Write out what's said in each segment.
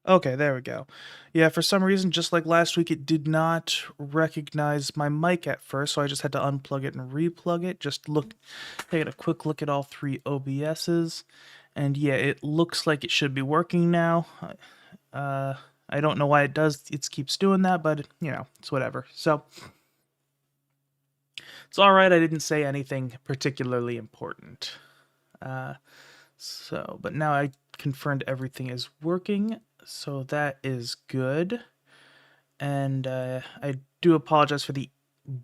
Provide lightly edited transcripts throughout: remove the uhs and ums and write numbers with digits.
Okay, there we go. Yeah, for some reason, just like last week, it did not recognize my mic at first, so I just had to unplug it and replug it. Taking a quick look at all three OBSs, and yeah, it looks like it should be working now. Uh, I don't know why it keeps doing that, but it's whatever. So it's all right. I didn't say anything particularly important. Uh, but now I confirmed everything is working, so that is good. And I do apologize for the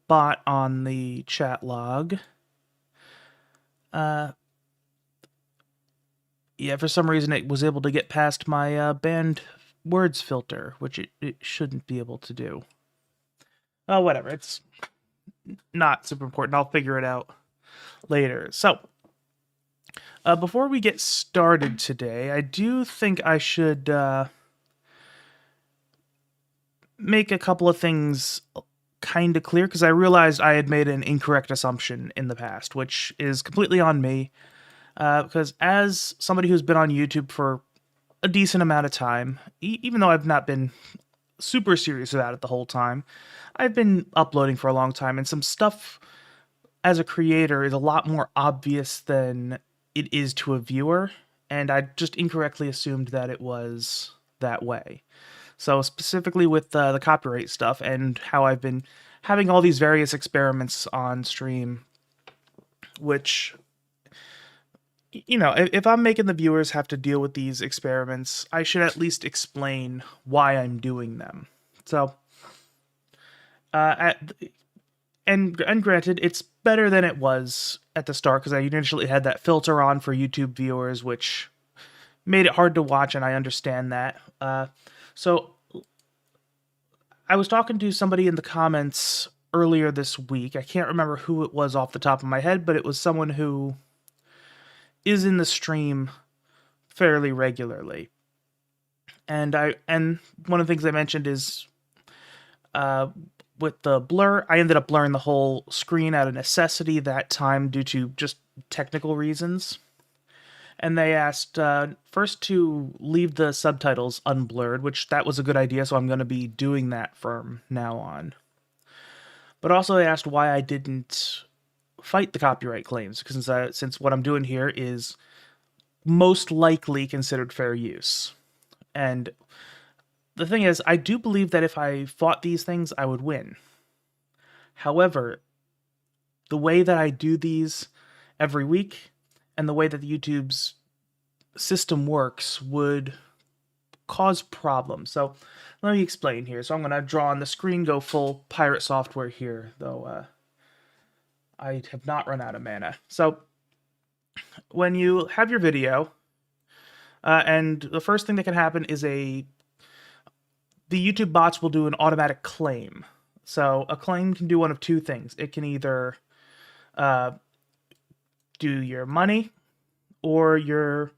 bot on the chat log. Yeah, for some reason it was able to get past my banned words filter, which it shouldn't be able to do. Oh, whatever. It's not super important. I'll figure it out later. So, before we get started today, I do think I should make a couple of things kind of clear, because I realized I had made an incorrect assumption in the past, which is completely on me. Because as somebody who's been on YouTube for a decent amount of time, even though I've not been super serious about it the whole time, I've been uploading for a long time, and some stuff as a creator is a lot more obvious than it is to a viewer, and I just incorrectly assumed that it was that way. So specifically with the copyright stuff and how I've been having all these various experiments on stream, which, if I'm making the viewers have to deal with these experiments, I should at least explain why I'm doing them. So, and granted, it's better than it was at the start, because I initially had that filter on for YouTube viewers, which made it hard to watch, and I understand that. So I was talking to somebody in the comments earlier this week. I can't remember who it was off the top of my head, but it was someone who is in the stream fairly regularly. And one of the things I mentioned is with the blur, I ended up blurring the whole screen out of necessity that time due to just technical reasons. And they asked first to leave the subtitles unblurred, which that was a good idea, so I'm going to be doing that from now on. But also they asked why I didn't fight the copyright claims, because since what I'm doing here is most likely considered fair use. And the thing is, I do believe that if I fought these things, I would win. However, the way that I do these every week and the way that the YouTube's system works would cause problems. So let me explain here. So I'm going to draw on the screen, go full pirate software here, though I have not run out of mana. So when you have your video, and the first thing that can happen is the YouTube bots will do an automatic claim. So a claim can do one of two things. It can either do your money or your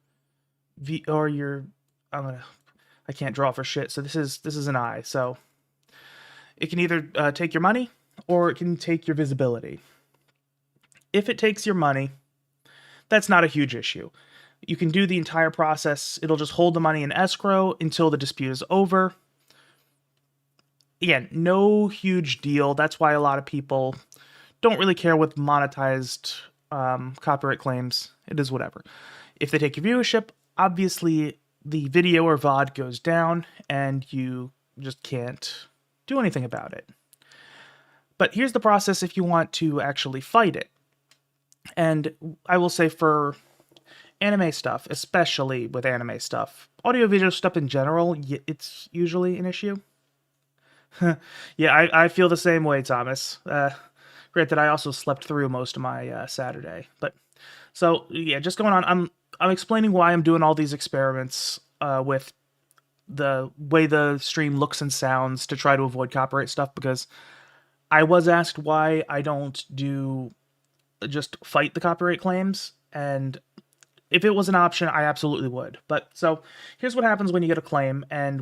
I can't draw for shit. So this is an eye. So it can either take your money or it can take your visibility. If it takes your money, that's not a huge issue. You can do the entire process. It'll just hold the money in escrow until the dispute is over. Again, no huge deal. That's why a lot of people don't really care with monetized copyright claims. It is whatever. If they take your viewership, obviously the video or VOD goes down and you just can't do anything about it. But here's the process if you want to actually fight it. And I will say for anime stuff, especially with anime stuff, audio-visual stuff in general, it's usually an issue. Yeah, I feel the same way, Thomas. Granted, I also slept through most of my Saturday. But so yeah, just going on. I'm explaining why I'm doing all these experiments with the way the stream looks and sounds to try to avoid copyright stuff, because I was asked why I don't just fight the copyright claims, and if it was an option, I absolutely would. But so here's what happens when you get a claim, and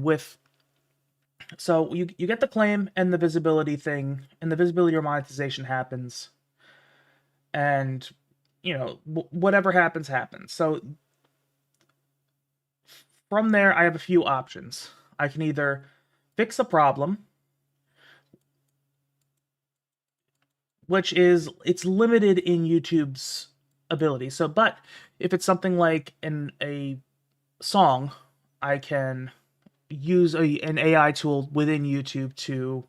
so you get the claim and the visibility thing, and the visibility or monetization happens, and whatever happens. So from there, I have a few options. I can either fix a problem, which is, it's limited in YouTube's ability. So, but if it's something like a song, I can use an AI tool within YouTube to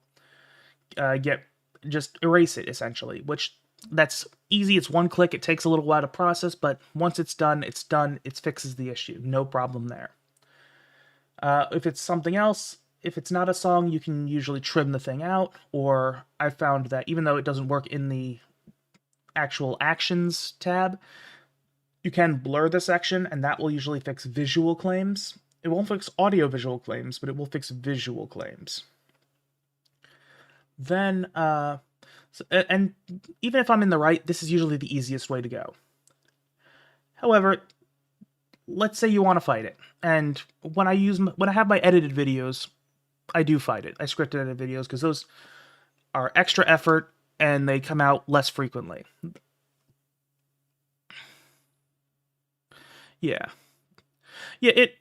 just erase it, essentially, which that's easy. It's one click. It takes a little while to process, but once it's done, it's done. It fixes the issue. No problem there. If it's something else, if it's not a song, you can usually trim the thing out, or I found that even though it doesn't work in the actual actions tab, you can blur the section, and that will usually fix visual claims. It won't fix audio-visual claims, but it will fix visual claims. Then, and even if I'm in the right, this is usually the easiest way to go. However, let's say you want to fight it, and when I have my edited videos, I do fight it. I script edited videos because those are extra effort and they come out less frequently. Yeah, it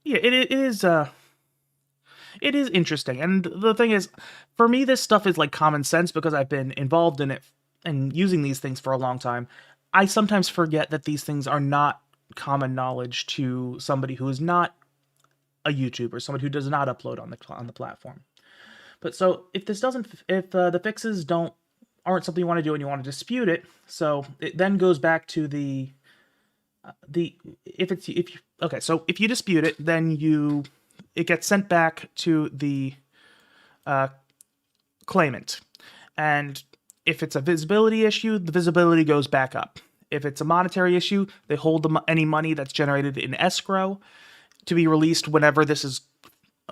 is it is interesting, and the thing is, for me, this stuff is like common sense because I've been involved in it and using these things for a long time. I sometimes forget that these things are not common knowledge to somebody who is not a YouTuber, somebody who does not upload on the platform. But so if the fixes aren't something you want to do and you want to dispute it, so it then goes back to so if you dispute it, then it gets sent back to the claimant, and if it's a visibility issue, the visibility goes back up. If it's a monetary issue, they hold any money that's generated in escrow to be released whenever this is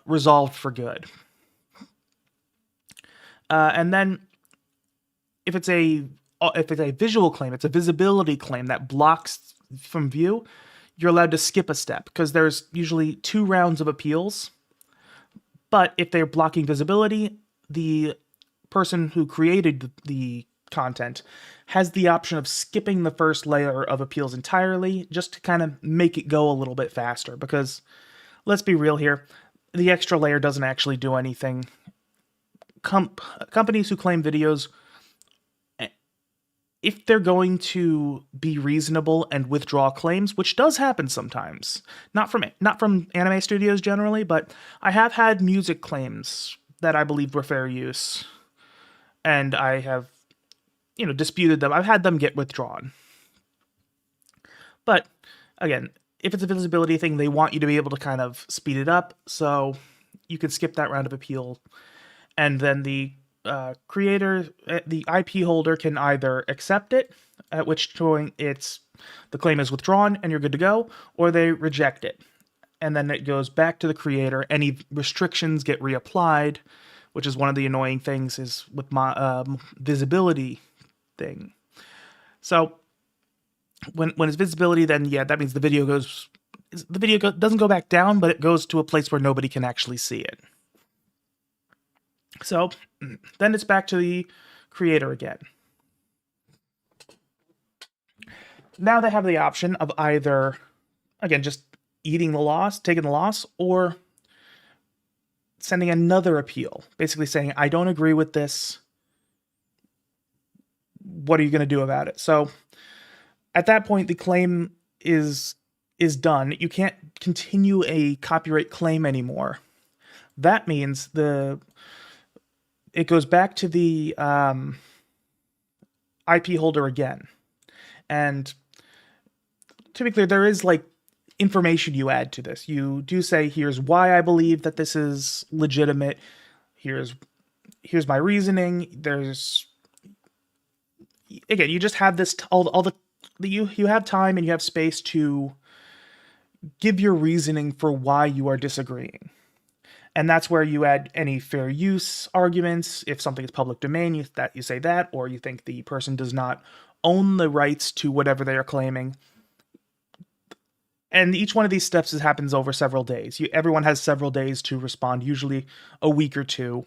resolved for good. And then if it's a visual claim, it's a visibility claim that blocks from view, you're allowed to skip a step because there's usually 2 rounds of appeals. But if they're blocking visibility, the person who created the content has the option of skipping the first layer of appeals entirely, just to kind of make it go a little bit faster, because let's be real here, the extra layer doesn't actually do anything. Companies who claim videos, if they're going to be reasonable and withdraw claims, which does happen sometimes, not from anime studios generally, but I have had music claims that I believed were fair use, and I have, disputed them. I've had them get withdrawn. But again, if it's a visibility thing, they want you to be able to kind of speed it up, so you can skip that round of appeal, and then the creator, the IP holder, can either accept it, at which point the claim is withdrawn and you're good to go, or they reject it, and then it goes back to the creator. Any restrictions get reapplied, which is one of the annoying things is with my visibility thing. So when it's visibility, then yeah, that means the video doesn't go back down, but it goes to a place where nobody can actually see it. So then it's back to the creator again. Now they have the option of either, again, just taking the loss, or sending another appeal, basically saying, I don't agree with this. What are you going to do about it? So at that point, the claim is done. You can't continue a copyright claim anymore. That means it goes back to the IP holder again. And to be clear, there is information you add to this. You do say, here's why I believe that this is legitimate. Here's my reasoning. Again, you just have this, you have time and you have space to give your reasoning for why you are disagreeing. And that's where you add any fair use arguments. If something is public domain, you say that, or you think the person does not own the rights to whatever they are claiming. And each one of these steps happens over several days. Everyone has several days to respond, usually a week or 2.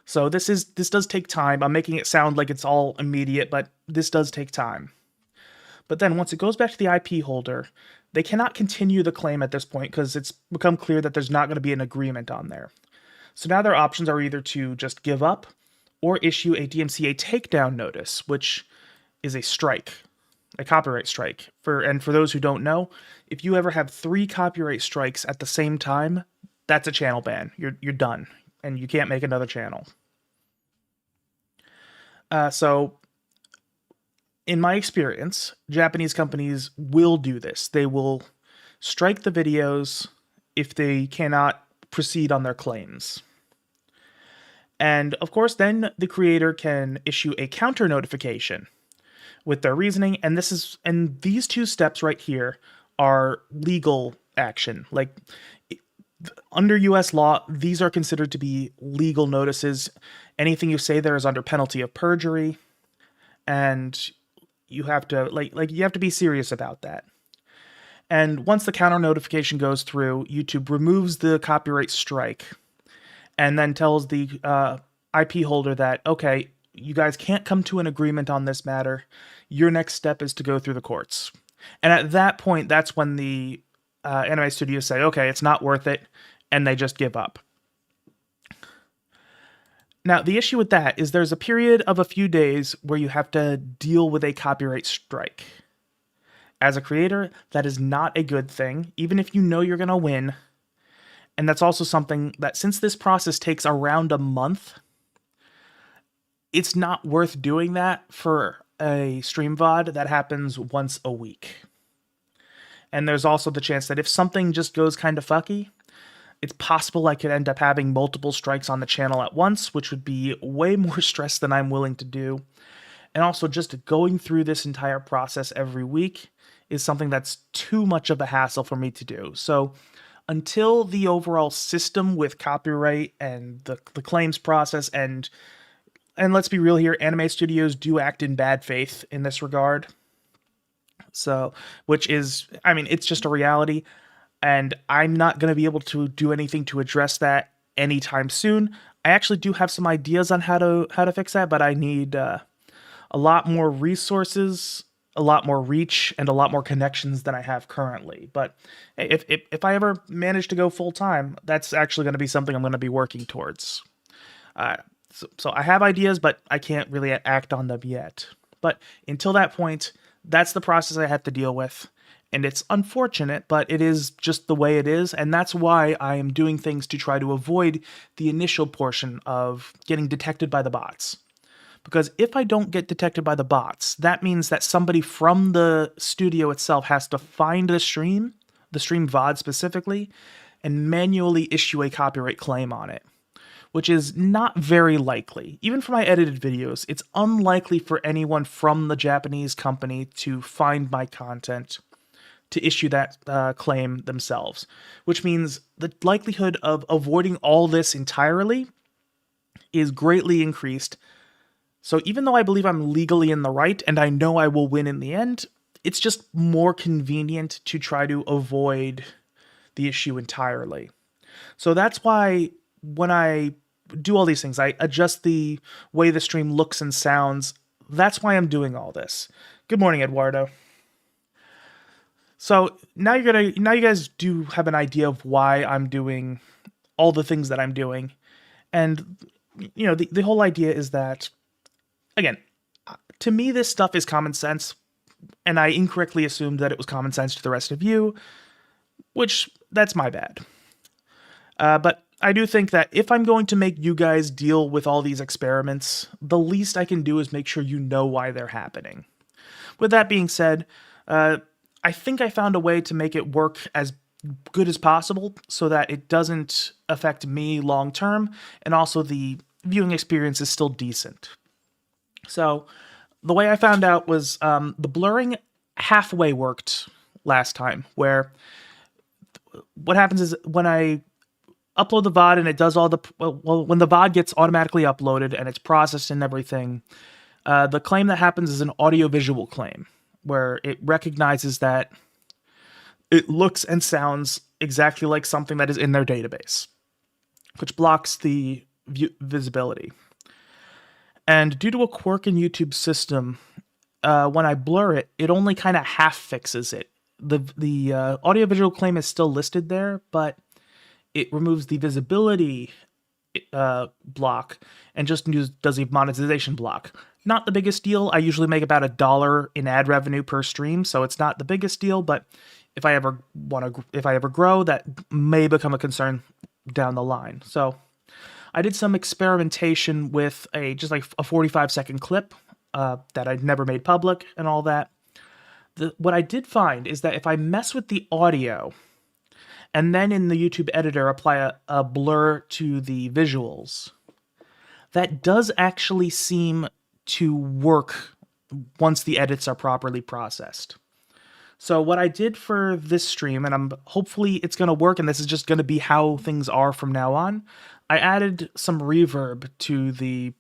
So this does take time. I'm making it sound like it's all immediate, but this does take time. But then once it goes back to the IP holder, They cannot continue the claim at this point because it's become clear that there's not going to be an agreement on there. So now their options are either to just give up or issue a DMCA takedown notice, which is a strike, a copyright strike. For those who don't know, if you ever have 3 copyright strikes at the same time, that's a channel ban. You're done, and you can't make another channel. So in my experience, Japanese companies will do this. They will strike the videos if they cannot proceed on their claims. And of course, then the creator can issue a counter notification with their reasoning. And these 2 steps right here are legal action. Like, under US law, these are considered to be legal notices. Anything you say there is under penalty of perjury, and you have to you have to be serious about that. And once the counter notification goes through, YouTube removes the copyright strike and then tells the IP holder that, okay, you guys can't come to an agreement on this matter. Your next step is to go through the courts. And at that point, that's when the anime studios say, okay, it's not worth it, and they just give up. Now, the issue with that is there's a period of a few days where you have to deal with a copyright strike. As a creator, that is not a good thing, even if you know you're going to win. And that's also something that, since this process takes around a month, it's not worth doing that for a stream VOD that happens once a week. And there's also the chance that if something just goes kind of fucky, it's possible I could end up having multiple strikes on the channel at once, which would be way more stress than I'm willing to do. And also, just going through this entire process every week is something that's too much of a hassle for me to do. So until the overall system with copyright and the claims process, and let's be real here, anime studios do act in bad faith in this regard. So, which is, I mean, it's just a reality. And I'm not going to be able to do anything to address that anytime soon. I actually do have some ideas on how to fix that, but I need a lot more resources, a lot more reach, and a lot more connections than I have currently. But if I ever manage to go full time, that's actually going to be something I'm going to be working towards. So I have ideas, but I can't really act on them yet. But until that point, that's the process I have to deal with. And it's unfortunate, but it is just the way it is, and that's why I am doing things to try to avoid the initial portion of getting detected by the bots. Because if I don't get detected by the bots, that means that somebody from the studio itself has to find the stream VOD specifically, and manually issue a copyright claim on it, which is not very likely. Even for my edited videos, it's unlikely for anyone from the Japanese company to find my content to issue that claim themselves, which means the likelihood of avoiding all this entirely is greatly increased. So even though I believe I'm legally in the right and I know I will win in the end, it's just more convenient to try to avoid the issue entirely. So that's why when I do all these things, I adjust the way the stream looks and sounds. That's why I'm doing all this. Good morning, Eduardo. So now you guys do have an idea of why I'm doing all the things that I'm doing. And, you know, the whole idea is that, again, to me, this stuff is common sense. And I incorrectly assumed that it was common sense to the rest of you, which that's my bad. But I do think that if I'm going to make you guys deal with all these experiments, the least I can do is make sure you know why they're happening. With that being said, I think I found a way to make it work as good as possible so that it doesn't affect me long term, and also the viewing experience is still decent. So the way I found out was the blurring halfway worked last time, where what happens is when I upload the VOD and it does all the, well, when the VOD gets automatically uploaded and it's processed and everything, the claim that happens is an audiovisual claim, where it recognizes that it looks and sounds exactly like something that is in their database, which blocks the visibility. And due to a quirk in YouTube's system, when I blur it, it only kind of half fixes it. the audiovisual claim is still listed there, but it removes the visibility block and just does a monetization block. Not the biggest deal. I usually make about $1 in ad revenue per stream, so it's not the biggest deal, but if I ever grow, that may become a concern down the line. So I did some experimentation with just like a 45-second clip that I'd never made public and all that. What I did find is that if I mess with the audio and then in the YouTube editor apply a blur to the visuals, that does actually seem to work once the edits are properly processed. So what I did for this stream, and hopefully it's going to work, and this is just going to be how things are from now on, I added some reverb to the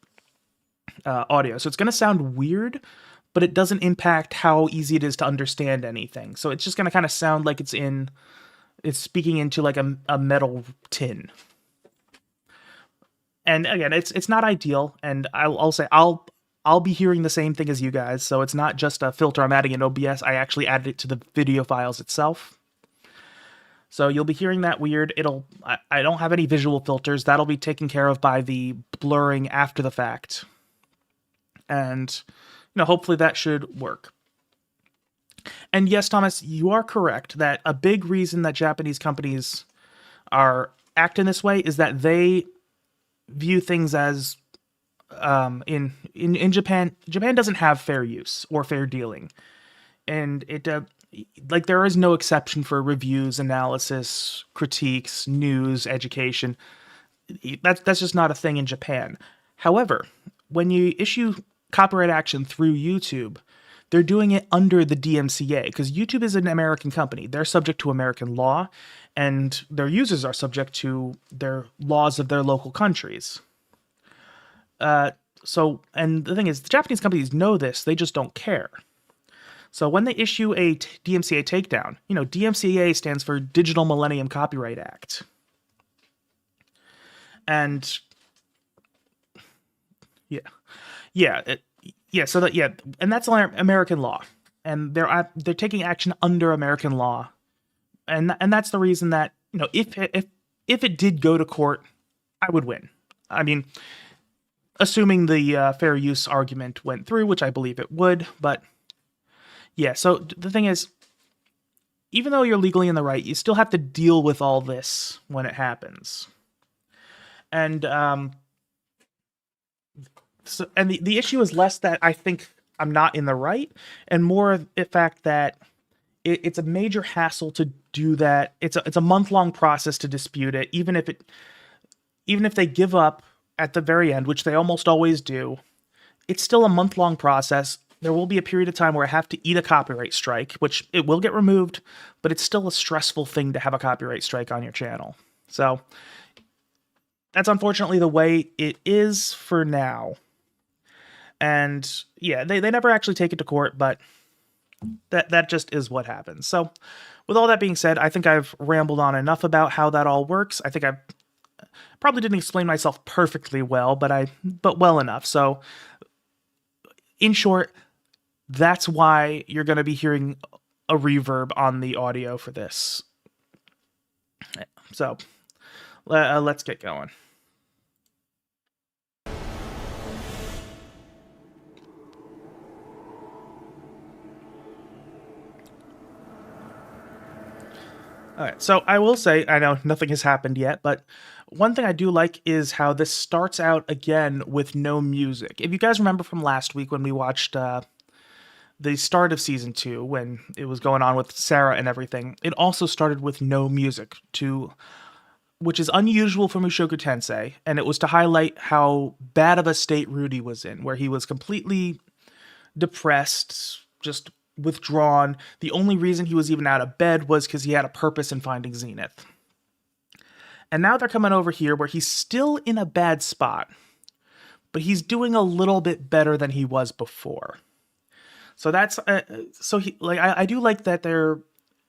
audio. So it's going to sound weird, but it doesn't impact how easy it is to understand anything. So it's just going to kind of sound like it's speaking into like a metal tin. And again, it's not ideal, and I'll say I'll be hearing the same thing as you guys, so it's not just a filter I'm adding in OBS, I actually added it to the video files itself. So you'll be hearing that weird. I don't have any visual filters. That'll be taken care of by the blurring after the fact. And, hopefully that should work. And yes, Thomas, you are correct that a big reason that Japanese companies are acting this way is that they view things as in Japan doesn't have fair use or fair dealing, and it there is no exception for reviews, analysis, critiques, news, education. That's just not a thing in Japan. However, when you issue copyright action through YouTube, they're doing it under the DMCA because YouTube is an American company. They're subject to American law, and their users are subject to their laws of their local countries. And the thing is, the Japanese companies know this, they just don't care. So when they issue a DMCA takedown, DMCA stands for Digital Millennium Copyright Act. And and that's American law. And they're taking action under American law. And that's the reason that, if it did go to court, I would win. I mean, assuming the fair use argument went through, which I believe it would, but yeah, so the thing is, even though you're legally in the right, you still have to deal with all this when it happens. And the issue is less that I think I'm not in the right, and more the fact that it's a major hassle to do that. It's a month-long process to dispute it, even if they give up at the very end, which they almost always do. It's still a month-long process. There will be a period of time where I have to eat a copyright strike, which it will get removed, but it's still a stressful thing to have a copyright strike on your channel. So that's unfortunately the way it is for now. And yeah, they never actually take it to court, but that just is what happens. So with all that being said, I think I've rambled on enough about how that all works. I think I probably didn't explain myself perfectly well, but well enough. So in short, that's why you're going to be hearing a reverb on the audio for this. So let's get going. All right, so I will say, I know nothing has happened yet, but one thing I do like is how this starts out again with no music. If you guys remember from last week when we watched the start of Season 2, when it was going on with Sarah and everything, it also started with no music, which is unusual for Mushoku Tensei, and it was to highlight how bad of a state Rudy was in, where he was completely depressed, just withdrawn. The only reason he was even out of bed was because he had a purpose in finding Zenith. And now they're coming over here where he's still in a bad spot, but he's doing a little bit better than he was before. So that's I do like that they're,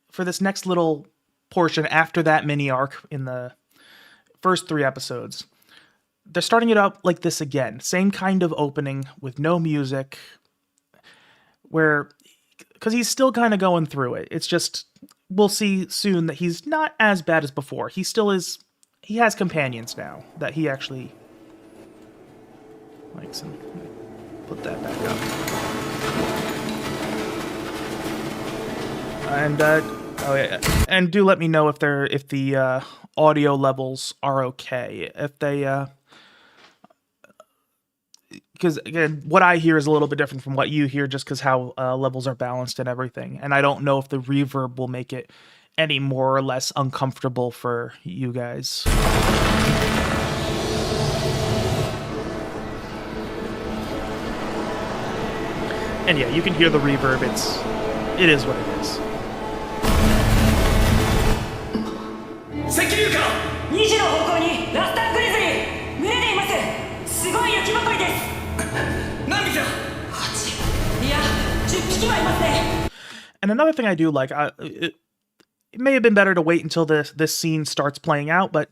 for this next little portion after that mini arc in the first 3 episodes, they're starting it out like this again. Same kind of opening with no music, where because he's still kind of going through it. It's just, we'll see soon that he's not as bad as before. He still is, he has companions now that he actually likes. And put that back up. And, oh yeah, and do let me know if the audio levels are okay. If they, because again, what I hear is a little bit different from what you hear, just because how levels are balanced and everything. And I don't know if the reverb will make it any more or less uncomfortable for you guys. And yeah, you can hear the reverb. It is what it is. 石油か2時の方向にラスタングリズリー群れでいますすごい雪ばかりです何匹だ8いや10匹はいますね And another thing I do like, it may have been better to wait until this scene starts playing out, but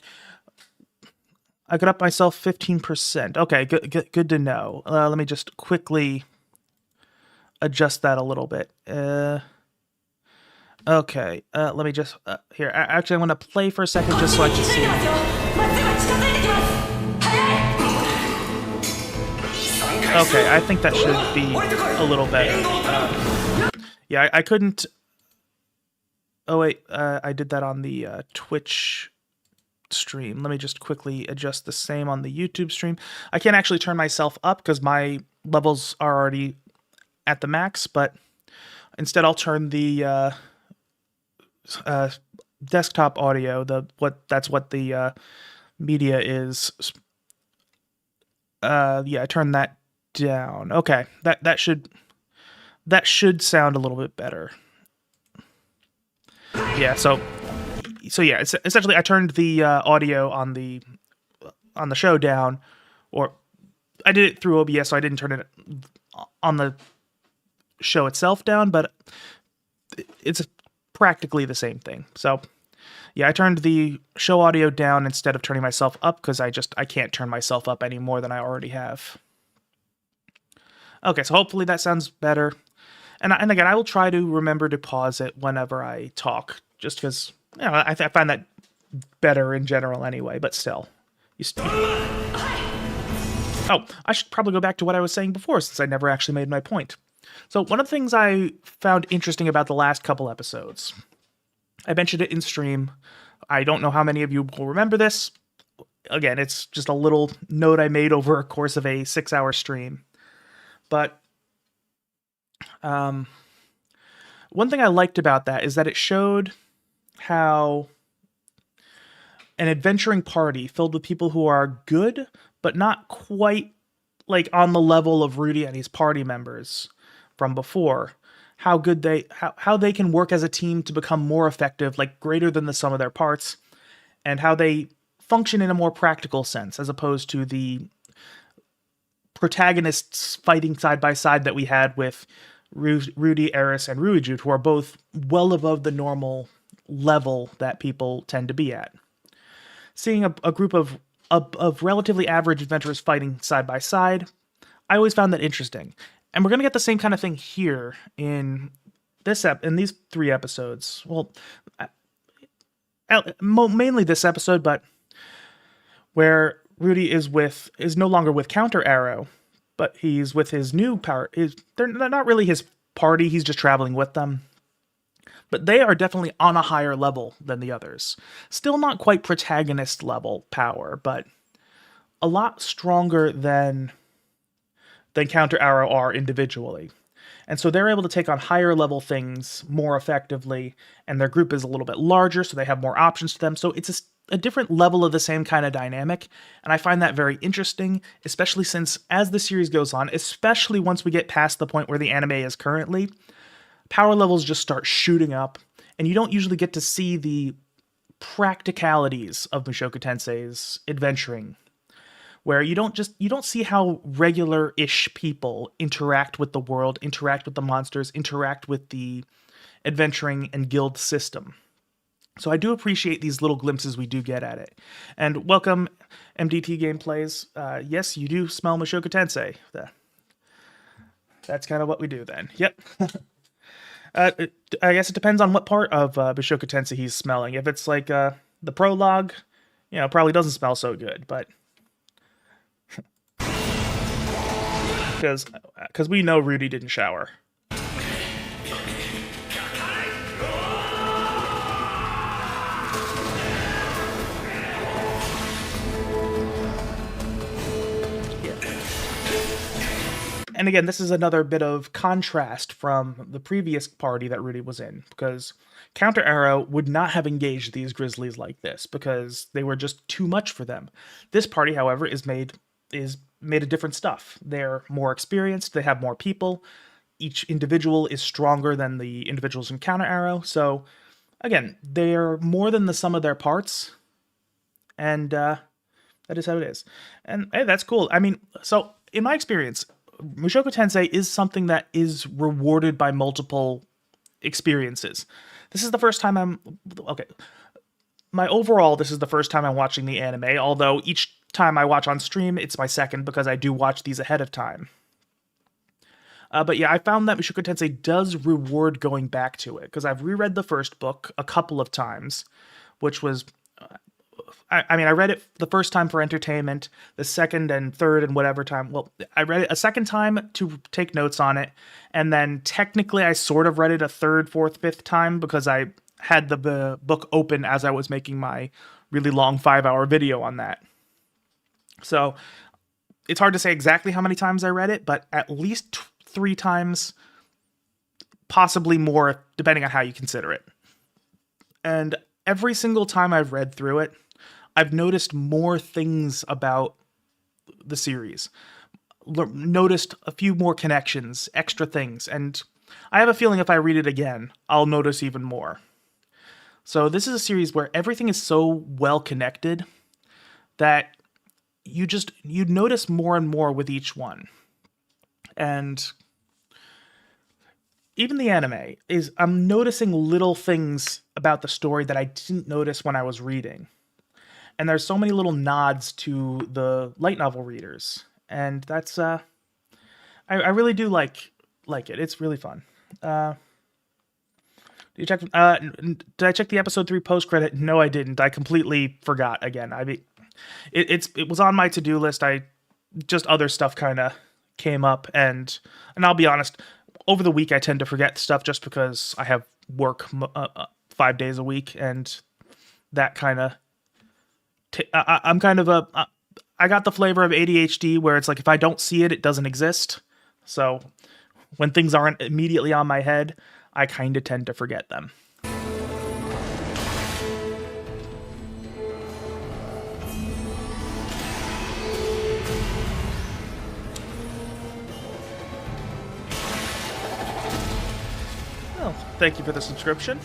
I got up myself 15%. Okay, good to know. Let me just quickly adjust that a little bit. Okay, let me just, here, actually I'm going to play for a second just so I can see. Okay, I think that should be a little better. Yeah, I couldn't... Oh wait, I did that on the Twitch stream. Let me just quickly adjust the same on the YouTube stream. I can't actually turn myself up because my levels are already at the max, but instead I'll turn the... desktop audio, that's what the media is. Yeah, I turned that down. Okay, that should sound a little bit better. Yeah, so yeah, essentially I turned the audio on the show down, or I did it through OBS, so I didn't turn it on the show itself down, but it's practically the same thing. So yeah, I turned the show audio down instead of turning myself up because I can't turn myself up any more than I already have. Okay, so hopefully that sounds better. And again, I will try to remember to pause it whenever I talk, just because, you know, I find that better in general anyway, but still. Oh, I should probably go back to what I was saying before, since I never actually made my point. So one of the things I found interesting about the last couple episodes, I mentioned it in stream. I don't know how many of you will remember this. Again, it's just a little note I made over a course of a 6-hour stream. But one thing I liked about that is that it showed how an adventuring party filled with people who are good, but not quite like on the level of Rudy and his party members from before, how they can work as a team to become more effective, like greater than the sum of their parts, and how they function in a more practical sense, as opposed to the protagonists fighting side by side that we had with Rudy, Eris, and Ruijut, who are both well above the normal level that people tend to be at. Seeing a group of relatively average adventurers fighting side by side, I always found that interesting. And we're going to get the same kind of thing here in these 3 episodes. Well, mainly this episode, but where Rudy is no longer with Counter Arrow, but he's with his new power. They're not really his party, he's just traveling with them. But they are definitely on a higher level than the others. Still not quite protagonist level power, but a lot stronger than Counter Arrow are individually. And so they're able to take on higher level things more effectively, and their group is a little bit larger, so they have more options to them. So it's a different level of the same kind of dynamic, and I find that very interesting, especially since as the series goes on, especially once we get past the point where the anime is currently, power levels just start shooting up, and you don't usually get to see the practicalities of Mushoku Tensei's adventuring, where you don't see how regular-ish people interact with the world, interact with the monsters, interact with the adventuring and guild system. So I do appreciate these little glimpses we do get at it. And welcome, MDT Gameplays. Yes, you do smell Mushoku Tensei. That's kind of what we do then. Yep. I guess it depends on what part of Mushoku Tensei he's smelling. If it's like the prologue, it probably doesn't smell so good, but because we know Rudy didn't shower. And again, this is another bit of contrast from the previous party that Rudy was in, because Counter Arrow would not have engaged these grizzlies like this because they were just too much for them. This party, however, is made of different stuff. They're more experienced, they have more people. Each individual is stronger than the individuals in Counter Arrow. So again, they're more than the sum of their parts. And that is how it is. And hey, that's cool. I mean, so in my experience, Mushoku Tensei is something that is rewarded by multiple experiences. This is the first time this is the first time I'm watching the anime, although each time I watch on stream, it's my second because I do watch these ahead of time. But yeah, I found that Mushoku Tensei does reward going back to it, because I've reread the first book a couple of times, which was... I mean, I read it the first time for entertainment, the second and third and whatever time. Well, I read it a second time to take notes on it, and then technically I sort of read it a third, fourth, fifth time because I had the book open as I was making my really long 5-hour video on that. So it's hard to say exactly how many times I read it, but at least 3 times, possibly more, depending on how you consider it. And every single time I've read through it, I've noticed more things about the series. Noticed a few more connections, extra things, and I have a feeling if I read it again, I'll notice even more. So this is a series where everything is so well connected that you notice more and more with each one. And even the anime I'm noticing little things about the story that I didn't notice when I was reading. And there's so many little nods to the light novel readers. And that's, I really do like it. It's really fun. Did I check the episode 3 post-credit? No, I didn't. I completely forgot again. I mean, it was on my to-do list. Just other stuff kind of came up. And I'll be honest, over the week I tend to forget stuff just because I have work 5 days a week. And that kind of... I'm kind of I got the flavor of ADHD where it's like if I don't see it, it doesn't exist. So when things aren't immediately on my head, I kind of tend to forget them. Well, thank you for the subscription.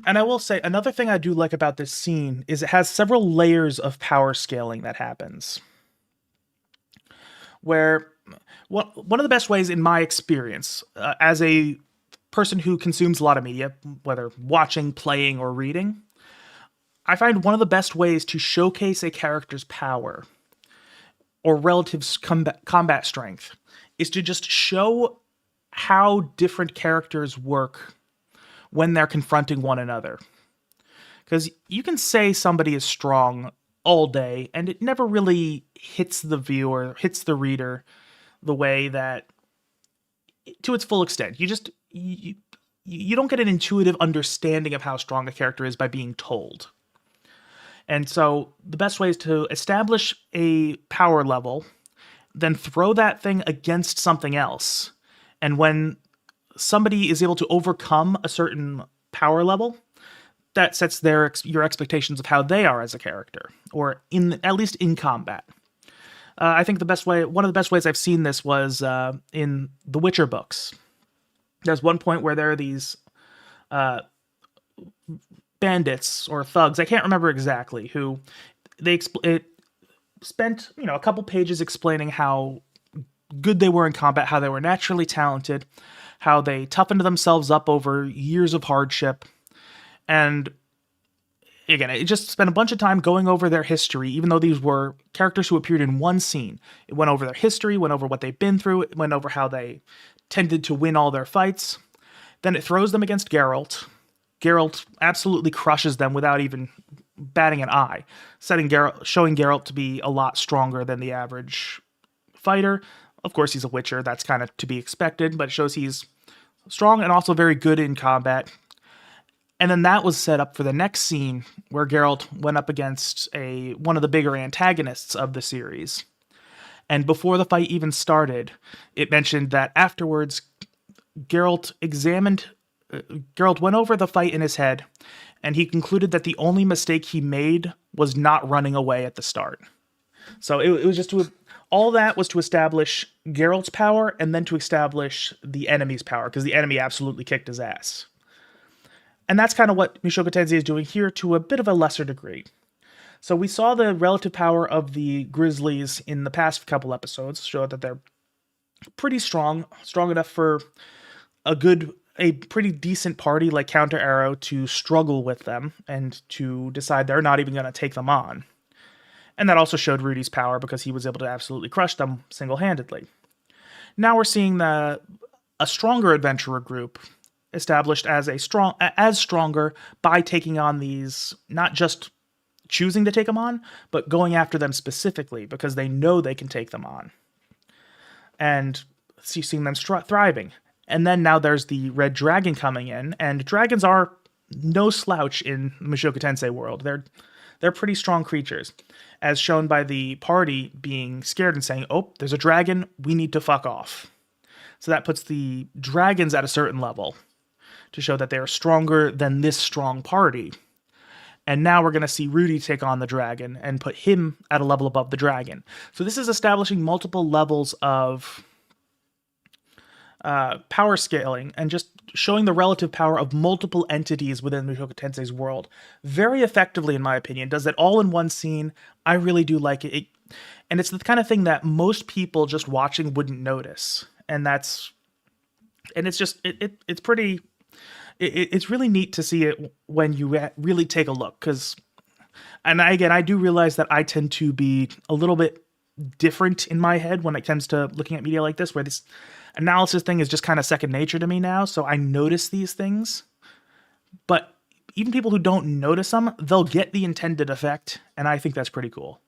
And I will say, another thing I do like about this scene is it has several layers of power scaling that happens. Where one of the best ways, in my experience, as a person who consumes a lot of media, whether watching, playing, or reading, I find one of the best ways to showcase a character's power or relative combat strength is to just show how different characters work when they're confronting one another. Because you can say somebody is strong all day, and it never really hits the viewer, hits the reader, the way that, to its full extent. You don't get an intuitive understanding of how strong a character is by being told. And so the best way is to establish a power level, then throw that thing against something else. And when somebody is able to overcome a certain power level, that sets your expectations of how they are as a character, or at least in combat. I think one of the best ways I've seen this was in the Witcher books. There's one point where there are these bandits or thugs, I can't remember exactly, who spent a couple pages explaining how good they were in combat, how they were naturally talented, how they toughened themselves up over years of hardship. And again, it just spent a bunch of time going over their history, even though these were characters who appeared in one scene. It went over their history, went over what they've been through, it went over how they tended to win all their fights. Then it throws them against Geralt. Geralt absolutely crushes them without even batting an eye, showing Geralt to be a lot stronger than the average fighter. Of course, he's a Witcher, that's kind of to be expected, but it shows he's strong and also very good in combat. And then that was set up for the next scene where Geralt went up against one of the bigger antagonists of the series. And before the fight even started, it mentioned that afterwards, Geralt went over the fight in his head, and he concluded that the only mistake he made was not running away at the start. So it was just all that was to establish Geralt's power and then to establish the enemy's power, because the enemy absolutely kicked his ass. And that's kind of what Mushoku Tensei is doing here to a bit of a lesser degree. So we saw the relative power of the Grizzlies in the past couple episodes, show that they're pretty strong enough for a pretty decent party like Counter Arrow to struggle with them and to decide they're not even going to take them on. And that also showed Rudy's power because he was able to absolutely crush them single-handedly. Now we're seeing a stronger adventurer group established as stronger by taking on these, not just choosing to take them on, but going after them specifically because they know they can take them on. And seeing them thriving. And then now there's the Red Dragon coming in, and dragons are no slouch in Mushoku Tensei world. They're pretty strong creatures, as shown by the party being scared and saying, "Oh, there's a dragon, we need to fuck off." So that puts the dragons at a certain level to show that they are stronger than this strong party. And now we're going to see Rudy take on the dragon and put him at a level above the dragon. So this is establishing multiple levels of power scaling and just showing the relative power of multiple entities within Mushoku Tensei's world very effectively, in my opinion. Does it all in one scene. I really do like it. And it's the kind of thing that most people just watching wouldn't notice. It's pretty... It's really neat to see it when you really take a look, I do realize that I tend to be a little bit different in my head when it comes to looking at media like this, where this analysis thing is just kind of second nature to me now, so I notice these things. But even people who don't notice them, they'll get the intended effect, and I think that's pretty cool.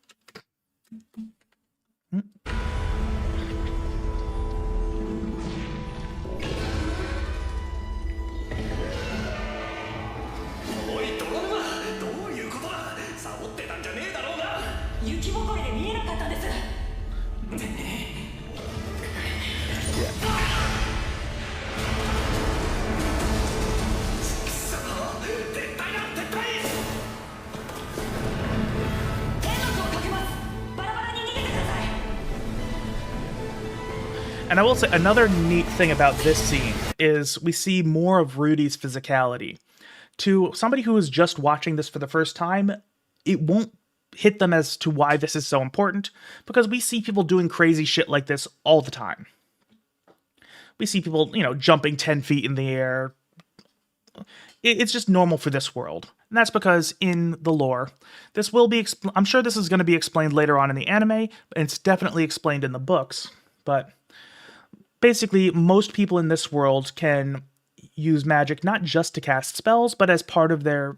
And I will say, another neat thing about this scene is we see more of Rudy's physicality. To somebody who is just watching this for the first time, it won't hit them as to why this is so important, because we see people doing crazy shit like this all the time. We see people, jumping 10 feet in the air. It's just normal for this world. And that's because in the lore, this will be, I'm sure this is going to be explained later on in the anime, and it's definitely explained in the books, but basically, most people in this world can use magic not just to cast spells, but as part of their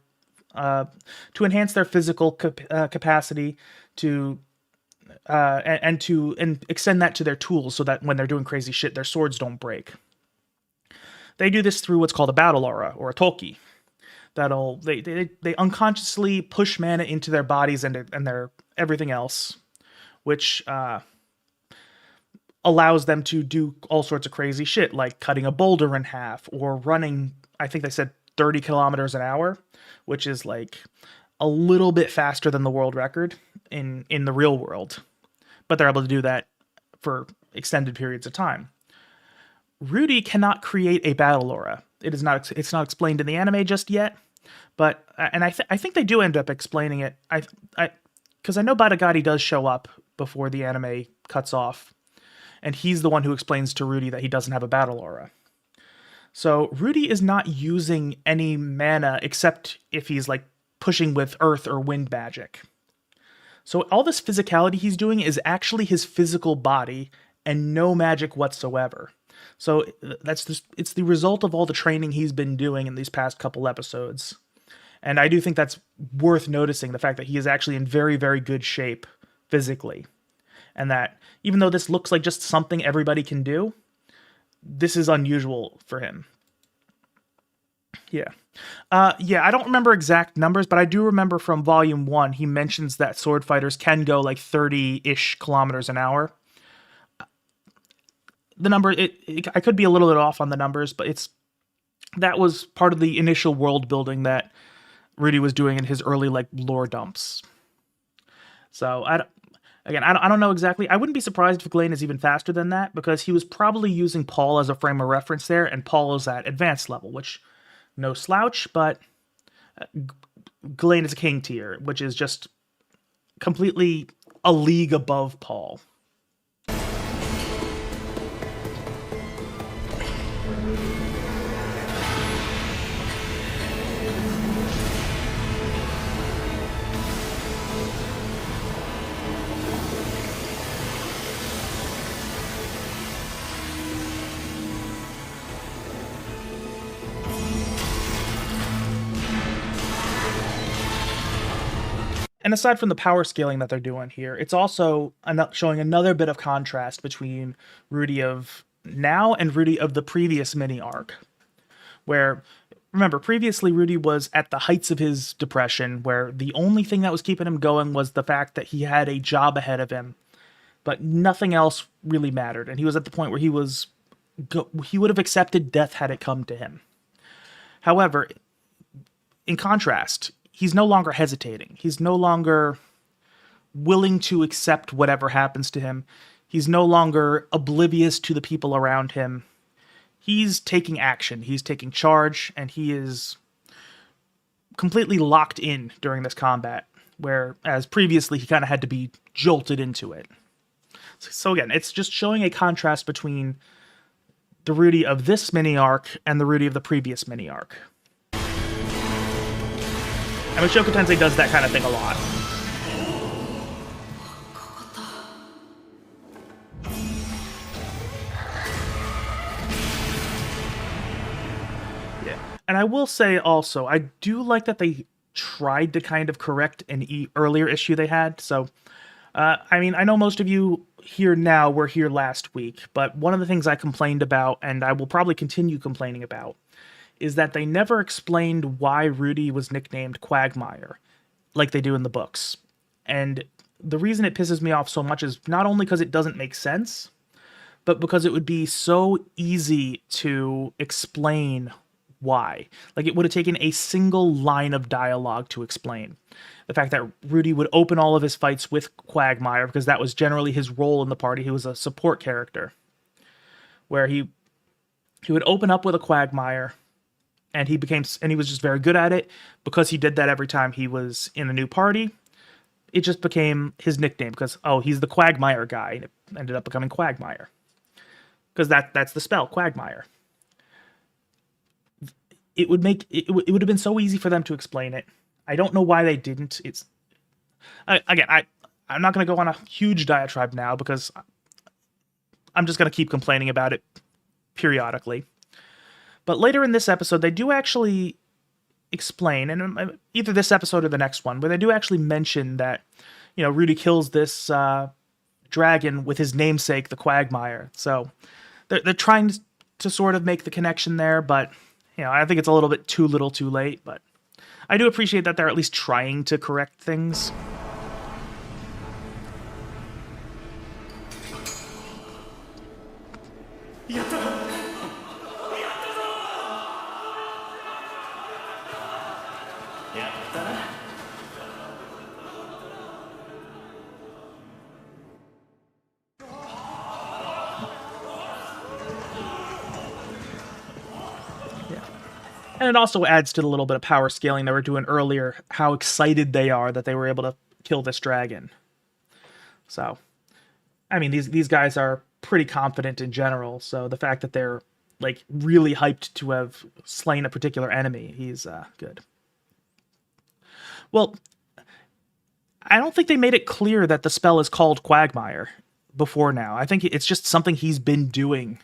to enhance their physical capacity and extend that to their tools, so that when they're doing crazy shit, their swords don't break. They do this through what's called a battle aura or a toki. They unconsciously push mana into their bodies and their everything else, which allows them to do all sorts of crazy shit, like cutting a boulder in half or running, I think they said 30 kilometers an hour, which is like a little bit faster than the world record in the real world. But they're able to do that for extended periods of time. Rudy cannot create a battle aura. It's not explained in the anime just yet, but I think they do end up explaining it. Because I know Badagati does show up before the anime cuts off. And he's the one who explains to Rudy that he doesn't have a battle aura. So Rudy is not using any mana except if he's like pushing with earth or wind magic. So all this physicality he's doing is actually his physical body and no magic whatsoever. So it's the result of all the training he's been doing in these past couple episodes. And I do think that's worth noticing, the fact that he is actually in very, very good shape physically. And that even though this looks like just something everybody can do, this is unusual for him. Yeah. I don't remember exact numbers, but I do remember from Volume 1, he mentions that sword fighters can go like 30-ish kilometers an hour. The number, I could be a little bit off on the numbers, but that was part of the initial world building that Rudy was doing in his early like lore dumps. So I don't know exactly. I wouldn't be surprised if Ghislaine is even faster than that, because he was probably using Paul as a frame of reference there, and Paul is at advanced level, which no slouch, but Ghislaine is a king tier, which is just completely a league above Paul. And aside from the power scaling that they're doing here, it's also showing another bit of contrast between Rudy of now and Rudy of the previous mini arc. Where, remember, previously Rudy was at the heights of his depression, where the only thing that was keeping him going was the fact that he had a job ahead of him, but nothing else really mattered. And he was at the point where he would have accepted death had it come to him. However, in contrast, he's no longer hesitating. He's no longer willing to accept whatever happens to him. He's no longer oblivious to the people around him. He's taking action. He's taking charge, and he is completely locked in during this combat, whereas previously he kind of had to be jolted into it. So again, it's just showing a contrast between the Rudy of this mini arc and the Rudy of the previous mini arc. And Mushoku Tensei does that kind of thing a lot. Yeah. And I will say also, I do like that they tried to kind of correct an earlier issue they had. So, I mean, I know most of you here now were here last week, but one of the things I complained about, and I will probably continue complaining about, is that they never explained why Rudy was nicknamed Quagmire, like they do in the books. And the reason it pisses me off so much is not only because it doesn't make sense, but because it would be so easy to explain why. Like, it would have taken a single line of dialogue to explain. The fact that Rudy would open all of his fights with Quagmire, because that was generally his role in the party. He was a support character, where he would open up with a Quagmire, and he was just very good at it. Because he did that every time he was in a new party, it just became his nickname, because, oh, he's the Quagmire guy, and it ended up becoming Quagmire. Because that's the spell, Quagmire. It would have been so easy for them to explain it. I don't know why they didn't. I'm not going to go on a huge diatribe now, because I'm just going to keep complaining about it periodically. But later in this episode, they do actually explain, and either this episode or the next one, where they do actually mention that, Rudy kills this dragon with his namesake, the Quagmire. So they're trying to sort of make the connection there, but I think it's a little bit too little too late. But I do appreciate that they're at least trying to correct things. And it also adds to the little bit of power scaling that we were doing earlier, how excited they are that they were able to kill this dragon. So, I mean, these guys are pretty confident in general, so the fact that they're like really hyped to have slain a particular enemy, he's good. Well, I don't think they made it clear that the spell is called Quagmire before now. I think it's just something he's been doing.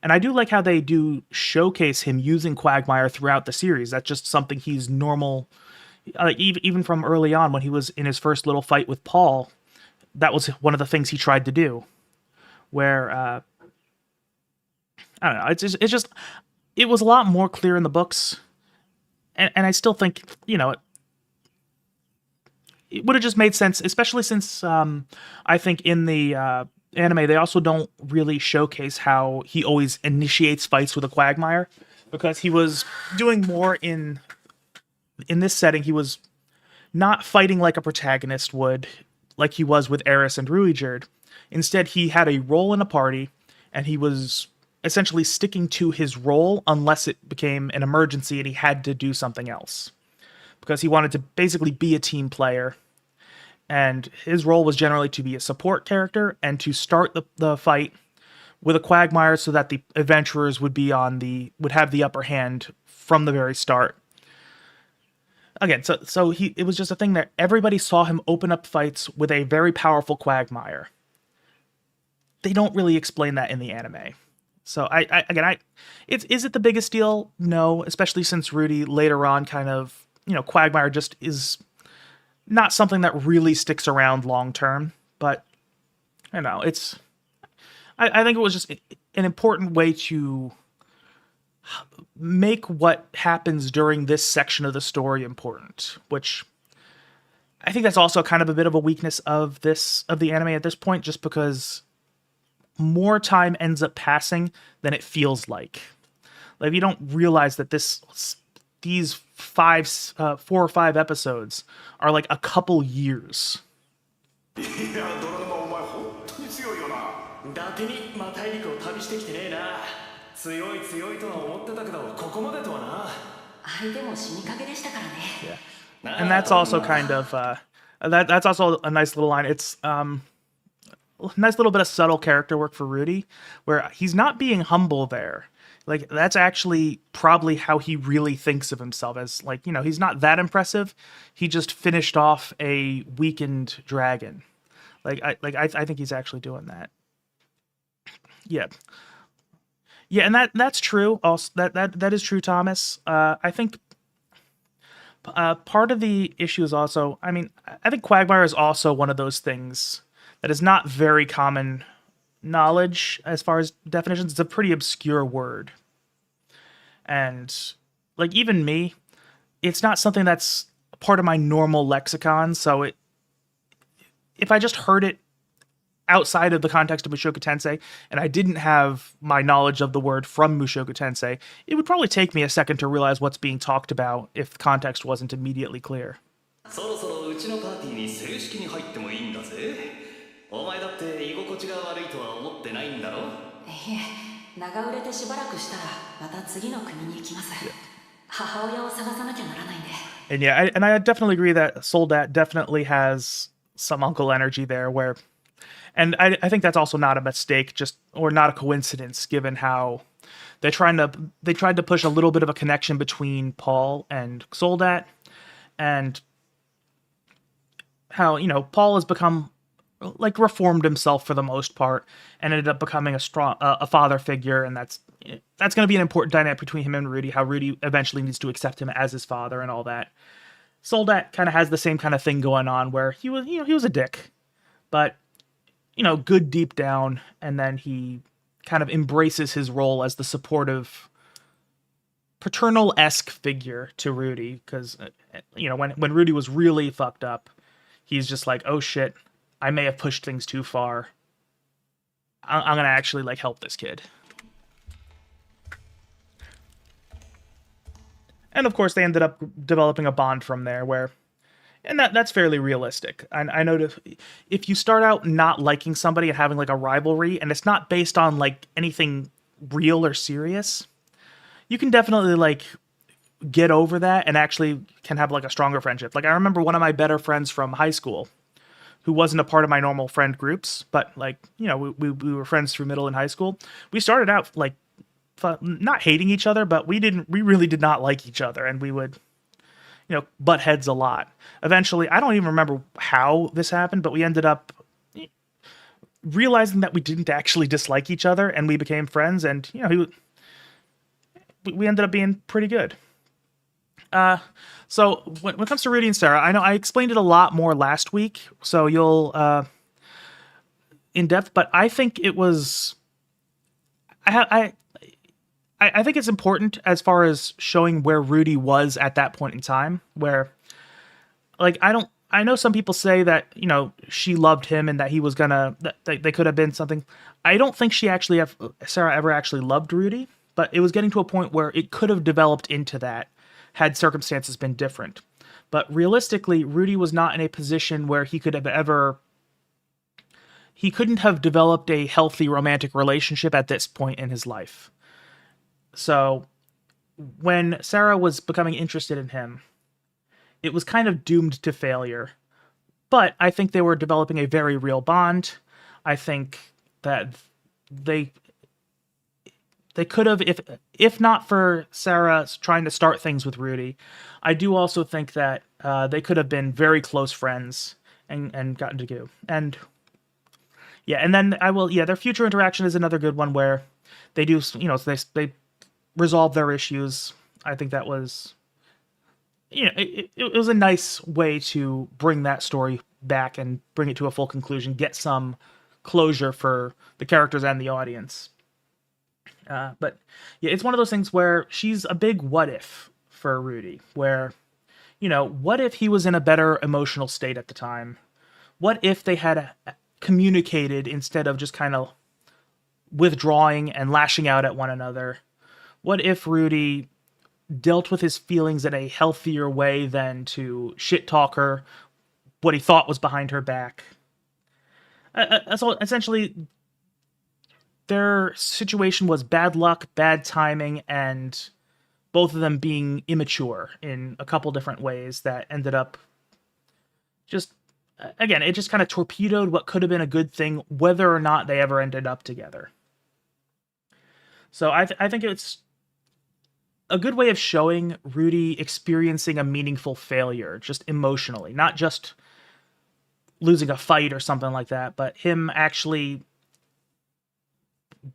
And I do like how they do showcase him using Quagmire throughout the series. That's just something he's normal, even from early on when he was in his first little fight with Paul. That was one of the things he tried to do. Where I don't know, it's just it was a lot more clear in the books, and I still think it would have just made sense, especially since I think in the anime they also don't really showcase how he always initiates fights with a Quagmire, because he was doing more in this setting. He was not fighting like a protagonist would, like he was with Eris and Ruijerd. Instead, he had a role in a party, and he was essentially sticking to his role unless it became an emergency and he had to do something else, because he wanted to basically be a team player. And his role was generally to be a support character and to start the fight with a Quagmire so that the adventurers would have the upper hand from the very start. Again, so it was just a thing that everybody saw him open up fights with a very powerful Quagmire. They don't really explain that in the anime. So is it the biggest deal? No, especially since Rudy later on kind of, Quagmire just is not something that really sticks around long term. But I think it was just an important way to make what happens during this section of the story important, which I think that's also kind of a bit of a weakness of the anime at this point, just because more time ends up passing than it feels like. Like, you don't realize that these 4 or 5 episodes are like a couple years. Yeah. And that's also kind of that's also a nice little line. It's nice little bit of subtle character work for Rudy, where he's not being humble there. Like, that's actually probably how he really thinks of himself, as like, he's not that impressive. He just finished off a weakened dragon. I think he's actually doing that. Yeah. Yeah, and that's true. Also, that is true, Thomas. I think part of the issue is also, I think Quagmire is also one of those things that is not very common knowledge as far as definitions. It's a pretty obscure word. And, like, even me, it's not something that's part of my normal lexicon, so if I just heard it outside of the context of Mushoku Tensei, and I didn't have my knowledge of the word from Mushoku Tensei, it would probably take me a second to realize what's being talked about if the context wasn't immediately clear. And yeah, I definitely agree that Soldat definitely has some uncle energy there, and I think that's also not a mistake, or not a coincidence, given how they tried to push a little bit of a connection between Paul and Soldat, and how Paul has become, like, reformed himself for the most part, and ended up becoming a father figure, and that's going to be an important dynamic between him and Rudy. How Rudy eventually needs to accept him as his father and all that. Soldat kind of has the same kind of thing going on, where he was a dick, but good deep down, and then he kind of embraces his role as the supportive, paternal-esque figure to Rudy, because when Rudy was really fucked up, he's just like, oh shit, I may have pushed things too far. I'm gonna actually, like, help this kid. And of course, they ended up developing a bond from there, and that's fairly realistic. I know if you start out not liking somebody and having, like, a rivalry, and it's not based on, like, anything real or serious, you can definitely, like, get over that and actually can have, like, a stronger friendship. Like, I remember one of my better friends from high school, who wasn't a part of my normal friend groups, but like, we were friends through middle and high school. We started out like not hating each other, but we really did not like each other, and we would, butt heads a lot. Eventually, I don't even remember how this happened, but we ended up realizing that we didn't actually dislike each other, and we became friends, and we ended up being pretty good. So when it comes to Rudy and Sarah, I know I explained it a lot more last week, so you'll in depth, but I think it was I think it's important as far as showing where Rudy was at that point in time, where like I know some people say that, she loved him and that he was gonna, that they could have been something. I don't think Sarah ever actually loved Rudy, but it was getting to a point where it could have developed into that had circumstances been different. But realistically, Rudy was not in a position where he couldn't have developed a healthy romantic relationship at this point in his life. So when Sarah was becoming interested in him, it was kind of doomed to failure. But I think they were developing a very real bond. I think that they could have, if not for Sarah trying to start things with Rudy, I do also think that they could have been very close friends and gotten to go. And yeah, and then their future interaction is another good one where they do, they resolve their issues. I think that was, it was a nice way to bring that story back and bring it to a full conclusion, get some closure for the characters and the audience. But yeah, it's one of those things where she's a big what if for Rudy, where, what if he was in a better emotional state at the time? What if they had communicated instead of just kind of withdrawing and lashing out at one another? What if Rudy dealt with his feelings in a healthier way than to shit talk her, what he thought was behind her back? So essentially, their situation was bad luck, bad timing, and both of them being immature in a couple different ways that ended up just, again, it just kind of torpedoed what could have been a good thing, whether or not they ever ended up together. So I think it's a good way of showing Rudy experiencing a meaningful failure, just emotionally, not just losing a fight or something like that, but him actually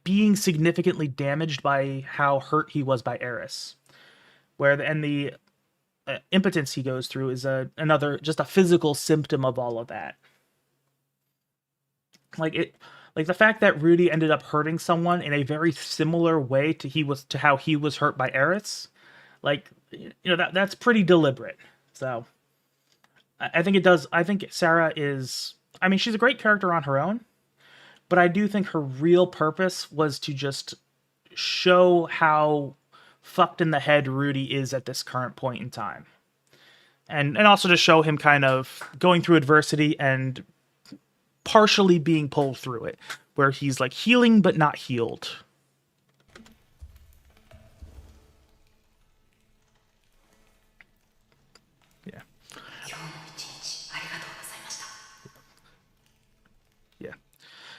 being significantly damaged by how hurt he was by Eris, and the impotence he goes through is another, just a physical symptom of all of that. Like the fact that Rudy ended up hurting someone in a very similar way to how he was hurt by Eris, that's pretty deliberate. So I think it does. I think Sarah is, she's a great character on her own, but I do think her real purpose was to just show how fucked in the head Rudy is at this current point in time. And also to show him kind of going through adversity and partially being pulled through it, where he's like healing but not healed. Yeah.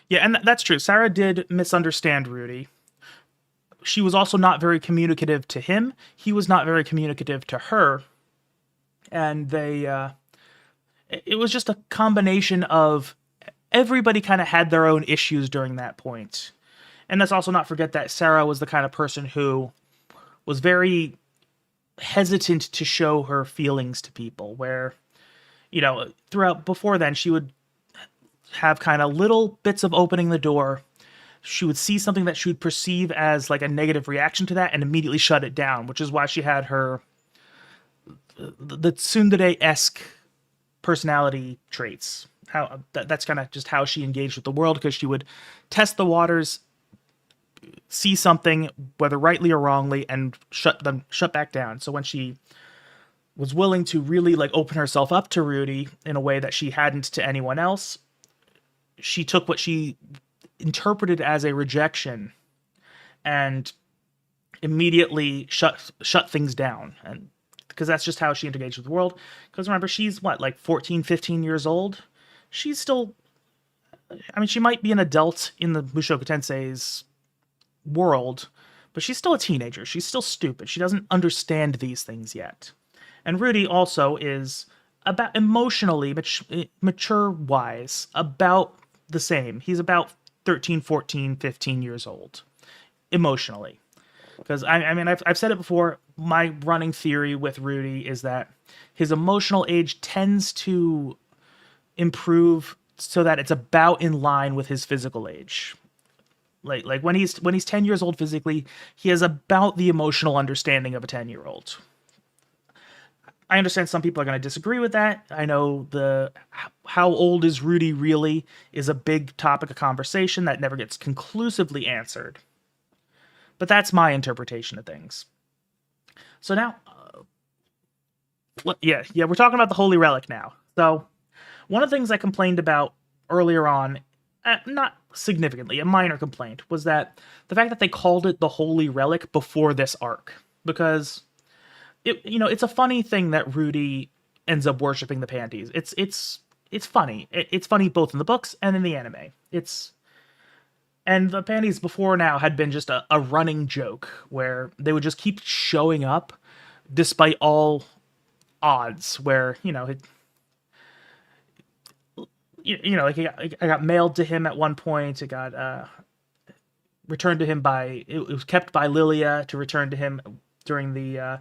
Yeah, and that's true. Sarah did misunderstand Rudy. She was also not very communicative to him. He was not very communicative to her. And it was just a combination of everybody kind of had their own issues during that point. And let's also not forget that Sarah was the kind of person who was very hesitant to show her feelings to people, where, before then, she would have kind of little bits of opening the door. She would see something that she would perceive as like a negative reaction to that and immediately shut it down, which is why she had the tsundere-esque personality traits. That's kind of just how she engaged with the world, because she would test the waters, see something, whether rightly or wrongly, and shut back down. So when she was willing to really open herself up to Rudy in a way that she hadn't to anyone else, she took what she interpreted as a rejection and immediately shut things down. And because that's just how she engaged with the world. Because remember, she's 14, 15 years old. she's still, I mean, she might be an adult in the Mushoku Tensei's world, but she's still a teenager. She's still stupid. She doesn't understand these things yet. And Rudy also is about emotionally mature wise, about the same. He's about 13, 14, 15 years old emotionally. Because I mean, I've said it before. My running theory with Rudy is that his emotional age tends to improve so that it's about in line with his physical age. Like when he's 10 years old physically, he has about the emotional understanding of a 10-year-old. I understand some people are going to disagree with that. I know the how old is Rudy really is a big topic of conversation that never gets conclusively answered. But that's my interpretation of things. So now, we're talking about the Holy Relic now. So one of the things I complained about earlier on, not significantly, a minor complaint, was that the fact that they called it the Holy Relic before this arc. Because, it's a funny thing that Rudy ends up worshipping the panties. It's funny. It's funny both in the books and in the anime. And the panties before now had been just a running joke where they would just keep showing up despite all odds, where, like it got mailed to him at one point. It got returned to him it was kept by Lilia to return to him during the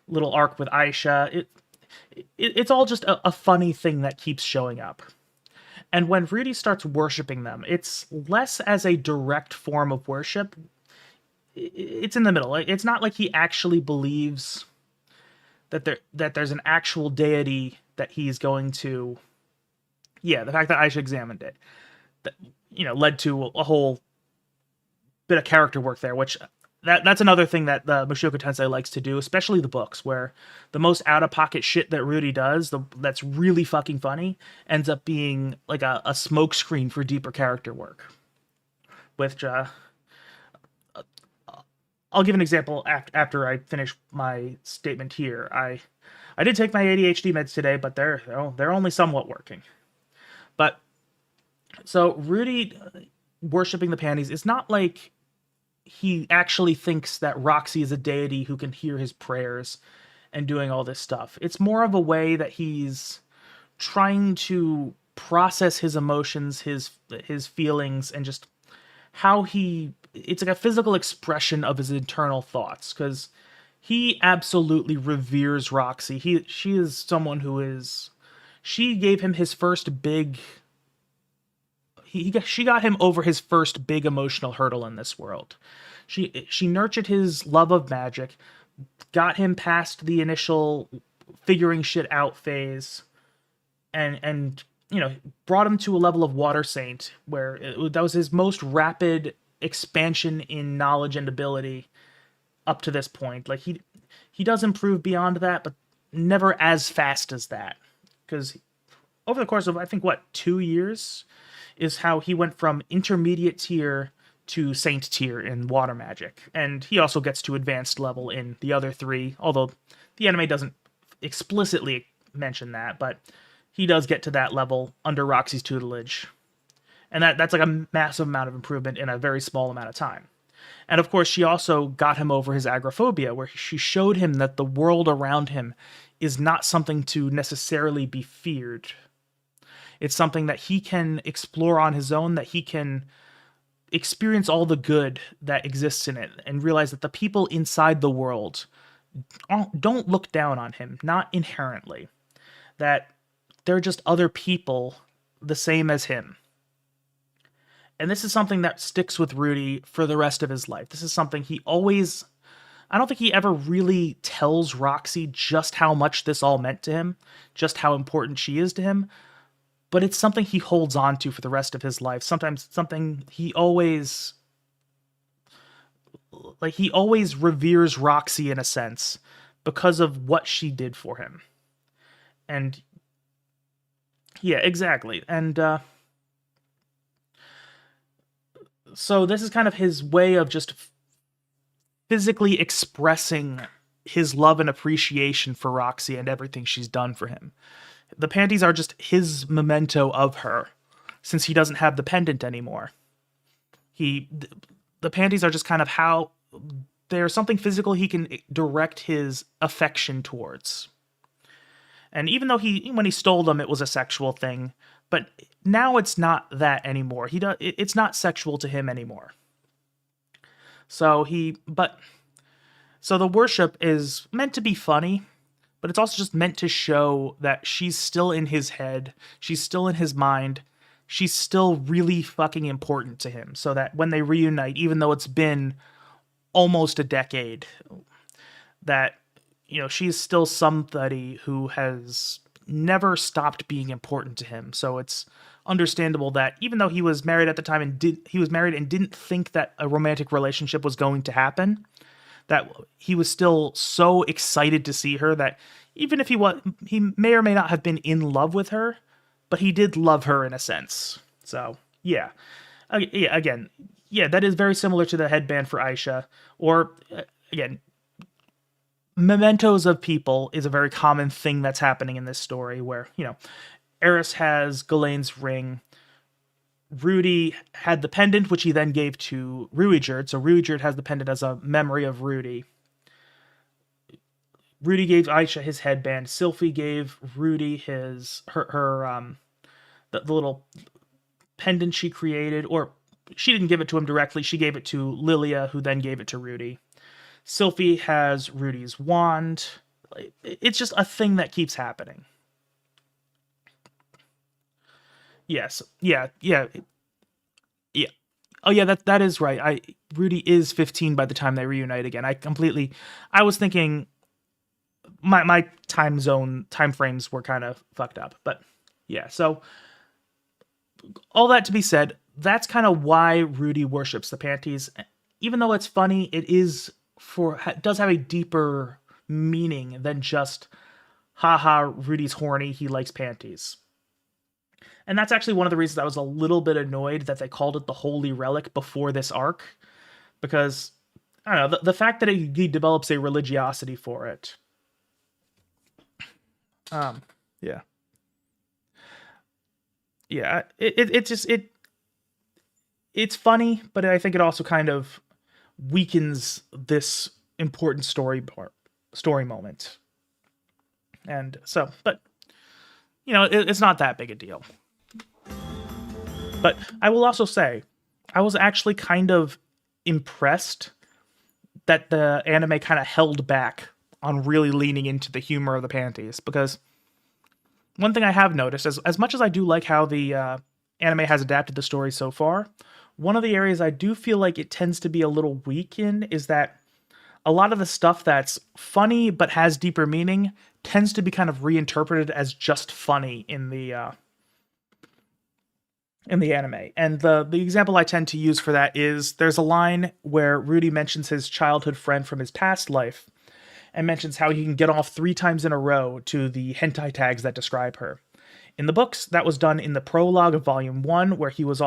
little arc with Aisha. It's all just a funny thing that keeps showing up. And when Rudy starts worshiping them, it's less as a direct form of worship. It's in the middle. It's not like he actually believes that there's an actual deity that he's going to. Yeah, the fact that Aisha examined it, led to a whole bit of character work there, which that's another thing that the Mushoku Tensei likes to do, especially the books, where the most out-of-pocket shit that Rudy does, that's really fucking funny, ends up being like a smokescreen for deeper character work. Which, I'll give an example after I finish my statement here. I did take my ADHD meds today, but they're only somewhat working. But, so Rudy worshipping the panties is not like he actually thinks that Roxy is a deity who can hear his prayers and doing all this stuff. It's more of a way that he's trying to process his emotions, his feelings, and just how it's like a physical expression of his internal thoughts, because he absolutely reveres Roxy. She is someone she gave him his first big. She got him over his first big emotional hurdle in this world. She nurtured his love of magic, got him past the initial figuring shit out phase, and brought him to a level of Water Saint where that was his most rapid expansion in knowledge and ability up to this point. Like he does improve beyond that, but never as fast as that, because over the course of, I think, 2 years is how he went from intermediate tier to saint tier in water magic. And he also gets to advanced level in the other 3, although the anime doesn't explicitly mention that, but he does get to that level under Roxy's tutelage. And that's like a massive amount of improvement in a very small amount of time. And of course, she also got him over his agoraphobia, where she showed him that the world around him is not something to necessarily be feared. It's something that he can explore on his own, that he can experience all the good that exists in it, and realize that the people inside the world don't look down on him, not inherently. That they're just other people the same as him. And this is something that sticks with Rudy for the rest of his life. This is something I don't think he ever really tells Roxy just how much this all meant to him, just how important she is to him. But it's something he holds on to for the rest of his life. Sometimes something he always reveres Roxy in a sense because of what she did for him. And yeah, exactly. And so this is kind of his way of just physically expressing his love and appreciation for Roxy and everything she's done for him. The panties are just his memento of her, since he doesn't have the pendant anymore. The panties are just kind of how there's something physical he can direct his affection towards. And even though when he stole them, it was a sexual thing, but now it's not that anymore. It's not sexual to him anymore. So the worship is meant to be funny, but it's also just meant to show that she's still in his head, she's still in his mind, she's still really fucking important to him, so that when they reunite, even though it's been almost a decade, that, she's still somebody who has never stopped being important to him. So it's understandable that even though he was married at the time and didn't think that a romantic relationship was going to happen, that he was still so excited to see her that even if he may or may not have been in love with her, but he did love her in a sense. So yeah, again, that is very similar to the headband for Aisha, or again, mementos of people is a very common thing that's happening in this story where, Eris has Ghislaine's ring. Rudy had the pendant, which he then gave to Ruijerd. So Ruijerd has the pendant as a memory of Rudy. Rudy gave Aisha his headband. Sylphie gave Rudy the little pendant she created, or she didn't give it to him directly. She gave it to Lilia, who then gave it to Rudy. Sylphie has Rudy's wand. It's just a thing that keeps happening. Yes. Yeah. Oh yeah, that is right. Rudy is 15 by the time they reunite again. I was thinking my time frames were kind of fucked up. But yeah, so all that to be said, that's kind of why Rudy worships the panties. Even though it's funny, it does have a deeper meaning than just, haha, Rudy's horny, he likes panties. And that's actually one of the reasons I was a little bit annoyed that they called it the Holy Relic before this arc. Because, I don't know, the fact that he develops a religiosity for it. Yeah. Yeah, it's funny, but I think it also kind of weakens this important story moment. And so, but, it's not that big a deal. But I will also say, I was actually kind of impressed that the anime kind of held back on really leaning into the humor of the panties, because one thing I have noticed, as much as I do like how the anime has adapted the story so far, one of the areas I do feel like it tends to be a little weak in is that a lot of the stuff that's funny but has deeper meaning tends to be kind of reinterpreted as just funny in the anime. And the example I tend to use for that is there's a line where Rudy mentions his childhood friend from his past life and mentions how he can get off 3 times in a row to the hentai tags that describe her. In the books, that was done in the prologue of Volume 1, where he was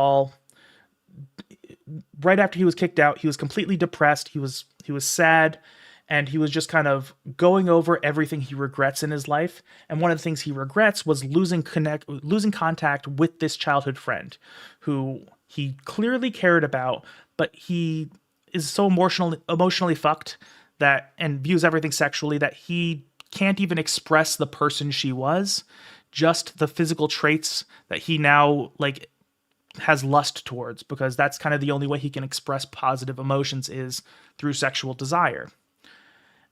right after he was kicked out, he was completely depressed, he was sad, and he was just kind of going over everything he regrets in his life. And one of the things he regrets was losing contact with this childhood friend who he clearly cared about, but he is so emotionally fucked and views everything sexually that he can't even express the person she was, just the physical traits that he now has lust towards, because that's kind of the only way he can express positive emotions is through sexual desire.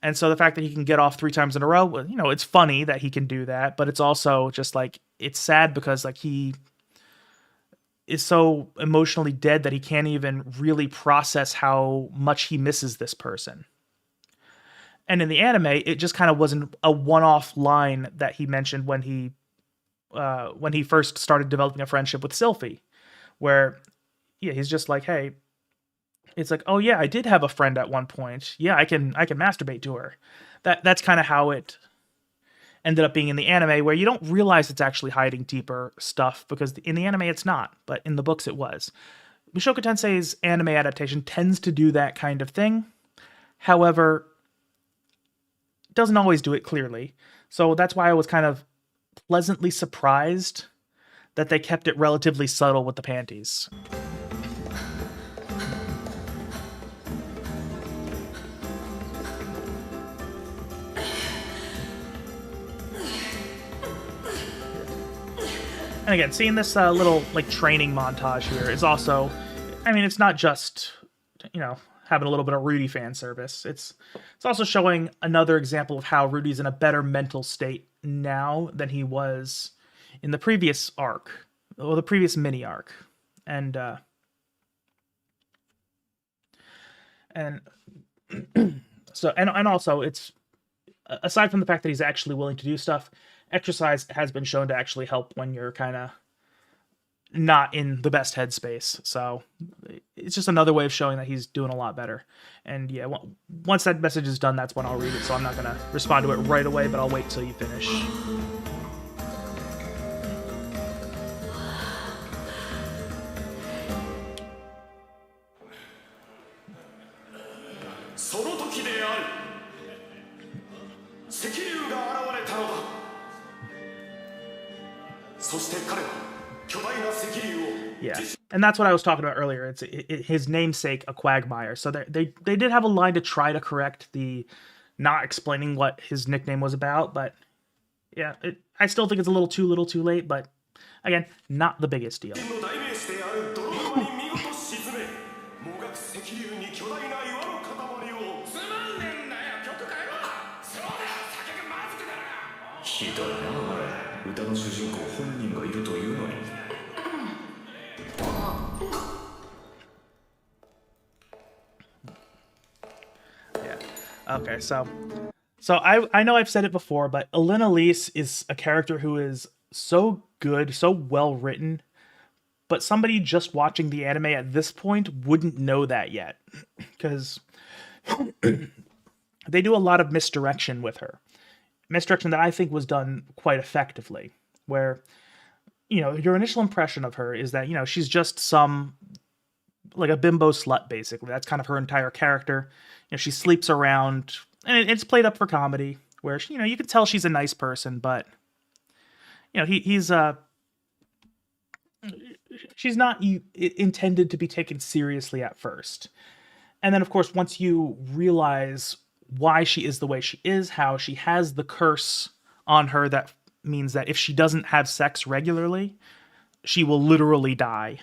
And so the fact that he can get off 3 times in a row, it's funny that he can do that, but it's also just it's sad because he is so emotionally dead that he can't even really process how much he misses this person. And in the anime, it just kind of wasn't a one-off line that he mentioned when he first started developing a friendship with Sylphie, where he's just like, hey, it's like, oh yeah, I did have a friend at one point. Yeah, I can masturbate to her. That's kind of how it ended up being in the anime, where you don't realize it's actually hiding deeper stuff, because in the anime it's not, but in the books it was. Mushoku Tensei's anime adaptation tends to do that kind of thing. However, it doesn't always do it clearly. So that's why I was kind of pleasantly surprised that they kept it relatively subtle with the panties. And again, seeing this little like training montage here is also, I mean, it's not just, you know, having a little bit of Rudy fan service. It's also showing another example of how Rudy's in a better mental state now than he was in the previous arc, or the previous mini arc. And so and also it's, aside from the fact that he's actually willing to do stuff, exercise has been shown to actually help when you're kind of not in the best headspace. So it's just another way of showing that he's doing a lot better. And yeah, once that message is done, that's when I'll read it. So I'm not going to respond to it right away, but I'll wait till you finish. Yeah, and that's what I was talking about earlier. It's his namesake, a quagmire. So they did have a line to try to correct the not explaining what his nickname was about, but yeah, I still think it's a little too late, but again, not the biggest deal. Okay, so I know I've said it before, but Elena Lise is a character who is so good, so well written, but somebody just watching the anime at this point wouldn't know that yet, because they do a lot of misdirection with her. Misdirection that I think was done quite effectively, where, you know, your initial impression of her is that, you know, she's just some, like a bimbo slut, basically. That's kind of her entire character. You know, she sleeps around, and it's played up for comedy, where, you know, you can tell she's a nice person, but, you know, she's not intended to be taken seriously at first. And then, of course, once you realize why she is the way she is, how she has the curse on her that means that if she doesn't have sex regularly, she will literally die.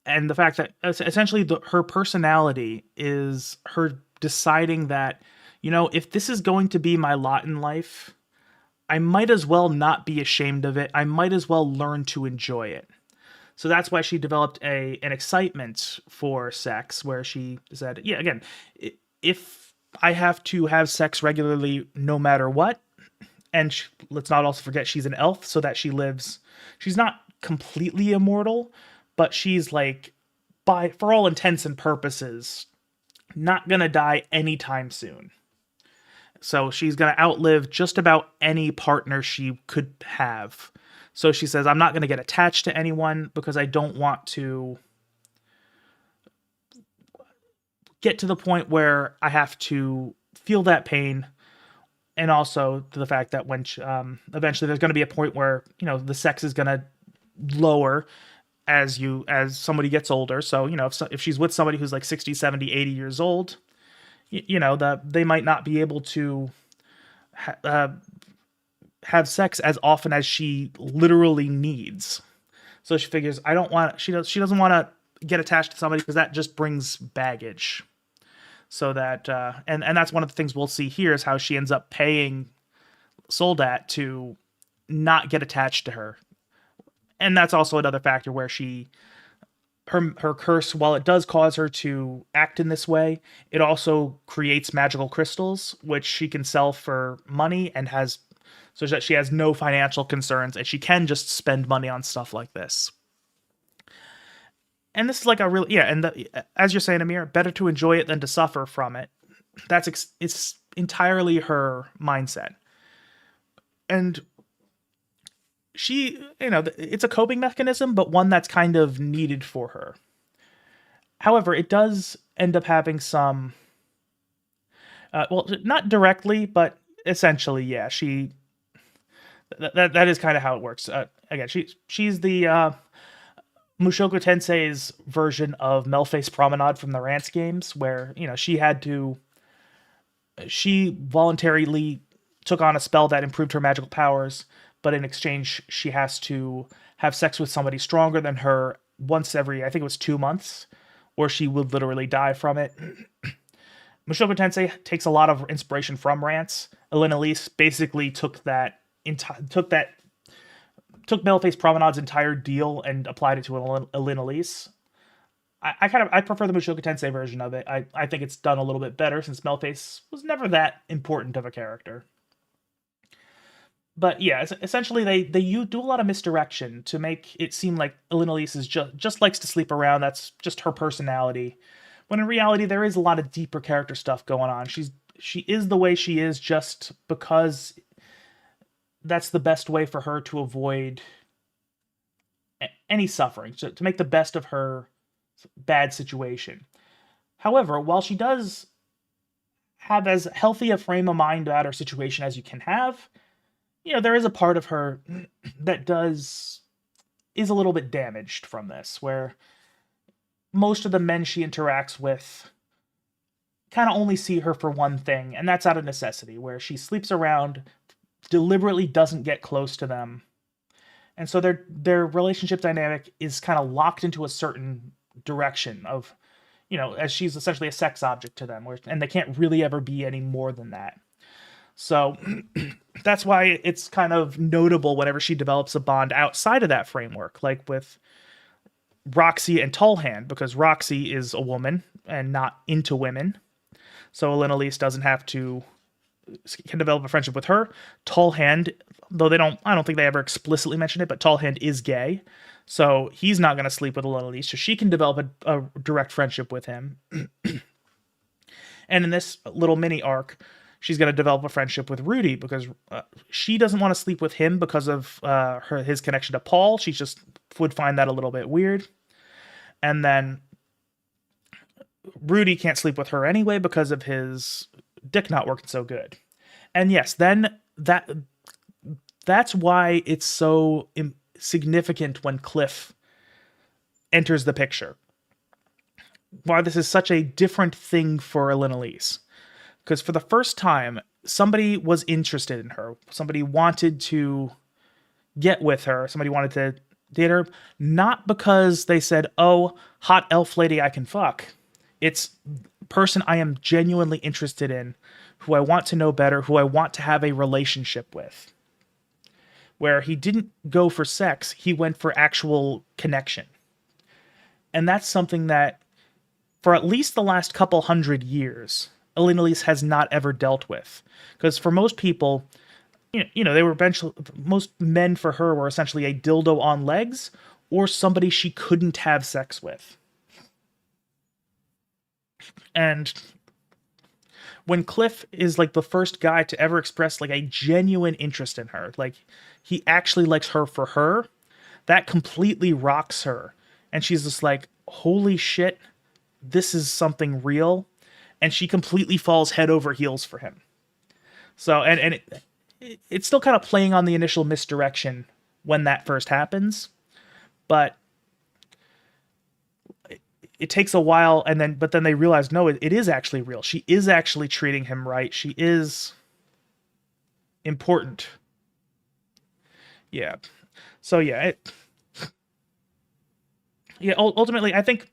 And the fact that essentially her personality is her deciding that, you know, if this is going to be my lot in life, I might as well not be ashamed of it. I might as well learn to enjoy it. So that's why she developed an excitement for sex, where she said, yeah, again, if I have to have sex regularly no matter what, and let's not also forget she's an elf, so that she's not completely immortal, but she's like, for all intents and purposes, not gonna die anytime soon. So she's gonna outlive just about any partner she could have. So she says, I'm not gonna get attached to anyone because I don't want to get to the point where I have to feel that pain. And also to the fact that when eventually there's going to be a point where, you know, the sex is going to lower as somebody gets older. So, you know, if she's with somebody who's like 60, 70, 80 years old, you know, they might not be able to have sex as often as she literally needs. So she figures, she doesn't want to get attached to somebody because that just brings baggage. So that, and that's one of the things we'll see here is how she ends up paying Soldat to not get attached to her. And that's also another factor where her curse, while it does cause her to act in this way, it also creates magical crystals, which she can sell for money and so that she has no financial concerns and she can just spend money on stuff like this. And this is like as you're saying, Amir, better to enjoy it than to suffer from it. It's entirely her mindset. And she, you know, it's a coping mechanism, but one that's kind of needed for her. However, it does end up having some, well, not directly, but essentially, yeah, that is kind of how it works. Again, she's the Mushoku Tensei's version of Melface Promenade from the Rance games, where she voluntarily took on a spell that improved her magical powers, but in exchange, she has to have sex with somebody stronger than her once every, I think it was 2 months, or she would literally die from it. Mushoku Tensei takes a lot of inspiration from Rance. Elena Elise basically took Melface Promenade's entire deal and applied it to Elena Elise. I prefer the Mushoku Tensei version of it. I think it's done a little bit better since Melface was never that important of a character. But yeah, essentially they do a lot of misdirection to make it seem like Elena Elise is just likes to sleep around. That's just her personality. When in reality, there is a lot of deeper character stuff going on. She is the way she is just because that's the best way for her to avoid any suffering, to make the best of her bad situation. However, while she does have as healthy a frame of mind about her situation as you can have, there is a part of her that is a little bit damaged from this, where most of the men she interacts with kind of only see her for one thing, and that's out of necessity, where she sleeps around, deliberately doesn't get close to them. And so their relationship dynamic is kind of locked into a certain direction of, as she's essentially a sex object to them, and they can't really ever be any more than that. So that's why it's kind of notable whenever she develops a bond outside of that framework, like with Roxy and Tallhand, because Roxy is a woman and not into women. So Elena Elise can develop a friendship with her. Tallhand, though I don't think they ever explicitly mention it, but Tallhand is gay. So he's not going to sleep with Elena Elise, so she can develop a direct friendship with him. And in this little mini arc, she's going to develop a friendship with Rudy because she doesn't want to sleep with him because of his connection to Paul. She just would find that a little bit weird. And then Rudy can't sleep with her anyway because of his dick not working so good. And yes, then that's why it's so significant when Cliff enters the picture. Why this is such a different thing for Elena Elise. Because for the first time, somebody was interested in her. Somebody wanted to get with her. Somebody wanted to date her. Not because they said, oh, hot elf lady I can fuck. It's a person I am genuinely interested in, who I want to know better, who I want to have a relationship with. Where he didn't go for sex, he went for actual connection. And that's something that, for at least the last couple hundred years, Elena Elise has not ever dealt with. Because for most people, they were most men for her were essentially a dildo on legs or somebody she couldn't have sex with. And when Cliff is like the first guy to ever express like a genuine interest in her, like he actually likes her for her, that completely rocks her. And she's just like, holy shit, this is something real. And she completely falls head over heels for him. So, and it's still kind of playing on the initial misdirection when that first happens, but it takes a while, but then they realize, no, it is actually real. She is actually treating him right. She is important. Yeah. So yeah, ultimately, I think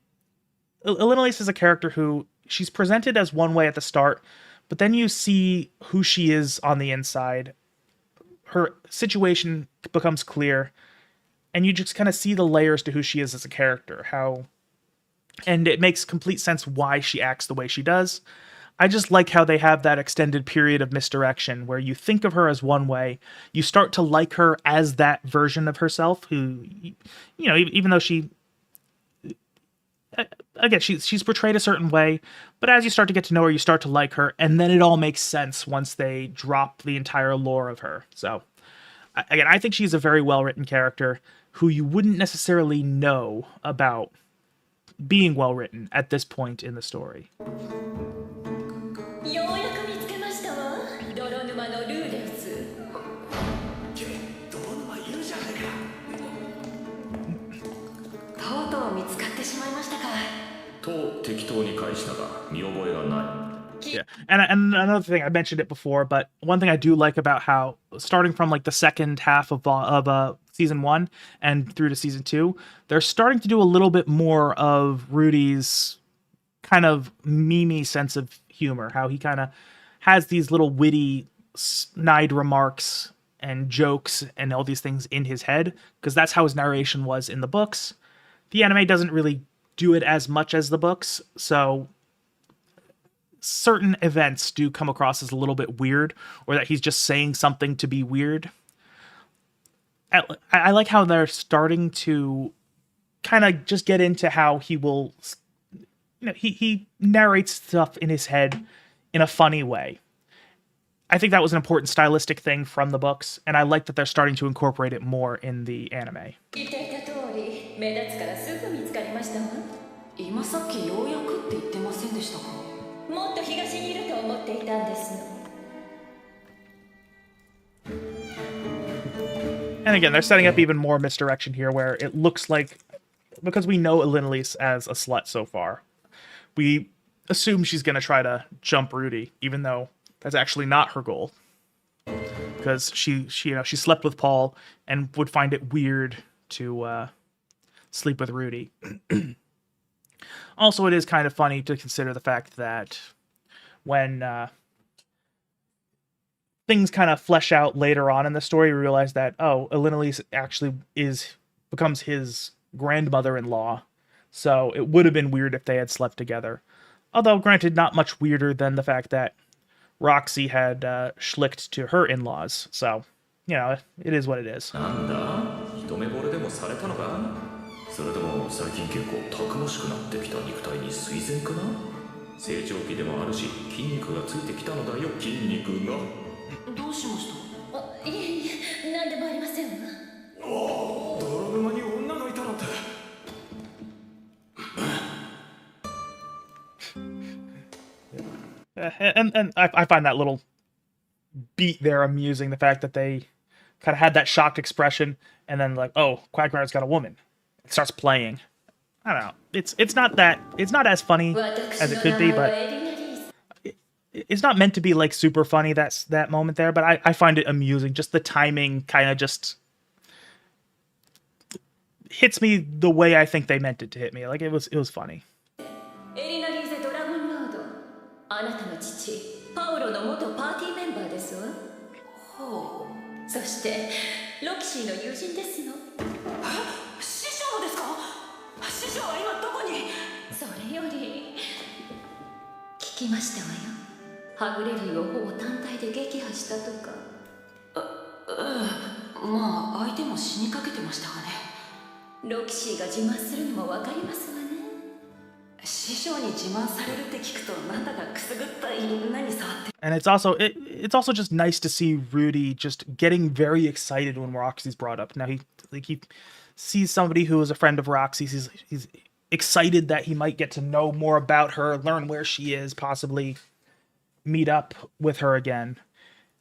Elena Elise is a character who she's presented as one way at the start, but then you see who she is on the inside. Her situation becomes clear, and you just kind of see the layers to who she is as a character, and it makes complete sense why she acts the way she does. I just like how they have that extended period of misdirection where you think of her as one way, you start to like her as that version of herself who, even though she's portrayed a certain way, but as you start to get to know her, you start to like her, and then it all makes sense once they drop the entire lore of her. So, again, I think she's a very well-written character who you wouldn't necessarily know about being well-written at this point in the story. ようやく見つけましたわ。泥沼の Yeah, and another thing, I mentioned it before, but one thing I do like about how starting from like the second half of season 1 and through to season 2, they're starting to do a little bit more of Rudy's kind of memey sense of humor, how he kind of has these little witty snide remarks and jokes and all these things in his head, because that's how his narration was in the books. The anime doesn't really do it as much as the books, so certain events do come across as a little bit weird, or that he's just saying something to be weird. I like how they're starting to kind of just get into how he will, he narrates stuff in his head in a funny way. I think that was an important stylistic thing from the books, and I like that they're starting to incorporate it more in the anime. 言っていた通り、目立つからすぐ見つかりましたわ。今さっきようやくって言ってませんでしたか？もっと東にいると思っていたんですの。And again, they're setting up even more misdirection here, where it looks like, because we know Elinalise as a slut so far, we assume she's going to try to jump Rudy, even though that's actually not her goal. Because she slept with Paul and would find it weird to sleep with Rudy. Also, it is kind of funny to consider the fact that when things kind of flesh out later on in the story, we realize that, oh, Elinalise actually becomes his grandmother-in-law. So it would have been weird if they had slept together. Although, granted, not much weirder than the fact that Roxy had schlicked to her in-laws. So, it is what it is. それとも最近結構たくましくなってきた肉体に垂涎かな。成長期でもあるし筋肉がついてきたのだよ。筋肉がどうしました？あ、いえいえ、なんでもありませんわ。泥沼に女がいたなんて。And I find that little beat there amusing, the fact that they kind of had that shocked expression and then like, oh, Quagmire's got a woman. It starts playing. I don't know. It's not as funny as it could be, but it's not meant to be like super funny. That's that moment there, but I find it amusing. Just the timing kind of just hits me the way I think they meant it to hit me. Like it was funny. あなたの父パオロの元パーティーメンバーですわ。ほう。そしてロキシーの友人ですの。え、師匠ですか？師匠は今どこに？それより聞きましたわよ。はぐれるをほぼ単体で撃破したとか。まあ相手も死にかけてましたわね。ロキシーが自慢するのもわかりますわね。 And it's also just nice to see Rudy just getting very excited when Roxy's brought up. Now he sees somebody who is a friend of Roxy's. He's excited that he might get to know more about her, learn where she is, possibly meet up with her again.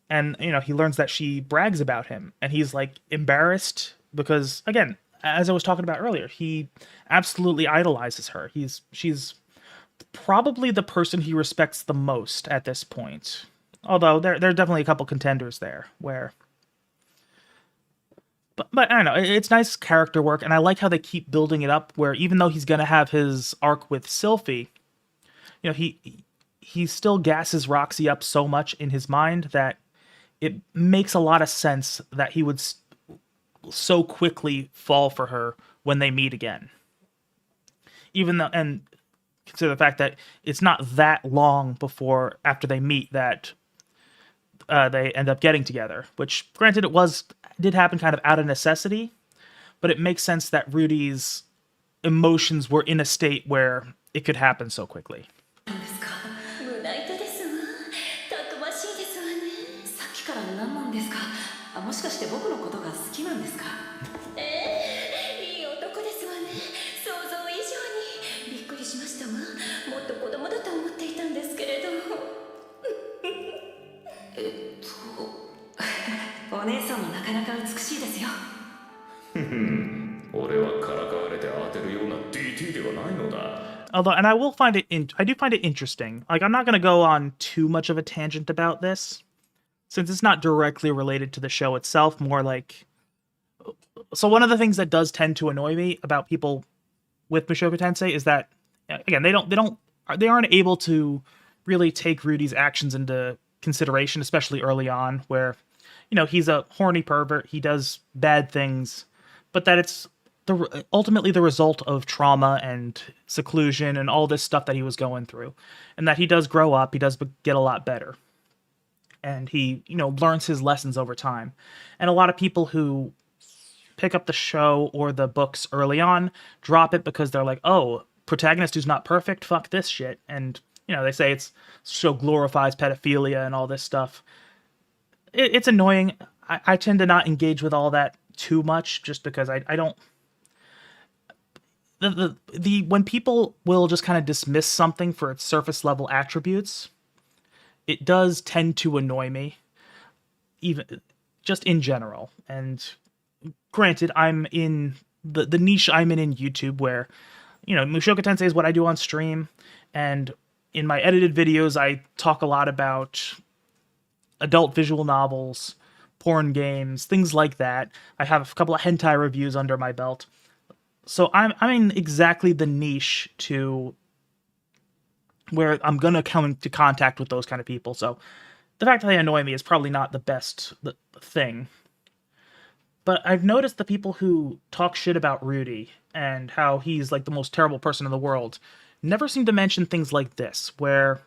And he learns that she brags about him, and he's like embarrassed because, again, as I was talking about earlier, he absolutely idolizes her. She's probably the person he respects the most at this point. Although there are definitely a couple contenders there where, but I don't know. It's nice character work, and I like how they keep building it up. Where even though he's gonna have his arc with Sylphie, he still gasses Roxy up so much in his mind that it makes a lot of sense that he would so quickly fall for her when they meet again. Even though, and consider the fact that it's not that long before after they meet that they end up getting together, which granted did happen kind of out of necessity, but it makes sense that Rudy's emotions were in a state where it could happen so quickly. Although, and I will find it I do find it interesting. Like, I'm not going to go on too much of a tangent about this, since it's not directly related to the show itself. More like, so one of the things that does tend to annoy me about people with Mushoku Tensei is that, again, they aren't able to really take Rudy's actions into consideration, especially early on, where, he's a horny pervert, he does bad things, but that it's ultimately the result of trauma and seclusion and all this stuff that he was going through, and that he does grow up, he does get a lot better, and he learns his lessons over time. And a lot of people who pick up the show or the books early on drop it because they're like, oh, protagonist who's not perfect, fuck this shit. And they say show glorifies pedophilia and all this stuff. It's annoying. I tend to not engage with all that too much, just because I don't. When people will just kind of dismiss something for its surface level attributes, it does tend to annoy me, even just in general. And granted, I'm in the niche I'm in YouTube, where Mushoku Tensei is what I do on stream, and in my edited videos I talk a lot about adult visual novels, porn games, things like that. I have a couple of hentai reviews under my belt. So I'm in exactly the niche to where I'm going to come into contact with those kind of people. So the fact that they annoy me is probably not the best thing. But I've noticed the people who talk shit about Rudy and how he's like the most terrible person in the world never seem to mention things like this, where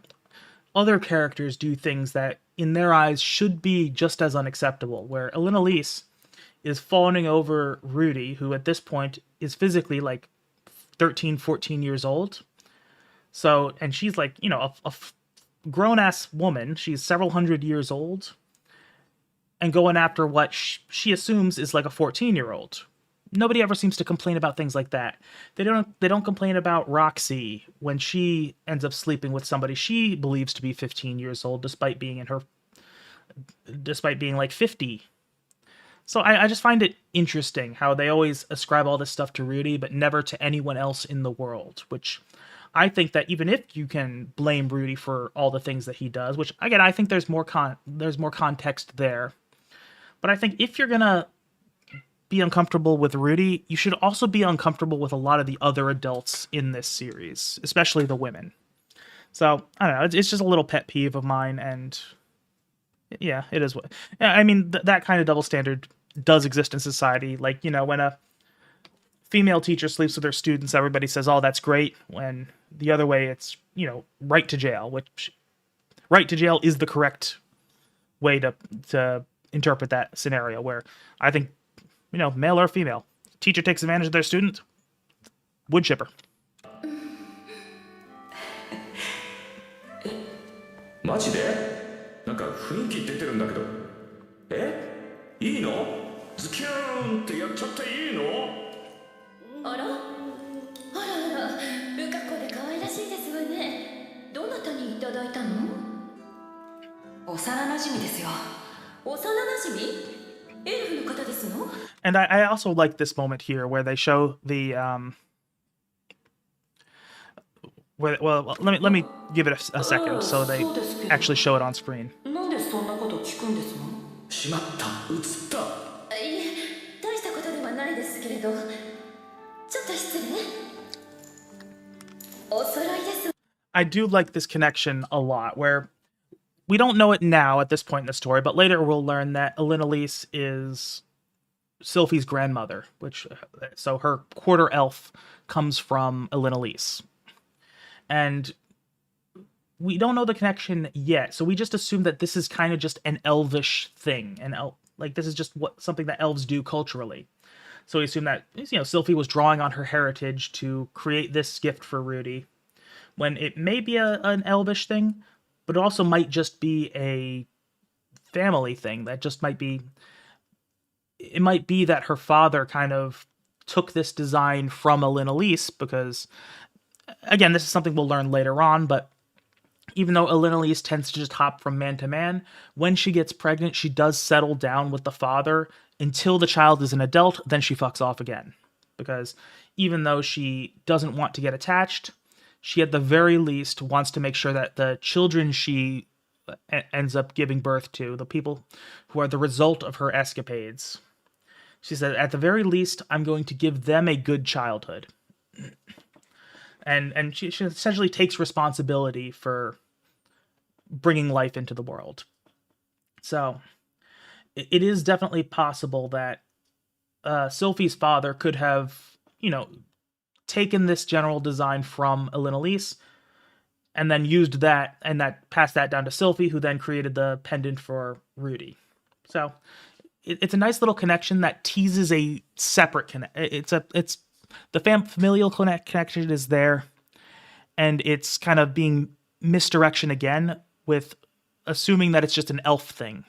other characters do things that in their eyes should be just as unacceptable, where Elise is fawning over Rudy, who at this point is physically like 13, 14 years old. So, and she's like, a grown-ass woman. She's several hundred years old, and going after what she assumes is like a 14-year-old. Nobody ever seems to complain about things like that. They don't complain about Roxy when she ends up sleeping with somebody she believes to be 15 years old, despite being like 50. So I just find it interesting how they always ascribe all this stuff to Rudy, but never to anyone else in the world, which I think that even if you can blame Rudy for all the things that he does, which again, I think there's more context there. But I think if you're going to be uncomfortable with Rudy, you should also be uncomfortable with a lot of the other adults in this series, especially the women. So, I don't know, it's just a little pet peeve of mine, and yeah, it is. I mean, that kind of double standard does exist in society. Like, when a female teacher sleeps with her students, everybody says, oh, that's great. When the other way, it's, right to jail, which right to jail is the correct way to interpret that scenario, where I think, male or female, teacher takes advantage of their student, wood chipper. マジでなんか雰囲気出てるんだけどいいのズキューンってやっちゃっていいのあらあらあらルカ子で可愛らしいですわねどなたにいただいたの幼馴染ですよ幼馴染エルフの方ですの And I also like this moment here where they show the well, let me give it a second so they actually show it on screen. なんでそんなこと聞くんですのしまった映ったいえ大したことではないですけれどちょっと失礼お揃いです I do like this connection a lot, where we don't know it now at this point in the story, but later we'll learn that Elise is Sylphie's grandmother, so her quarter elf comes from Elise. And we don't know the connection yet, so we just assume that this is kind of just an elvish thing, like this is just something that elves do culturally. So we assume that Sylphie was drawing on her heritage to create this gift for Rudy, when it may be an elvish thing, but it also might just be a family thing. That just might be. It might be that her father kind of took this design from Elise, because, again, this is something we'll learn later on, but even though Elise tends to just hop from man to man, when she gets pregnant, she does settle down with the father until the child is an adult, then she fucks off again. Because even though she doesn't want to get attached, she at the very least wants to make sure that the children she ends up giving birth to, the people who are the result of her escapades, she said, at the very least, I'm going to give them a good childhood. And she essentially takes responsibility for bringing life into the world. So it is definitely possible that Sylphie's father could have, taken this general design from Elise and then used that and passed that down to Sylphie, who then created the pendant for Rudy. So it's a nice little connection that teases a separate it's the familial connection is there, and it's kind of being misdirection again with assuming that it's just an elf thing.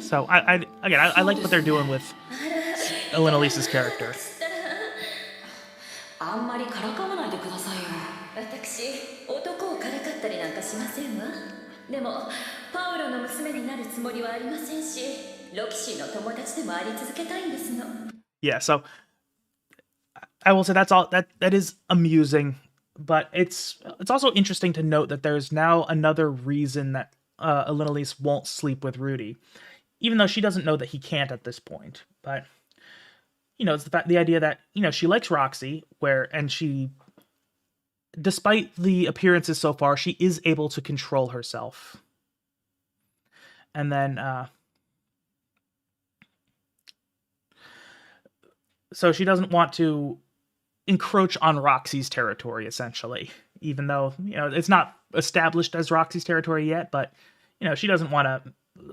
So I like what they're doing with Elise's character. あんまりからかわないでくださいよ。私、男をからかったりなんかしませんわ。でも、パウロの娘になるつもりはありませんし、ロキシーの友達でもあり続けたいんですの。Yeah, so I will say that is amusing, but it's also interesting to note that there's now another reason that Elise won't sleep with Rudy, even though she doesn't know that he can't at this point. But it's the idea that she likes Roxy, and she, despite the appearances so far, she is able to control herself. And then so she doesn't want to encroach on Roxy's territory, essentially, even though it's not established as Roxy's territory yet. But she doesn't want to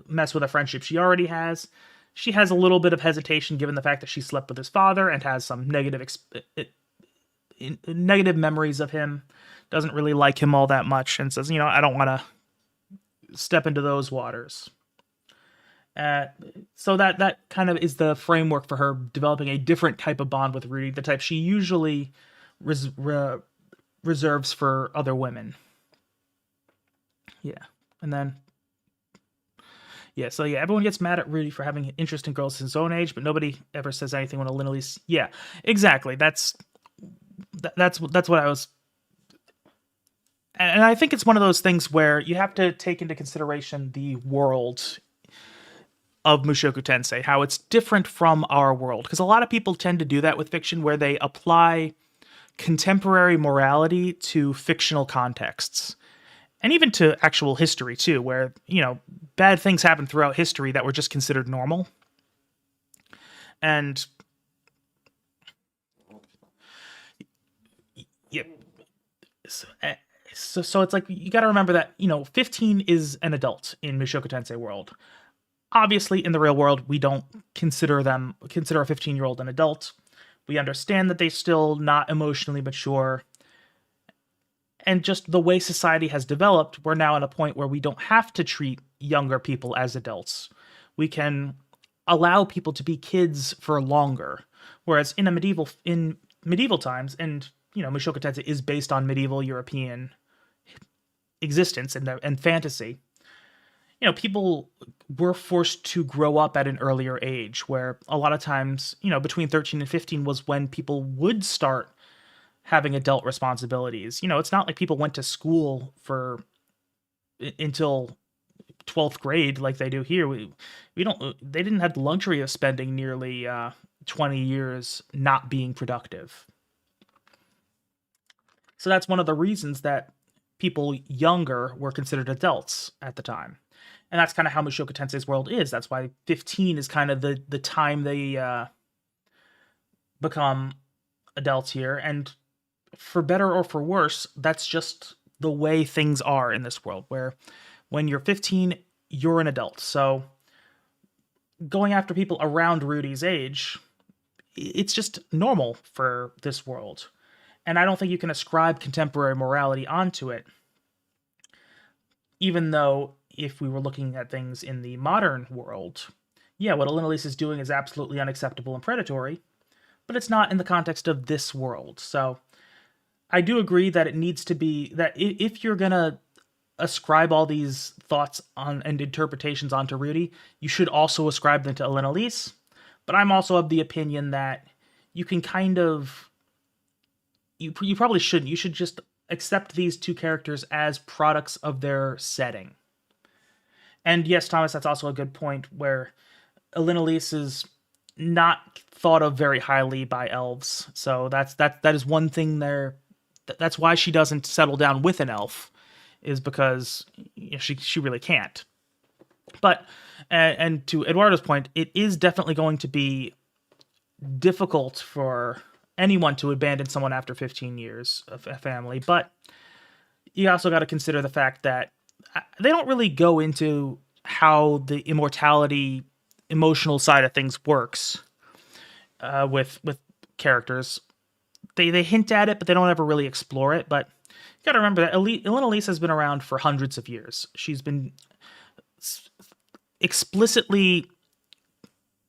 mess with a friendship she already has. She has a little bit of hesitation given the fact that she slept with his father and has some negative memories of him, doesn't really like him all that much, and says, I don't want to step into those waters. So that kind of is the framework for her developing a different type of bond with Rudy, the type she usually reserves for other women. Yeah. And then everyone gets mad at Rudy for having interesting girls his own age, but nobody ever says anything when Elise. Yeah, exactly. That's what I was. And I think it's one of those things where you have to take into consideration the world of Mushoku Tensei, how it's different from our world. Because a lot of people tend to do that with fiction, where they apply contemporary morality to fictional contexts. And even to actual history, too, where, bad things happen throughout history that were just considered normal. And yeah, so it's like, you got to remember that, 15 is an adult in Mushoku Tensei world. Obviously, in the real world, we don't consider a 15-year-old an adult. We understand that they're still not emotionally mature. And just the way society has developed, we're now at a point where we don't have to treat younger people as adults. We can allow people to be kids for longer. Whereas in medieval times, and Mushoku Tensei is based on medieval European existence and fantasy, people were forced to grow up at an earlier age, where a lot of times, between 13 and 15 was when people would start having adult responsibilities. It's not like people went to school until 12th grade like they do here. They didn't have the luxury of spending nearly 20 years not being productive. So that's one of the reasons that people younger were considered adults at the time. And that's kind of how Mushoku Tensei's world is. That's why 15 is kind of the time they become adults here. And for better or for worse, that's just the way things are in this world, where when you're 15, you're an adult. So going after people around Rudy's age, it's just normal for this world. And I don't think you can ascribe contemporary morality onto it, even though if we were looking at things in the modern world, what Elise is doing is absolutely unacceptable and predatory, but it's not in the context of this world. So I do agree that it needs to be that if you're gonna ascribe all these thoughts and interpretations onto Rudy, you should also ascribe them to Elise. But I'm also of the opinion that you can kind of you probably shouldn't. You should just accept these two characters as products of their setting. And yes, Thomas, that's also a good point, where Elinalise is not thought of very highly by elves. So that is one thing there. That's why she doesn't settle down with an elf, is because she really can't. But and to Eduardo's point, it is definitely going to be difficult for anyone to abandon someone after 15 years of a family. But you also got to consider the fact that they don't really go into how the immortality emotional side of things works with characters. They hint at it, but they don't ever really explore it. But you got to remember that Elinalise has been around for hundreds of years. She's been explicitly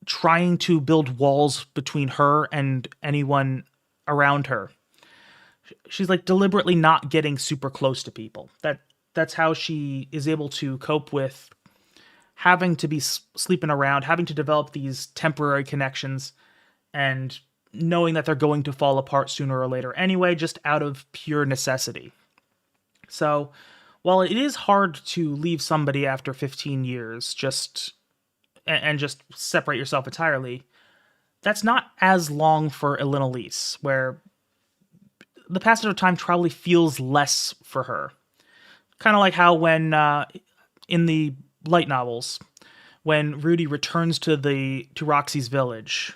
trying to build walls between her and anyone around her. She's like deliberately not getting super close to people. That's how she is able to cope with having to be sleeping around, having to develop these temporary connections, and knowing that they're going to fall apart sooner or later anyway, just out of pure necessity. So, while it is hard to leave somebody after 15 years, just separate yourself entirely, that's not as long for Elinalise, where the passage of time probably feels less for her. Kind of like how when in the light novels, when Rudy returns to Roxy's village.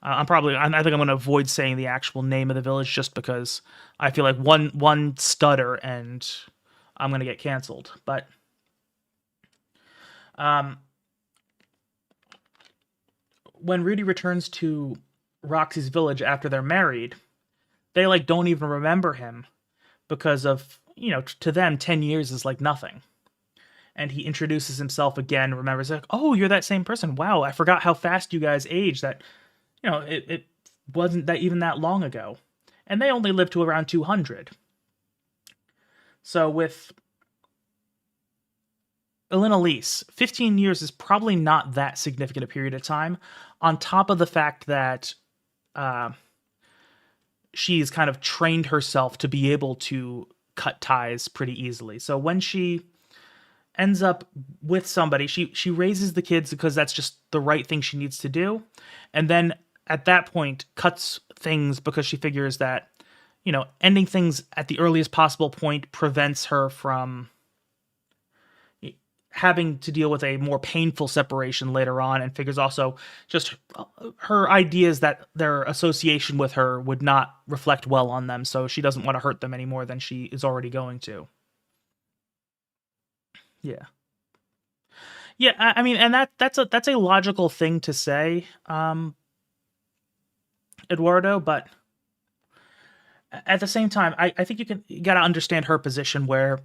I think I'm going to avoid saying the actual name of the village just because I feel like one stutter and I'm going to get canceled. But when Rudy returns to Roxy's village after they're married, they like don't even remember him because of, to them 10 years is like nothing. And he introduces himself again, remembers like, oh, you're that same person. Wow, I forgot how fast you guys age. That, it wasn't that even that long ago. And they only lived to around 200. So with Elinalise, 15 years is probably not that significant a period of time, on top of the fact that she's kind of trained herself to be able to cut ties pretty easily. So when she ends up with somebody, she raises the kids because that's just the right thing she needs to do. And then at that point cuts things because she figures that, ending things at the earliest possible point prevents her from having to deal with a more painful separation later on, and figures also just her ideas that their association with her would not reflect well on them. So she doesn't want to hurt them any more than she is already going to. Yeah. Yeah, I mean, and that's a logical thing to say, Eduardo, but at the same time, I think you gotta understand her position, where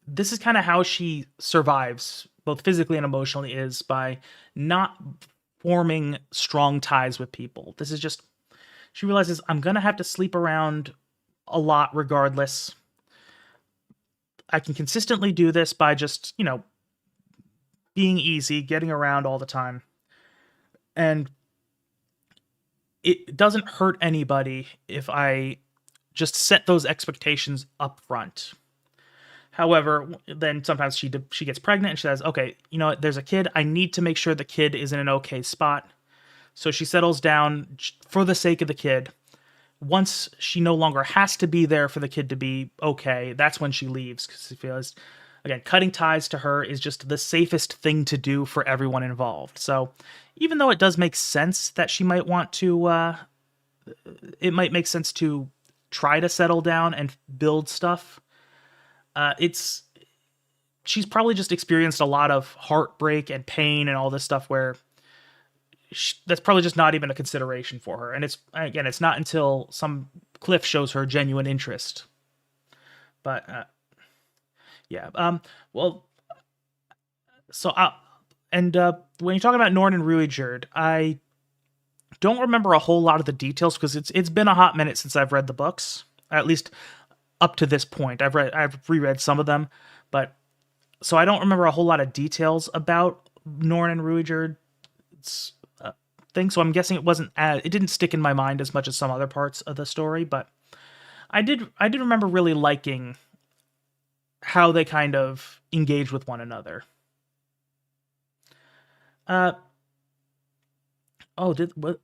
this is kind of how she survives, both physically and emotionally, is by not forming strong ties with people. This is just, she realizes, I'm gonna have to sleep around a lot regardless. I can consistently do this by just, being easy, getting around all the time. And it doesn't hurt anybody if I just set those expectations up front. However, then sometimes she gets pregnant and she says, okay, there's a kid. I need to make sure the kid is in an okay spot. So she settles down for the sake of the kid. Once she no longer has to be there for the kid to be okay, that's when she leaves, because she feels, again, cutting ties to her is just the safest thing to do for everyone involved. So even though it does make sense that she might want to, it might make sense to try to settle down and build stuff, she's probably just experienced a lot of heartbreak and pain and all this stuff where that's probably just not even a consideration for her. And it's not until some Cliff shows her genuine interest. But yeah, well, so when you're talking about Norn and Ruijerd, I don't remember a whole lot of the details because it's been a hot minute since I've read the books, at least up to this point. I've reread some of them, but so I don't remember a whole lot of details about Norn and Ruijerd's thing. So I'm guessing it didn't stick in my mind as much as some other parts of the story. But I did remember really liking how they kind of engage with one another. Oh, did what?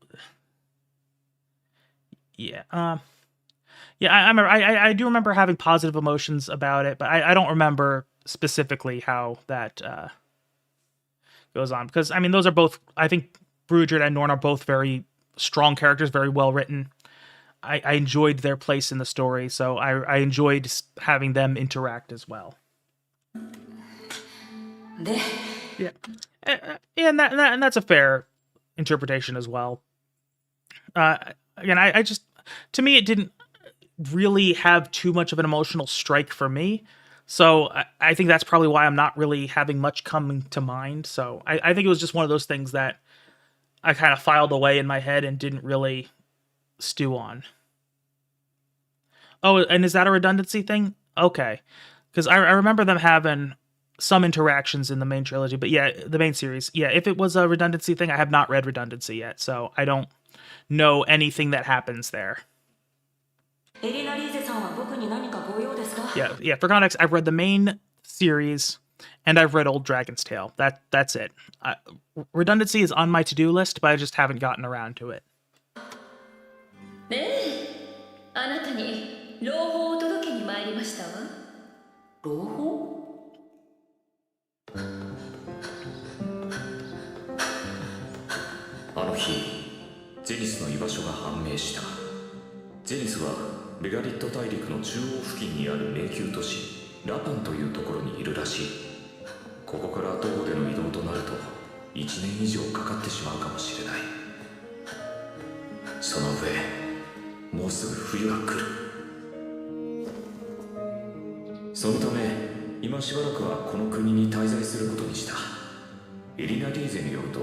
Yeah. Yeah. I remember. I do remember having positive emotions about it, but I don't remember specifically how that goes on, because I mean those are both. I think Brujerd and Norn are both very strong characters, very well written. I enjoyed their place in the story, so I enjoyed having them interact as well. Yeah, and that's a fair interpretation as well. Again, I just, to me, it didn't really have too much of an emotional strike for me. So I think that's probably why I'm not really having much coming to mind. So I think it was just one of those things that I kind of filed away in my head and didn't really stew on. Oh, and is that a redundancy thing? Okay. Because I remember them having some interactions in the main trilogy, but yeah, the main series. Yeah, if it was a redundancy thing, I have not read Redundancy yet, so I don't know anything that happens there. Yeah. For context, I've read the main series and I've read Old Dragon's Tale. That's it. Redundancy is on my to-do list, but I just haven't gotten around to it. あなたに朗報を届けに参りましたわ。朗報？あの日ゼニスの居場所が判明した。ゼニスはメガリット大陸の中央付近にある迷宮都市ラパンというところにいるらしい。ここから徒歩での移動となると1年以上かかってしまうかもしれない。その上もうすぐ冬が来る。そのため今しばらくはこの国に滞在することにした。エリナ・リーゼによると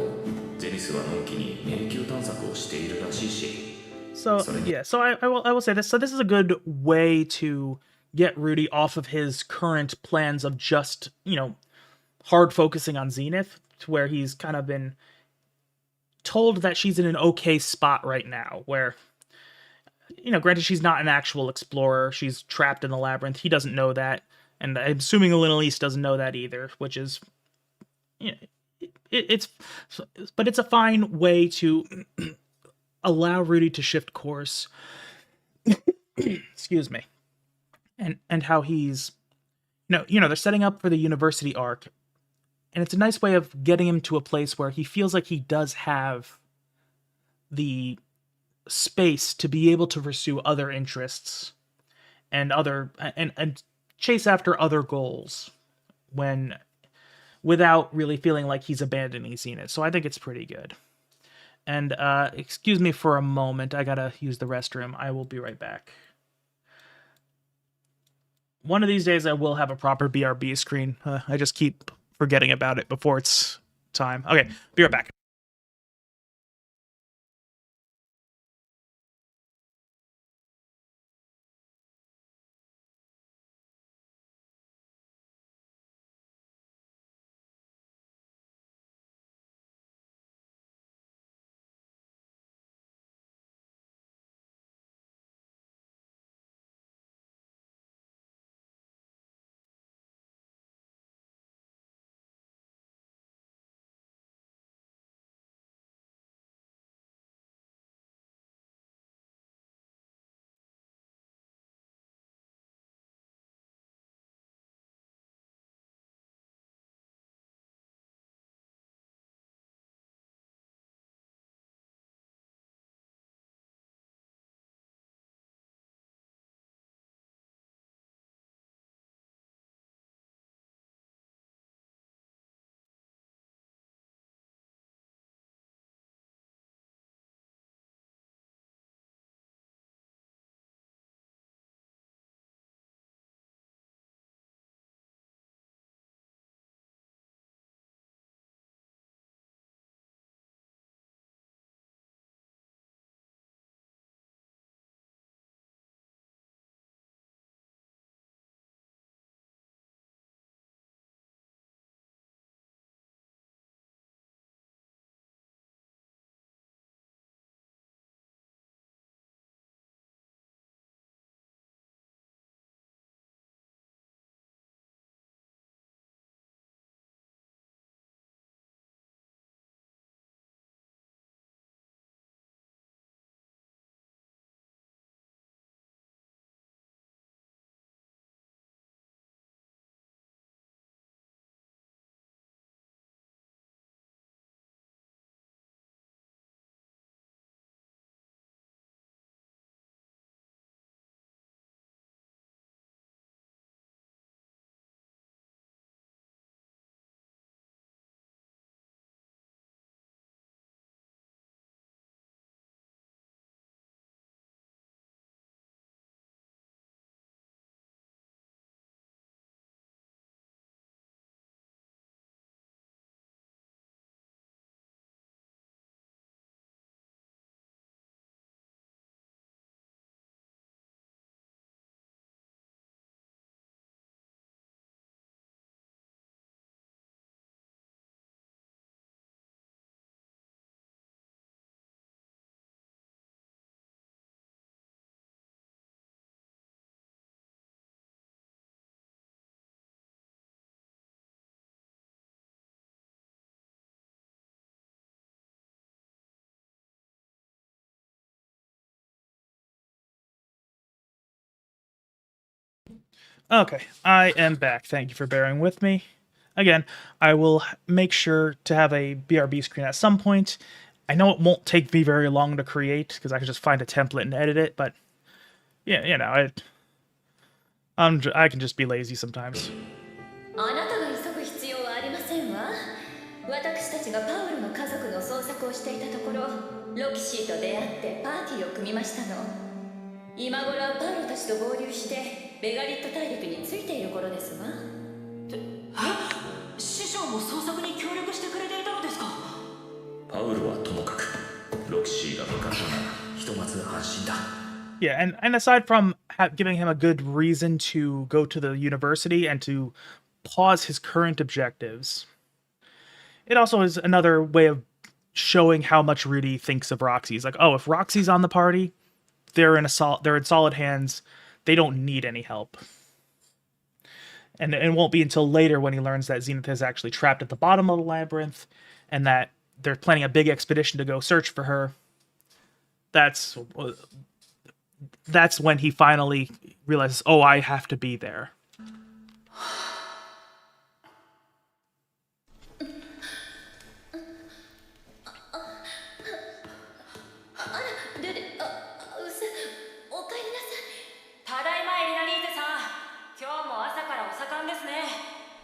ゼニスはのんきに迷宮探索をしているらしいし。So yeah, so I will say this. So this is a good way to get Rudy off of his current plans of just, hard focusing on Zenith, to where he's kind of been told that she's in an okay spot right now, where, granted she's not an actual explorer, she's trapped in the labyrinth. He doesn't know that, and I'm assuming Little East doesn't know that either, which is, it's a fine way to allow Rudy to shift course. Excuse me. And how he's, they're setting up for the university arc, and it's a nice way of getting him to a place where he feels like he does have the space to be able to pursue other interests and and chase after other goals without really feeling like he's abandoning Zenith. So I think it's pretty good. And excuse me for a moment, I gotta use the restroom. I will be right back. One of these days I will have a proper BRB screen. I just keep forgetting about it before it's time. Okay, be right back. Okay, I am back. Thank you for bearing with me. Again, I will make sure to have a BRB screen at some point. I know it won't take me very long to create because I can just find a template and edit it, but yeah, I can just be lazy sometimes. あなたが急ぐ必要はありませんわ。私たちがパウルの家族の捜索をしていたところ、ロキシーと出会ってパーティーを組みましたの。今頃はパウルたちと合流してベガリット大陸についている頃ですわ。師匠も捜索に協力してくれていたのですか？パウルはともかくロキシーが向かったならひとまず安心だ。Yeah, and aside from giving him a good reason to go to the university and to pause his current objectives, it also is another way of showing how much Rudy thinks of Roxy. He's like, oh, if Roxy's on the party, they're in solid hands. They don't need any help. And it won't be until later when he learns that Zenith is actually trapped at the bottom of the labyrinth and that they're planning a big expedition to go search for her. That's when he finally realizes, oh, I have to be there.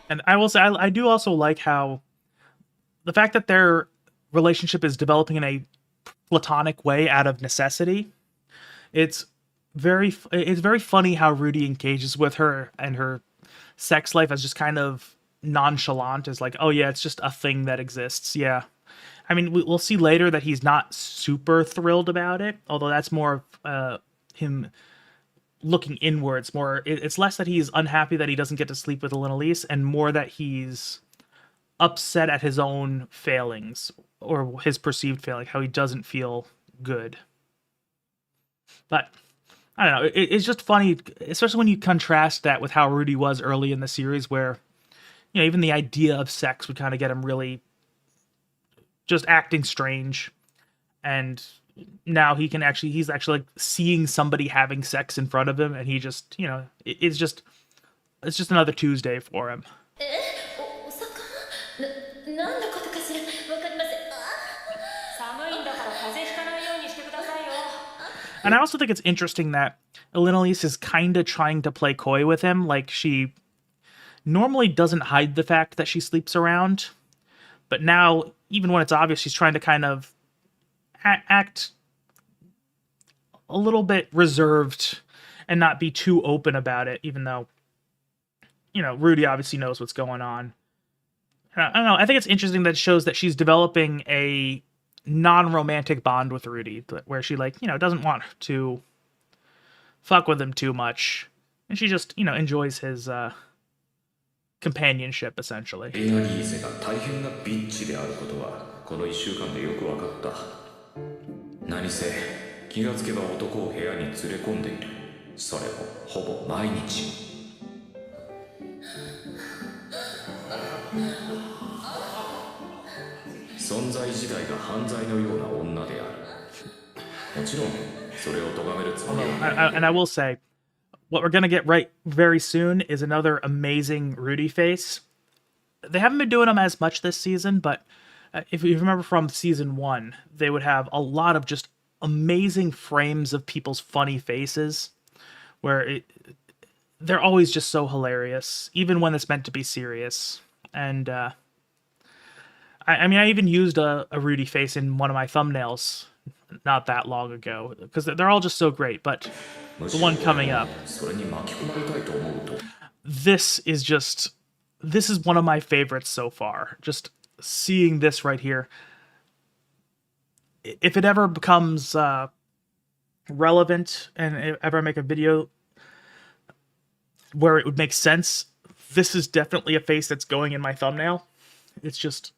And I will say, I do also like how the fact that their relationship is developing in a platonic way out of necessity. It's very funny how Rudy engages with her and her sex life as just kind of nonchalant, as like, oh yeah, it's just a thing that exists. Yeah. I mean, we'll see later that he's not super thrilled about it, although that's more of him looking inwards. More, it's less that he's unhappy that he doesn't get to sleep with Elise, and more that he's upset at his own failings or his perceived failing, how he doesn't feel good. But I don't know. It's just funny, especially when you contrast that with how Rudy was early in the series, where even the idea of sex would kind of get him really just acting strange, and now he's actually like seeing somebody having sex in front of him, and he just it's just another Tuesday for him. And I also think it's interesting that Elise is kind of trying to play coy with him. Like, she normally doesn't hide the fact that she sleeps around, but now, even when it's obvious, she's trying to kind of act a little bit reserved and not be too open about it, even though, Rudy obviously knows what's going on. I don't know. I think it's interesting that it shows that she's developing a non-romantic bond with Rudy, where she doesn't want to fuck with him too much, and she just enjoys his companionship, essentially. エガリーゼが大変なビッチであることはこの1週間でよく分かった。何せ気がつけば男を部屋に連れ込んでいる。それもほぼ毎日。存在自体が犯罪のような女である。もちろんそれを咎めるつもりはない。And I will say, what we're gonna get right very soon is another amazing Rudy face. They haven't been doing them as much this season, but if you remember from season 1, they would have a lot of just amazing frames of people's funny faces, where they're always just so hilarious, even when it's meant to be serious. And I mean, I even used a Rudy face in one of my thumbnails not that long ago, because they're all just so great. But the one coming up, this is one of my favorites so far. Just seeing this right here. If it ever becomes relevant and ever make a video where it would make sense, this is definitely a face that's going in my thumbnail. It's just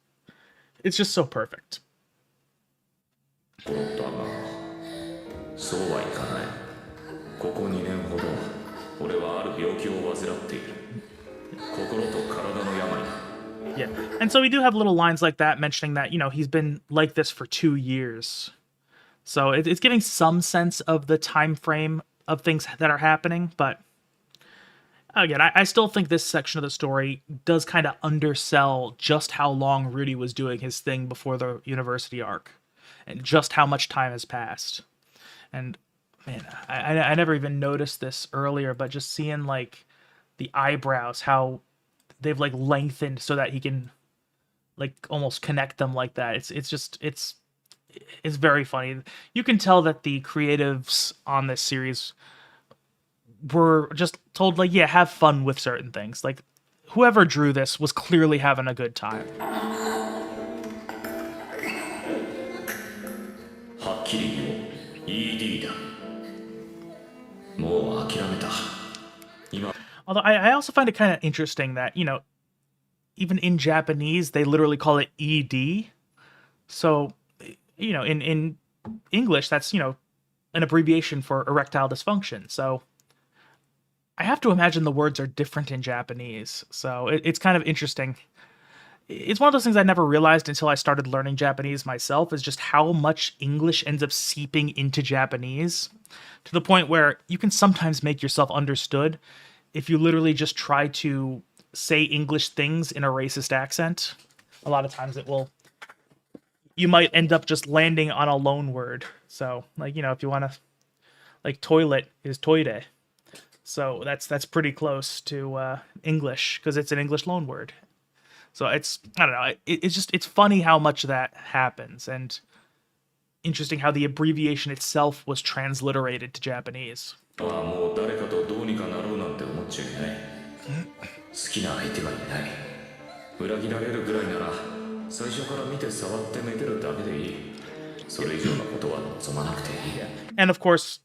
so perfect. そうはいかない。ここ2年ほど俺はある病気を患っている。心と体の病だ。Yeah, and so we do have little lines like that mentioning that, he's been like this for 2 years. So it's giving some sense of the time frame of things that are happening, but Again, I still think this section of the story does kind of undersell just how long Rudy was doing his thing before the university arc, and just how much time has passed. And man, I never even noticed this earlier, but just seeing like the eyebrows, how they've like lengthened so that he can like almost connect them like that. It's very funny. You can tell that the creatives on this series were just told like, yeah, have fun with certain things. Like whoever drew this was clearly having a good time. はっきり言おう ED だもう諦めた今 Although I also find it kind of interesting that, you know, even in Japanese, they literally call it ED. So, you know, in English, that's, you know, an abbreviation for erectile dysfunction. So I have to imagine the words are different in Japanese. So it's kind of interesting. It's one of those things I never realized until I started learning Japanese myself, is just how much English ends up seeping into Japanese, to the point where you can sometimes make yourself understood if you literally just try to say English things in a racist accent. A lot of times you might end up just landing on a loan word. So, like, you know, if you want to, like, toilet is toire. So that's pretty close to English, because it's an English loan word. So it's, I don't know, it's funny how much that happens, and interesting how the abbreviation itself was transliterated to Japanese. ああもう誰かとどうにかなろうなんて思っちゃいない好きな相手がいない裏切られるぐらいなら最初から見て触ってめでるだけでいいそれ以上のことは望まなくていい And of course,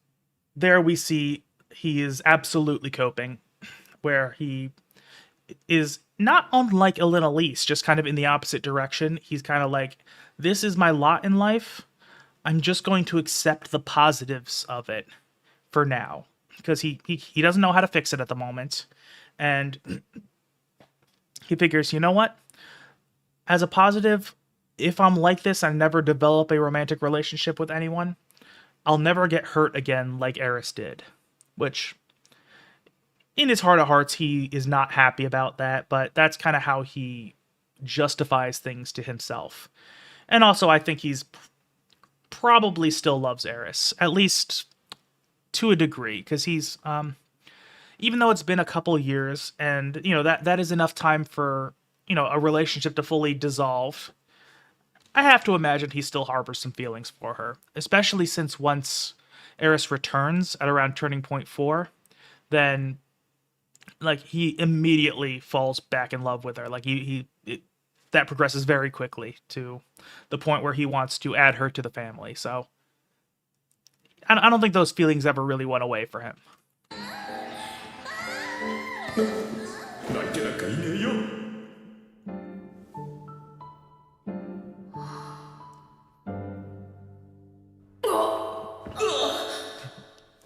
there we see he is absolutely coping, where he is not unlike Elena Elise, just kind of in the opposite direction. He's kind of like, this is my lot in life. I'm just going to accept the positives of it for now, because he doesn't know how to fix it at the moment. And he figures, you know what? As a positive, if I'm like this, I never develop a romantic relationship with anyone, I'll never get hurt again like Eris did. Which, in his heart of hearts, he is not happy about that, but that's kind of how he justifies things to himself. And also, I think he's probably still loves Eris, at least to a degree, because he's, even though it's been a couple years, and, you know, that is enough time for, you know, a relationship to fully dissolve, I have to imagine he still harbors some feelings for her, especially since once Eris returns at around turning point 4, then, like, he immediately falls back in love with her. Like, that progresses very quickly to the point where he wants to add her to the family. So I don't think those feelings ever really went away for him. 泣いてなんかいねえよ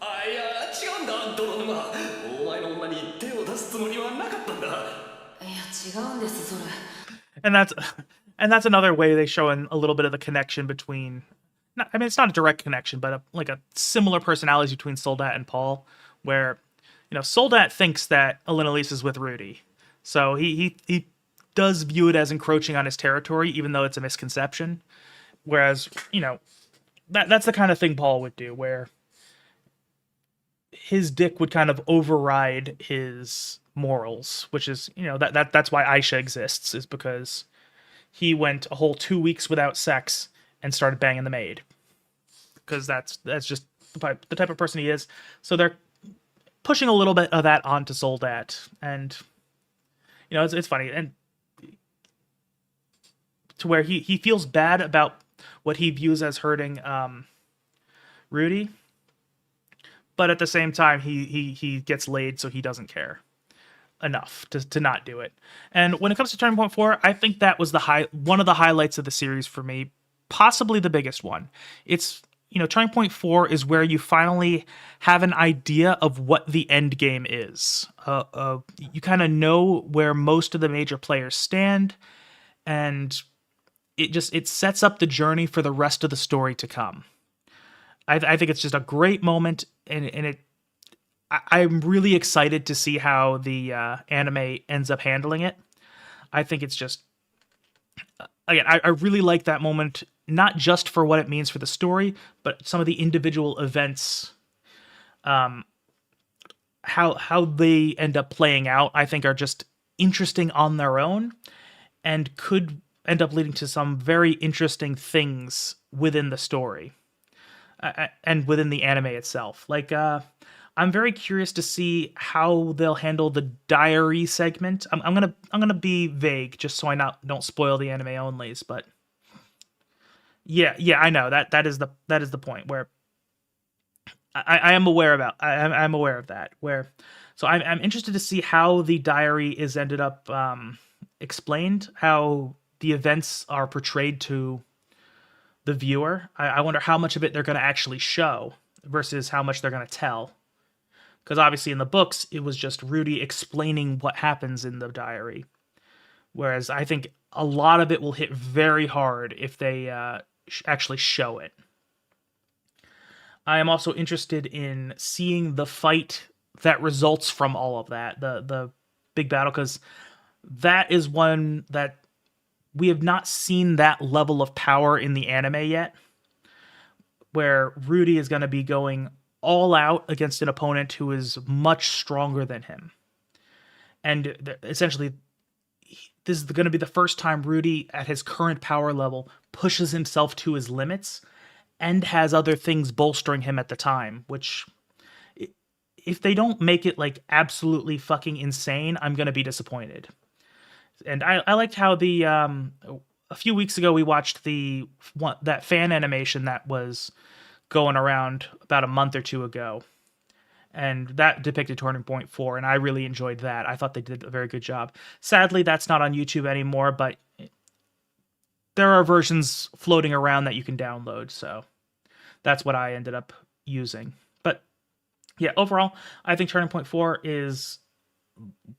あいや違うんだ泥沼お前の女に手を出すつもりはなかったんだいや違うんですそれ And that's another way they show a little bit of the connection between, I mean, it's not a direct connection, but a similar personality between Soldat and Paul, where, you know, Soldat thinks that Elena-Lise is with Rudy. So he does view it as encroaching on his territory, even though it's a misconception. Whereas, you know, that's the kind of thing Paul would do, where his dick would kind of override his morals, which is, you know, that's why Aisha exists, is because he went a whole 2 weeks without sex and started banging the maid, because that's just the type of person he is. So they're pushing a little bit of that onto Soldat, and, you know, it's funny, and to where he feels bad about what he views as hurting Rudy, but at the same time he gets laid, so he doesn't care enough to not do it. And when it comes to Turning Point 4, I think that was one of the highlights of the series for me, possibly the biggest one. It's, you know, Turning Point 4 is where you finally have an idea of what the end game is. You kind of know where most of the major players stand, and it sets up the journey for the rest of the story to come. I think it's just a great moment, and I'm really excited to see how the anime ends up handling it. I think it's just, again, I really like that moment, not just for what it means for the story, but some of the individual events, how they end up playing out, I think are just interesting on their own and could end up leading to some very interesting things within the story and within the anime itself. Like, I'm very curious to see how they'll handle the diary segment. I'm gonna be vague just so I don't spoil the anime onlys, but yeah, I know that is the point where I am aware about. I'm aware of that. So I'm interested to see how the diary is ended up explained, how the events are portrayed to the viewer. I wonder how much of it they're going to actually show versus how much they're going to tell. Because obviously in the books, it was just Rudy explaining what happens in the diary. Whereas I think a lot of it will hit very hard if they actually show it. I am also interested in seeing the fight that results from all of that, the big battle, because that is one that we have not seen that level of power in the anime yet, where Rudy is going to be going all out against an opponent who is much stronger than him. And essentially, this is going to be the first time Rudy, at his current power level, pushes himself to his limits and has other things bolstering him at the time, which, if they don't make it like absolutely fucking insane, I'm going to be disappointed. And I liked how the a few weeks ago we watched that fan animation that was going around about a month or two ago, and that depicted Turning Point 4, and I really enjoyed that. I thought they did a very good job. Sadly, that's not on YouTube anymore, but there are versions floating around that you can download, so that's what I ended up using. But yeah, overall, I think Turning Point 4 is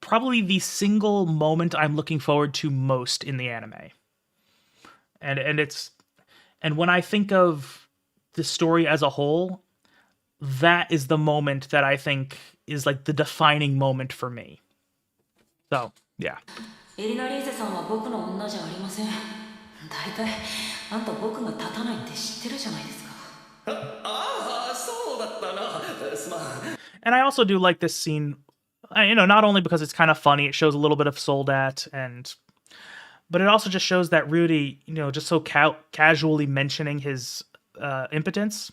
probably the single moment I'm looking forward to most in the anime. And when I think of the story as a whole, that is the moment that I think is like the defining moment for me. So, yeah. エリナリーゼさんは僕の女じゃありません。大体あんた僕が立たないって知ってるじゃないですか。ああ、そうだったな。すまん。 And I also do like this scene, not only because it's kind of funny, it shows a little bit of Soldat, but it also just shows that Rudy, just so casually mentioning his impotence,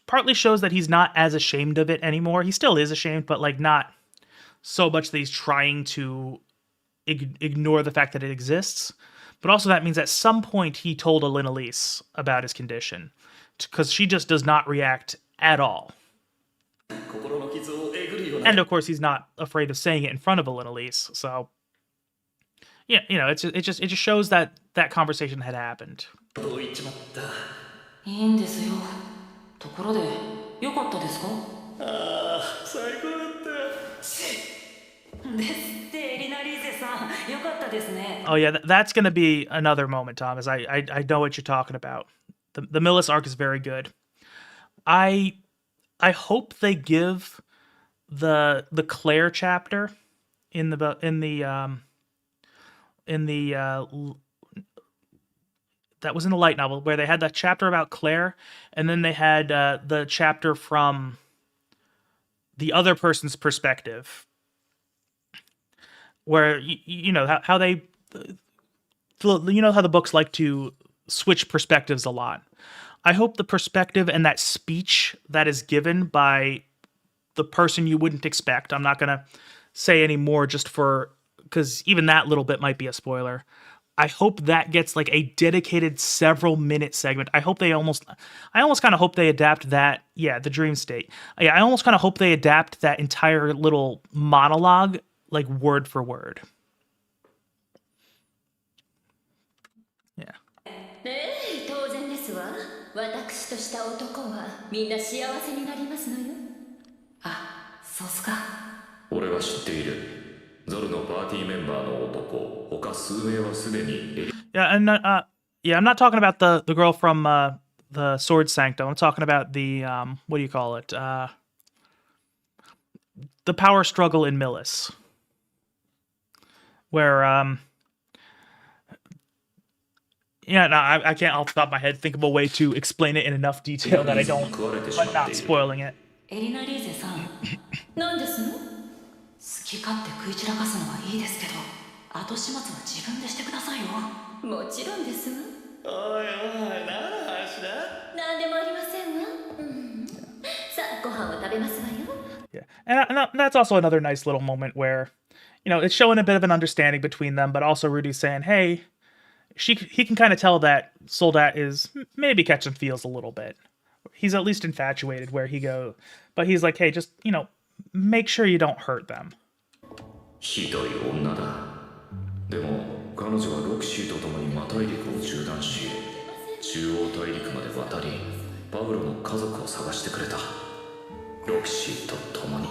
partly shows that he's not as ashamed of it anymore. He still is ashamed, but like not so much that he's trying to ignore the fact that it exists. But also that means at some point he told Elise about his condition, because she just does not react at all. And of course he's not afraid of saying it in front of Elise. So yeah, it just shows that conversation had happened. いいんですよ。ところで、良かったですか？ああ、最高だった。ですって、エリナリーゼさん、良かったですね。 Oh yeah, that's going to be another moment, Thomas. I know what you're talking about. The Millis arc is very good. I hope they give the Claire chapter in the that was in the light novel, where they had that chapter about Claire, and then they had the chapter from the other person's perspective, where how they, how the books like to switch perspectives a lot. I hope the perspective and that speech that is given by the person you wouldn't expect, I'm not gonna say any more just because even that little bit might be a spoiler. I hope that gets like a dedicated several minute segment. I almost kind of hope they adapt that. Yeah, the dream state. Yeah, I almost kind of hope they adapt that entire little monologue like word for word. Yeah. 当然ですわ。私とした男はみんな幸せになりますのよ。あ、そうっすか。俺は知っている。ゾルのパーティーメンバーの男、他数名はすでに。Yeah, and I'm not talking about the girl from the Sword Sanctum. I'm talking about the what do you call it? the power struggle in Millis, where yeah, no, I can't off the top of my head think of a way to explain it in enough detail that I don't, but not spoiling it. エリナリーゼさん、何ですの？好き勝手食い散らかすのはいいですけど、後始末は自分でしてくださいよ。もちろんですわ。おいおい、何の話だ？何でもありませんわ。さあ、ご飯を食べますわよ。Yeah, and that's also another nice little moment where, you know, it's showing a bit of an understanding between them, but also Rudy's saying, hey, he can kind of tell that Soldat is maybe catching feels a little bit. He's at least infatuated where he goes, but he's like, hey, just, you know, make sure you don't hurt them. ひどい女だ。でも彼女はロキシーと共にマ大陸を縦断し、中央大陸まで渡り、パウロの家族を探してくれた。ロキシーと共に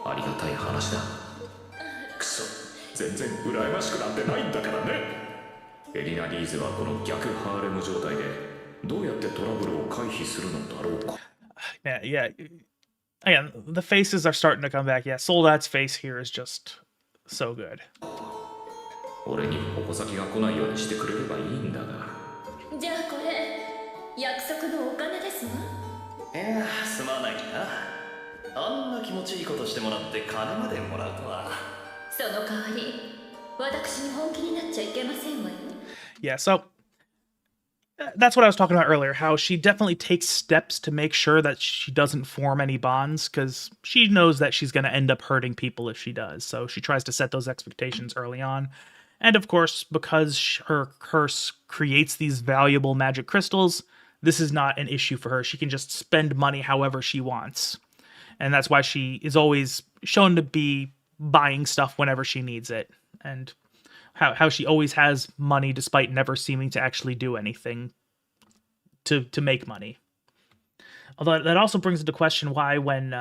ありがたい話だ。くそ、全然羨ましくなんてないんだからね。エリナ・リーゼはこの逆ハーレム状態でどうやってトラブルを回避するのだろうか。Yeah. Again, the faces are starting to come back. Yeah, Soldat's face here is just so good. 俺に矛先が来ないようにしてくれればいいんだが。じゃあこれ、約束のお金ですわ。いや、すまないな。あんな気持ちいいことしてもらって金までもらうとは。その代わり、私に本気になっちゃいけませんわよ。Yeah, so that's what I was talking about earlier, how she definitely takes steps to make sure that she doesn't form any bonds, because she knows that she's going to end up hurting people if she does. So she tries to set those expectations early on. And of course, because her curse creates these valuable magic crystals, this is not an issue for her. She can just spend money however she wants. And that's why she is always shown to be buying stuff whenever she needs it. And how she always has money despite never seeming to actually do anything to make money. Although that also brings into question why when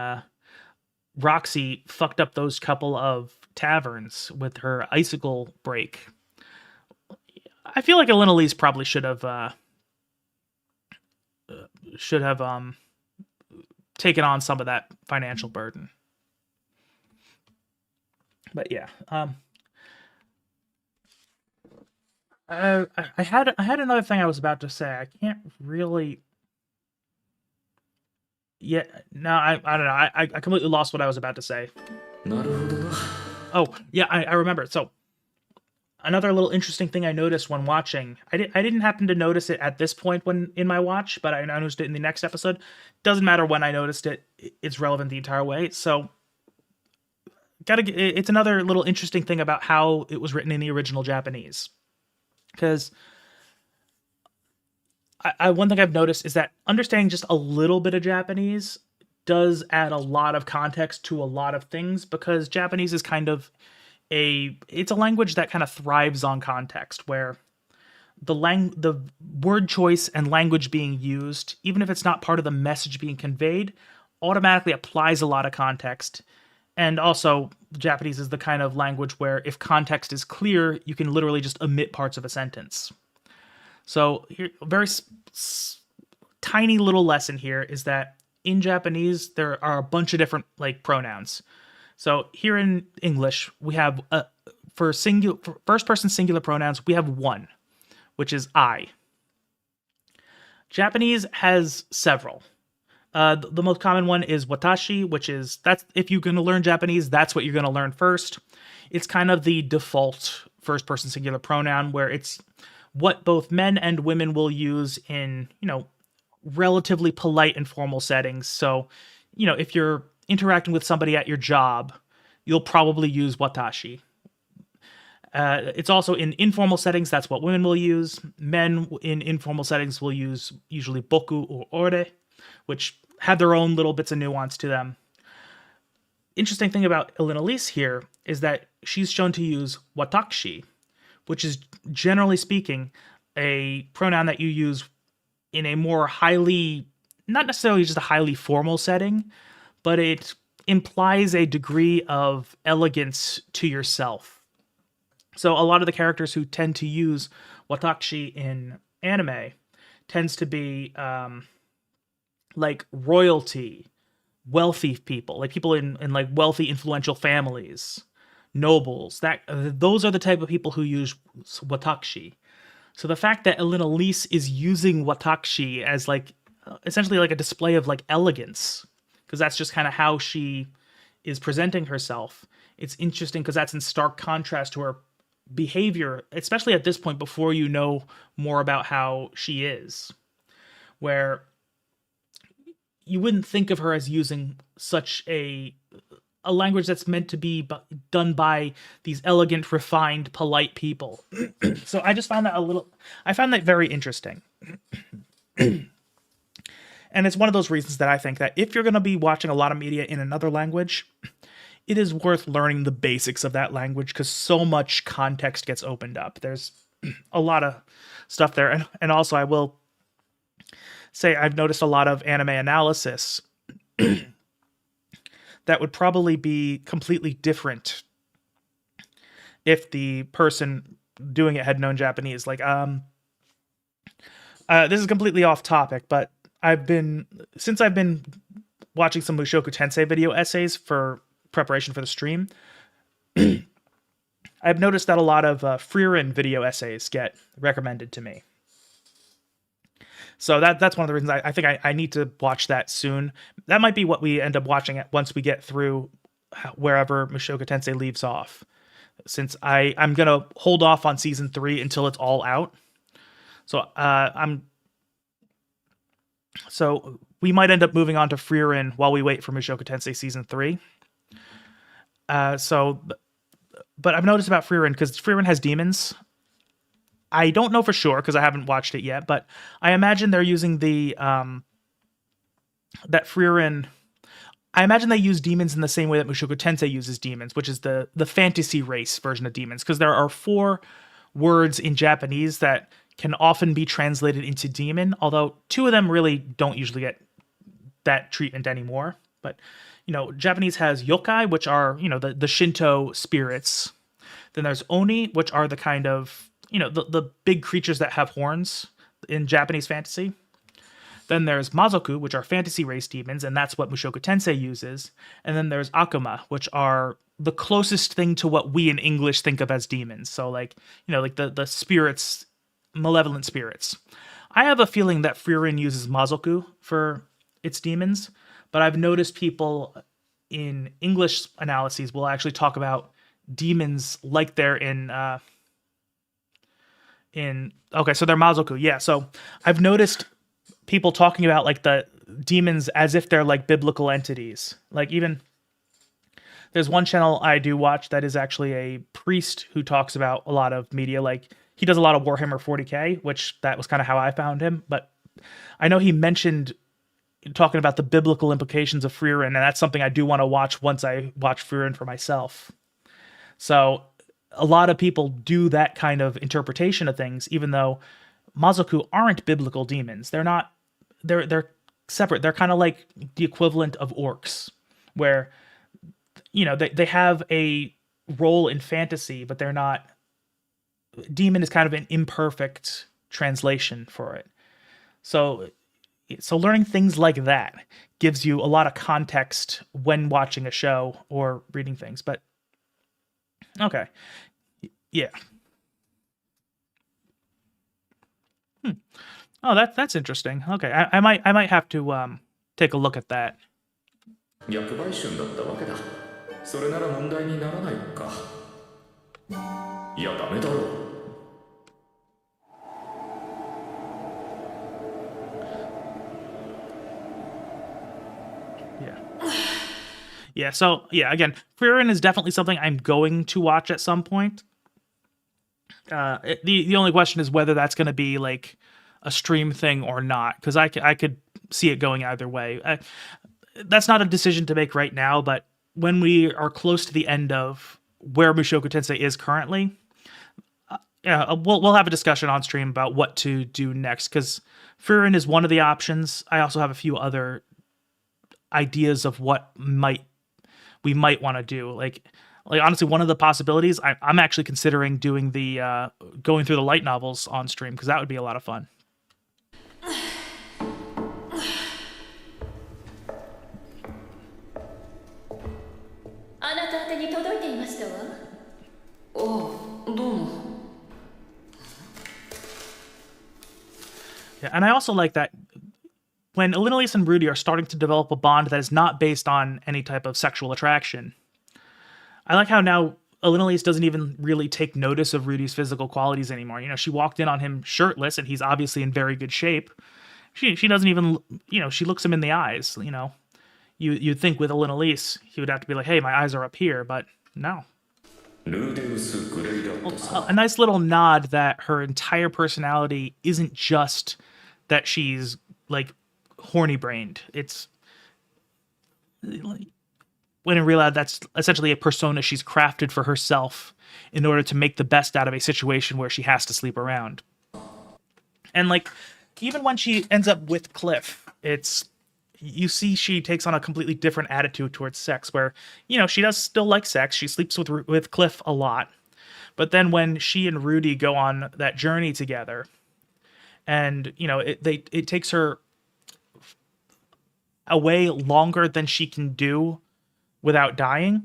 Roxy fucked up those couple of taverns with her icicle break, I feel like Elena Lee's probably should have taken on some of that financial burden. But yeah, I had another thing I was about to say. I can't really. Yeah, no, I don't know. I completely lost what I was about to say. Oh, yeah, I remember. So, another little interesting thing I noticed when watching. I didn't happen to notice it at this point when in my watch, but I noticed it in the next episode. Doesn't matter when I noticed it. It's relevant the entire way. So, it's another little interesting thing about how it was written in the original Japanese. Because one thing I've noticed is that understanding just a little bit of Japanese does add a lot of context to a lot of things, because Japanese is kind of it's a language that kind of thrives on context, where the word choice and language being used, even if it's not part of the message being conveyed, automatically applies a lot of context. And also, Japanese is the kind of language where if context is clear, you can literally just omit parts of a sentence. So, here, a very tiny little lesson here is that in Japanese, there are a bunch of different pronouns. So here in English, we have for first-person singular pronouns, we have one, which is I. Japanese has several. The most common one is watashi, which is, that's if you're going to learn Japanese, that's what you're going to learn first. It's kind of the default first-person singular pronoun, where it's what both men and women will use in, relatively polite and formal settings. So, if you're interacting with somebody at your job, you'll probably use watashi. It's also in informal settings, that's what women will use. Men in informal settings will use usually boku or ore, which have their own little bits of nuance to them. Interesting thing about Elena-Lise here is that she's shown to use watashi, which is, generally speaking, a pronoun that you use in a more highly, not necessarily just a highly formal setting, but it implies a degree of elegance to yourself. So a lot of the characters who tend to use watashi in anime tends to be like royalty, wealthy people, like people in like wealthy, influential families, nobles. Those are the type of people who use watashi. So the fact that Elise is using watashi as like essentially like a display of like elegance, because that's just kind of how she is presenting herself. It's interesting because that's in stark contrast to her behavior, especially at this point before you know more about how she is, where you wouldn't think of her as using such a language that's meant to be done by these elegant, refined, polite people. So I just found that I found that very interesting. And it's one of those reasons that I think that if you're going to be watching a lot of media in another language, it is worth learning the basics of that language because so much context gets opened up. There's a lot of stuff there. And also I will say I've noticed a lot of anime analysis that would probably be completely different if the person doing it had known Japanese. Like, this is completely off topic, but since I've been watching some Mushoku Tensei video essays for preparation for the stream, I've noticed that a lot of Frieren video essays get recommended to me. So that's one of the reasons I think I need to watch that soon. That might be what we end up watching once we get through wherever Mushoku Tensei leaves off. Since I'm going to hold off on season 3 until it's all out. So we might end up moving on to Frieren while we wait for Mushoku Tensei season 3. But I've noticed about Frieren, because Frieren has demons. I don't know for sure because I haven't watched it yet, but I imagine they're using that Frieren. I imagine they use demons in the same way that Mushoku Tensei uses demons, which is the fantasy race version of demons, because there are 4 words in Japanese that can often be translated into demon, although 2 of them really don't usually get that treatment anymore. But, Japanese has yokai, which are, the Shinto spirits. Then there's oni, which are the kind of, the big creatures that have horns in Japanese fantasy. Then there's Mazoku, which are fantasy race demons, and that's what Mushoku Tensei uses. And then there's Akuma, which are the closest thing to what we in English think of as demons. So like the spirits, malevolent spirits. I have a feeling that Frieren uses Mazoku for its demons, but I've noticed people in English analyses will actually talk about demons like they're so they're Mazoku. Yeah, so I've noticed people talking about like the demons as if they're like biblical entities. Like even there's one channel I do watch that is actually a priest who talks about a lot of media. Like he does a lot of Warhammer 40k, which that was kind of how I found him. But I know he mentioned talking about the biblical implications of Frieren, and that's something I do want to watch once I watch Frieren for myself. So a lot of people do that kind of interpretation of things, even though Mazoku aren't biblical demons. They're separate. They're kind of like the equivalent of orcs, where, they have a role in fantasy, but they're not. Demon is kind of an imperfect translation for it. So learning things like that gives you a lot of context when watching a show or reading things. But okay. Yeah. Oh, that's interesting. Okay, I might have to take a look at that. 逆売春だったわけだ。それなら問題にならないか。いや、ダメだろう。Yeah, so, again, Frieren is definitely something I'm going to watch at some point. The only question is whether that's going to be, like, a stream thing or not, because I could see it going either way. That's not a decision to make right now, but when we are close to the end of where Mushoku Tensei is currently, we'll have a discussion on stream about what to do next, because Frieren is one of the options. I also have a few other ideas of what we might want to do. Like honestly, one of the possibilities, I'm actually considering doing the going through the light novels on stream, because that would be a lot of fun. Yeah, and I also like that when Elinalise and Rudy are starting to develop a bond that is not based on any type of sexual attraction. I like how now Elinalise doesn't even really take notice of Rudy's physical qualities anymore. You know, she walked in on him shirtless, and he's obviously in very good shape. She doesn't even, you know, she looks him in the eyes, you know. You'd think with Elinalise, he would have to be like, hey, my eyes are up here, but no. A nice little nod that her entire personality isn't just that she's, like, horny-brained. It's... when in reality, that's essentially a persona she's crafted for herself in order to make the best out of a situation where she has to sleep around. And, like, even when she ends up with Cliff, you see she takes on a completely different attitude towards sex, where, you know, she does still like sex. She sleeps with Cliff a lot. But then when she and Rudy go on that journey together, and, you know, it takes her away longer than she can do without dying.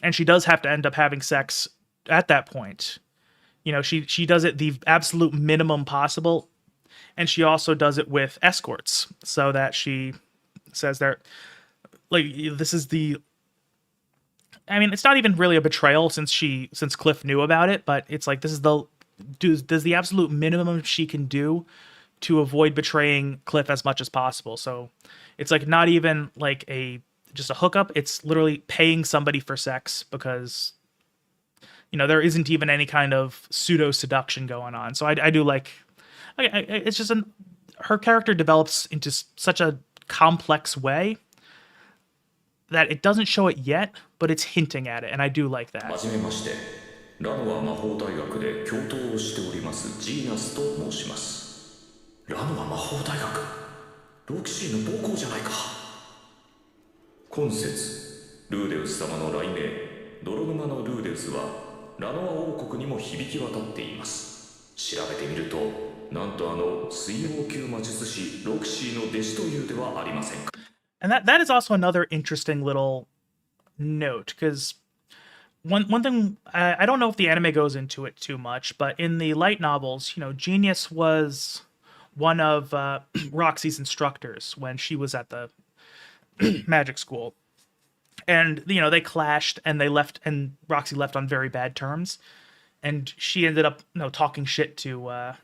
And she does have to end up having sex at that point. You know, she does it the absolute minimum possible. And she also does it with escorts, so that she says that, like, this is the... I mean, it's not even really a betrayal since Cliff knew about it, but it's like, this is does the absolute minimum she can do to avoid betraying Cliff as much as possible. So it's like not even like just a hookup. It's literally paying somebody for sex because, you know, there isn't even any kind of pseudo seduction going on. So I do like... it's just her character develops into such a complex way that it doesn't show it yet, but it's hinting at it, and I do like that. はじめまして。ラノア魔法大学で教頭をしておりますジーナスと申します。ラノア魔法大学、ロキシーの母校じゃないか。今節、ルーデウス様の雷鳴、泥沼のルーデウスはラノア王国にも響き渡っています。調べてみると、なんと水曜級魔術師ロキシーの弟子というではありませんか。And that is also another interesting little note, because one thing, I don't know if the anime goes into it too much, but in the light novels, you know, Genius was one of Roxy's instructors when she was at the magic school. And, you know, they clashed and they left, and Roxy left on very bad terms. And she ended up, you know, talking shit to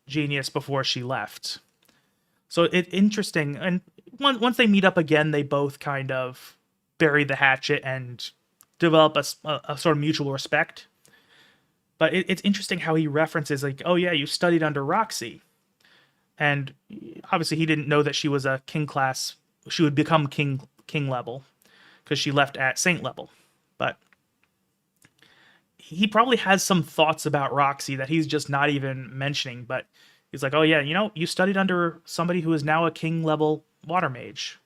Genius before she left. So it's interesting. And once they meet up again, they both kind of bury the hatchet and develop a sort of mutual respect. But it's interesting how he references, like, oh yeah, you studied under Roxy. And obviously he didn't know that she was a king class. She would become king level because she left at saint level. But he probably has some thoughts about Roxy that he's just not even mentioning. But he's like, oh yeah, you know, you studied under somebody who is now a king level water mage.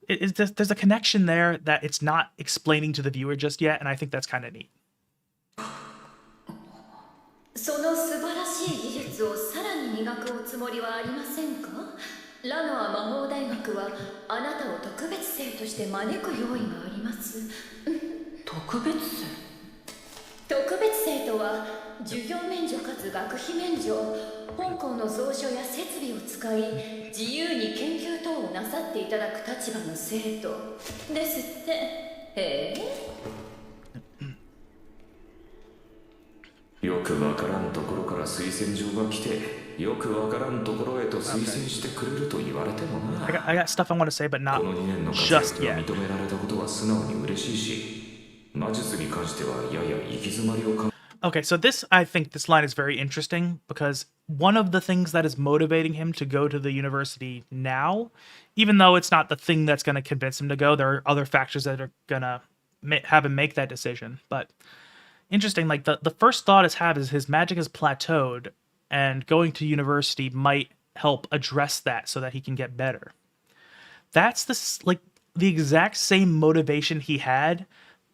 There's a connection there that it's not explaining to the viewer just yet, and I think that's kind of neat. その素晴らしい技術をさらに磨くおつもりはありませんか？ラノア魔法大学はあなたを特別生として招く用意があります。特別生？特別生とは授業免除かつ学費免除、本校の蔵書や設備を使い自由に研究等をなさっていただく立場の生徒ですって。へえ。よくわからんところから推薦状が来て、よくわからんところへと推薦してくれると言われてもな。I got stuff I want to say, but not この2年の活 just 躍が yet. 認められたことは素直に嬉しいし、魔術に関してはやや行き詰まりを感じ。Okay, so I think this line is very interesting because one of the things that is motivating him to go to the university now, even though it's not the thing that's going to convince him to go, there are other factors that are going to have him make that decision. But interesting, like the first thought is his magic is plateaued, and going to university might help address that so that he can get better. That's the exact same motivation he had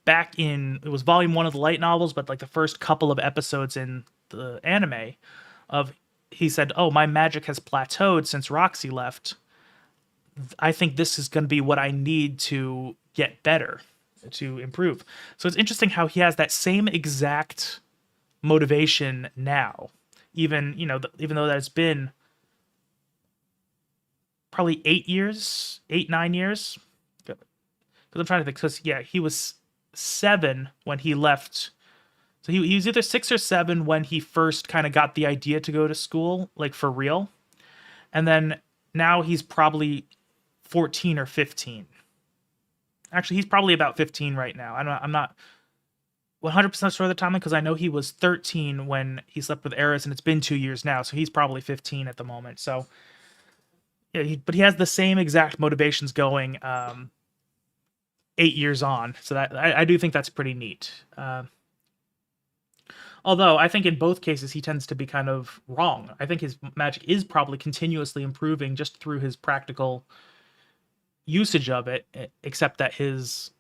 back in, it was volume 1 of the light novels, but like the first couple of episodes in the anime of, he said, oh, my magic has plateaued since Roxy left. I think this is going to be what I need to get better, to improve. So it's interesting how he has that same exact motivation now, even, you know, even though that it's been probably 8 years, 8, 9 years. Because I'm trying to think. Because yeah, he was 7 when he left. So he was either 6 or 7 when he first kind of got the idea to go to school, like for real. And then now he's probably 14 or 15. Actually, he's probably about 15 right now. I'm not 100% sure of the timeline because I know he was 13 when he slept with Eris, and it's been 2 years now, so he's probably 15 at the moment. So, yeah, but he has the same exact motivations going 8 years on. So that I do think that's pretty neat. Although I think in both cases he tends to be kind of wrong. I think his magic is probably continuously improving just through his practical usage of it, except that his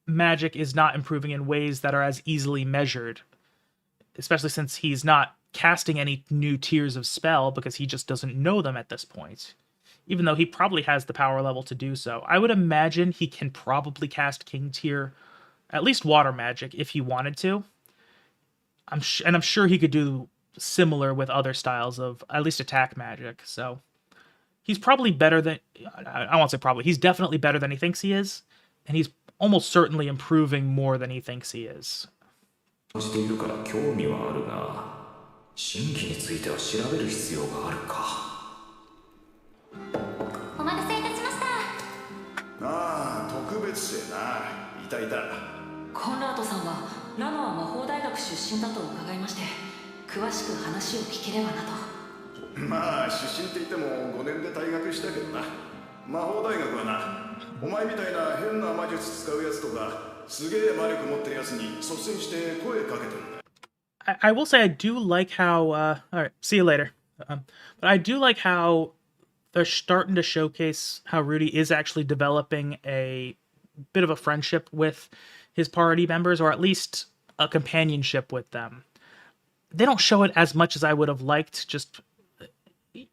magic is not improving in ways that are as easily measured, especially since he's not casting any new tiers of spell because he just doesn't know them at this point, even though he probably has the power level to do so. I would imagine he can probably cast king tier, at least water magic, if he wanted to. I'm sure he could do similar with other styles of at least attack magic, so he's probably better than, I won't say probably, he's definitely better than he thinks he is, and he's almost certainly improving more than he thinks he is. しているから興味はあるが、新規については調べる必要があるか。お待たせいたしました。ああ、特別生な。いたいた。コンラートさんはラノア魔法大学出身だと伺いまして、詳しく話を聞ければなと。まあ出身って言っても5年で退学したけどな。魔法大学はな、お前みたいな変な魔術使うやつとかすげえ魔力持ってるやつに率先して声かけてるんだ。I will say I do like how all right, see you later. But I do like how they're starting to showcase how Rudy is actually developing a bit of a friendship with his party members, or at least a companionship with them. They don't show it as much as I would have liked. Just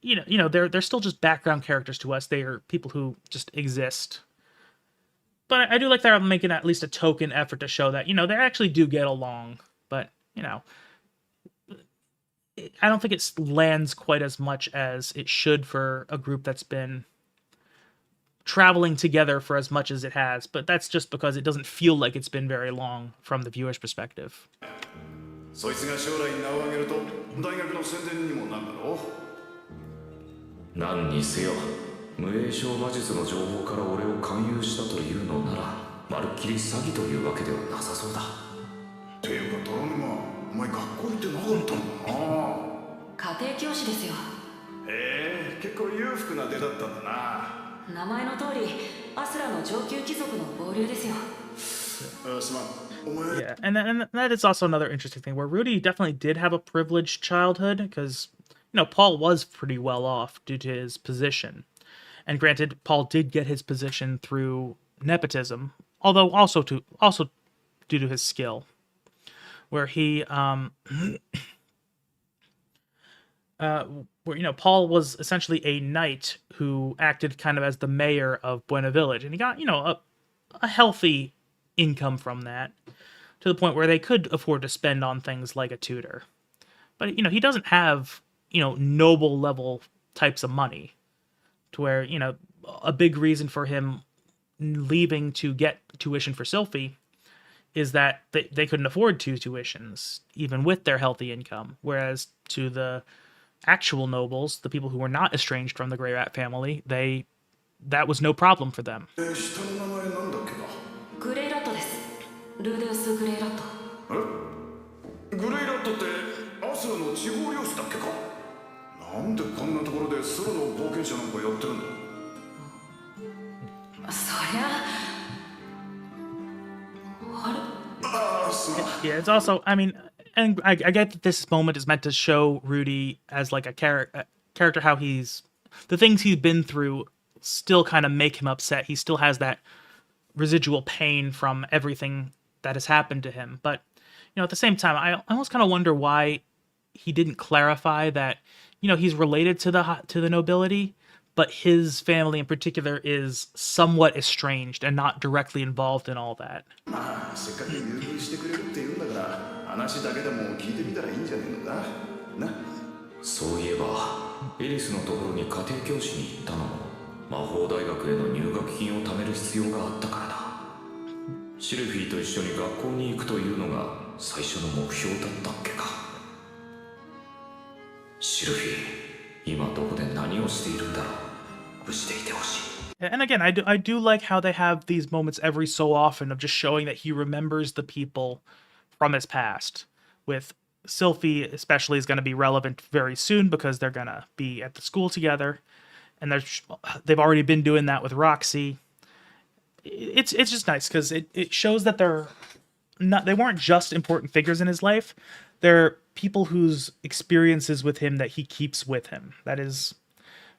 they're still just background characters to us. They are people who just exist. But I do like they're making at least a token effort to show that, they actually do get along. But, I don't think it lands quite as much as it should for a group that's been traveling together for as much as it has. But that's just because it doesn't feel like it's been very long from the viewer's perspective. そいつが将来名を上げると大学の宣伝にもなるだろう。何にせよ、無影響魔術の情報から俺を勧誘したというのなら、まるっきり詐欺というわけではなさそうだ。ていうか、ドラ沼、お前学校行ってなかったんだな。家庭教師ですよ。結構裕福な出だったんだな。名前の通り、アスラの上級貴族の合流ですよ。すまん。Yeah, and that is also another interesting thing where Rudy definitely did have a privileged childhood because, Paul was pretty well off due to his position. And granted, Paul did get his position through nepotism, although also due to his skill, where he, Paul was essentially a knight who acted kind of as the mayor of Buena Village, and he got, a healthy income from that, to the point where they could afford to spend on things like a tutor. But, he doesn't have, noble level types of money, to where, a big reason for him leaving to get tuition for Sylphie is that they couldn't afford 2 tuitions, even with their healthy income. Whereas to the actual nobles, the people who were not estranged from the Grey Rat family, that was no problem for them. 下の名前なんだっけな。グレイラットです。ルーデウス・グレイラット。グレイラットってアスラの地方領主だっけか。なんでこんなところでソロの冒険者なんかやってるんだ。そりゃあれ。Yeah, it's also, and I get that this moment is meant to show Rudy as like a character, how the things he's been through still kind of make him upset. He still has that residual pain from everything that has happened to him. But, at the same time, I almost kind of wonder why he didn't clarify that, he's related to the nobility, but his family in particular is somewhat estranged and not directly involved in all that. まあせっかく優遇してくれるって言うんだから話だけでも聞いてみたらいいんじゃねえのかな。そういえばエリスのところに家庭教師に行ったのも魔法大学への入学金を貯める必要があったからだ。シルフィーと一緒に学校に行くというのが最初の目標だったっけか。シルフィー、今どこで何をしているんだろう。無事でいてほしい。And again, I do like how they have these moments every so often of just showing that he remembers the people from his past. With Sylphie especially is going to be relevant very soon because they're going to be at the school together. And they've already been doing that with Roxy. It's just nice because it shows that they weren't just important figures in his life. They're people whose experiences with him that he keeps with him. That is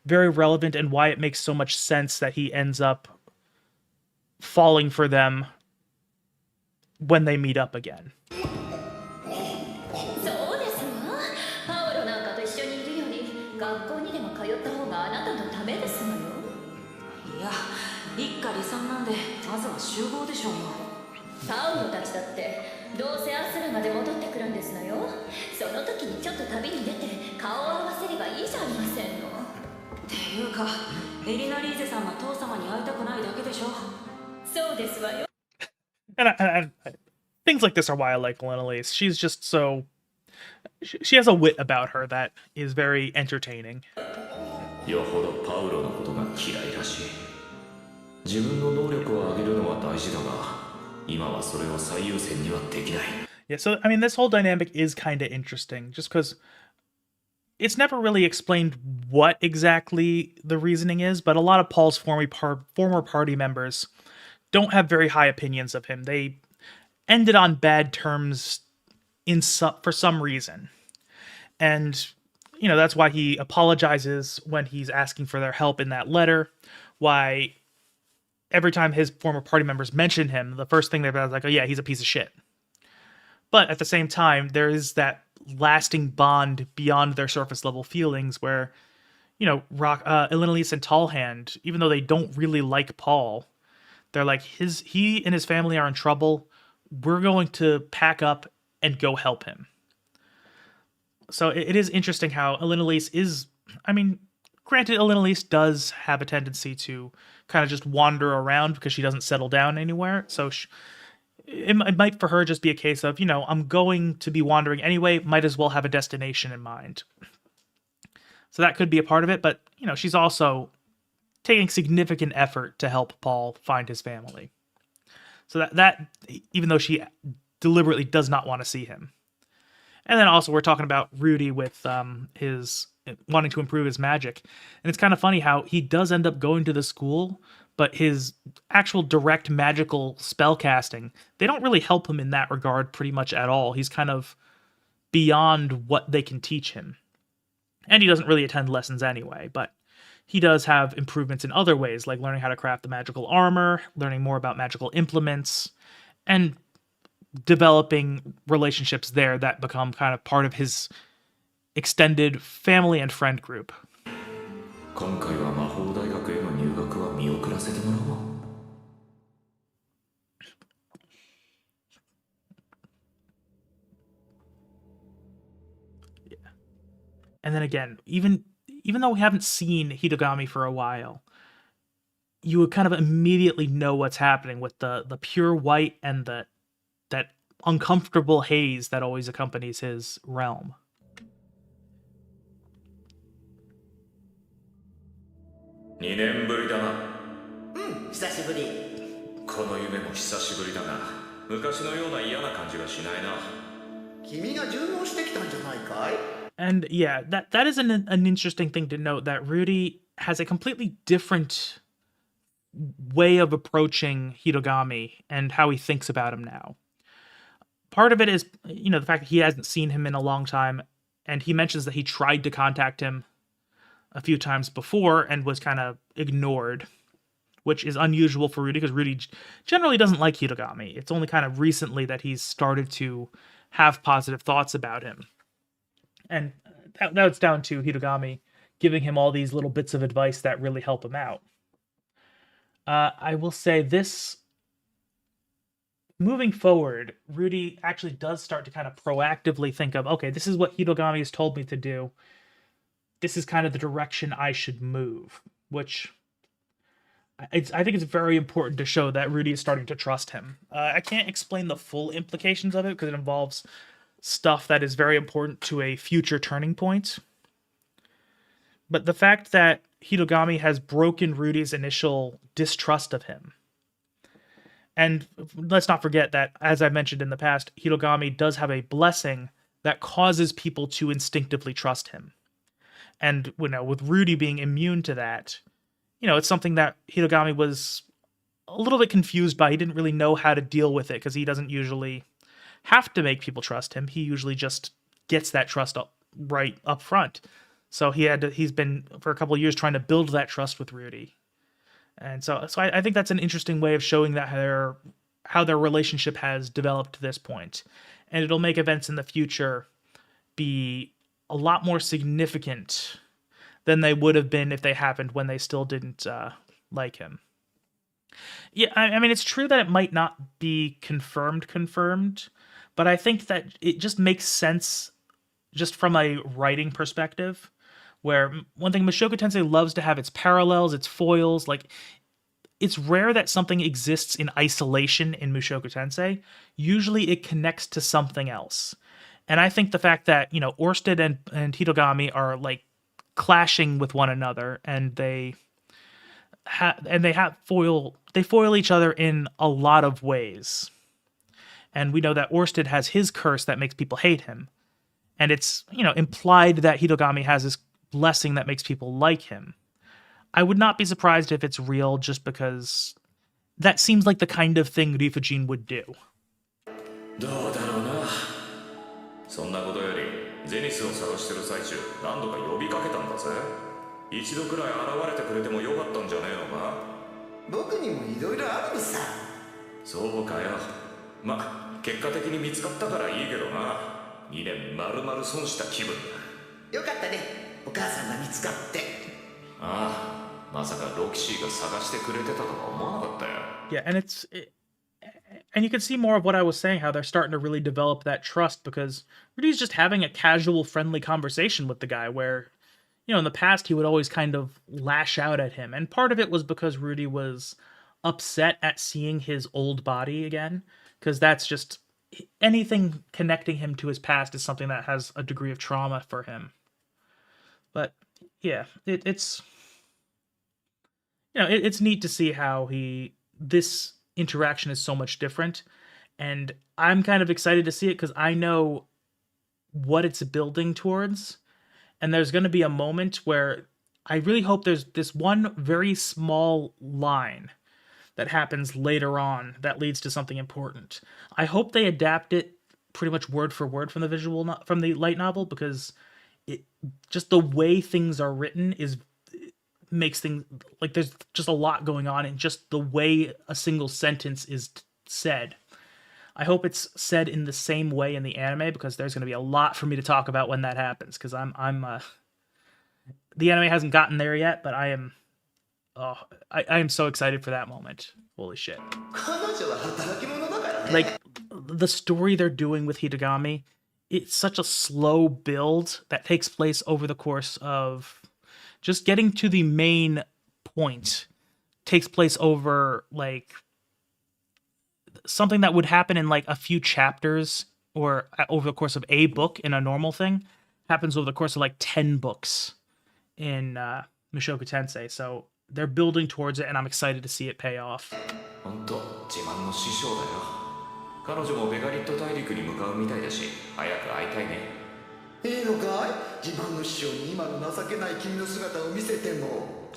very relevant and why it makes so much sense that he ends up falling for them when they meet up again. そうですわ。パウロなんかと一緒にいるより学校にでも通った方があなたのためですわよ。いや、一家離散なんでまずは集合でしょうよ。パウロたちだってどうせアスラまで戻ってくるんですのよ。その時にちょっと旅に出て顔を合わせればいいじゃありませんの。っていうか、エリナリーゼさんが父様に会いたくないだけでしょ。そうですわよ。And things like this are why I like Lenelise. She's just so... She has a wit about her that is very entertaining. よほどパウロのことが嫌いらしい。自分の能力を上げるのは大事だが、今はそれを最優先にはできない。Yeah, so, I mean, this whole dynamic is kind of interesting, just because it's never really explained what exactly the reasoning is, but a lot of Paul's former party members don't have very high opinions of him. They ended on bad terms for some reason. And, you know, that's why he apologizes when he's asking for their help in that letter, why every time his former party members mention him, the first thing they're like, oh yeah, he's a piece of shit. But at the same time, there is that lasting bond beyond their surface level feelings where, you know, Elenalise and Tallhand, even though they don't really like Paul, they're like, he and his family are in trouble. We're going to pack up and go help him. So it is interesting how Elenalise is, I mean, granted, Elenalise does have a tendency to kind of just wander around because she doesn't settle down anywhere. So it might for her just be a case of, you know, I'm going to be wandering anyway, might as well have a destination in mind. So that could be a part of it, but, you know, she's also taking significant effort to help Paul find his family. So that even though she deliberately does not want to see him. And then also we're talking about Rudy with his wanting to improve his magic. And it's kind of funny how he does end up going to the school, but his actual direct magical spell casting, they don't really help him in that regard pretty much at all. He's kind of beyond what they can teach him. And he doesn't really attend lessons anyway, but he does have improvements in other ways, like learning how to craft the magical armor, learning more about magical implements, and developing relationships there that become kind of part of his extended family and friend group. 今回は魔法大学への入学は見送らせてもらおう。And then again, even though we haven't seen Hitogami for a while, you would kind of immediately know what's happening with the pure white and that uncomfortable haze that always accompanies his realm. 2年ぶりだな。うん、久しぶり。この夢も久しぶりだが、昔のような嫌な感じがしないな。君が順応してきたんじゃないかい？ And yeah, that is an interesting thing to note, that Rudy has a completely different way of approaching Hitogami and how he thinks about him now. Part of it is, you know, the fact that he hasn't seen him in a long time, and he mentions that he tried to contact him a few times before and was kind of ignored, which is unusual for Rudy because Rudy generally doesn't like Hitogami. It's only kind of recently that he's started to have positive thoughts about him. And that's down to Hitogami giving him all these little bits of advice that really help him out. I will say this, moving forward, Rudy actually does start to kind of proactively think of, okay, this is what Hitogami has told me to do. This is kind of the direction I should move, which I think it's very important to show that Rudy is starting to trust him. I can't explain the full implications of it because it involves stuff that is very important to a future turning point. But the fact that Hitogami has broken Rudy's initial distrust of him. And let's not forget that, as I mentioned in the past, Hitogami does have a blessing that causes people to instinctively trust him. And, with Rudy being immune to that, it's something that Hitogami was a little bit confused by. He didn't really know how to deal with it because he doesn't usually have to make people trust him. He usually just gets that trust right up front. So he's been for a couple of years trying to build that trust with Rudy. And so I think that's an interesting way of showing that how their relationship has developed to this point. And it'll make events in the future be a lot more significant than they would have been if they happened when they still didn't like him. Yeah, I mean, it's true that it might not be confirmed, but I think that it just makes sense just from a writing perspective, where one thing Mushoku Tensei loves to have its parallels, its foils. Like, it's rare that something exists in isolation in Mushoku Tensei. Usually it connects to something else. And I think the fact that, Orsted and Hitogami are like clashing with one another, and they foil each other in a lot of ways. And we know that Orsted has his curse that makes people hate him. And it's, implied that Hitogami has this blessing that makes people like him. I would not be surprised if it's real, just because that seems like the kind of thing Rifujin would do. どうだろうな。そんなことよりゼニスを探してる最中何度か呼びかけたんだぜ。一度くらい現れてくれてもよかったんじゃねえのか。僕にもいろいろあるのさ。そうかよ。ま、結果的に見つかったからいいけどな。2年丸々損した気分だ。よかったね。お母さんが見つかって。ああ、まさかロキシーが探してくれてたとは思わなかったよ。Yeah, and you can see more of what I was saying, how they're starting to really develop that trust, because Rudy's just having a casual, friendly conversation with the guy where, in the past he would always kind of lash out at him. And part of it was because Rudy was upset at seeing his old body again, because that's just anything connecting him to his past is something that has a degree of trauma for him. But yeah, it's it's neat to see how this interaction is so much different, and I'm kind of excited to see it because I know what it's building towards, and there's going to be a moment where I really hope there's this one very small line that happens later on that leads to something important. I hope they adapt it pretty much word for word from the light novel, because just the way things are written makes things like there's just a lot going on in just the way a single sentence is said. I hope it's said in the same way in the anime, because there's going to be a lot for me to talk about when that happens, because the anime hasn't gotten there yet, but I am so excited for that moment. Holy shit. Like, the story they're doing with Hitogami, it's such a slow build that takes place over the course of just getting to the main point. Takes place over like something that would happen in like a few chapters or over the course of a book in a normal thing happens over the course of like 10 books in Mushoku Tensei. So they're building towards it, and I'm excited to see it pay off. 本当、自慢の師匠だよ。彼女もベガリット大陸に向かうみたいだし、早く会いたいね。いいのかい？自慢の師匠に今の情けない君の姿を見せても。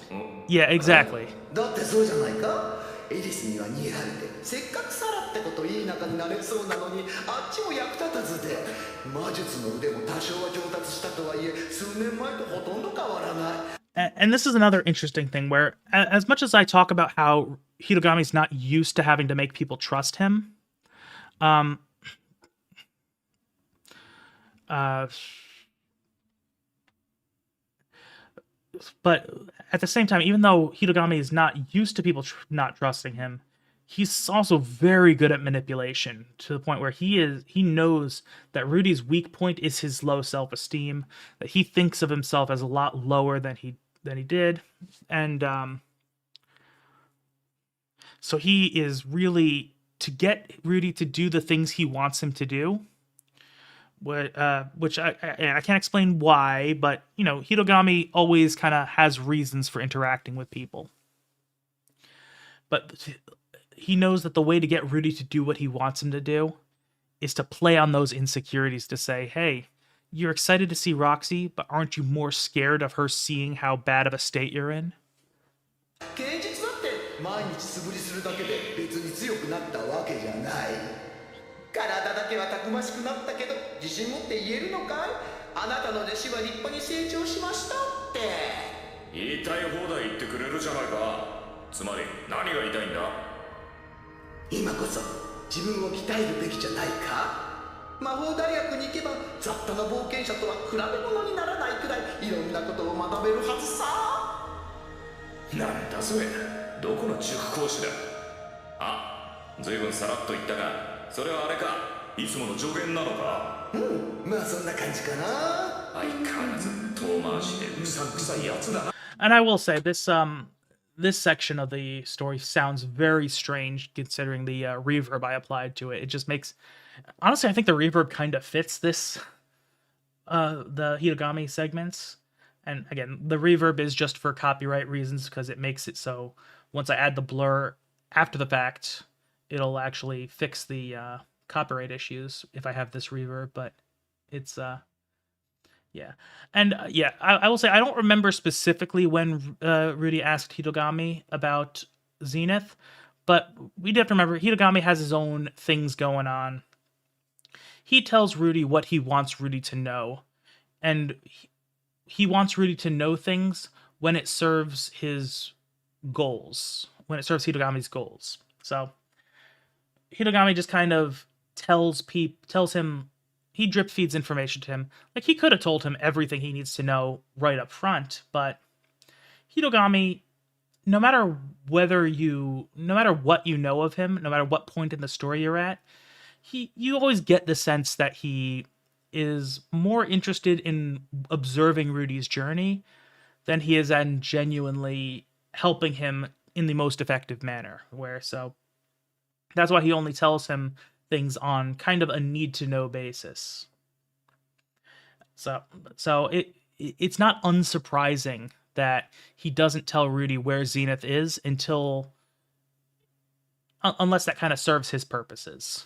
Yeah, exactly. だってそうじゃないか？エリスには逃げられて、せっかくサラってこといい仲になれそうなのに、あっちも役立たずで、魔術の腕も多少は上達したとはいえ、数年前とほとんど変わらない。And this is another interesting thing where, as much as I talk about how Hitogami's not used to having to make people trust him, but at the same time, even though Hitogami is not used to people not trusting him, he's also very good at manipulation, to the point where he knows that Rudy's weak point is his low self-esteem, that he thinks of himself as a lot lower than he did, and So he is really, to get Rudy to do the things he wants him to do, which I can't explain why, but, you know, Hitogami always kind of has reasons for interacting with people. But he knows that the way to get Rudy to do what he wants him to do is to play on those insecurities, to say, hey, you're excited to see Roxy, but aren't you more scared of her seeing how bad of a state you're in? 芸術だって毎日素振りするだけで別に強くなったわけじゃない。体だけはたくましくなったけど自信持って言えるのかい？あなたの弟子は立派に成長しましたって。言いたい放題言ってくれるじゃないか。つまり何が言いたいんだ？今こそ自分を鍛えるべきじゃないか？魔法大学に行けば雑多な冒険者とは比べ物にならないくらいいろんなことを学べるはずさ。なんだそれ、どこの塾講師だ。あ、ずいぶんさらっと言ったが、それはあれか、いつもの助言なのか。まあそんな感じかな。相変わらず遠回しでうさんくさいやつだな。 And I will say, this section of the story sounds very strange considering the reverb I applied to it. It just makes, honestly, I think the reverb kind of fits this, the Hitogami segments. And again, the reverb is just for copyright reasons because it makes it so once I add the blur after the fact, it'll actually fix the copyright issues if I have this reverb. But it's yeah. And yeah, I will say I don't remember specifically when Rudy asked Hitogami about Zenith, but we do have to remember Hitogami has his own things going on. He tells Rudy what he wants Rudy to know, and he wants Rudy to know things when it serves his goals, when it serves Hitogami's goals. So Hitogami just kind of tells him, he drip feeds information to him. Like, he could have told him everything he needs to know right up front, but Hitogami, no matter what you know of him, no matter what point in the story you're at, you always get the sense that he is more interested in observing Rudy's journey than he is in genuinely helping him in the most effective manner. So that's why he only tells him things on kind of a need-to-know basis. So it's not unsurprising that he doesn't tell Rudy where Zenith is unless that kind of serves his purposes.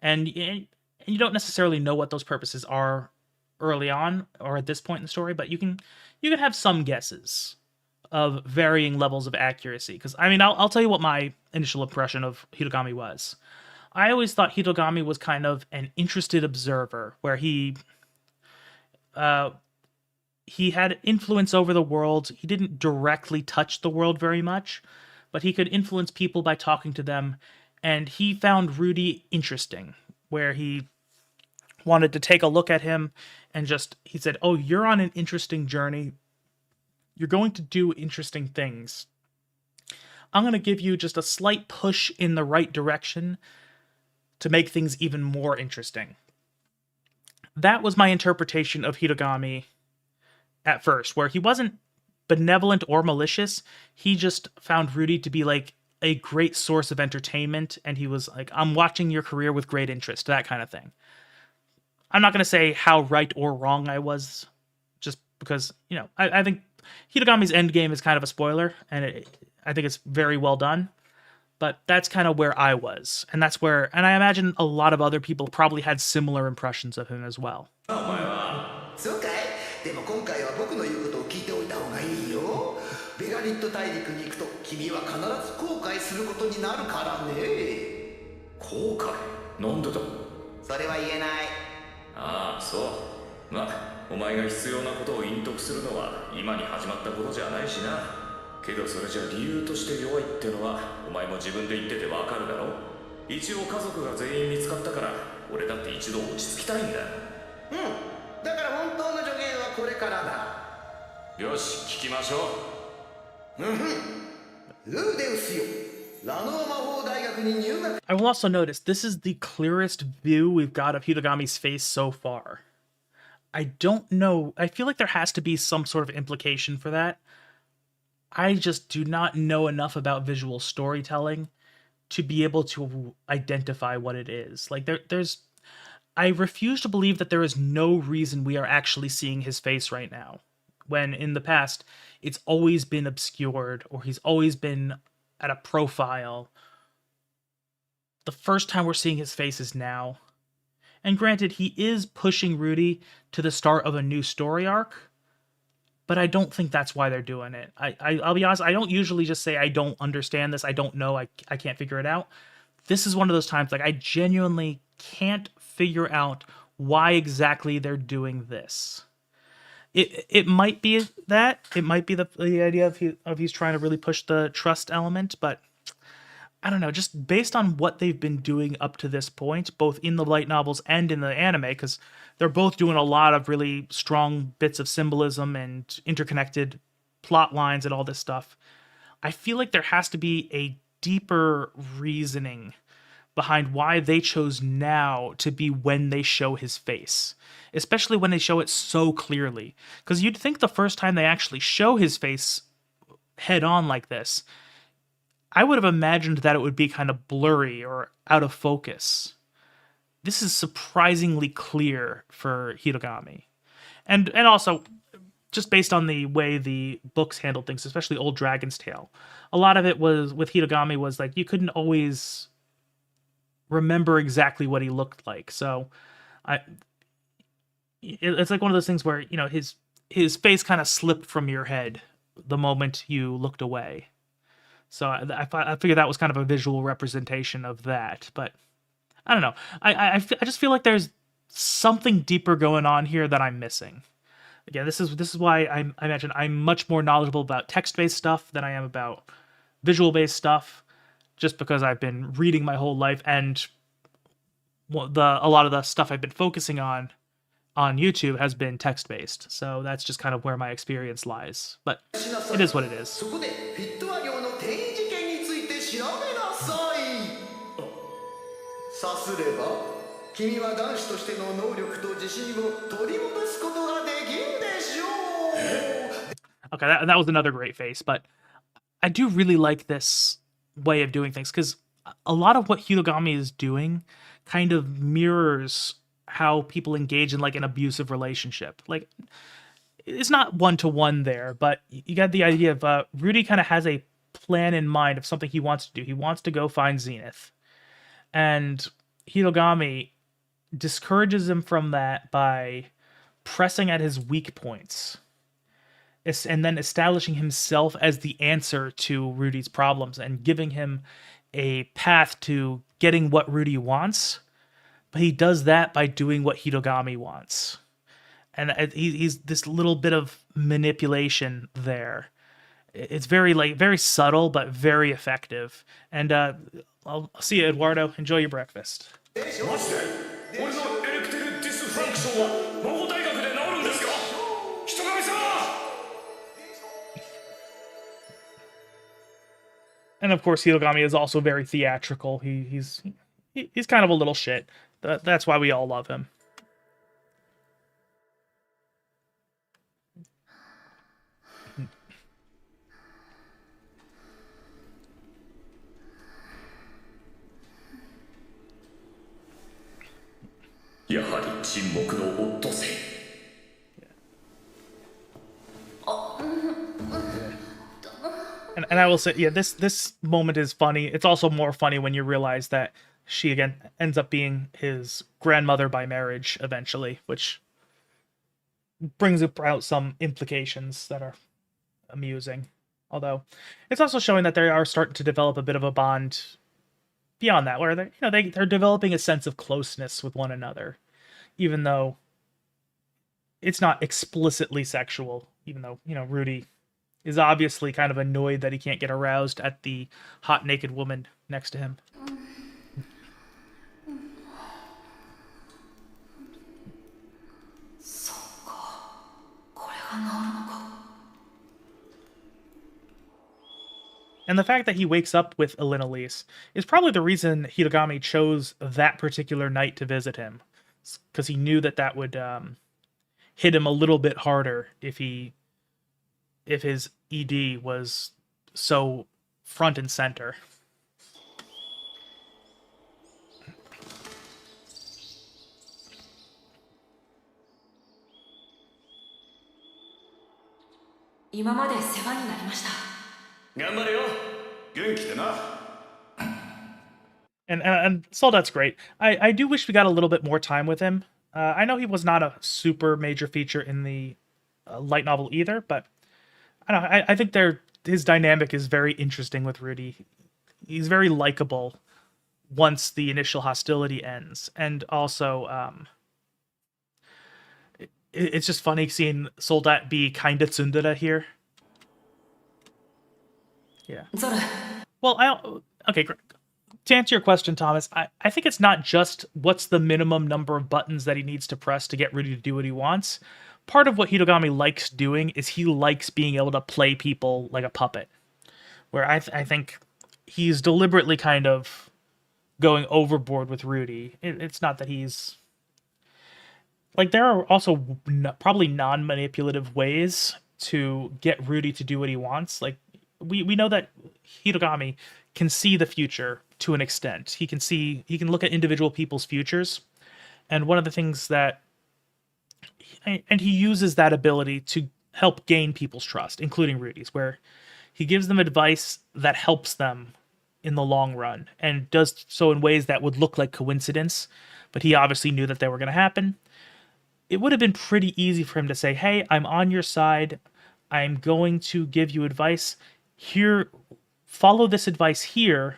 And you don't necessarily know what those purposes are early on or at this point in the story, but you can have some guesses of varying levels of accuracy. Because, I mean, I'll tell you what my initial impression of Hitogami was. I always thought Hitogami was kind of an interested observer, where he had influence over the world. He didn't directly touch the world very much, but he could influence people by talking to them, and he found Rudy interesting, where he wanted to take a look at him and he said, oh, you're on an interesting journey. You're going to do interesting things. I'm going to give you just a slight push in the right direction to make things even more interesting. That was my interpretation of Hitogami at first, where he wasn't benevolent or malicious. He just found Rudy to be like a great source of entertainment, and he was like, I'm watching your career with great interest, that kind of thing. I'm not going to say how right or wrong I was, just because, I think Hitogami's endgame is kind of a spoiler, and I think it's very well done. But that's kind of where I was, and I imagine a lot of other people probably had similar impressions of him as well. そうかい？でも今回は僕の言うことを聞いておいた方がいいよ。ベガリット大陸に行くと君は必ず後悔することになるからね。後悔？なんでだ？それは言えない。ああ、そう。まあ、お前が必要なことを隠匿するのは今に始まったことじゃないしな。けどそれじゃ理由として弱いってのはお前も自分で言っててわかるだろ。一応家族が全員見つかったから俺だって一度落ち着きたいんだ。だから本当の助言はこれからだ。よし、聞きましょう。ルーデウスよ、ラノー魔法大学に入学。 I will also notice this is the clearest view we've got of Hitogami's face so far. I don't know. I feel like there has to be some sort of implication for that. I just do not know enough about visual storytelling to be able to identify what it is. Like there's I refuse to believe that there is no reason we are actually seeing his face right now, when in the past it's always been obscured or he's always been at a profile. The first time we're seeing his face is now. And granted, he is pushing Rudy to the start of a new story arc, but I don't think that's why they're doing it. I'll be honest, I don't usually just say I don't understand this, I don't know, I can't figure it out. This is one of those times, like, I genuinely can't figure out why exactly they're doing this. It might be that. It might be the idea of he's trying to really push the trust element, but I don't know, just based on what they've been doing up to this point, both in the light novels and in the anime, because they're both doing a lot of really strong bits of symbolism and interconnected plot lines and all this stuff. I feel like there has to be a deeper reasoning behind why they chose now to be when they show his face, especially when they show it so clearly. Because you'd think the first time they actually show his face head on like this, I would have imagined that it would be kind of blurry or out of focus. This is surprisingly clear for Hitogami. And also, just based on the way the books handled things, especially Old Dragon's Tale, a lot of it was, with Hitogami, was like, you couldn't always remember exactly what he looked like. So it's like one of those things where, you know, his face kind of slipped from your head the moment you looked away. So I figured that was kind of a visual representation of that, but I don't know. I just feel like there's something deeper going on here that I'm missing. Again, this is why I imagine I'm much more knowledgeable about text-based stuff than I am about visual-based stuff, just because I've been reading my whole life, and a lot of the stuff I've been focusing on YouTube has been text-based. So that's just kind of where my experience lies. But it is what it is. さすれば君は男子としての能力と自信を取り戻すことができるでしょう Okay, that was another great face, but I do really like this way of doing things, because a lot of what Hitogami is doing kind of mirrors how people engage in like an abusive relationship. Like, it's not one-to-one there, but you got the idea of Rudy kind of has a plan in mind of something he wants to do. He wants to go find Zenith. And Hitogami discourages him from that by pressing at his weak points and then establishing himself as the answer to Rudy's problems and giving him a path to getting what Rudy wants. But he does that by doing what Hitogami wants. And he's this little bit of manipulation there. It's very subtle, but very effective. And I'll see you, Eduardo. Enjoy your breakfast. And of course, Hitogami is also very theatrical. He's kind of a little shit. That's why we all love him. And I will say, yeah, this moment is funny. It's also more funny when you realize that she, again, ends up being his grandmother by marriage eventually, which brings about some implications that are amusing. Although, it's also showing that they are starting to develop a bit of a bond beyond that, where they're developing a sense of closeness with one another, even though it's not explicitly sexual. Even though Rudy is obviously kind of annoyed that he can't get aroused at the hot naked woman next to him. And the fact that he wakes up with Elinalise is probably the reason Hitogami chose that particular night to visit him, because he knew that would hit him a little bit harder if he if his ED was so front and center. And Soldat's great. I do wish we got a little bit more time with him. I know he was not a super major feature in the light novel either, but I don't know. I think his dynamic is very interesting with Rudy. He's very likable once the initial hostility ends, and also it's just funny seeing Soldat be kinda tsundere here. Yeah. Well, okay, great. To answer your question, Thomas, I think it's not just what's the minimum number of buttons that he needs to press to get Rudy to do what he wants. Part of what Hitogami likes doing is he likes being able to play people like a puppet. Where I think he's deliberately kind of going overboard with Rudy. It's not that he's... Like, there are also probably non-manipulative ways to get Rudy to do what he wants. Like, we know that Hitogami can see the future to an extent. He can look at individual people's futures. And one of the things that... And he uses that ability to help gain people's trust, including Rudy's, where he gives them advice that helps them in the long run, and does so in ways that would look like coincidence, but he obviously knew that they were going to happen. It would have been pretty easy for him to say, hey, I'm on your side. I'm going to give you advice. Here, follow this advice here.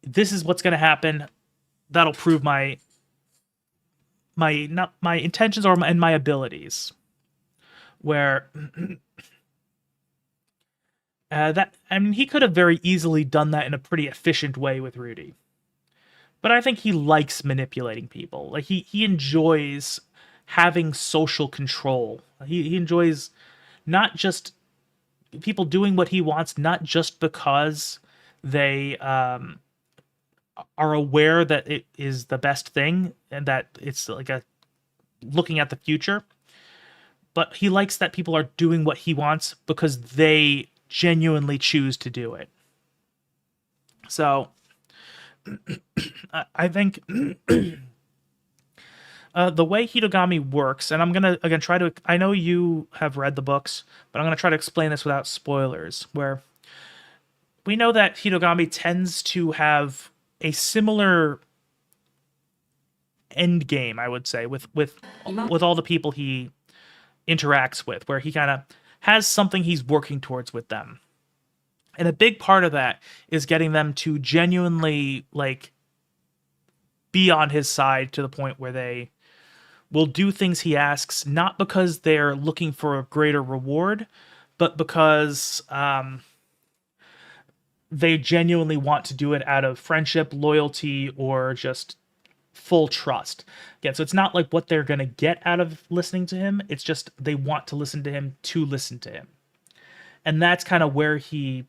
This is what's going to happen. That'll prove my intentions and my abilities. Where he could have very easily done that in a pretty efficient way with Rudy. But I think he likes manipulating people. Like he enjoys having social control. He enjoys not just people doing what he wants, not just because they are aware that it is the best thing and that it's like looking at the future, but he likes that people are doing what he wants because they genuinely choose to do it. So I think the way Hitogami works, and I'm gonna again try to, I know you have read the books, but I'm gonna try to explain this without spoilers, where we know that Hitogami tends to have a similar end game, I would say, with all the people he interacts with, where he kind of has something he's working towards with them. And a big part of that is getting them to genuinely like be on his side to the point where they will do things he asks, not because they're looking for a greater reward, but because they genuinely want to do it out of friendship, loyalty, or just full trust. Again, so it's not like what they're going to get out of listening to him. It's just they want to listen to him to listen to him. And that's kind of where he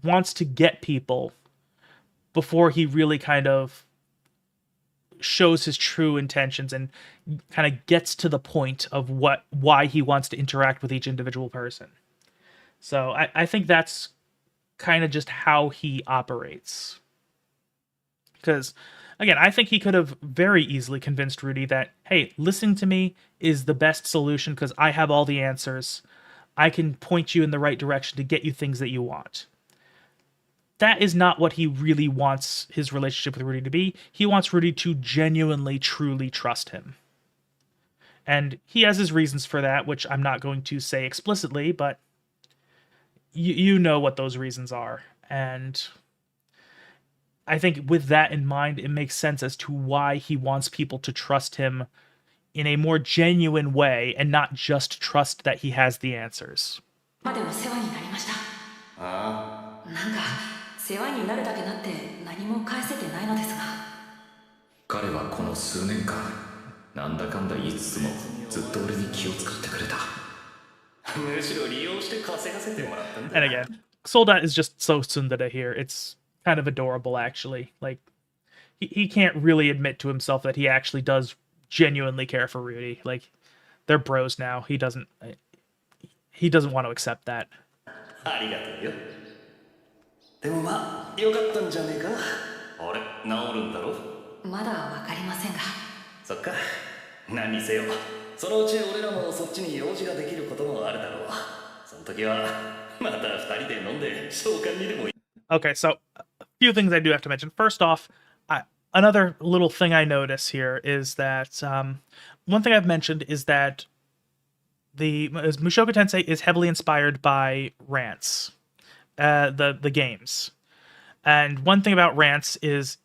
wants to get people before he really kind of shows his true intentions and kind of gets to the point of why he wants to interact with each individual person. So I think that's kind of just how he operates. Because, again, I think he could have very easily convinced Rudy that, hey, listening to me is the best solution because I have all the answers. I can point you in the right direction to get you things that you want. That is not what he really wants his relationship with Rudy to be. He wants Rudy to genuinely, truly trust him. And he has his reasons for that, which I'm not going to say explicitly, but you know what those reasons are. And I think with that in mind, it makes sense as to why he wants people to trust him in a more genuine way and not just trust that he has the answers. 世話になるだけなって何も返せてないのですが彼はこの数年間なんだかんだ言いつつもずっと俺に気を使ってくれたむしろ利用して稼がせてもらったんだ And again, Soldat is just so tsundere here. It's kind of adorable, actually. Like, he can't really admit to himself that he actually does genuinely care for Rudy. Like, they're bros now. He doesn't... he doesn't want to accept that. ありがとうよ。でもまあよかったんじゃねえか。あれ治るんだろ。まだわかりませんが。そっか。何にせよ、そのうち俺らもそっちに用事ができることもあるだろう。その時はまた二人で飲んで召喚にでも。 Okay, so a few things I do have to mention. First off, another little thing I notice here is that one thing I've mentioned is that the Mushoku Tensei is heavily inspired by rants, the games. And one thing about rants is,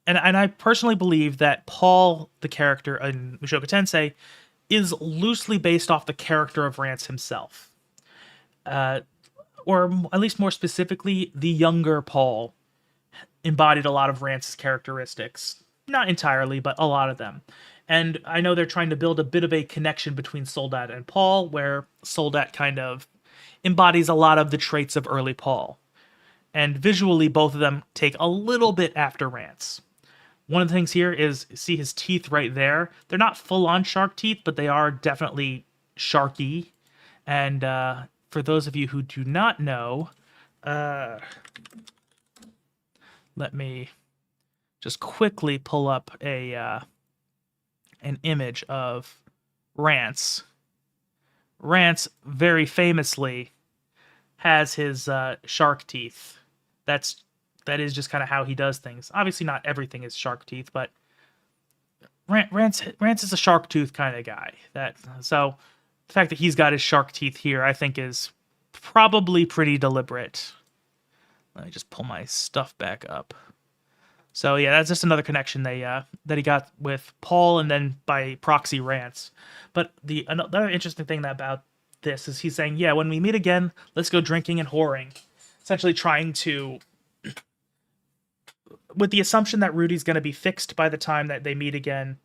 and I personally believe that Paul, the character in Mushoku Tensei, is loosely based off the character of Rance himself. Or at least more specifically, the younger Paul embodied a lot of Rance's characteristics. Not entirely, but a lot of them. And I know they're trying to build a bit of a connection between Soldat and Paul, where Soldat kind of embodies a lot of the traits of early Paul. And visually, both of them take a little bit after Rance. One of the things here is, see his teeth right there? They're not full-on shark teeth, but they are definitely sharky. And for those of you who do not know, let me just quickly pull up an image of Rance. Rance very famously has his shark teeth. That is just kind of how he does things. Obviously, not everything is shark teeth, but Rance is a shark tooth kind of guy. So the fact that he's got his shark teeth here, I think, is probably pretty deliberate. Let me just pull my stuff back up. So yeah, that's just another connection that he got with Paul, and then by proxy Rance. But another interesting thing about this is he's saying, yeah, when we meet again, let's go drinking and whoring. Essentially trying to, with the assumption that Rudy's going to be fixed by the time that they meet again, and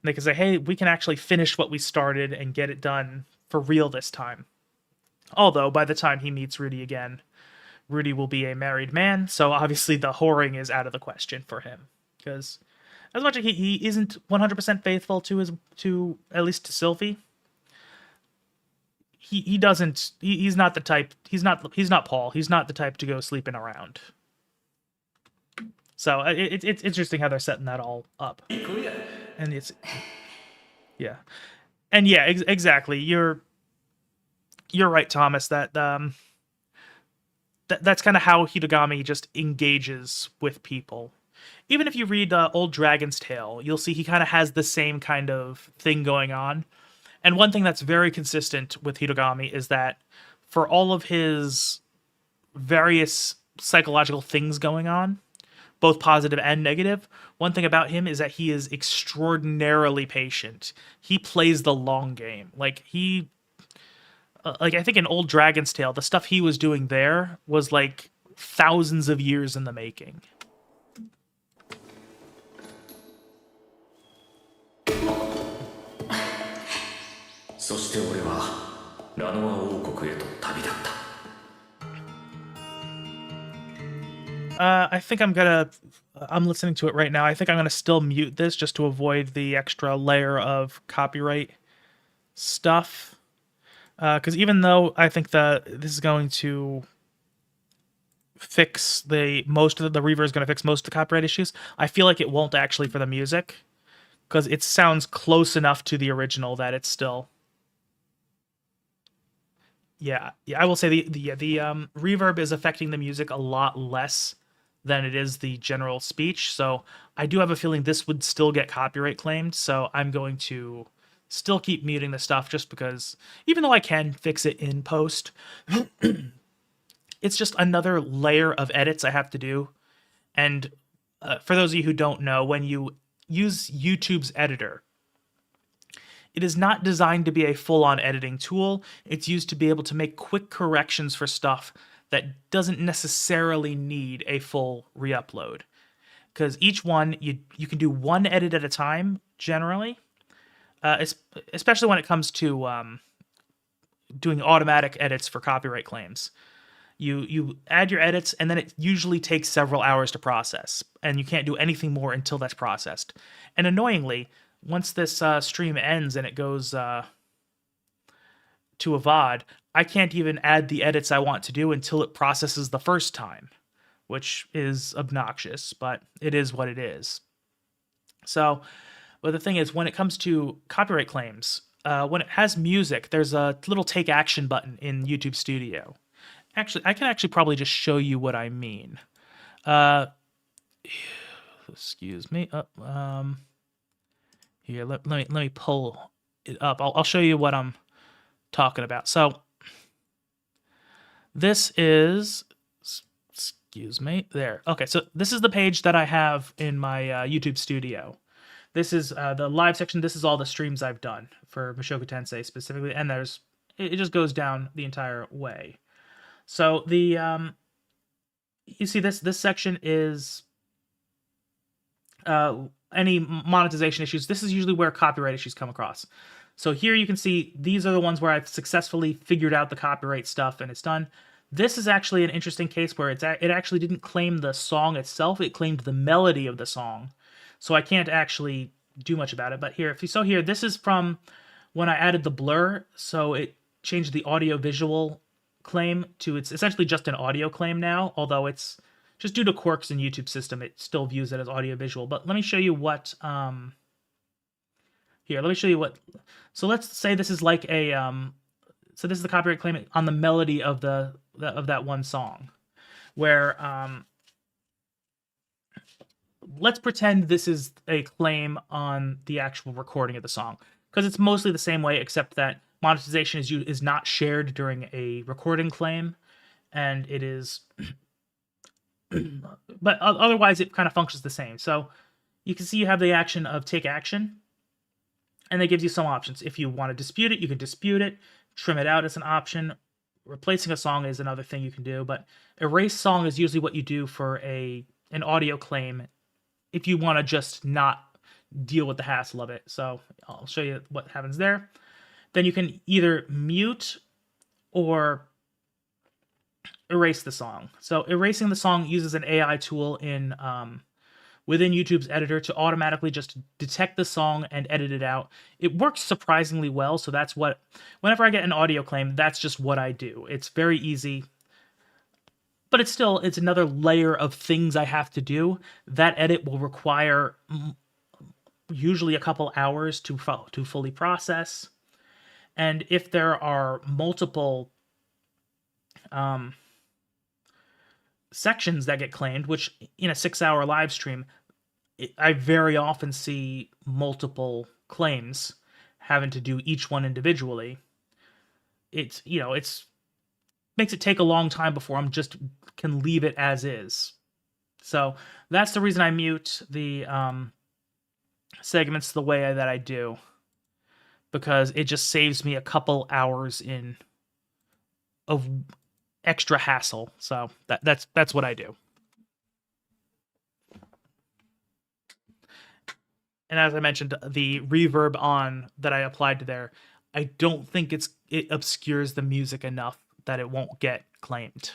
they can say, hey, we can actually finish what we started and get it done for real this time. Although, by the time he meets Rudy again, Rudy will be a married man, so obviously the whoring is out of the question for him. Because as much as he isn't 100% faithful to at least to Sylvie, he's not the type, he's not Paul, he's not the type to go sleeping around. So it's interesting how they're setting that all up. And it's, yeah. And yeah, exactly. You're right, Thomas, that that's kind of how Hitogami just engages with people. Even if you read Old Dragon's Tale, you'll see he kind of has the same kind of thing going on. And one thing that's very consistent with Hitogami is that for all of his various psychological things going on, both positive and negative, one thing about him is that he is extraordinarily patient. He plays the long game. Like I think in Old Dragon's Tale, the stuff he was doing there was like thousands of years in the making. I think I'm listening to it right now. I think I'm gonna still mute this just to avoid the extra layer of copyright stuff. Because even though I think this is going to fix most of the reverb is going to fix most of the copyright issues, I feel like it won't actually for the music, because it sounds close enough to the original that it's still. Yeah, I will say the reverb is affecting the music a lot less than it is the general speech. So I do have a feeling this would still get copyright claimed. So I'm going to still keep muting the stuff just because, even though I can fix it in post, it's just another layer of edits I have to do. And for those of you who don't know, when you use YouTube's editor, it is not designed to be a full-on editing tool. It's used to be able to make quick corrections for stuff that doesn't necessarily need a full re-upload. Because each one, you can do one edit at a time, generally. Especially when it comes to doing automatic edits for copyright claims. You add your edits, and then it usually takes several hours to process, and you can't do anything more until that's processed. And annoyingly, once this stream ends and it goes to a VOD, I can't even add the edits I want to do until it processes the first time, which is obnoxious, but it is what it is. So, but the thing is, when it comes to copyright claims, when it has music, there's a little take action button in YouTube Studio. Actually, I can actually probably just show you what I mean. Excuse me. Here, let me pull it up. I'll show you what I'm talking about. So this is, excuse me, there. Okay, so this is the page that I have in my YouTube Studio. This is the live section. This is all the streams I've done for Mushoku Tensei specifically, and it just goes down the entire way. So the you see this section is any monetization issues. This is usually where copyright issues come across. So here you can see these are the ones where I've successfully figured out the copyright stuff and it's done. This is actually an interesting case where it actually didn't claim the song itself, it claimed the melody of the song. So I can't actually do much about it. But here, here, this is from when I added the blur. So it changed the audio visual claim to, it's essentially just an audio claim now, although it's just due to quirks in YouTube system, it still views it as audio visual. But let me show you what, here, let me show you what, so let's say this is like a, so this is the copyright claim on the melody of that one song, where, let's pretend this is a claim on the actual recording of the song, because it's mostly the same way, except that monetization is not shared during a recording claim, and it is, but otherwise it kind of functions the same. So you can see you have the action of take action, and it gives you some options. If you want to dispute it, you can dispute it. Trim it out as an option. Replacing a song is another thing you can do, but erase song is usually what you do for an audio claim if you want to just not deal with the hassle of it. So I'll show you what happens there. Then you can either mute or erase the song. So erasing the song uses an AI tool in within YouTube's editor to automatically just detect the song and edit it out. It works surprisingly well, so that's what, whenever I get an audio claim, that's just what I do. It's very easy, but it's another layer of things I have to do. That edit will require usually a couple hours to fully process. And if there are multiple sections that get claimed, which in a 6-hour live stream, I very often see multiple claims having to do each one individually. It's makes it take a long time before I'm just can leave it as is. So that's the reason I mute the segments the way that I do, because it just saves me a couple hours of extra hassle. So that's what I do. And as I mentioned, the reverb on that I applied to there, I don't think it obscures the music enough that it won't get claimed.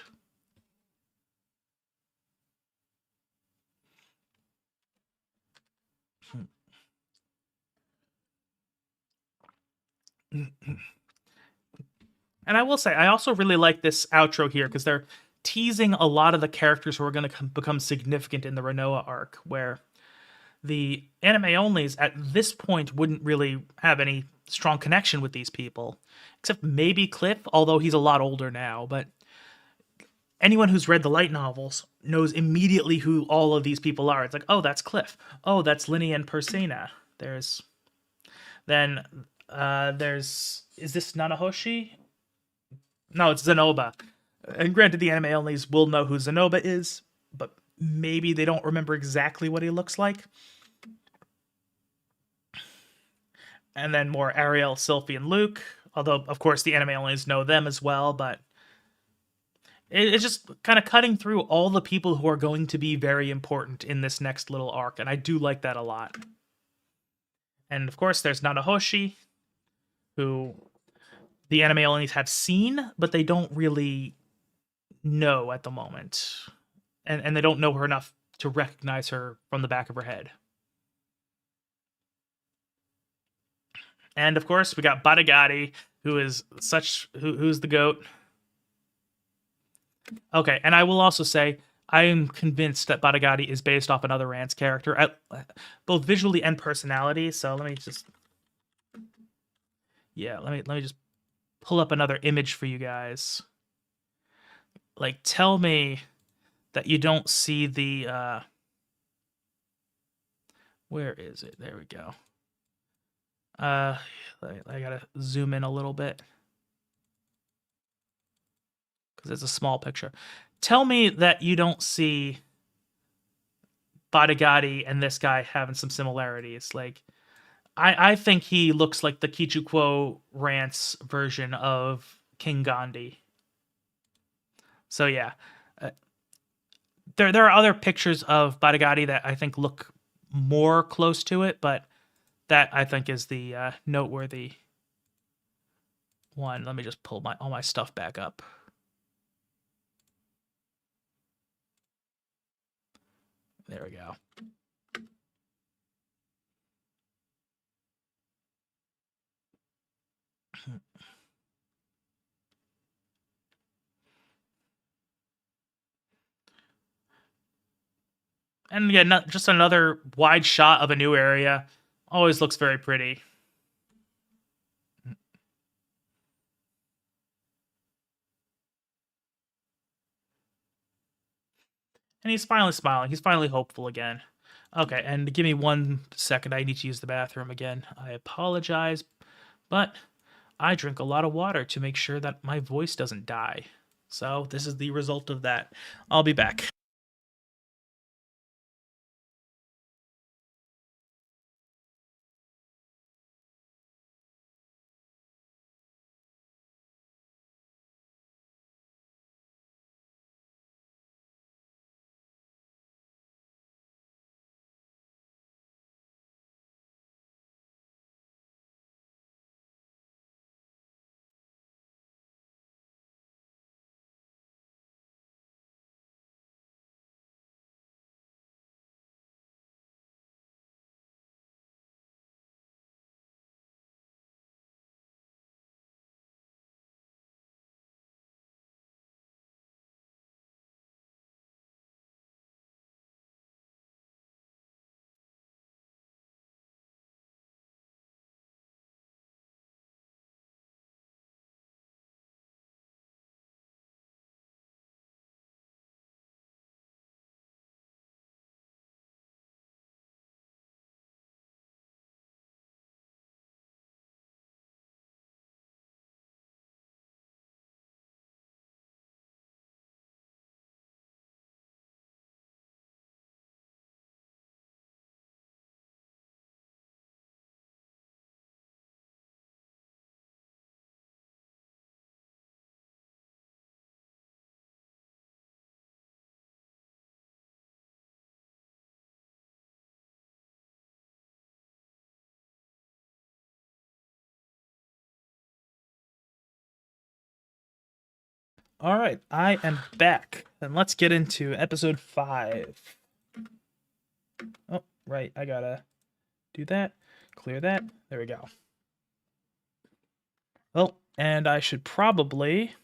And I will say, I also really like this outro here, because they're teasing a lot of the characters who are going to become significant in the Renoa arc, where the anime-onlys at this point wouldn't really have any strong connection with these people, except maybe Cliff, although he's a lot older now. But anyone who's read the light novels knows immediately who all of these people are. It's like, oh, that's Cliff. Oh, that's Linny and Persena. Is this Nanahoshi? No, it's Zenoba. And granted, the anime-onlys will know who Zenoba is, but maybe they don't remember exactly what he looks like. And then more Ariel, Sylphie, and Luke. Although, of course, the anime-onlys know them as well, but it's just kind of cutting through all the people who are going to be very important in this next little arc, and I do like that a lot. And, of course, there's Nanahoshi, who the anime-onlys have seen, but they don't really know at the moment. And they don't know her enough to recognize her from the back of her head. And, of course, we got Badagati, who's the GOAT. Okay, and I will also say I am convinced that Badagati is based off another Rance character, both visually and personality. So let me just let me just pull up another image for you guys. Like, tell me that you don't see the where is it? There we go. I gotta zoom in a little bit because it's a small picture. Tell me that you don't see Badagati and this guy having some similarities. Like, I think he looks like the Kichukwo Rance version of King Gandhi. So yeah, there are other pictures of Badagati that I think look more close to it, but that I think is the noteworthy one. Let me just pull all my stuff back up. There we go. And again, just another wide shot of a new area. Always looks very pretty. And he's finally smiling. He's finally hopeful again. Okay, and give me 1 second. I need to use the bathroom again. I apologize, but I drink a lot of water to make sure that my voice doesn't die. So this is the result of that. I'll be back. All right, I am back. And let's get into episode 5. Oh, right, I gotta do that. Clear that. There we go. Well, and I should probably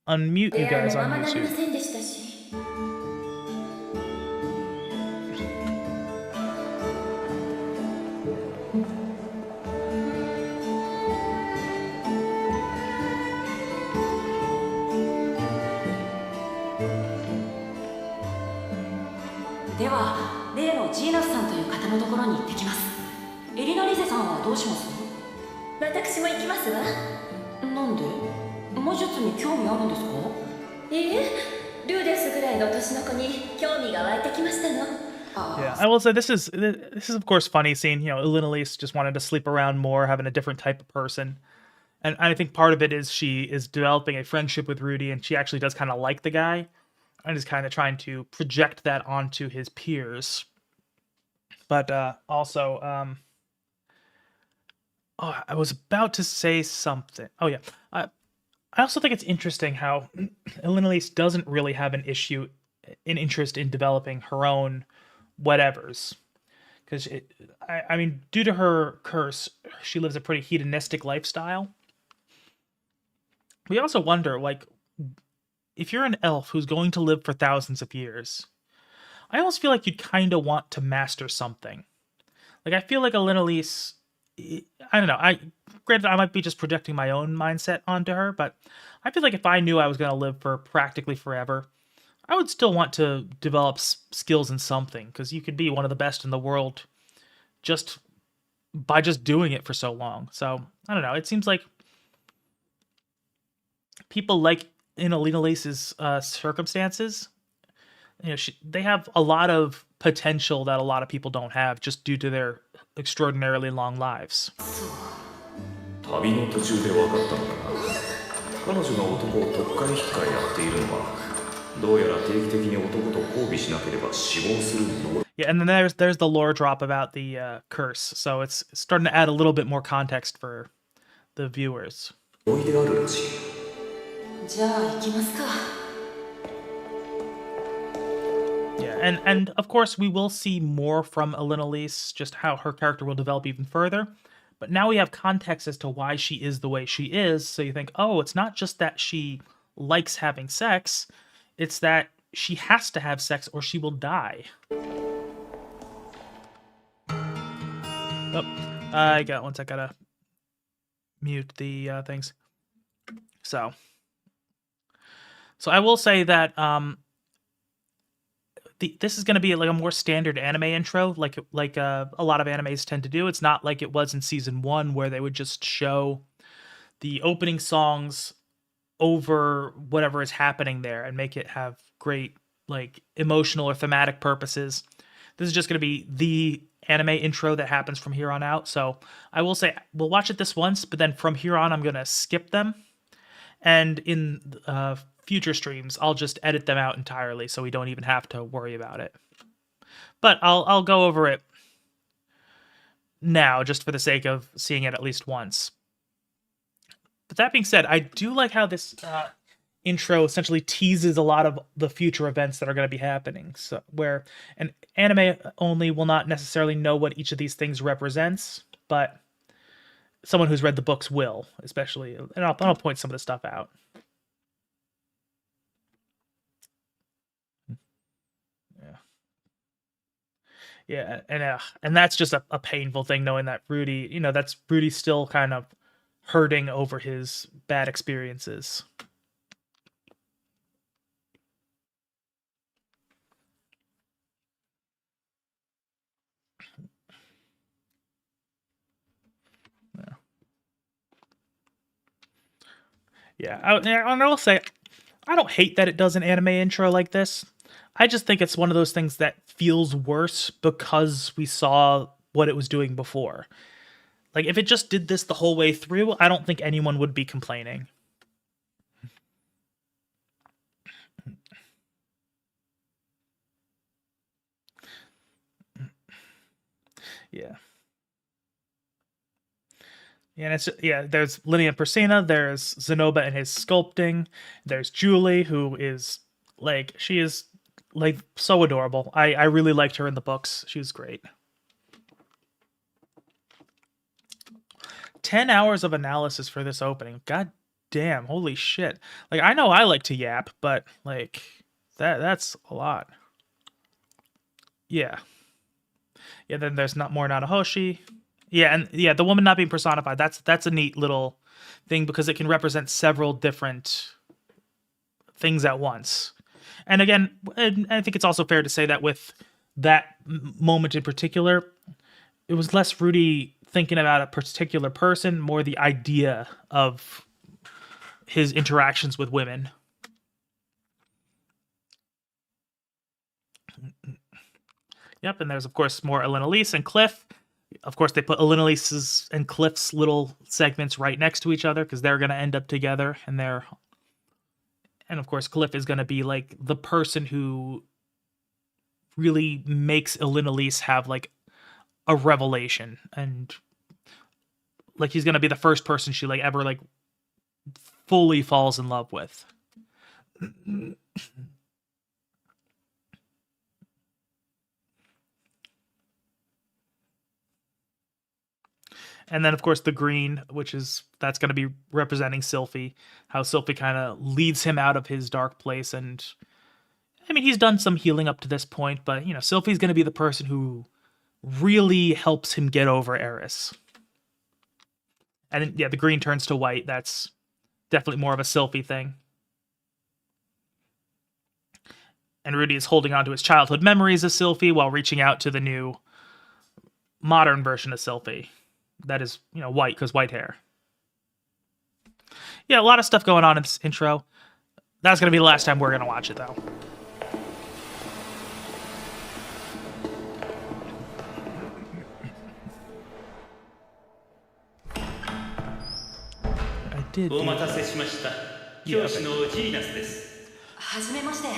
unmute you guys on YouTube. では例のジーナスさんという方のところに行ってきます。エリナ・リゼさんはどうします？私も行きますわ。なんで？魔術に興味あるんですか？いいえ、ルーデスぐらいの年の子に興味が湧いてきましたの。 Yeah, I will say this is of course funny seeing, you know, Elinalise just wanted to sleep around more, having a different type of person. And I think part of it is she is developing a friendship with Rudy, and she actually does kind of like the guy, and is kind of trying to project that onto his peers. But also, oh, I was about to say something. Oh yeah, I also think it's interesting how Elinalise doesn't really have an interest in developing her own whatevers, because I mean, due to her curse, she lives a pretty hedonistic lifestyle. we also wonder, like, if you're an elf who's going to live for thousands of years, I almost feel like you'd kind of want to master something. Like, I feel like Elenalise, I don't know. Granted, I might be just projecting my own mindset onto her, but I feel like if I knew I was going to live for practically forever, I would still want to develop skills in something, because you could be one of the best in the world just by just doing it for so long. So, I don't know. It seems like people like in Elenalise's circumstances, they have a lot of potential that a lot of people don't have just due to their extraordinarily long lives. 旅の途中で分かったのだが、彼女が男を特会引き換えやっているのは、どうやら定期的に男と交尾しなければ死亡する能力。 Yeah, and then there's the lore drop about the curse, so it's starting to add a little bit more context for the viewers. 容易であるらしい。じゃあ行きますか。 Yeah, and of course we will see more from Elenalise, just how her character will develop even further. But now we have context as to why she is the way she is, so you think, oh, it's not just that she likes having sex, it's that she has to have sex or she will die. Oh, I gotta mute the things. So I will say that this is going to be like a more standard anime intro, like a lot of animes tend to do. It's not like it was in season 1 where they would just show the opening songs over whatever is happening there and make it have great like emotional or thematic purposes. This is just going to be the anime intro that happens from here on out. So I will say we'll watch it this once, but then from here on I'm going to skip them. And in future streams, I'll just edit them out entirely so we don't even have to worry about it. But I'll go over it now just for the sake of seeing it at least once. But that being said, I do like how this intro essentially teases a lot of the future events that are going to be happening. So where an anime only will not necessarily know what each of these things represents, but someone who's read the books will, especially, and I'll point some of the stuff out. Yeah, and that's just a painful thing, knowing that Rudy, that's Rudy still kind of hurting over his bad experiences. Yeah, and I will say, I don't hate that it does an anime intro like this. I just think it's one of those things that feels worse because we saw what it was doing before. Like, if it just did this the whole way through, I don't think anyone would be complaining. Yeah. And there's Linnea Persina, there's Zenoba and his sculpting, there's Julie, who is, like, she is, like, so adorable. I really liked her in the books. She was great. 10 hours of analysis for this opening. God damn, holy shit. Like, I know I like to yap, but, like, that's a lot. Yeah. Yeah, then there's not more Nanahoshi. Yeah, and yeah, the woman not being personified, that's a neat little thing because it can represent several different things at once. And again, I think it's also fair to say that with that moment in particular, it was less Rudy thinking about a particular person, more the idea of his interactions with women. Yep, and there's, of course, more Elenalise and Cliff. Of course, they put Elenalise's and Cliff's little segments right next to each other because they're going to end up together. And of course, Cliff is going to be, like, the person who really makes Elenalise have, like, a revelation. And, like, he's going to be the first person she, like, ever, like, fully falls in love with. And then, of course, the green, that's going to be representing Sylphie, how Sylphie kind of leads him out of his dark place. And, I mean, he's done some healing up to this point, but, you know, Sylphie's going to be the person who really helps him get over Eris. And, yeah, the green turns to white. That's definitely more of a Sylphie thing. And Rudy is holding on to his childhood memories of Sylphie while reaching out to the new modern version of Sylphie. That is, you know, white, because white hair. Yeah, a lot of stuff going on in this intro. That's going to be the last time we're going to watch it, though. I did. お待たせしました。教師のジーナスです。はじめまして、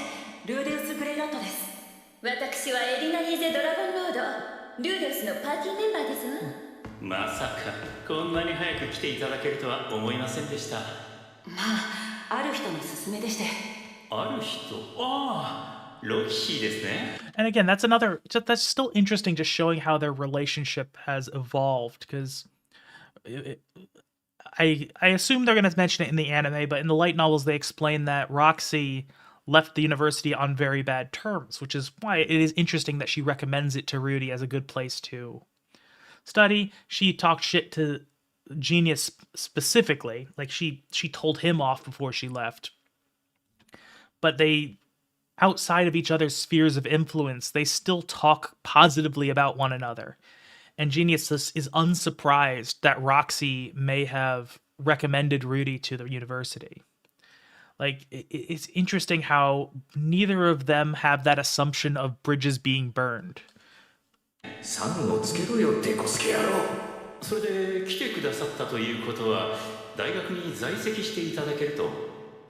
ルーデウス・グレイラットです。私はエリナ・ニーゼ・ドラゴンロード、ルーデウスのパーティーメンバーですわ。まさかこんなに早く来ていただけるとは思いませんでした。まあ、ある人の勧めでして。ある人、ああ、ロキシーですね。And again, that's still interesting, just showing how their relationship has evolved, because I assume they're going to mention it in the anime, but in the light novels they explain that Roxy left the university on very bad terms, which is why it is interesting that she recommends it to Rudy as a good place to study. She talked shit to Genius specifically, like she told him off before she left. But they, outside of each other's spheres of influence, they still talk positively about one another. And Genius is unsurprised that Roxy may have recommended Rudy to the university. Like, it's interesting how neither of them have that assumption of bridges being burned. サンをつけろよデコスケ野郎。それで来てくださったということは大学に在籍していただけると。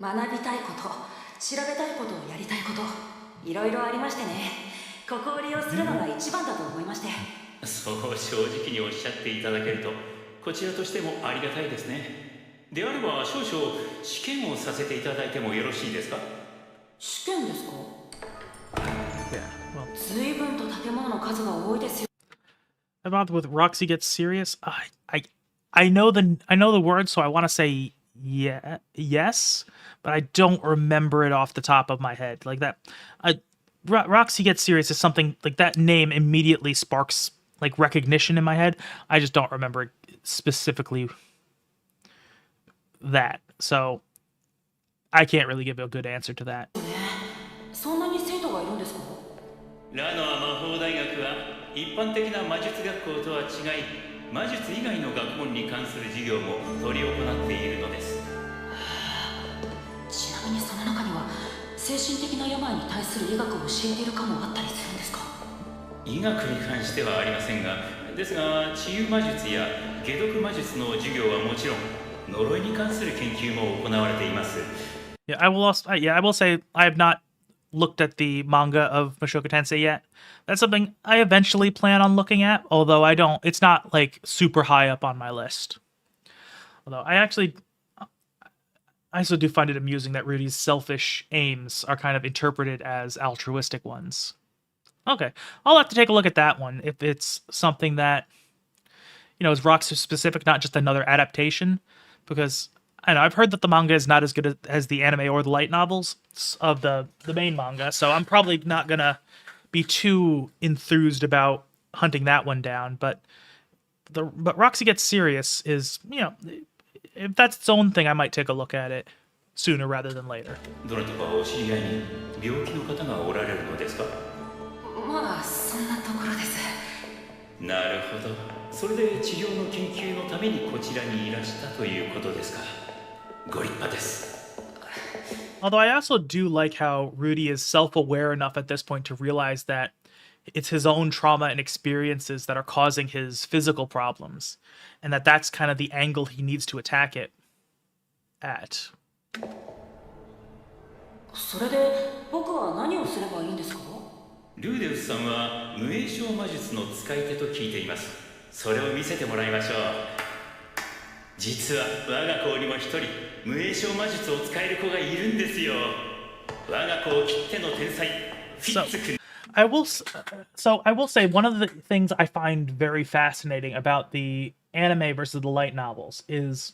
学びたいこと、調べたいことをやりたいこと、いろいろありましてね。ここを利用するのが一番だと思いまして。そう正直におっしゃっていただけるとこちらとしてもありがたいですね。であれば少々試験をさせていただいてもよろしいですか？試験ですか？ Yeah, well, 随分と建物の数が多いですよ。about with Roxy gets serious. I know the word, so I want to say yes, but I don't remember it off the top of my head. Like that, Roxy gets serious is something like that name immediately sparks like recognition in my head. I just don't remember specifically that, so I can't really give a good answer to that. そんなに生徒がいるんですか？ラノア魔法大学は一般的な魔術学校とは違い魔術以外の学問に関する授業も執り行っているのです。ちなみにその中には精神的な病に対する医学を教えている科もあったりするんですか？医学に関してはありませんが、ですが治癒魔術や解毒魔術の授業はもちろん呪いに関する研究も行われています。Yeah, I will say I have not looked at the manga of Mushoku Tensei yet. That's something I eventually plan on looking at, although it's not like super high up on my list. Although I also do find it amusing that Rudy's selfish aims are kind of interpreted as altruistic ones. Okay, I'll have to take a look at that one if it's something that, you know, is Roxy specific, not just another adaptation, because I know I've heard that the manga is not as good as the anime or the light novels of the main manga, so I'm probably not gonna be too enthused about hunting that one down. But Roxy Gets Serious is, you know, if that's its own thing, I might take a look at it sooner rather than later. どなたかお知り合いに病気の方がおられるのですか？まあそんなところです。なるほど。それで治療の研究のためにこちらにいらしたということですか。ご立派です。Although I also do like how Rudy is self-aware enough at this point to realize that it's his own trauma and experiences that are causing his physical problems, and that's kind of the angle he needs to attack it at. それで僕は何をすればいいんですか？ルーデウスさんは無影響魔術の使い手と聞いています。それを見せてもらいましょう。実は我が校にも一人無影響魔術を使える子がいるんですよ。我が校きっての天才フィッツ君。I will say one of the things I find very fascinating about the anime versus the light novels is,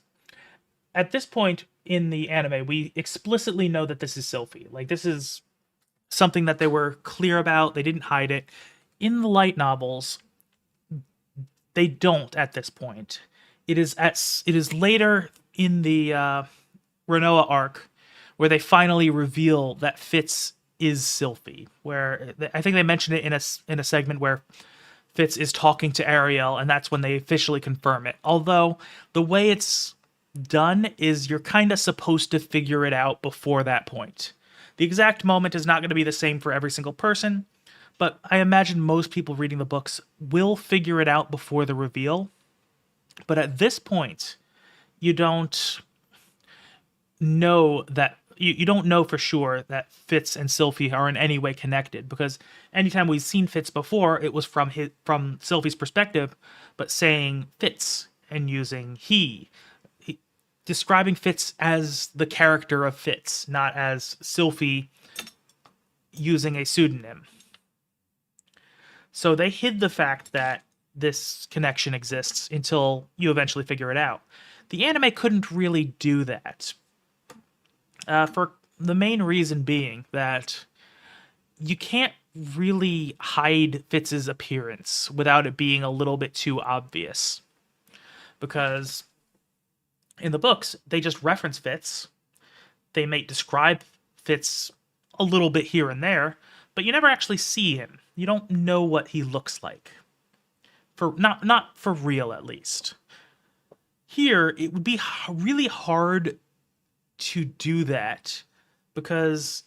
at this point in the anime, we explicitly know that this is Sylphie. Like, this is something that they were clear about. They didn't hide it. In the light novels, they don't at this point. It is later in the Renoa arc where they finally reveal that Fitz is Sylphie. Where I think they mentioned it in a segment where Fitz is talking to Ariel, and that's when they officially confirm it. Although the way it's done is you're kind of supposed to figure it out before that point. The exact moment is not going to be the same for every single person, but I imagine most people reading the books will figure it out before the reveal. But at this point, you don't know that you don't know for sure that Fitz and Sylphie are in any way connected, because anytime we've seen Fitz before, it was from Sylphie's perspective, but saying Fitz and using he, describing Fitz as the character of Fitz, not as Sylphie using a pseudonym. So they hid the fact that this connection exists until you eventually figure it out. The anime couldn't really do that. For the main reason being that you can't really hide Fitz's appearance without it being a little bit too obvious. Because in the books, they just reference Fitz. They may describe Fitz a little bit here and there, but you never actually see him. You don't know what he looks like. For not for real, at least. Here, it would be really hard to do that because,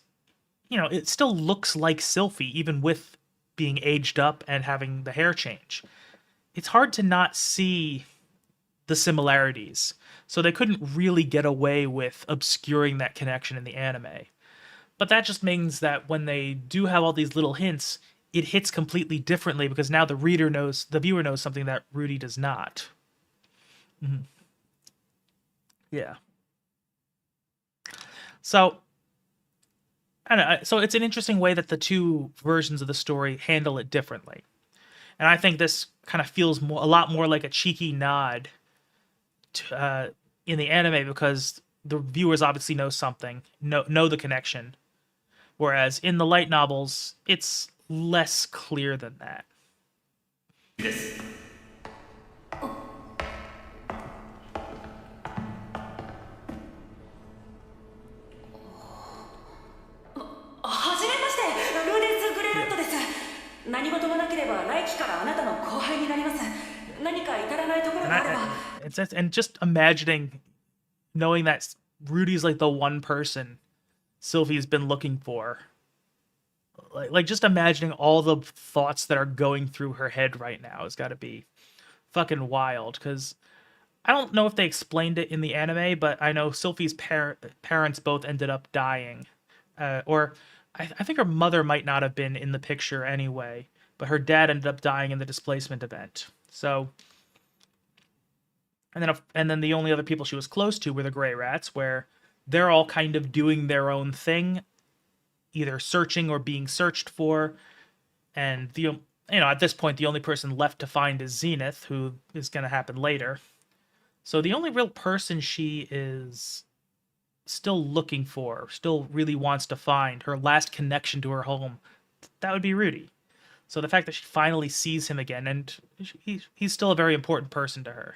it still looks like Sylphie, even with being aged up and having the hair change. It's hard to not see the similarities. So they couldn't really get away with obscuring that connection in the anime. But that just means that when they do have all these little hints, it hits completely differently because now the viewer knows something that Rudy does not. Mm-hmm. Yeah. So, I don't know. So it's an interesting way that the two versions of the story handle it differently. And I think this kind of feels a lot more like a cheeky nod to, in the anime, because the viewers obviously know something, know the connection. Whereas in the light novels, it's less clear than that. Yes. はじめまして、ルーデンス・グレイラットです。何事もなければ来期からあなたの後輩になります。何か至らないところがあれば。And just imagining, knowing that Rudy's like the one person Sylphie's been looking for. Like just imagining all the thoughts that are going through her head right now has got to be fucking wild, because I don't know if they explained it in the anime, but I know Sylphie's parents both ended up dying. Or I think her mother might not have been in the picture anyway, but her dad ended up dying in the displacement event. So, and then the only other people she was close to were the Grey Rats, where they're all kind of doing their own thing, either searching or being searched for. And at this point, the only person left to find is Zenith, who is going to happen later. So the only real person she is still looking for, still really wants to find, her last connection to her home, that would be Rudy. So the fact that she finally sees him again, and he's still a very important person to her.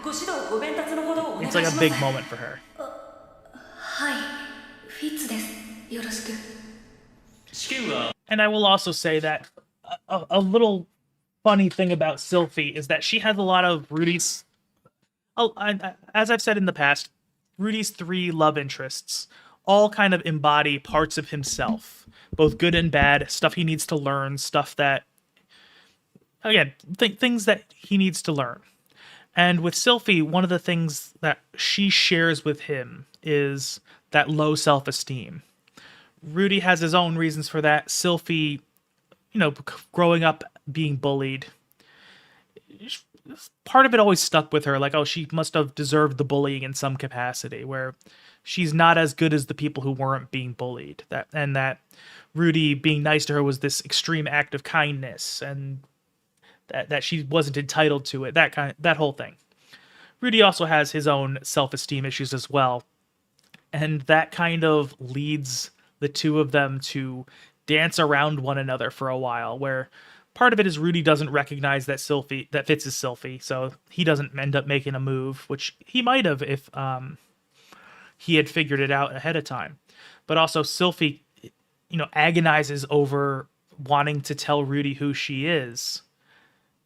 It's like a big moment for her. はい、フィッツです。よろしく。 And I will also say that a little funny thing about Sylphie is that she has a lot of Rudy's... as I've said in the past, Rudy's 3 love interests all kind of embody parts of himself, both good and bad, stuff he needs to learn, stuff that, again, things that he needs to learn. And with Sylphie, one of the things that she shares with him is that low self-esteem. Rudy has his own reasons for that. Sylphie, growing up being bullied, part of it always stuck with her, like, oh, she must have deserved the bullying in some capacity, where she's not as good as the people who weren't being bullied. That Rudy being nice to her was this extreme act of kindness, and that she wasn't entitled to it, that whole thing. Rudy also has his own self-esteem issues as well, and that kind of leads the two of them to dance around one another for a while, where part of it is Rudy doesn't recognize that Fitz is Sylphie, so he doesn't end up making a move, which he might have if he had figured it out ahead of time. But also Sylphie, agonizes over wanting to tell Rudy who she is,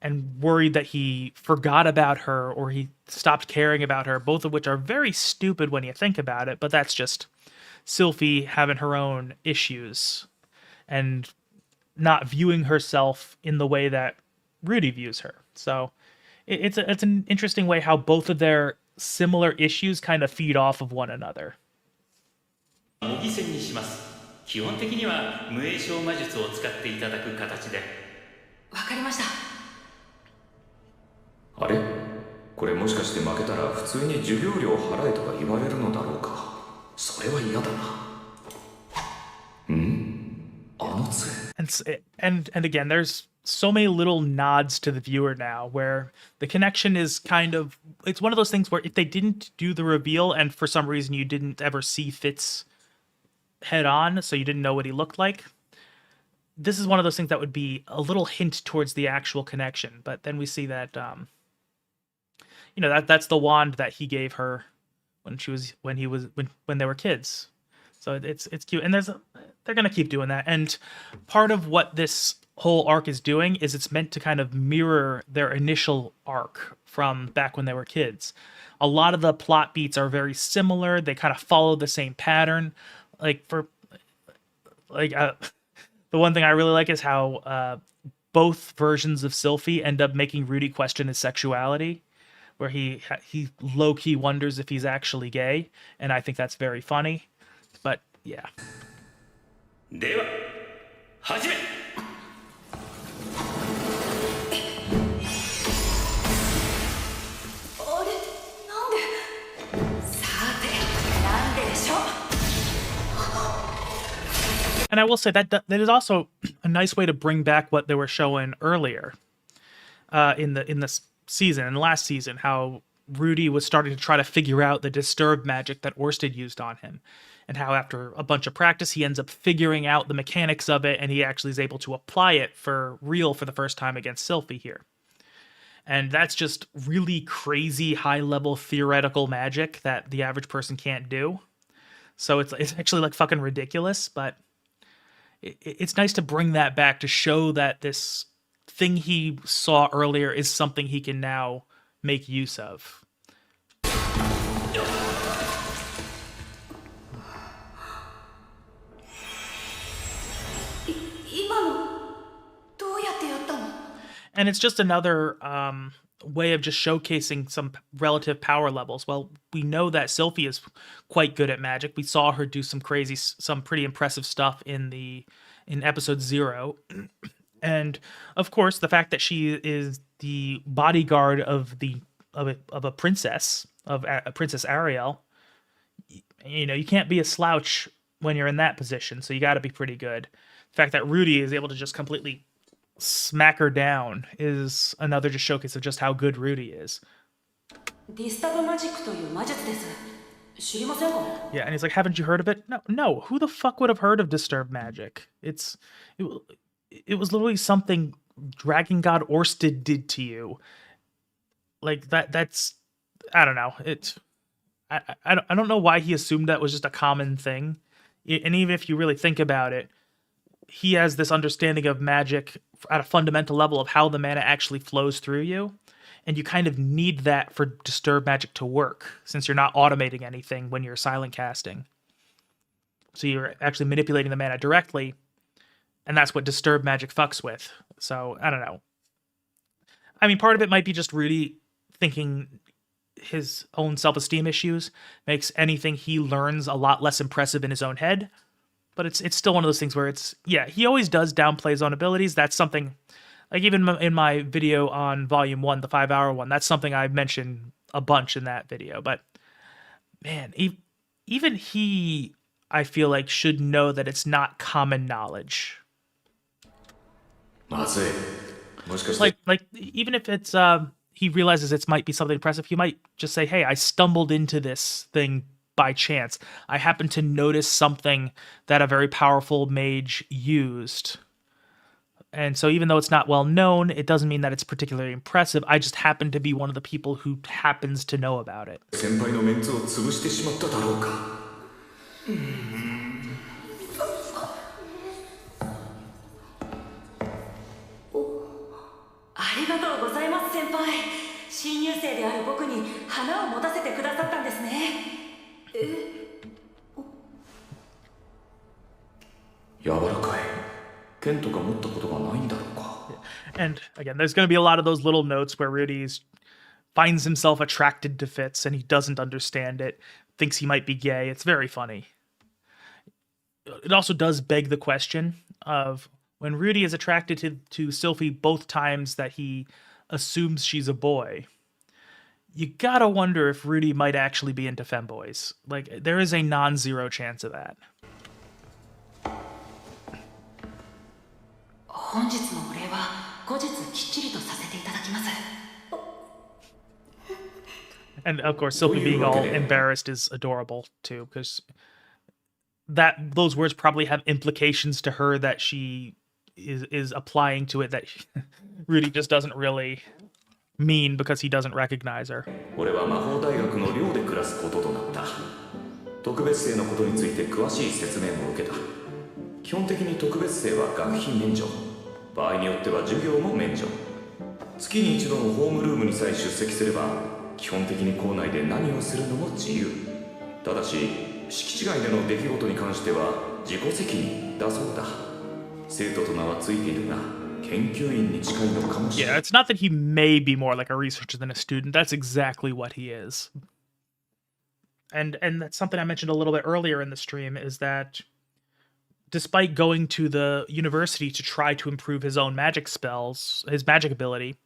and worried that he forgot about her or he stopped caring about her, both of which are very stupid when you think about it, but that's just Sylphie having her own issues and not viewing herself in the way that Rudy views her. So it's an interesting way how both of their similar issues kind of feed off of one another. 模擬戦にします。基本的には無影響魔術を使っていただく形で。わかりました。あれこれもしかして負けたら普通に授業料払えとか言われるのだろうか。それは嫌だな。あの杖。And again, there's so many little nods to the viewer now where the connection is kind of, it's one of those things where if they didn't do the reveal and for some reason you didn't ever see Fitz head on, so you didn't know what he looked like, this is one of those things that would be a little hint towards the actual connection. But then we see that that's the wand that he gave her when they were kids. So it's cute, and they're gonna keep doing that. And part of what this whole arc is doing is it's meant to kind of mirror their initial arc from back when they were kids. A lot of the plot beats are very similar. They kind of follow the same pattern. The one thing I really like is how both versions of Sylphie end up making Rudy question his sexuality, where he low-key wonders if he's actually gay, and I think that's very funny. But yeah. では始め。あれ、なんで。さて、なんででしょう。 And I will say that is also a nice way to bring back what they were showing earlier in this season, in the last season, how Rudy was starting to try to figure out the disturbed magic that Orsted used on him, and how after a bunch of practice he ends up figuring out the mechanics of it, and he actually is able to apply it for real for the first time against Sylphie here. And that's just really crazy high-level theoretical magic that the average person can't do. So it's actually like fucking ridiculous, but it's nice to bring that back to show that this thing he saw earlier is something he can now make use of. 今のどうやってやったの？ And it's just another way of just showcasing some relative power levels. Well, we know that Sylphie is quite good at magic. We saw her do some pretty impressive stuff in episode 0. And of course, the fact that she is the bodyguard of a princess, of Princess Ariel, you can't be a slouch when you're in that position. So you got to be pretty good. The fact that Rudy is able to just completely smack her down is another just showcase of just how good Rudy is. ディスタブマジックという魔術です。知りませんか？ Yeah, and he's like, haven't you heard of it? No. Who the fuck would have heard of disturbed magic? It was literally something Dragon God Orsted did to you. Like that's I don't know. I don't know why he assumed that was just a common thing. And even if you really think about it, he has this understanding of magic at a fundamental level of how the mana actually flows through you. And you kind of need that for disturbed magic to work, since you're not automating anything when you're silent casting. So you're actually manipulating the mana directly, and that's what disturbed magic fucks with. So, I don't know. I mean, part of it might be just Rudy thinking his own self-esteem issues makes anything he learns a lot less impressive in his own head. But it's still one of those things where he always does downplay his own abilities. That's something, like even in my video on Volume 1, the 5-hour one, that's something I mentioned a bunch in that video. But, man, even he, I feel like, should know that it's not common knowledge. まずいもしかして Like even if it's he realizes it might be something impressive, he might just say, "Hey, I stumbled into this thing by chance. I happened to notice something that a very powerful mage used." And so even though it's not well known, it doesn't mean that it's particularly impressive. I just happen to be one of the people who happens to know about it. 先輩のメンツを潰してしまっただろうか。ありがとうございます先輩。新入生である僕に花を持たせてくださったんですね。柔らかい。剣とか持ったことがないんだろうか。And again, there's going to be a lot of those little notes where Rudy finds himself attracted to Fitz and he doesn't understand it, thinks he might be gay. It's very funny. It also does beg the question of when Rudy is attracted to Sylphie both times that he assumes she's a boy, you gotta wonder if Rudy might actually be into femboys. Like, there is a non-zero chance of that. 本日のお礼は後日きっちりとさせていただきます。 And of course, Sylphie being all embarrassed is adorable too, because those words probably have implications to her that she is applying to it that Rudy just doesn't really mean because he doesn't recognize her. 俺は魔法大学の寮で暮らすこととなった。特別生のことについて詳しい説明も受けた。基本的に特別生は学費免除。場合によっては授業も免除。月に一度のホームルームにさえ出席すれば、基本的に校内で何をするのも自由。ただし、敷地外での出来事に関しては自己責任だそうだ。生徒と名はついているが、研究員に近いのかもしれない。Yeah, it's not that he may be more like a researcher than a student. That's exactly what he is. And that's something I mentioned a little bit earlier in the stream, is that despite going to the university to try to improve his own magic spells, his magic ability,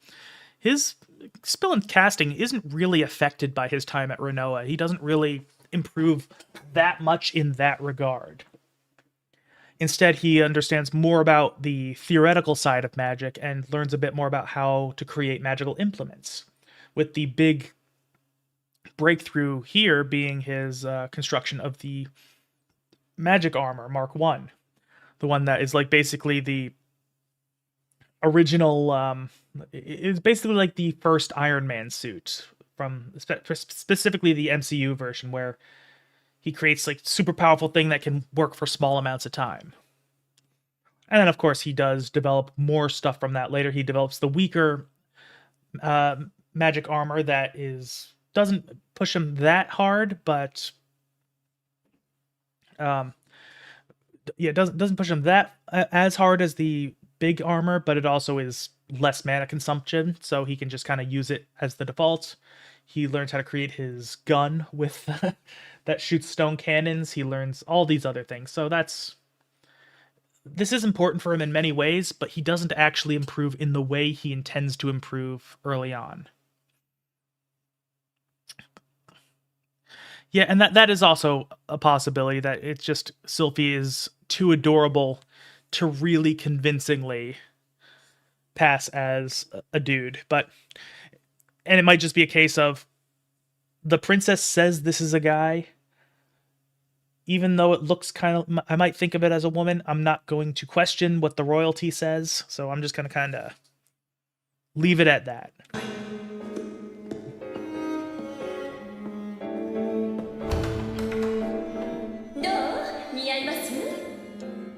his spell and casting isn't really affected by his time at Renoa. He doesn't really improve that much in that regard. Instead, he understands more about the theoretical side of magic and learns a bit more about how to create magical implements, with the big breakthrough here being his construction of the magic armor, Mark I. The one that is like basically the original, it's basically like the first Iron Man suit from specifically the MCU version, where he creates like super powerful thing that can work for small amounts of time. And then of course he does develop more stuff from that later. He develops the weaker magic armor that doesn't push him that hard, but doesn't push him that as hard as the big armor, but it also is less mana consumption, so he can just kind of use it as the default. He learns how to create his gun with that shoots stone cannons. He learns all these other things. So this is important for him in many ways, but he doesn't actually improve in the way he intends to improve early on. Yeah, and that is also a possibility, that it's just Sylphie is too adorable to really convincingly pass as a dude. And it might just be a case of the princess says this is a guy, even though it looks kind of, I might think of it as a woman. I'm not going to question what the royalty says, so I'm just going to kind of leave it at that.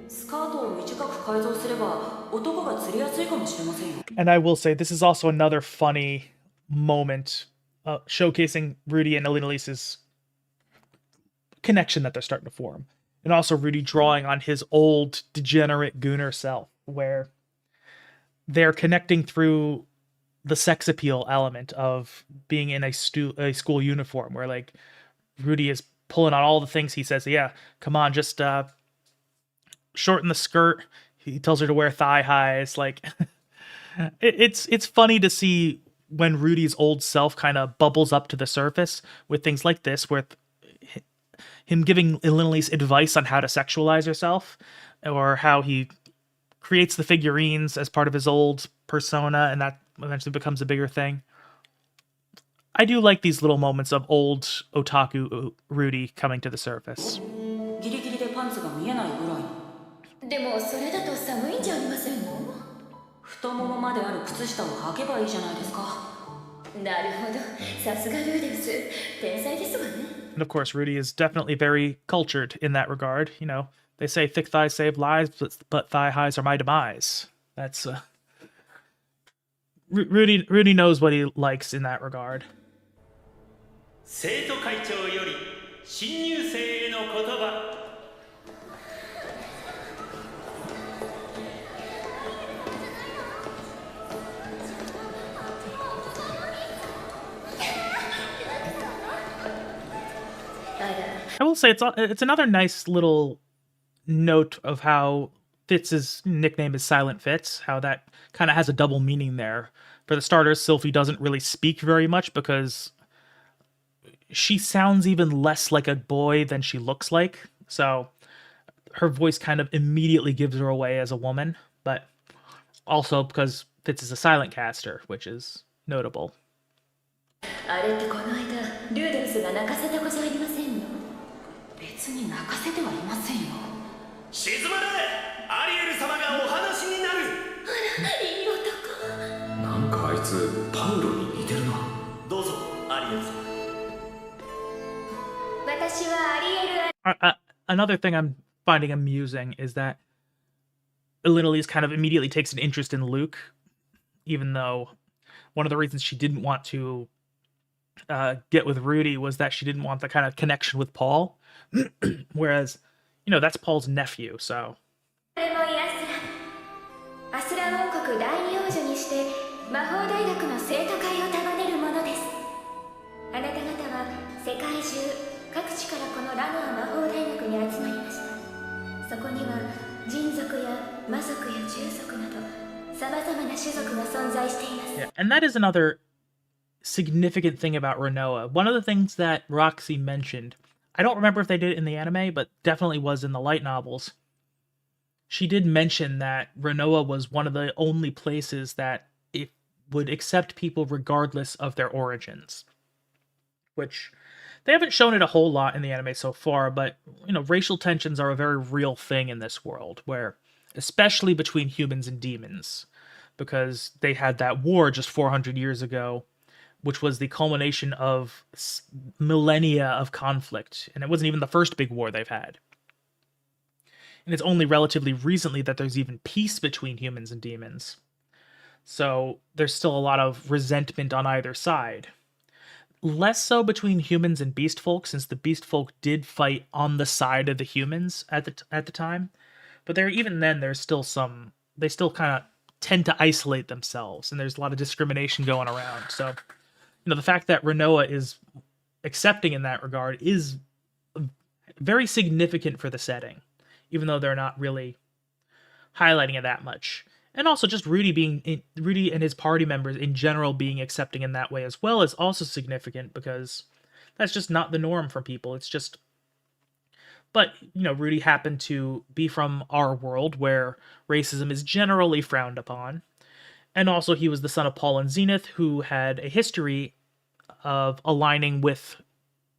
スカートを短く改造すれば男が釣りやすいかもしれませんよ。 And I will say, this is also another funny moment showcasing Rudy and Elenalise's connection that they're starting to form. And also Rudy drawing on his old degenerate Gunnar self, where they're connecting through the sex appeal element of being in a school uniform, where like Rudy is pulling on all the things he says. Yeah, come on, just shorten the skirt. He tells her to wear thigh highs. Like it's funny to see when Rudy's old self kind of bubbles up to the surface with things like this, with him giving Elenalise advice on how to sexualize herself, or how he creates the figurines as part of his old persona, and that eventually becomes a bigger thing. I do like these little moments of old otaku Rudy coming to the surface. ギリギリでパンツが見えないぐらい。でもそれだと寒いんじゃありませんの？太ももまである靴下を履けばいいじゃないですか。なるほど、さすがルーデウス、天才ですわね。And of course, Rudy is definitely very cultured in that regard. You know, they say thick thighs save lives, but thigh highs are my demise. That's Rudy knows what he likes in that regard. 生徒会長より新入生への言葉。I will say it's another nice little note of how Fitz's nickname is Silent Fitz, how that kind of has a double meaning there. For the starters, Sylphie doesn't really speak very much because she sounds even less like a boy than she looks like. So her voice kind of immediately gives her away as a woman, but also because Fitz is a silent caster, which is notable. あれってこの間ルーデウスが泣かせた子じゃありませんの？別に泣かせてはいませんよ。静まれ、アリエル様がお話になる。あら、いい男。なんかあいつパウロに似てるな。どうぞ、アリエル様。私はアリエル。 Another thing I'm finding amusing is that Elinalise kind of immediately takes an interest in Luke, even though one of the reasons she didn't want to get with Rudy was that she didn't want the kind of connection with Paul. Whereas, you know, that's Paul's nephew, so. アスラ王国第二王女にして魔法大学の生徒会を束ねるものです。あなた方は世界中各地からこのラノア魔法大学に集まりました。そこには人族や魔族や従属など様々な種族が存在しています。 Yeah, and that is another significant thing about Renoa. One of the things that Roxy mentioned, I don't remember if they did it in the anime, but definitely was in the light novels. She did mention that Renoa was one of the only places that it would accept people regardless of their origins. Which, they haven't shown it a whole lot in the anime so far, but, you know, racial tensions are a very real thing in this world, where, especially between humans and demons, because they had that war just 400 years ago, which was the culmination of millennia of conflict, and it wasn't even the first big war they've had. And it's only relatively recently that there's even peace between humans and demons. So there's still a lot of resentment on either side. Less so between humans and beast folk, since the beast folk did fight on the side of the humans at the time. But even then, there's still some... They still kind of tend to isolate themselves, and there's a lot of discrimination going around. So, you know, the fact that Renoa is accepting in that regard is very significant for the setting, even though they're not really highlighting it that much. And also just Rudy and his party members in general being accepting in that way as well is also significant, because that's just not the norm for people. It's just... But, you know, Rudy happened to be from our world where racism is generally frowned upon. And also he was the son of Paul and Zenith, who had a history of aligning with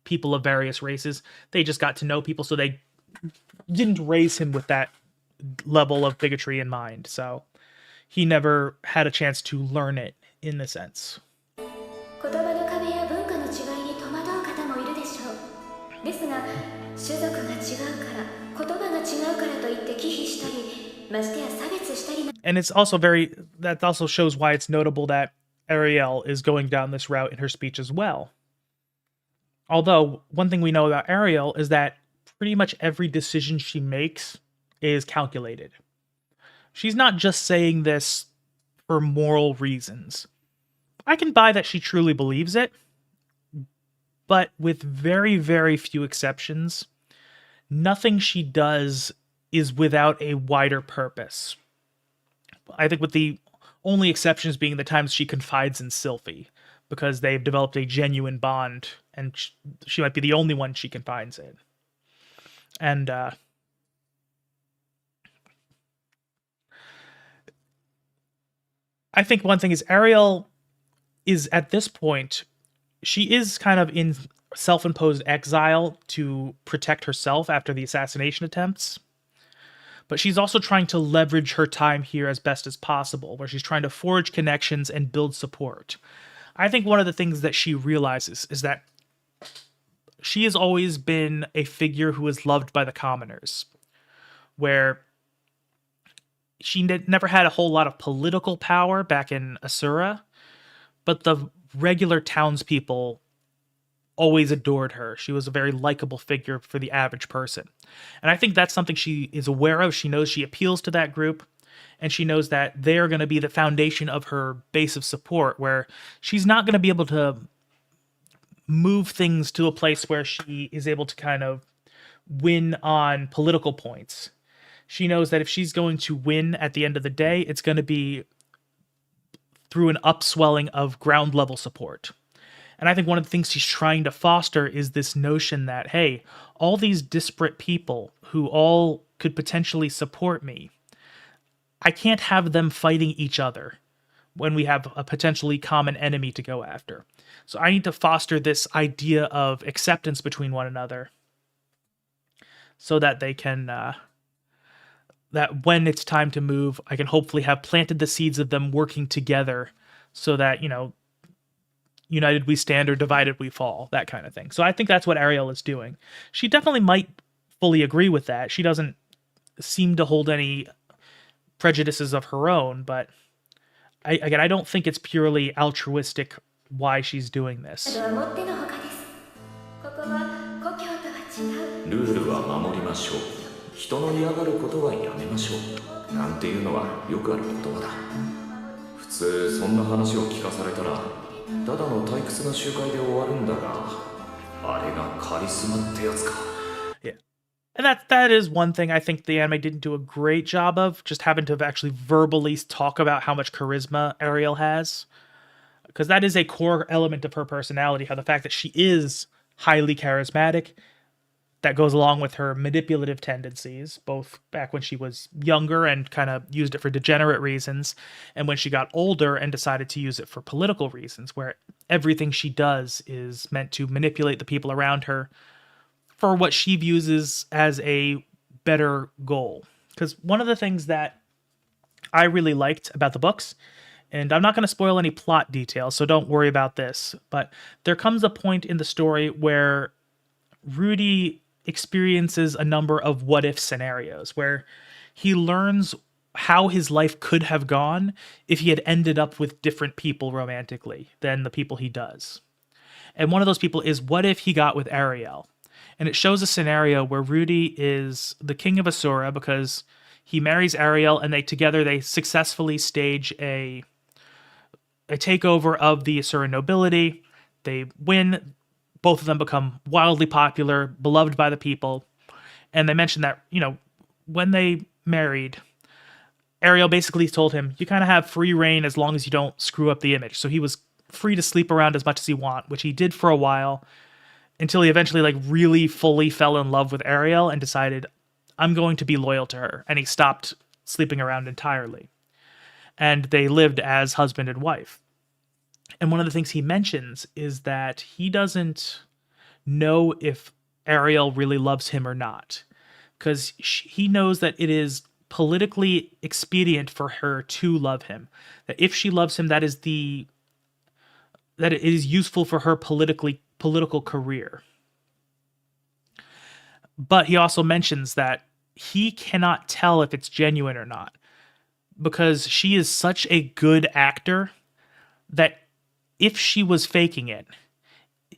people of various races. They just got to know people, so they didn't raise him with that level of bigotry in mind. So he never had a chance to learn it, in a sense. 言葉の壁や文化の違いに戸惑う方もいるでしょう。ですが、種族が違うから、言葉が違うからといって忌避したり、ましてや差別したり。 And it's also that also shows why it's notable that Ariel is going down this route in her speech as well. Although, one thing we know about Ariel is that pretty much every decision she makes is calculated. She's not just saying this for moral reasons. I can buy that she truly believes it, but with very, very few exceptions, nothing she does is without a wider purpose. I think with the only exceptions being the times she confides in Sylphie, because they've developed a genuine bond, and she might be the only one she confides in. And, I think one thing is Ariel is at this point, she is kind of in self-imposed exile to protect herself after the assassination attempts. But she's also trying to leverage her time here as best as possible, where she's trying to forge connections and build support. I think one of the things that she realizes is that she has always been a figure who is loved by the commoners, where she never had a whole lot of political power back in Asura, but the regular townspeople always adored her. She was a very likable figure for the average person. And I think that's something she is aware of. She knows she appeals to that group, and she knows that they're going to be the foundation of her base of support, where she's not going to be able to move things to a place where she is able to kind of win on political points. She knows that if she's going to win at the end of the day, it's going to be through an upswelling of ground level support. And I think one of the things she's trying to foster is this notion that, hey, all these disparate people who all could potentially support me, I can't have them fighting each other when we have a potentially common enemy to go after. So I need to foster this idea of acceptance between one another so that they can, that when it's time to move, I can hopefully have planted the seeds of them working together so that, united we stand or divided we fall, that kind of thing. So I think that's what Ariel is doing. She definitely might fully agree with that. She doesn't seem to hold any prejudices of her own, but I don't think it's purely altruistic why she's doing this. はもってのほかです。ここは故郷とは違う。ルールは守りましょう。人の嫌がることはやめましょう。なんていうのはよくある言葉だ。普通そんな話を聞かされたらただの退屈な集会で終わるんだが、あれがカリスマってやつか。 Yeah. And that is one thing I think the anime didn't do a great job of, just having to actually verbally talk about how much charisma Ariel has. Because that is a core element of her personality, how the fact that she is highly charismatic, that goes along with her manipulative tendencies, both back when she was younger and kind of used it for degenerate reasons, and when she got older and decided to use it for political reasons, where everything she does is meant to manipulate the people around her for what she views as a better goal. Because one of the things that I really liked about the books, and I'm not going to spoil any plot details, so don't worry about this, but there comes a point in the story where Rudy experiences a number of what-if scenarios, where he learns how his life could have gone if he had ended up with different people romantically than the people he does. And one of those people is, what if he got with Ariel? And it shows a scenario where Rudy is the king of Asura because he marries Ariel, and they successfully stage a takeover of the Asura nobility. They win. Both of them become wildly popular, beloved by the people. And they mentioned that, when they married, Ariel basically told him, you kind of have free reign as long as you don't screw up the image. So he was free to sleep around as much as he want, which he did for a while, until he eventually really fully fell in love with Ariel and decided, I'm going to be loyal to her. And he stopped sleeping around entirely. And they lived as husband and wife. And one of the things he mentions is that he doesn't know if Ariel really loves him or not, because he knows that it is politically expedient for her to love him. That if she loves him, that it is useful for her political career. But he also mentions that he cannot tell if it's genuine or not, because she is such a good actor that if she was faking it,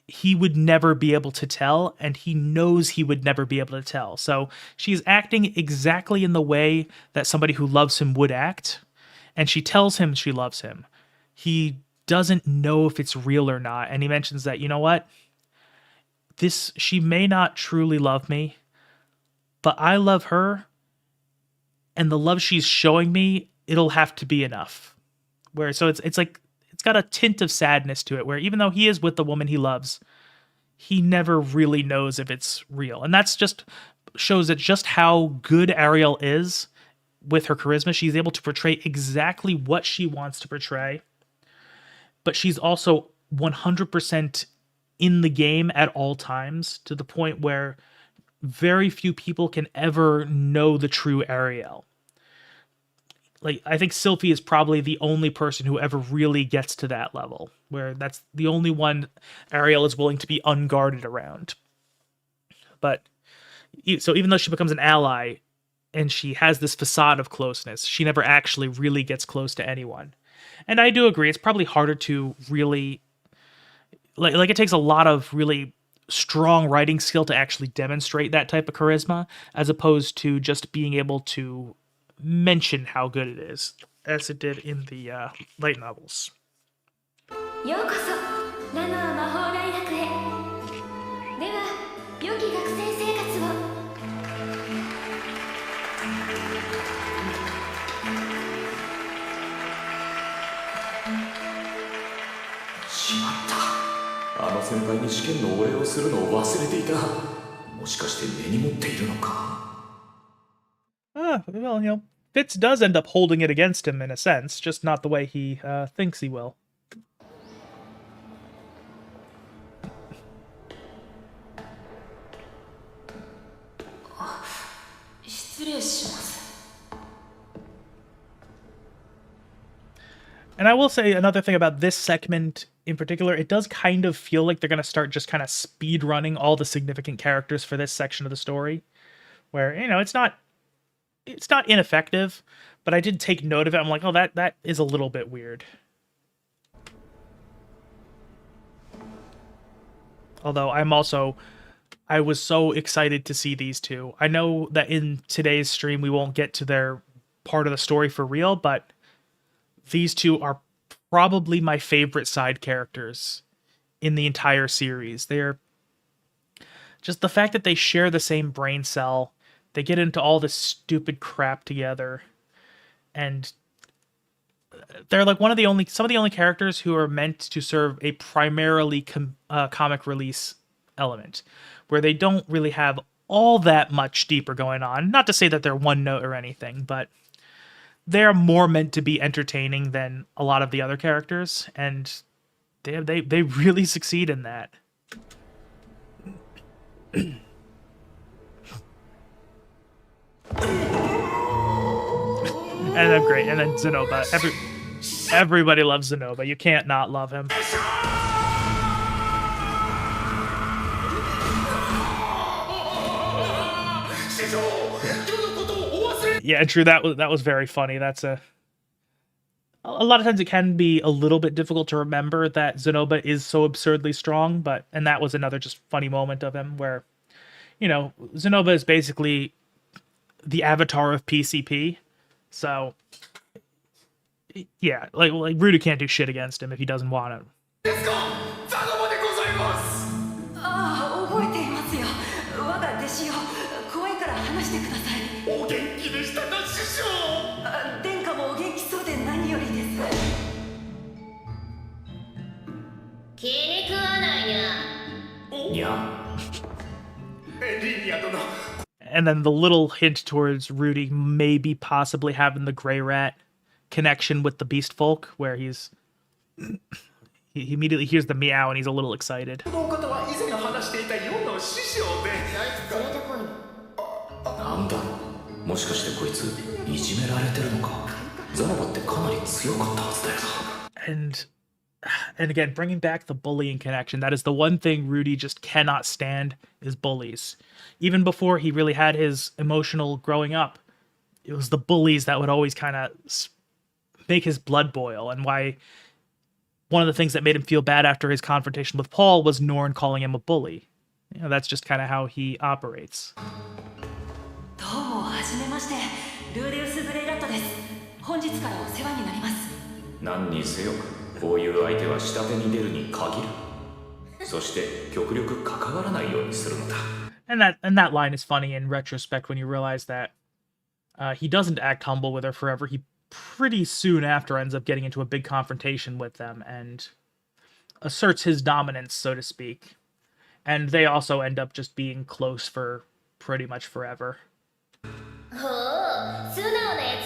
he would never be able to tell, and he knows he would never be able to tell. So she's acting exactly in the way that somebody who loves him would act, and she tells him she loves him. He doesn't know if it's real or not, and he mentions that, you know what? She may not truly love me, but I love her, and the love she's showing me, it'll have to be enough. So it's like, it's got a tint of sadness to it, where even though he is with the woman he loves, he never really knows if it's real. And that's just shows that just how good Ariel is with her charisma. She's able to portray exactly what she wants to portray, but she's also 100% in the game at all times, to the point where very few people can ever know the true Ariel. Like, I think Sylphie is probably the only person who ever really gets to that level, where that's the only one Ariel is willing to be unguarded around. But so even though she becomes an ally and she has this facade of closeness, she never actually really gets close to anyone. And I do agree, it's probably harder to really like it takes a lot of really strong writing skill to actually demonstrate that type of charisma, as opposed to just being able to mention how good it is, as it did in the light novels. ようこそラノア魔法大学へ。では良き学生生活を。しまった。あの先輩に試験のお礼をするのを忘れていた。もしかして根に持っているのか。Well, Fitz does end up holding it against him in a sense, just not the way he thinks he will. 失礼します。 And I will say another thing about this segment in particular, it does kind of feel like they're going to start just kind of speed running all the significant characters for this section of the story, where, it's not ineffective, but I did take note of it. I'm like, oh, that is a little bit weird. Although I was so excited to see these two. I know that in today's stream we won't get to their part of the story for real, but these two are probably my favorite side characters in the entire series. They're just the fact that they share the same brain cell. They get into all this stupid crap together, and they're like some of the only characters who are meant to serve a primarily comic release element, where they don't really have all that much deeper going on. Not to say that they're one note or anything, but they're more meant to be entertaining than a lot of the other characters, and they really succeed in that. And then great, and then Zenoba. Everybody loves Zenoba. You can't not love him. Yeah, true. That was very funny. That's a lot of times it can be a little bit difficult to remember that Zenoba is so absurdly strong, and that was another just funny moment of him where, Zenoba is basically the avatar of PCP. So, yeah, like Rudy can't do shit against him if he doesn't want to. ああ、覚えていますよ。我が弟子よ。怖いから話してください。お元気でしたか、師匠。殿下もお元気そうで何よりです。気に食わないにゃ。にゃ。リニア殿。 And then the little hint towards Rudy maybe possibly having the Grey Rat connection with the Beast Folk, where he immediately hears the meow and he's a little excited. なんだろう。もしかしてこいついじめられてるのか。ザノバってかなり強かったはずだよな。And again, bringing back the bullying connection, that is the one thing Rudy just cannot stand, is bullies. Even before he really had his emotional growing up, it was the bullies that would always kind of make his blood boil, and why one of the things that made him feel bad after his confrontation with Paul was Norn calling him a bully. That's just kind of how he operates. どうもはじめまして、ルーデウス・グレイラットです。本日からお世話になります。何にせよ、こういう相手は下手に出るに限る。そして極力関わらないようにするのだ。And that line is funny in retrospect when you realize that he doesn't act humble with her forever. He pretty soon after ends up getting into a big confrontation with them and asserts his dominance, so to speak. And they also end up just being close for pretty much forever. ほう、素直なや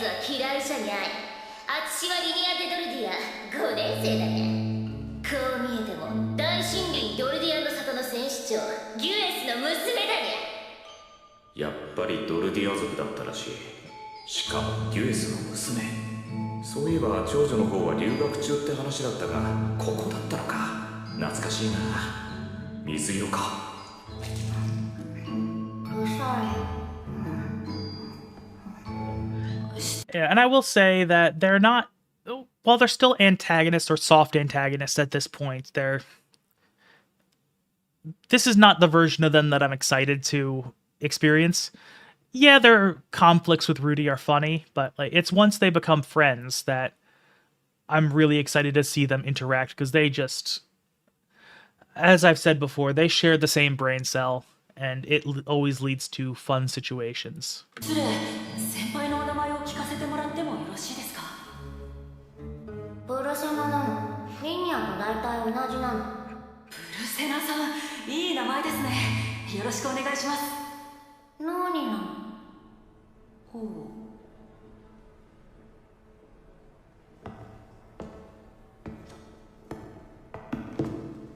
生だね。こう見えても大森林ドルディアの里の戦士長ギュエスの娘だね。やっぱりドルディア族だったらしい。しかもデュエスの娘。そういえば長女の方は留学中って話だったが、ここだったのか。懐かしいな。水色か。Yeah, and I will say that they're not, while they're still antagonists or soft antagonists at this point, this is not the version of them that I'm excited to experience. Yeah, their conflicts with Rudy are funny, but like it's once they become friends that I'm really excited to see them interact, because they just, as I've said before, they share the same brain cell, and it always leads to fun situations. 失礼、先輩のお名前を聞かせてもらってもよろしいですか？ブルセナなの。リニアと大体同じなの。ブルセナさん、いい名前ですね。よろしくお願いします。何なの？ほう。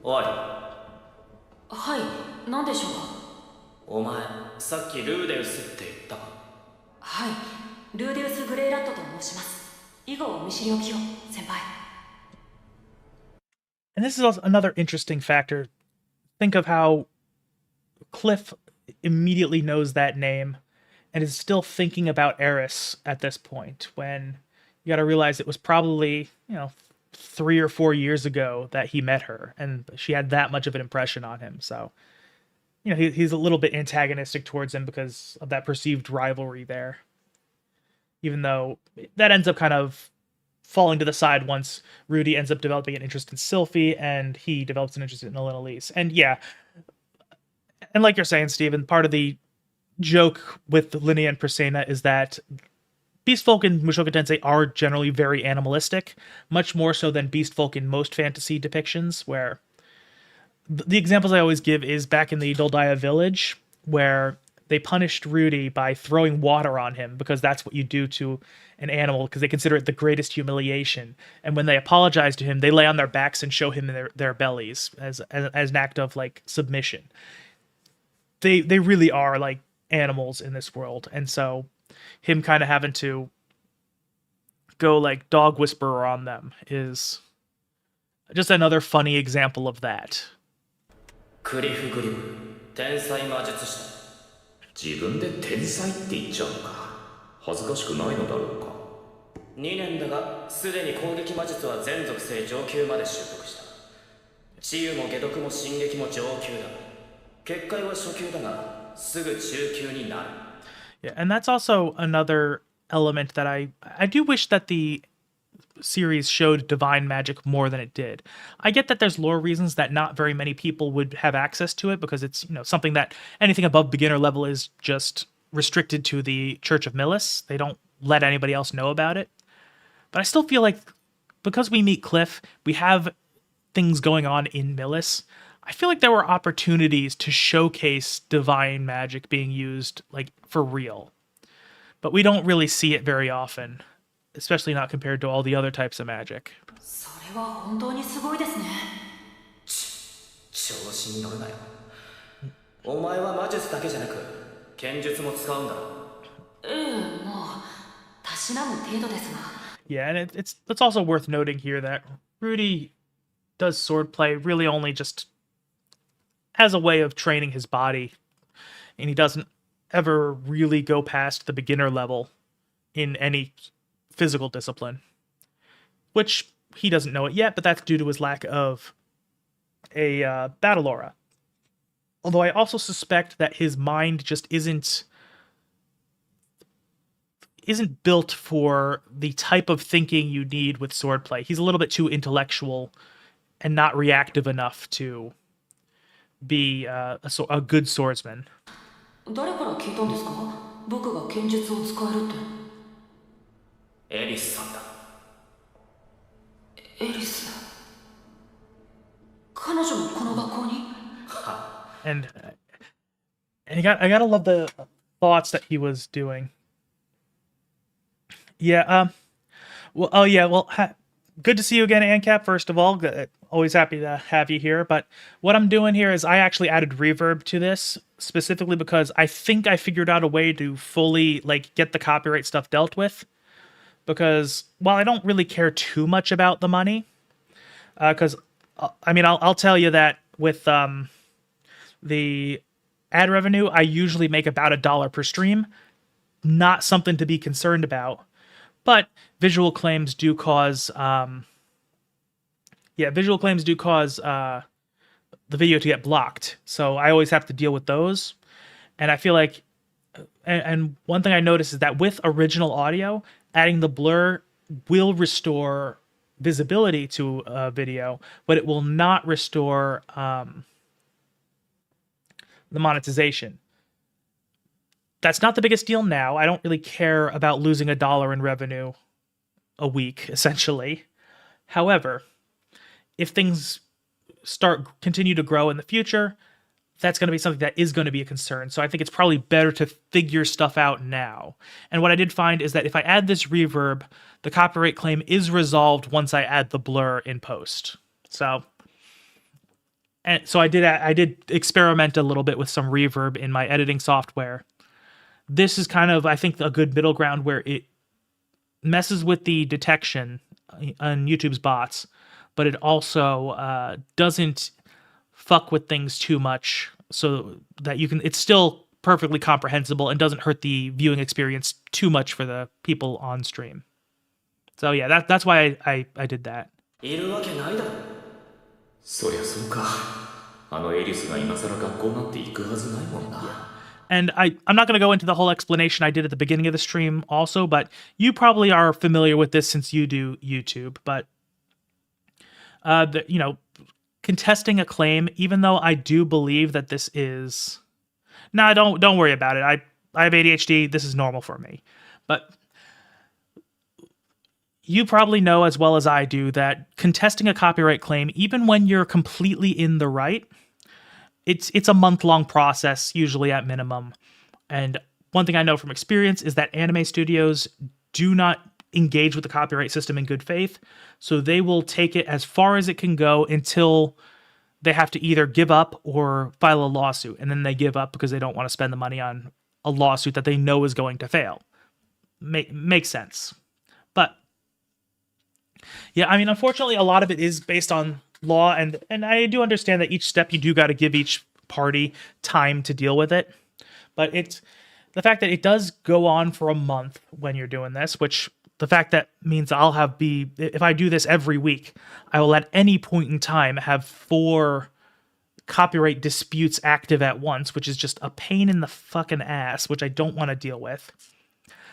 おい。はい、何でしょうか？お前、さっきルーデウスって言ったか？はい、ルーデウス・グレイラットと申します。以後お見知りおきを、先輩。And this is also another interesting factor. Think of how Cliff immediately knows that name and is still thinking about Eris at this point, when you gotta realize it was probably, 3 or 4 years ago that he met her, and she had that much of an impression on him. So, he's a little bit antagonistic towards him because of that perceived rivalry there. Even though that ends up kind of falling to the side once Rudy ends up developing an interest in Sylphie and he develops an interest in Elena-Lise. And yeah, and like you're saying, Steven, part of the joke with Linnea and Persena is that Beast folk in Mushoku Tensei are generally very animalistic, much more so than Beast folk in most fantasy depictions, where the examples I always give is back in the Doldaya village, where they punished Rudy by throwing water on him because that's what you do to an animal, because they consider it the greatest humiliation. And when they apologize to him, they lay on their backs and show him their bellies as an act of like submission. They really are like animals in this world, and so him kind of having to go like dog whisperer on them is just another funny example of that. クリフ・グリム、天才魔術師だ。自分で天才って言っちゃうのか。恥ずかしくないのだろうか。2年だが、すでに攻撃魔術は全属性上級まで習得した。治癒も解毒も進撃も上級だ。結界は初級だが、すぐ中級になる。Yeah, and that's also another element that I do wish that the series showed divine magic more than it did. I get that there's lore reasons that not very many people would have access to it, because it's, something that anything above beginner level is just restricted to the Church of Millis. They don't let anybody else know about it. But I still feel like because we meet Cliff, we have things going on in Millis. I feel like there were opportunities to showcase divine magic being used like for real. But we don't really see it very often, especially not compared to all the other types of magic. それは本当にすごいですね。調子に乗るなよ。お前は魔術だけじゃなく、剣術も使うんだろ。ええ、まあ、たしなむ程度ですが。Yeah, and it's also worth noting here that Rudy does swordplay really only just as a way of training his body, and he doesn't ever really go past the beginner level in any physical discipline, which he doesn't know it yet, but that's due to his lack of a battle aura. Although I also suspect that his mind just isn't built for the type of thinking you need with swordplay. He's a little bit too intellectual and not reactive enough to be a good swordsman. 誰から聞いたんですか？僕が剣術を使えるって。エリスさんだ。エリス。彼女もこの学校に？ And I gotta love the thoughts that he was doing. Yeah. good to see you again, ANCAP, first of all. Always happy to have you here. But what I'm doing here is I actually added reverb to this, specifically because I think I figured out a way to fully like get the copyright stuff dealt with. Because while I don't really care too much about the money, because I mean, I'll tell you that with the ad revenue, I usually make about $1 per stream. Not something to be concerned about. But visual claims do cause, visual claims do cause the video to get blocked. So I always have to deal with those. And I feel like, and one thing I noticed is that with original audio, adding the blur will restore visibility to a video, but it will not restore the monetization. That's not the biggest deal now. I don't really care about losing $1 in revenue a week, essentially. However, if things continue to grow in the future, that's going to be something that is going to be a concern. So I think it's probably better to figure stuff out now. And what I did find is that if I add this reverb, the copyright claim is resolved once I add the blur in post. So I did experiment a little bit with some reverb in my editing software. This is kind of, I think, a good middle ground where it messes with the detection on YouTube's bots, but it also doesn't fuck with things too much, so that it's still perfectly comprehensible and doesn't hurt the viewing experience too much for the people on stream. So yeah, that's why I did that. いるわけないだろ。そりゃそうか。あのエリスが今更学校なんて行くはずないもんな。And I'm not going to go into the whole explanation I did at the beginning of the stream also, but you probably are familiar with this since you do YouTube. But, contesting a claim, even though I do believe that this is... Nah, don't worry about it. I have ADHD. This is normal for me. But you probably know as well as I do that contesting a copyright claim, even when you're completely in the right... It's a month-long process, usually at minimum. And one thing I know from experience is that anime studios do not engage with the copyright system in good faith, so they will take it as far as it can go until they have to either give up or file a lawsuit, and then they give up because they don't want to spend the money on a lawsuit that they know is going to fail. Makes sense. But, yeah, I mean, unfortunately, a lot of it is based on law, and I do understand that each step you do got to give each party time to deal with it, but it's the fact that it does go on for a month when you're doing this, which the fact that means if I do this every week, I will at any point in time have 4 copyright disputes active at once, which is just a pain in the fucking ass, which I don't want to deal with.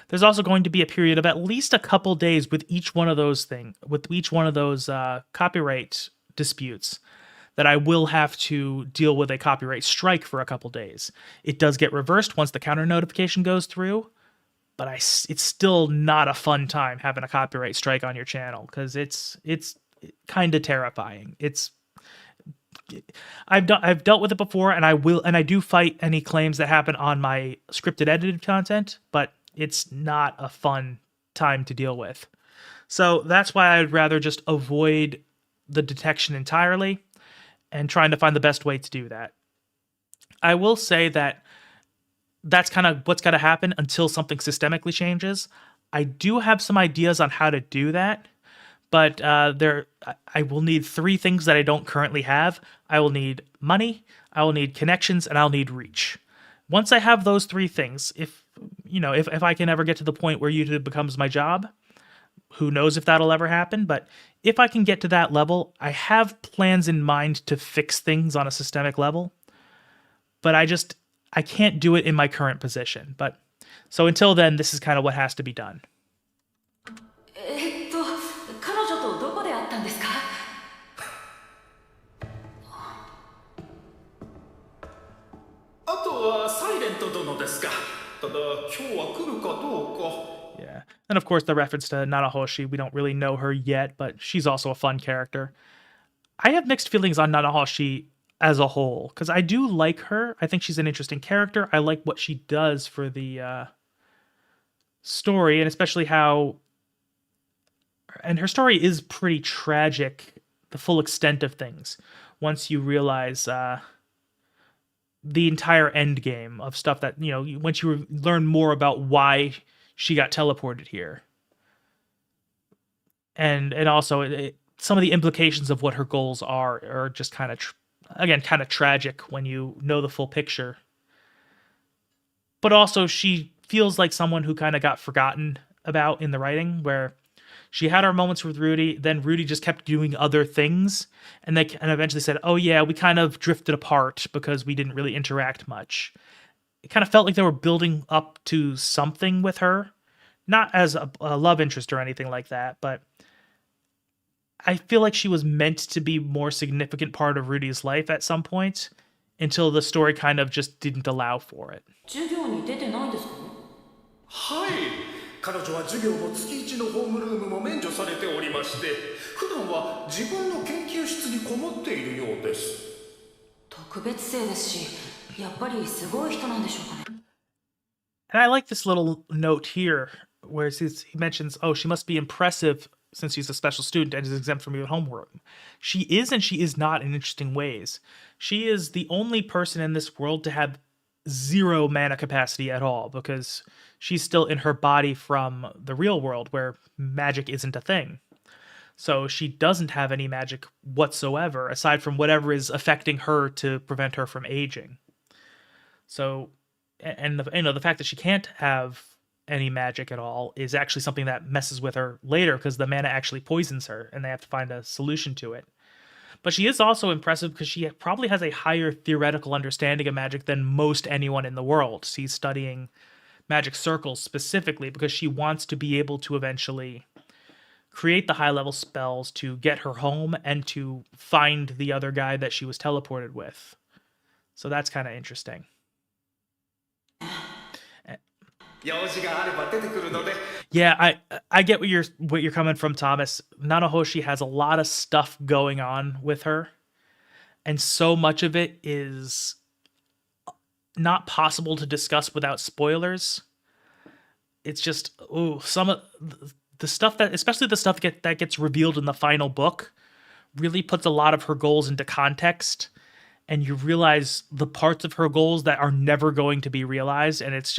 There's also going to be a period of at least a couple days with each one of those copyright disputes that I will have to deal with a copyright strike for a couple days. It does get reversed once the counter notification goes through, but it's still not a fun time having a copyright strike on your channel, because it's kind of terrifying. I've dealt with it before, and I do fight any claims that happen on my scripted edited content, but it's not a fun time to deal with. So that's why I'd rather just avoid the detection entirely and trying to find the best way to do that. I will say that that's kind of what's got to happen until something systemically changes. I do have some ideas on how to do that, but I will need 3 things that I don't currently have. I will need money, I will need connections, and I'll need reach. Once I have those 3 things, if I can ever get to the point where YouTube becomes my job, who knows if that'll ever happen, but if I can get to that level, I have plans in mind to fix things on a systemic level, but I can't do it in my current position. But so until then, this is kind of what has to be done. 彼女とどこで会ったんですか？あとはサイレント殿ですか。ただ今日は来るかどうか。 Yeah. And of course, the reference to Nanahoshi, we don't really know her yet, but she's also a fun character. I have mixed feelings on Nanahoshi as a whole, because I do like her. I think she's an interesting character. I like what she does for the story, and especially how and her story is pretty tragic, the full extent of things, once you realize the entire end game of stuff that, once you learn more about why she got teleported here. And also some of the implications of what her goals are just kind of, kind of tragic when you know the full picture. But also she feels like someone who kind of got forgotten about in the writing, where she had her moments with Rudy, then Rudy just kept doing other things, and eventually said, oh yeah, we kind of drifted apart because we didn't really interact much. It kind of felt like they were building up to something with her, not as a love interest or anything like that, but I feel like she was meant to be a more significant part of Rudy's life at some point, until the story kind of just didn't allow for it. 授業に出てないんですか？はい、彼女は授業も月1のホームルームも免除されておりまして、普段は自分の研究室にこもっているようです。特別生ですし、やっぱりすごい人なんでしょうかね。 And I like this little note here where he mentions, oh, she must be impressive since she's a special student and is exempt from your homework. She is and she is not in interesting ways. She is the only person in this world to have 0 mana capacity at all, because she's still in her body from the real world where magic isn't a thing. So she doesn't have any magic whatsoever, aside from whatever is affecting her to prevent her from aging. So, and the fact that she can't have any magic at all is actually something that messes with her later, because the mana actually poisons her and they have to find a solution to it. But she is also impressive because she probably has a higher theoretical understanding of magic than most anyone in the world. She's studying magic circles specifically because she wants to be able to eventually create the high-level spells to get her home and to find the other guy that she was teleported with. So that's kind of interesting. Yeah, I get what you're coming from, Thomas. Nanahoshi has a lot of stuff going on with her, and so much of it is not possible to discuss without spoilers. It's just some of the stuff that, especially the stuff that gets revealed in the final book, really puts a lot of her goals into context, and you realize the parts of her goals that are never going to be realized, and it's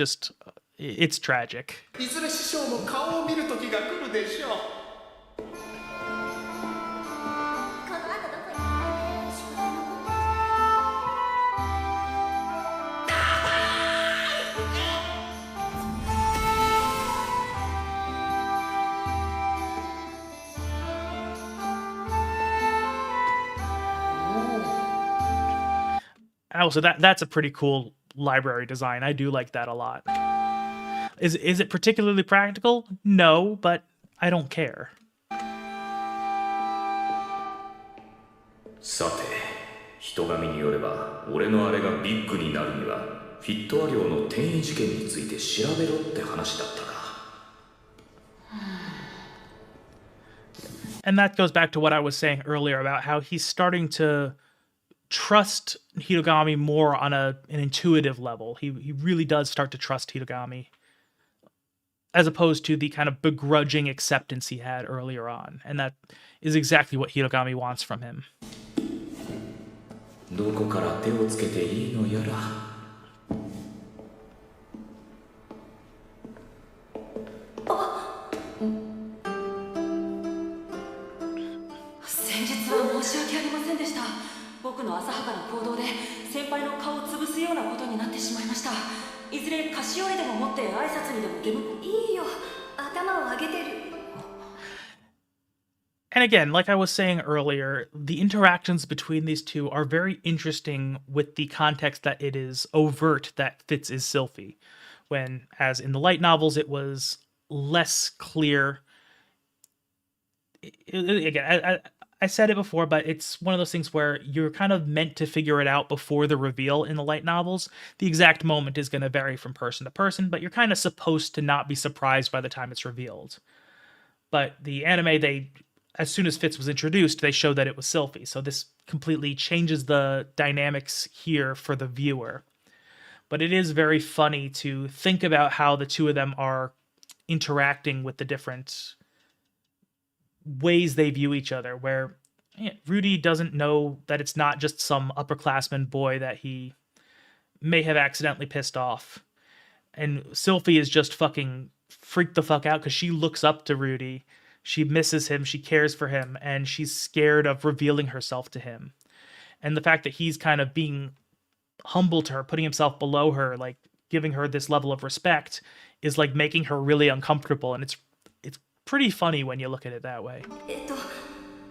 tragic. いずれ師匠も顔を見る時が来るでしょう。Also, that's a pretty cool library design. I do like that a lot. Is it particularly practical? No, but I don't care. さて、人神によれば俺のあれがビッグになるにはフィットア寮の転移事件について調べろって話だったか。And that goes back to what I was saying earlier about how he's starting to trust Hitogami more on an intuitive level. He really does start to trust Hitogami, as opposed to the kind of begrudging acceptance he had earlier on. And that is exactly what Hitogami wants from him. どこから手をつけていいのやら。先日は申し訳ありませんでした。僕の浅はかな行動で先輩の顔を潰すようなことになってしまいました。いずれ菓子折りでも持って挨拶にでも出向く。いいよ、頭を上げてる。 And again, like I was saying earlier, the interactions between these two are very interesting with the context that it is overt that Fitz is Sylphie, when, as in the light novels, it was less clear. Again, I said it before, but it's one of those things where you're kind of meant to figure it out before the reveal in the light novels. The exact moment is going to vary from person to person, but you're kind of supposed to not be surprised by the time it's revealed. But the anime, as soon as Fitz was introduced, they showed that it was Sylphie. So this completely changes the dynamics here for the viewer. But it is very funny to think about how the two of them are interacting with the different ways they view each other, where Rudy doesn't know that it's not just some upperclassman boy that he may have accidentally pissed off. And Sylphie is just fucking freaked the fuck out because she looks up to Rudy. She misses him, she cares for him, and she's scared of revealing herself to him. And the fact that he's kind of being humble to her, putting himself below her, like giving her this level of respect, is like making her really uncomfortable. And it's pretty funny when you look at it that way.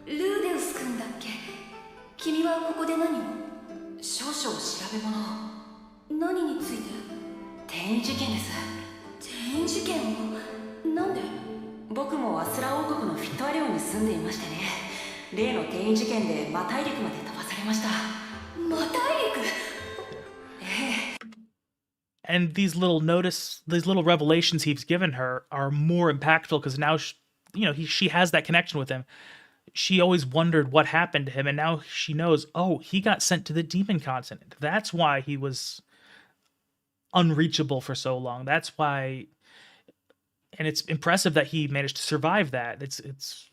ルーデウス君だっけ君はここで何を少々調べ物何について転移事件です転移事件をなんで僕もアスラ王国のフィットアレオに住んでいましてね例の転移事件でマ大陸まで飛ばされましたマ大陸 And these little revelations he's given her are more impactful because now, she has that connection with him. She always wondered what happened to him, and now she knows, oh, he got sent to the demon continent. That's why he was unreachable for so long. That's why, and it's impressive that he managed to survive that. It's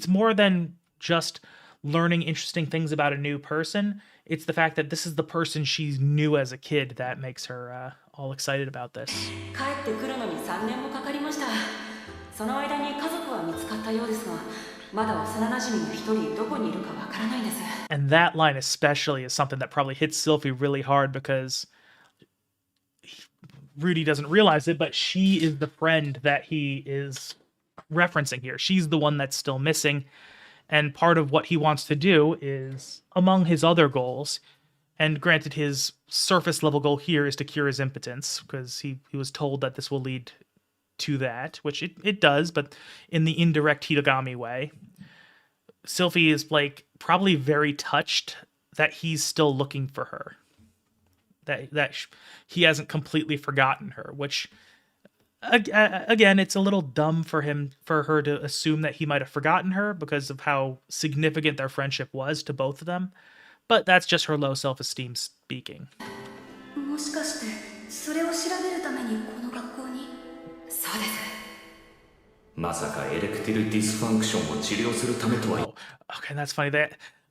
more than just learning interesting things about a new person. It's the fact that this is the person she knew as a kid that makes her all excited about this. 帰ってくるのに3年もかかりましたその間に家族は見つかったようですがまだ幼馴染の一人どこにいるかわからないんです And that line especially is something that probably hits Sylphie really hard because Rudy doesn't realize it, but she is the friend that he is referencing here. She's the one that's still missing. And part of what he wants to do is, among his other goals, and granted his surface level goal here is to cure his impotence, because he was told that this will lead to that, which it does, but in the indirect Hitogami way. Sylphie is like probably very touched that he's still looking for her. That he hasn't completely forgotten her, which again, it's a little dumb for her to assume that he might have forgotten her because of how significant their friendship was to both of them. But that's just her low self-esteem speaking. もしかしてそれを調べるためにこの学校にそうですまさかエレクティルディスファンクションを治療するためとは Okay, that's funny.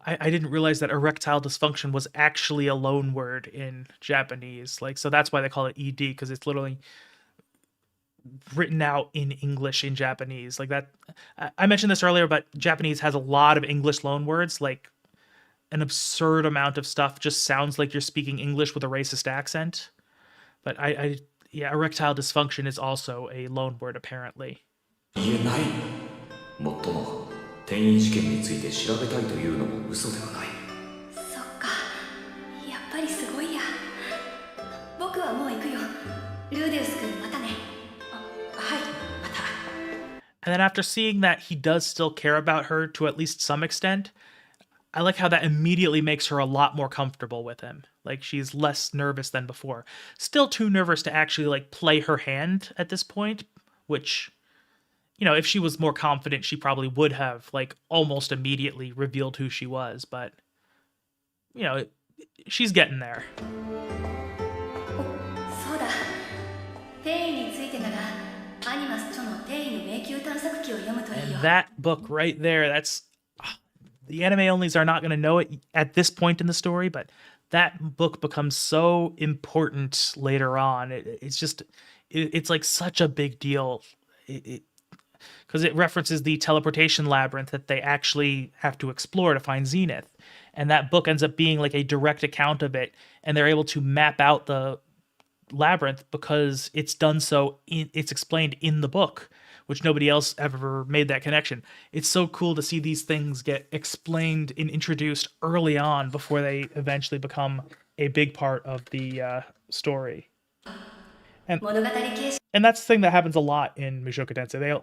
I didn't realize that erectile dysfunction was actually a loan word in Japanese. So that's why they call it ED, because it's literally written out in English in Japanese. Like that, I mentioned this earlier, but Japanese has a lot of English loan words. Like an absurd amount of stuff just sounds like you're speaking English with a racist accent. But yeah, erectile dysfunction is also a loan word apparently. 言えないもっとも転移事件について調べたいというのも嘘ではないそっかやっぱりすごいや僕はもう行くよルーデウス君またねはいまた And then after seeing that he does still care about her to at least some extent, I like how that immediately makes her a lot more comfortable with him. Like she's less nervous than before. Still too nervous to actually like play her hand at this point, which, if she was more confident, she probably would have like almost immediately revealed who she was, but she's getting there. そうだ転移についてならアニマス著の転移の迷宮探索記を読むといいよ And that book right there, that's the anime onlys are not going to know it at this point in the story, but that book becomes so important later on. It's like such a big deal. Because it references the teleportation labyrinth that they actually have to explore to find Zenith. And that book ends up being like a direct account of it. And they're able to map out the labyrinth because it's done so, it's explained in the book, which nobody else ever made that connection. It's so cool to see these things get explained and introduced early on before they eventually become a big part of the story. And that's the thing that happens a lot in Mushoku Tensei.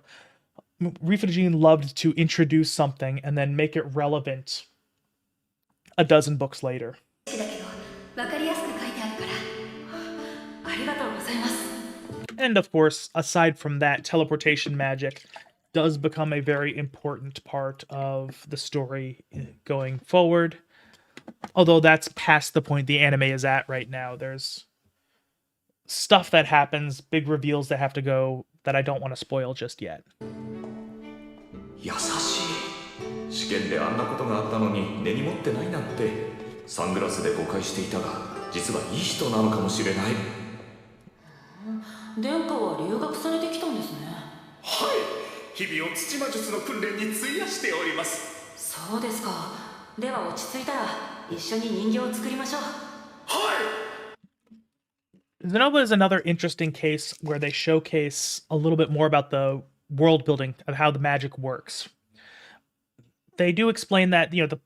Rifujin loved to introduce something and then make it relevant a dozen books later. And of course, aside from that, teleportation magic does become a very important part of the story going forward. Although that's past the point the anime is at right now. There's stuff that happens, big reveals that have to go that I don't want to spoil just yet. 優しい。試験であんなことがあったのに根に持ってないなんてサングラスで誤解していたが実はいい人なのかもしれない。殿下は留学されてきたんですね。はい、日々を土魔術の訓練に費やしております。そうですか。では落ち着いたら一緒に人形を作りましょう。はい。 Zenoba is another interesting case where they showcase a little bit more about the world building of how the magic works. They do explain that, the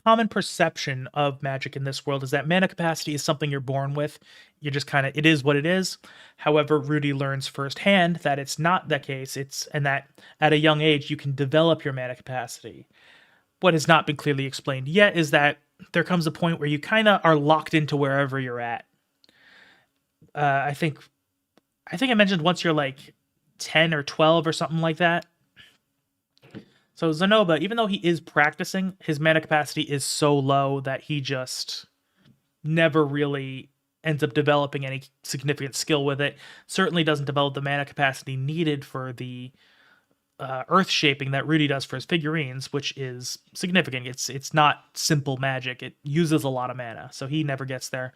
common perception of magic in this world is that mana capacity is something you're born with. You're just it is what it is. However, Rudy learns firsthand that it's not the case. And that at a young age, you can develop your mana capacity. What has not been clearly explained yet is that there comes a point where you are locked into wherever you're at. I think I mentioned once you're like 10 or 12 or something like that. So Zenoba, even though he is practicing, his mana capacity is so low that he just never really ends up developing any significant skill with it. Certainly doesn't develop the mana capacity needed for the earth shaping that Rudy does for his figurines, which is significant. It's not simple magic. It uses a lot of mana, so he never gets there.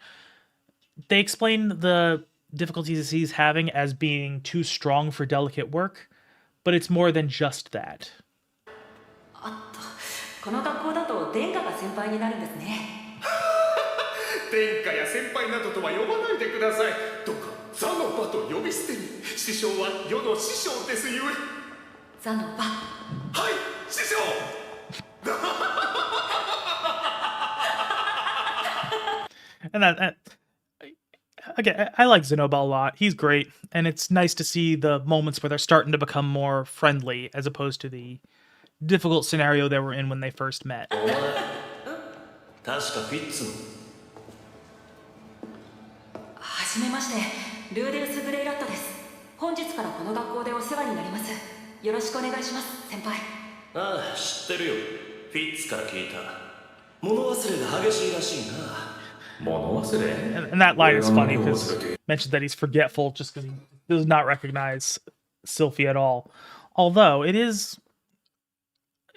They explain the difficulties he's having as being too strong for delicate work, but it's more than just that. この学校だと殿下が先輩になるんですね。殿下や先輩などとは呼ばないでください。どうかザの場と呼び捨てに。師匠は世の師匠ですゆえ。ザの場。はい、師匠。And again, I like Zenoba a lot. He's great, and it's nice to see the moments where they're starting to become more friendly as opposed to the difficult scenario they were in when they first met. 確かフィッツの。はじめまして、ルーデウス・グレイラットです。本日からこの学校でお世話になります。よろしくお願いします、先輩。ああ、知ってるよ。フィッツから聞いた。物忘れが激しいらしいな。物忘れ And that line is funny because it mentions that he's forgetful just because he does not recognize Sylphie at all. Although it is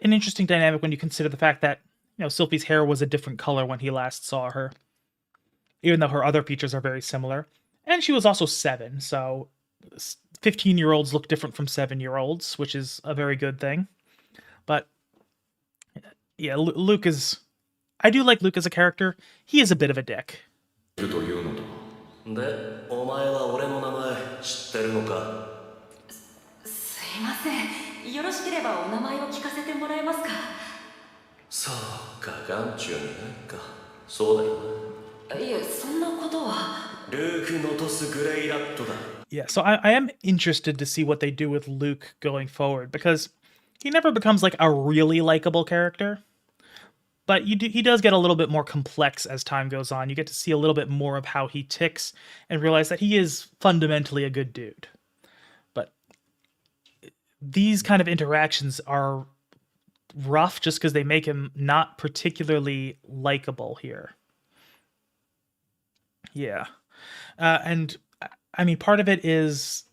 an interesting dynamic when you consider the fact that, Sylphie's hair was a different color when he last saw her, even though her other features are very similar. And she was also 7, so 15-year-olds look different from 7-year-olds, which is a very good thing. But yeah, Luke is... I do like Luke as a character. He is a bit of a dick. で、お前は俺の名前知ってるのか？すいません。よろしければお名前を聞かせてもらえますか？そうか、眼中にないか。そうだよな。いえ、そんなことは。ルーク・ノトス・グレイラットだ。Yeah, so I am interested to see what they do with Luke going forward, because he never becomes like a really likable character. But he does get a little bit more complex as time goes on. You get to see a little bit more of how he ticks and realize that he is fundamentally a good dude. But these kind of interactions are rough just because they make him not particularly likable here. Yeah. And I mean, part of it is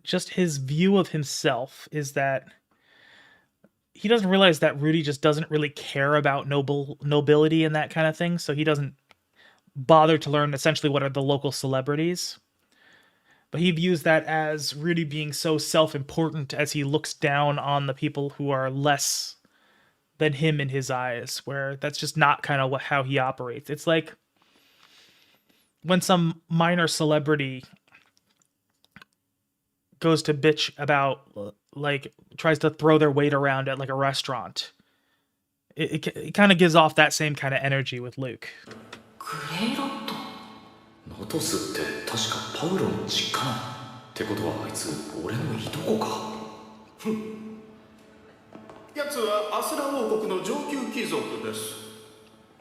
just his view of himself is that he doesn't realize that Rudy just doesn't really care about nobility and that kind of thing, so he doesn't bother to learn essentially what are the local celebrities. But he views that as Rudy being so self-important as he looks down on the people who are less than him in his eyes, where that's just not kind of how he operates. It's like when some minor celebrity goes to bitch about, like, tries to throw their weight around at like a restaurant. It kind of gives off that same kind of energy with Luke. グレイロット。ノトスって確かパウロの実家な。ってことはあいつ俺のいとこか。ふん。奴はアスラ王国の上級貴族です。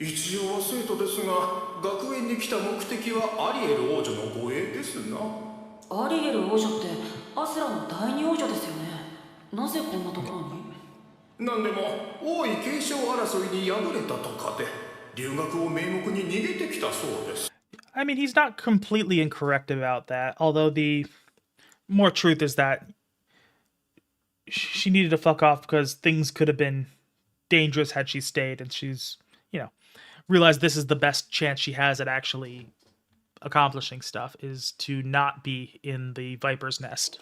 一応は生徒ですが、学園に来た目的はアリエル王女の護衛ですな。アリエル王女ってアスラの第二王女ですよね。なぜこんなところに？なんでも王位継承争いに敗れたとかで留学を名目に逃げてきたそうです。I mean, he's not completely incorrect about that, although the more truth is that she needed to fuck off because things could have been dangerous had she stayed, and she's, realized this is the best chance she has at actually accomplishing stuff, is to not be in the Viper's nest.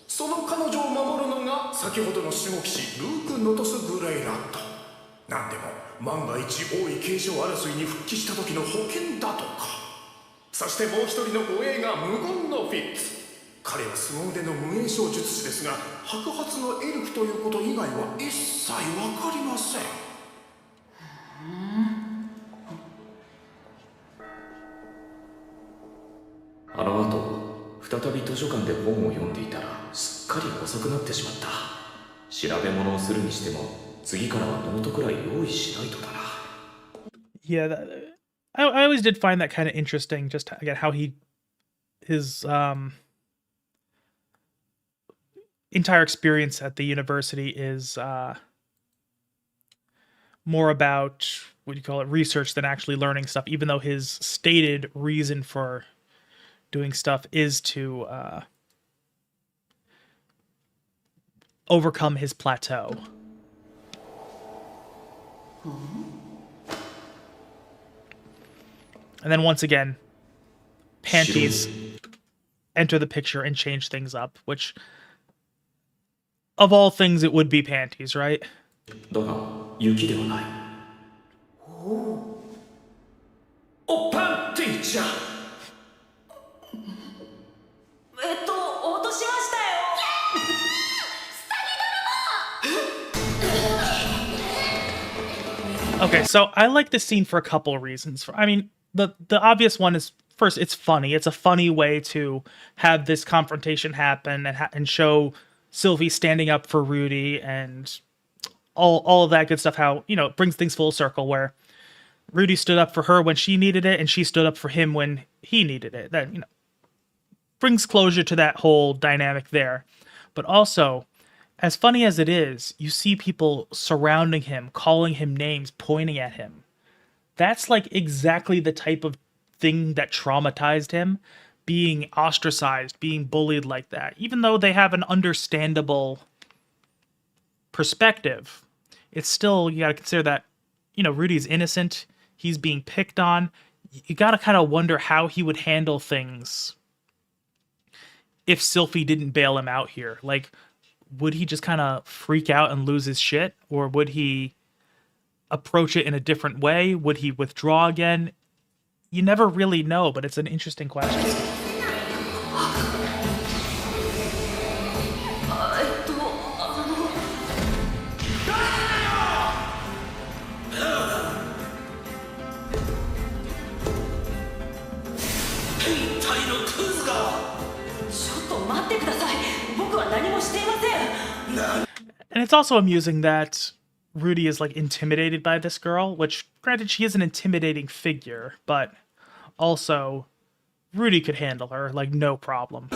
その彼女を守るのが先ほどの守護騎士ルーク・ノトス・グレイラット。なんでも万が一王位継承争いに復帰した時の保険だとか。そしてもう一人の護衛が無言のフィッツ。彼は凄腕の無影小術師ですが、白髪のエルフということ以外は一切わかりません。あの後、再び図書館で本を読んでいたらすっかり遅くなってしまった。調べ物をするにしても次からはノートくらい用意しないとだな。Yeah, I always did find that kind of interesting, just again how his entire experience at the university is more about, what do you call it, research than actually learning stuff, even though his stated reason for doing stuff is to overcome his plateau. And then once again, panties enter the picture and change things up, which, of all things, it would be panties, right? だが、雪ではない。おパンティーちゃん。落としましたよ。Okay, so I like this scene for a couple of reasons. I mean, the obvious one is, first, it's funny. It's a funny way to have this confrontation happen and show Sylvie standing up for Rudy and all of that good stuff. How, it brings things full circle, where Rudy stood up for her when she needed it, and she stood up for him when he needed it. That, brings closure to that whole dynamic there. But also, as funny as it is, you see people surrounding him, calling him names, pointing at him. That's like exactly the type of thing that traumatized him, being ostracized, being bullied like that. Even though they have an understandable perspective, it's still, you gotta consider that, Rudy's innocent, he's being picked on. You gotta kind of wonder how he would handle things if Sylphie didn't bail him out here. Like, would he just kind of freak out and lose his shit? Or would he approach it in a different way? Would he withdraw again? You never really know, but it's an interesting question. And it's also amusing that Rudy is like intimidated by this girl, which, granted, she is an intimidating figure, but also Rudy could handle her like no problem.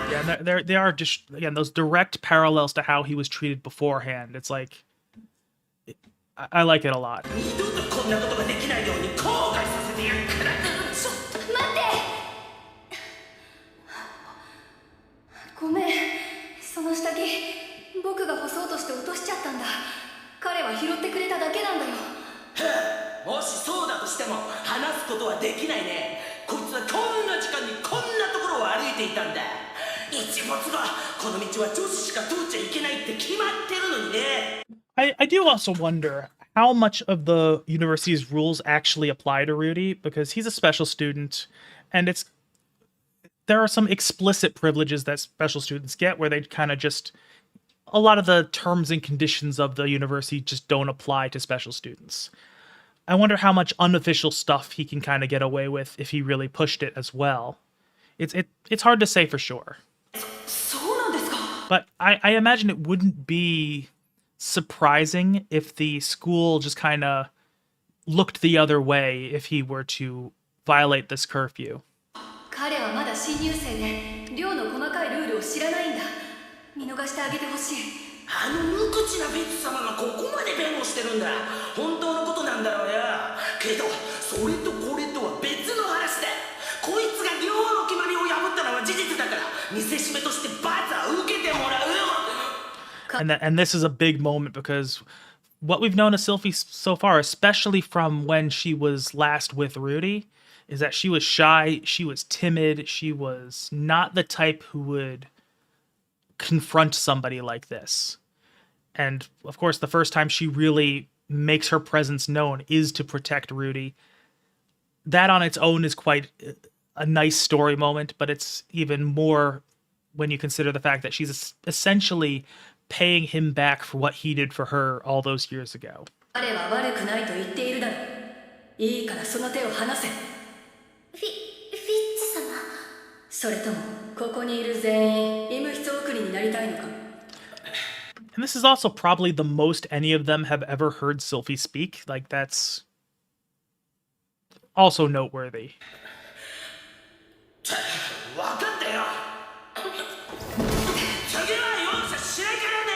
Yeah, they are just, again, those direct parallels to how he was treated beforehand. It's like, I like it a lot. ごめん、その下着僕が干そうとして落としちゃったんだ。彼は拾ってくれただけなんだよ。もしそうだとしても話すことはできないね。こいつはこんな時間にこんなところを歩いていたんだ。一没がこの道は女子しか通っちゃいけないって決まってるのにね。I do also wonder how much of the university's rules actually apply to Rudy, because he's a special student, and there are some explicit privileges that special students get where they kind of just, a lot of the terms and conditions of the university just don't apply to special students. I wonder how much unofficial stuff he can kind of get away with if he really pushed it as well. It's hard to say for sure. But I imagine it wouldn't be surprising if the school just kind of looked the other way if he were to violate this curfew. 新入生で寮の細かいルールを知らないんだ。見逃してあげてほしい。あの無口なフィッツ様がここまで弁護してるんだ。本当のことなんだろうよ。けどそれとこれとは別の話だ。こいつが寮の決まりを破ったのは事実だから見せしめとして罰は受けてもらうよ。And this is a big moment because what we've known of Sylphie so far, especially from when she was last with Rudy, is that she was shy, she was timid, she was not the type who would confront somebody like this. And of course, the first time she really makes her presence known is to protect Rudy. That on its own is quite a nice story moment, but it's even more when you consider the fact that she's essentially paying him back for what he did for her all those years ago. 彼は悪くないと言っているだろう。いいからその手を離せ。フィッツ様。それともここにいる全員医務室送りになりたいのか。 And this is also probably the most any of them have ever heard Sylphie speak. Like, that's also noteworthy. 分かったよ。次は容赦しないからね。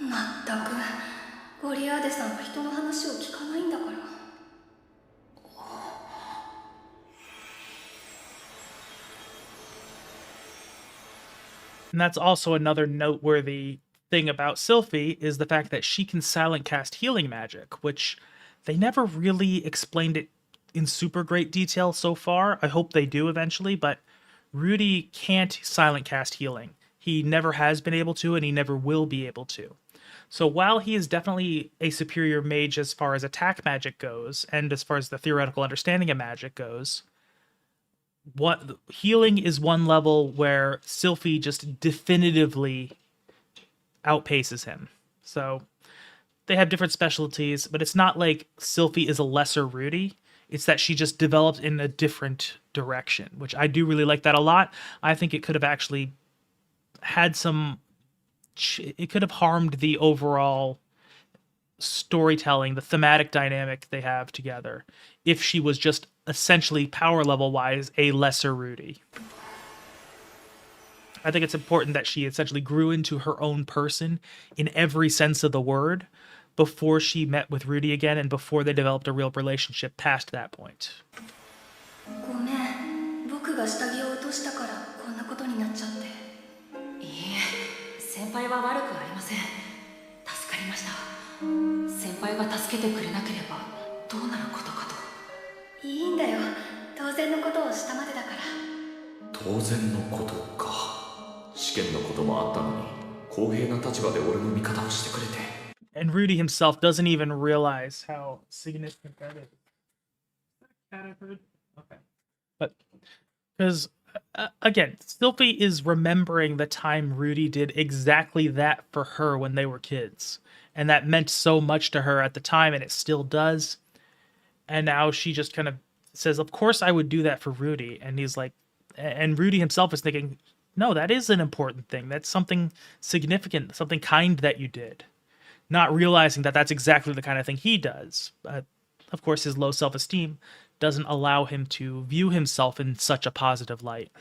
まったくゴリアーデさんは人の話を聞かないんだから。 And that's also another noteworthy thing about Sylphie is the fact that she can silent cast healing magic, which they never really explained it in super great detail so far. I hope they do eventually, but Rudy can't silent cast healing. He never has been able to, and he never will be able to. So while he is definitely a superior mage as far as attack magic goes, and as far as the theoretical understanding of magic goes, what healing is one level where Sylphie just definitively outpaces him. So they have different specialties, but it's not like Sylphie is a lesser Rudy. It's that she just developed in a different direction, which I do really like that a lot. I think it could have actually had it could have harmed the overall storytelling, the thematic dynamic they have together, if she was just essentially power level wise a lesser Rudy. I think it's important that she essentially grew into her own person in every sense of the word before she met with Rudy again and before they developed a real relationship past that point. ごめん、僕が下着を落としたからこんなことになっちゃって。いいえ、先輩は悪くありません。助かりました。先輩が助けてくれなければどうなることかと。いいんだよ、当然のことをしたまでだから。当然のことか。試験のこともあったのに公平な立場で俺の味方をしてくれて。 And Rudy himself doesn't even realize how significant that is. Cat I've heard? Okay. But, because, again, Sylphie is remembering the time Rudy did exactly that for her when they were kids. And that meant so much to her at the time, and it still does. And now she just kind of says, of course I would do that for Rudy. And he's like, and Rudy himself is thinking, no, that is an important thing. That's something significant, something kind that you did. Not realizing that that's exactly the kind of thing he does. But, of course, his low self-esteem doesn't allow him to view himself in such a positive light.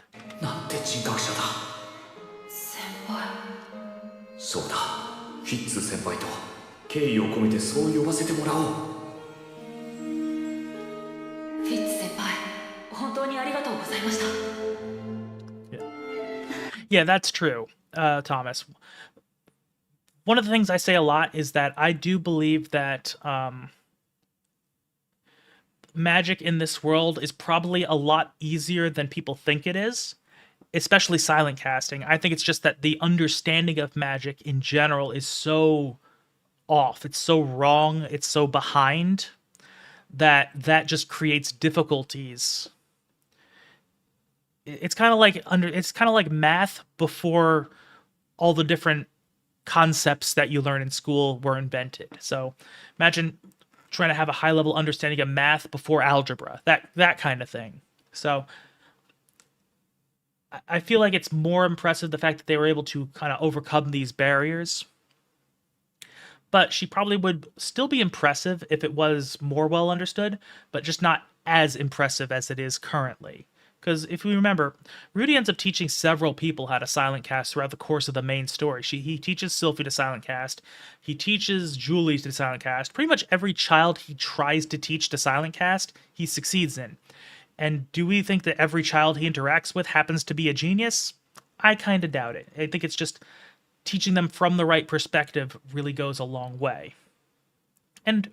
なんて人格者だ。先輩。そうだ。フィッツ先輩と敬意を込めてそう呼ばせてもらおう。フィッツ先輩、本当にありがとうございました。Yeah, that's true, Thomas. One of the things I say a lot is that I do believe that magic in this world is probably a lot easier than people think it is, especially silent casting. I think it's just that the understanding of magic in general is so off, it's so wrong, it's so behind, that just creates difficulties. It's kind of like math before all the different concepts that you learn in school were invented. So imagine trying to have a high level understanding of math before algebra, that kind of thing. So I feel like it's more impressive the fact that they were able to kind of overcome these barriers. but she probably would still be impressive if it was more well understood, but just not as impressive as it is currently. Because if we remember, Rudy ends up teaching several people how to silent cast throughout the course of the main story. He teaches Sylphie to silent cast. He teaches Julie to silent cast. Pretty much every child he tries to teach to silent cast, he succeeds in. And do we think that every child he interacts with happens to be a genius? I kind of doubt it. I think it's just teaching them from the right perspective really goes a long way. And,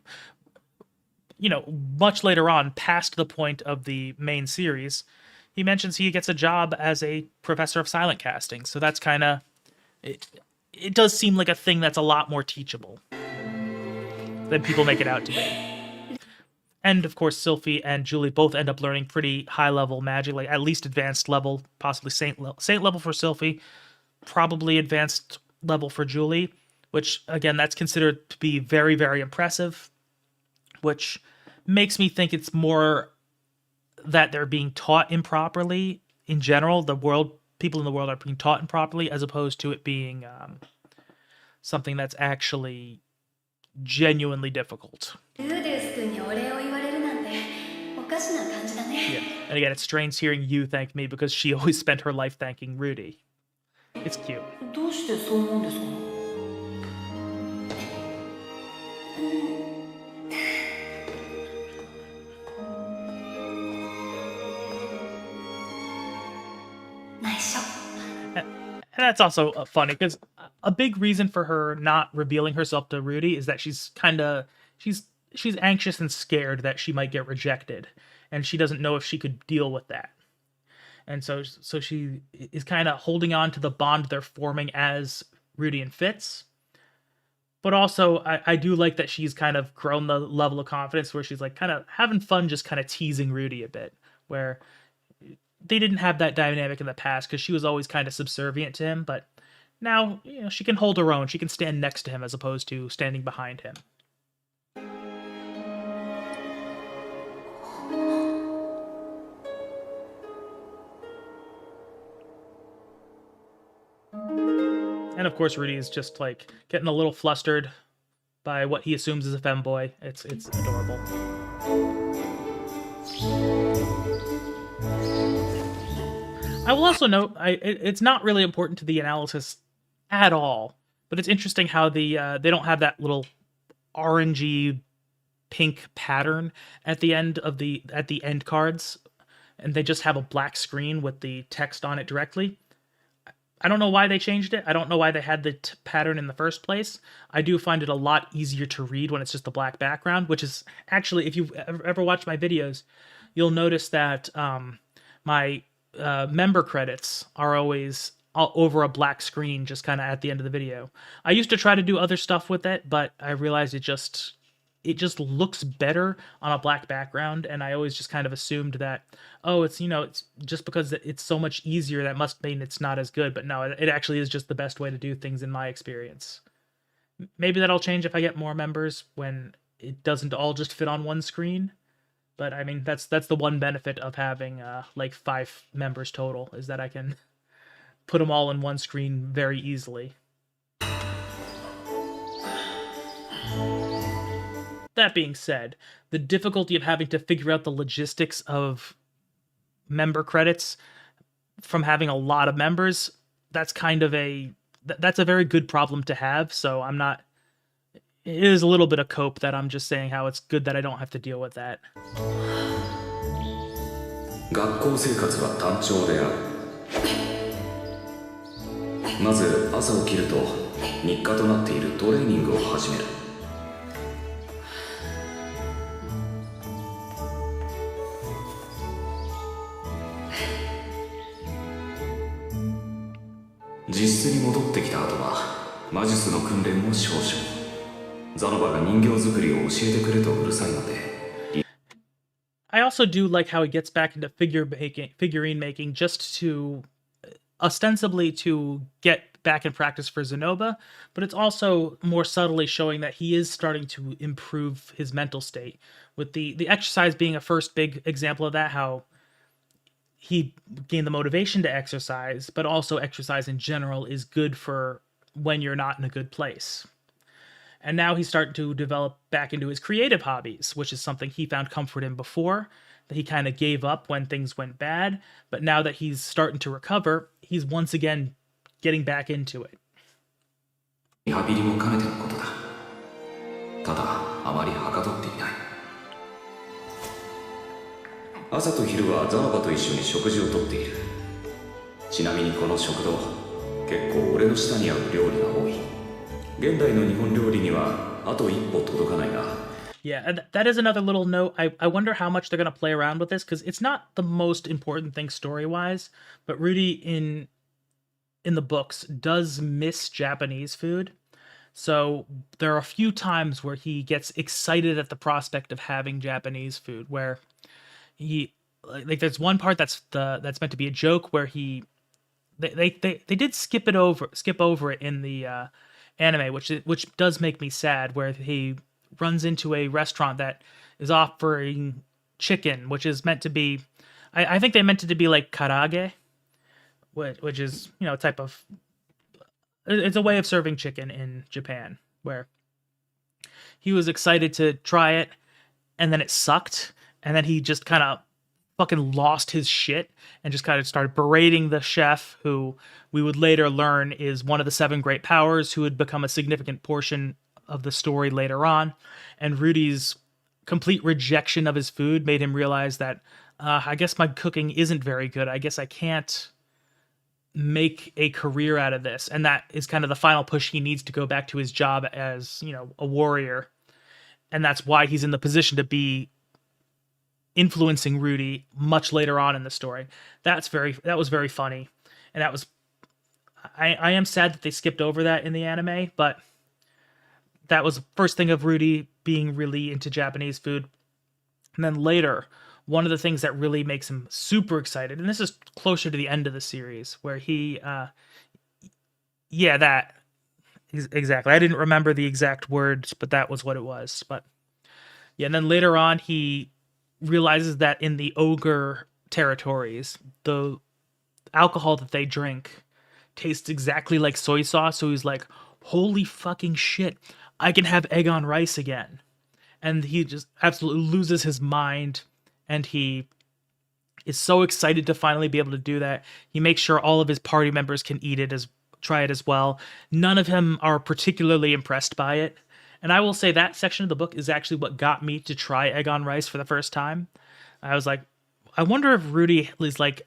you know, much later on, past the point of the main series, he mentions he gets a job as a professor of silent casting. So that's kind of... It does seem like a thing that's a lot more teachable than people make it out to be. And, of course, Sylphie and Julie both end up learning pretty high-level magic, like at least advanced level, possibly saint level for Sylphie, probably advanced level for Julie, which, again, that's considered to be very, very impressive, which makes me think it's more that they're being taught improperly in general. People in the world are being taught improperly, as opposed to it being something that's actually genuinely difficult. Yeah, and again, it strains hearing you thank me because she always spent her life thanking Rudy. It's cute. どうしてそう思うんですか? And that's also funny because a big reason for her not revealing herself to Rudy is that she's anxious and scared that she might get rejected, and she doesn't know if she could deal with that. And so she is kind of holding on to the bond they're forming as Rudy and Fitz. But also, I do like that she's kind of grown the level of confidence where she's like kind of having fun, just kind of teasing Rudy a bit, where they didn't have that dynamic in the past because she was always kind of subservient to him. But now, you know, she can hold her own. She can stand next to him as opposed to standing behind him. And of course, Rudy is just like getting a little flustered by what he assumes is a femboy. It's adorable. I will also note, it's not really important to the analysis at all, but it's interesting how they don't have that little orangey pink pattern at the end of the end cards, and they just have a black screen with the text on it directly. I don't know why they changed it. I don't know why they had the pattern in the first place. I do find it a lot easier to read when it's just a black background, which is actually, if you've ever watched my videos, you'll notice that my member credits are always over a black screen, just kind of at the end of the video. I used to try to do other stuff with it, but I realized it just looks better on a black background, and I always just kind of assumed that, oh, it's just because it's so much easier, that must mean it's not as good. But no, it actually is just the best way to do things in my experience. Maybe that'll change if I get more members when it doesn't all just fit on one screen. But I mean, that's the one benefit of having like 5 members total, is that I can put them all in one screen very easily. That being said, the difficulty of having to figure out the logistics of member credits from having a lot of members, that's kind of that's a very good problem to have. So it is a little bit of cope that I'm just saying how it's good that I don't have to deal with that. 学校生活は単調である。まず朝起きると日課となっているトレーニングを始める。実質に戻ってきた後は魔術の訓練も少々。ザノバが人形作りを教えてくれとうるさいので。I also do like how he gets back into figurine making just to ostensibly to get back in practice for Zenoba, but it's also more subtly showing that he is starting to improve his mental state, with the exercise being a first big example of that, how he gained the motivation to exercise, but also exercise in general is good for when you're not in a good place. And now he's starting to develop back into his creative hobbies, which is something he found comfort in before, that he kind of gave up when things went bad. But now that he's starting to recover, he's once again getting back into it. リハビリも兼ねてのことだ。ただあまりはかどっていない。朝と昼はザノバと一緒に食事をとっている。ちなみにこの食堂、結構俺の舌に合う料理が多い。現代の日本料理にはあと一歩届かないが。Yeah, and that is another little note. I wonder how much they're going to play around with this, because it's not the most important thing story-wise, but Rudy in the books does miss Japanese food. So there are a few times where he gets excited at the prospect of having Japanese food, where he like there's one part that's meant to be a joke where they did skip over it in the anime, which does make me sad, where he runs into a restaurant that is offering chicken, which is meant to be, I think they meant it to be like karage, which is, you know, a type of, it's a way of serving chicken in Japan, where he was excited to try it, and then it sucked, and then he just kind of fucking lost his shit and just kind of started berating the chef, who we would later learn is one of the 7 great powers, who would become a significant portion of the story later on. And Rudy's complete rejection of his food made him realize that I guess my cooking isn't very good. I guess I can't make a career out of this. And that is kind of the final push he needs to go back to his job as, you know, a warrior. And that's why he's in the position to be influencing Rudy much later on in the story. That was very funny. And that was, I am sad that they skipped over that in the anime, but that was the first thing of Rudy being really into Japanese food. And then later, one of the things that really makes him super excited, and this is closer to the end of the series, where he, exactly. I didn't remember the exact words, but that was what it was. But yeah, and then later on, he realizes that in the ogre territories, the alcohol that they drink tastes exactly like soy sauce. So he's like, holy fucking shit, I can have egg on rice again. And he just absolutely loses his mind, and he is so excited to finally be able to do that. He makes sure all of his party members can try it as well. None of them are particularly impressed by it. And I will say that section of the book is actually what got me to try egg on rice for the first time. I was like, I wonder if Rudy is like,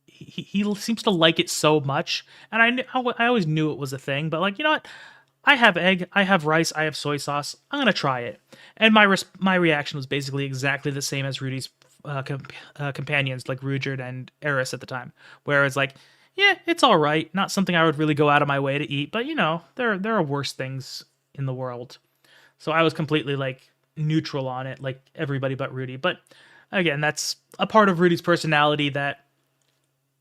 he seems to like it so much. And I always knew it was a thing, but like, you know what? I have egg, I have rice, I have soy sauce. I'm going to try it. And my reaction was basically exactly the same as Rudy's companions, like Rudyard and Eris at the time, where it's like, yeah, it's all right. Not something I would really go out of my way to eat, but you know, there are worse things in the world. So I was completely like neutral on it, like everybody but Rudy. But again, that's a part of Rudy's personality that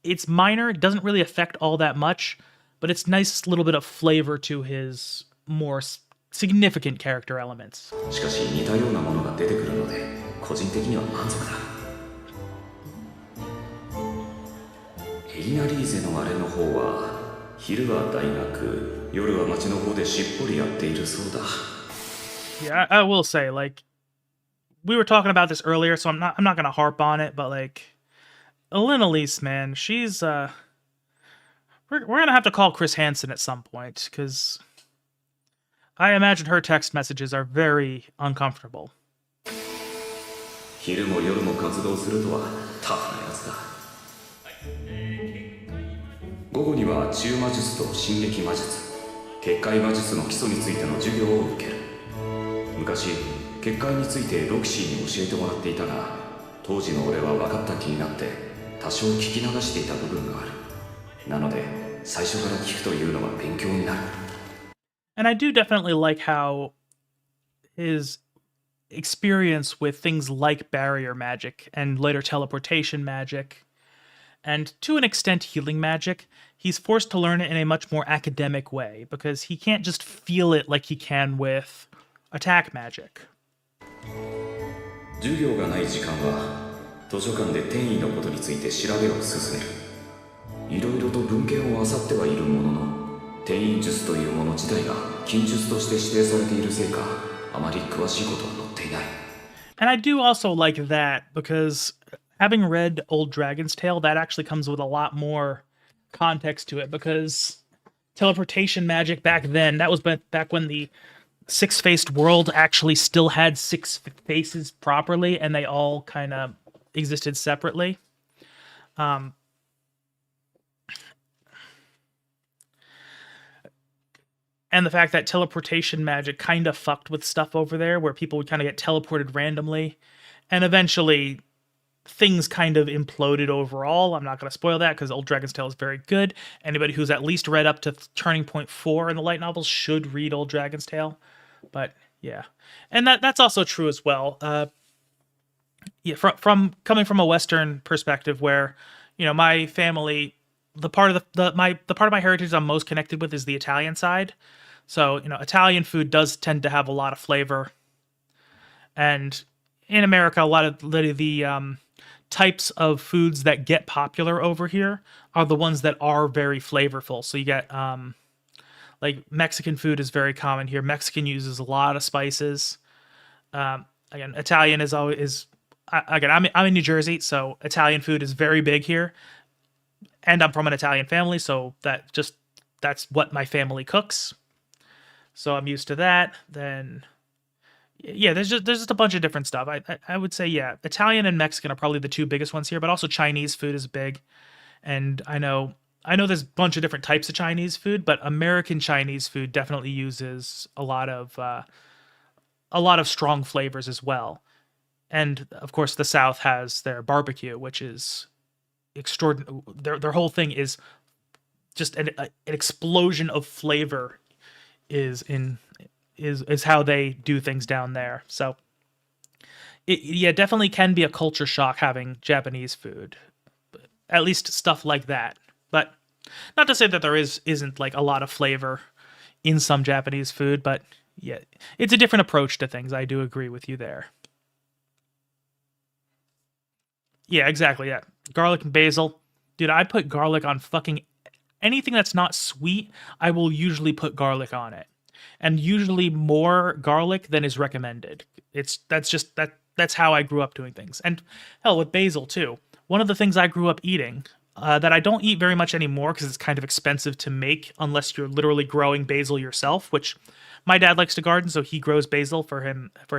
it's minor, it doesn't really affect all that much, but it's nice little bit of flavor to his more significant character elements. しかし似たようなものが出てくるので個人的には満足だ。エリナリーゼのあれの方は昼は大学、夜は町の方でしっぽりやっているそうだ。Yeah, I will say, like, we were talking about this earlier, so I'm not gonna harp on it, but like, Elise, man, she's we're gonna have to call Chris Hansen at some point, because I imagine her text messages are very uncomfortable. 昼も夜も活動するとはタフなやつだ。午後には中魔術と進撃魔術、結界魔術の基礎についての授業を受ける。昔、結界についてロキシーに教えてもらっていたが、当時の俺は分かった気になって多少聞き流していた部分がある。なので、最初から聞くというのが勉強になる。And I do definitely like how his experience with things like barrier magic and later teleportation magic, and to an extent healing magic, he's forced to learn it in a much more academic way, because he can't just feel it like he can with attack magic. 授業がない時間は図書館で転移のことについて調べを進める。いろいろと文献を漁ってはいるものの、転移術というもの自体が禁術として指定されているせいか、あまり詳しいことは載っていない。 And I do also like that because having read Old Dragon's Tale, that actually comes with a lot more context to it because teleportation magic back then, that was back when the six-faced world actually still had six faces properly and they all kind of existed separately. And the fact that teleportation magic kind of fucked with stuff over there where people would kind of get teleported randomly. And eventually, things kind of imploded overall. I'm not going to spoil that because Old Dragon's Tale is very good. Anybody who's at least read up to Turning Point 4 in the light novels should read Old Dragon's Tale. But, yeah. And that's also true as well. Yeah, from coming from a Western perspective where, you know, my family, the part of the part of my heritage I'm most connected with is the Italian side. So, you know, Italian food does tend to have a lot of flavor. And in America, a lot of the types of foods that get popular over here are the ones that are very flavorful. So you get, like, Mexican food is very common here. Mexican uses a lot of spices. Again, Italian is always... Again, I'm in New Jersey, so Italian food is very big here. And I'm from an Italian family, so that's what my family cooks. So I'm used to that. Then, yeah, there's just a bunch of different stuff. I would say, yeah, Italian and Mexican are probably the two biggest ones here, but also Chinese food is big. And I know there's a bunch of different types of Chinese food, but American Chinese food definitely uses a lot of strong flavors as well. And of course, the South has their barbecue, which is extraordinary. Their whole thing is just an explosion of flavor. Is how they do things down there. So, it definitely can be a culture shock having Japanese food, at least stuff like that. But not to say that there isn't like a lot of flavor in some Japanese food, but yeah, it's a different approach to things. I do agree with you there. Yeah, exactly. Yeah, garlic and basil, dude. I put garlic on fucking anything that's not sweet. I will usually put garlic on it, and usually more garlic than is recommended. That's how I grew up doing things. And hell, with basil too. One of the things I grew up eating that I don't eat very much anymore because it's kind of expensive to make unless you're literally growing basil yourself. Which my dad likes to garden, so he grows basil for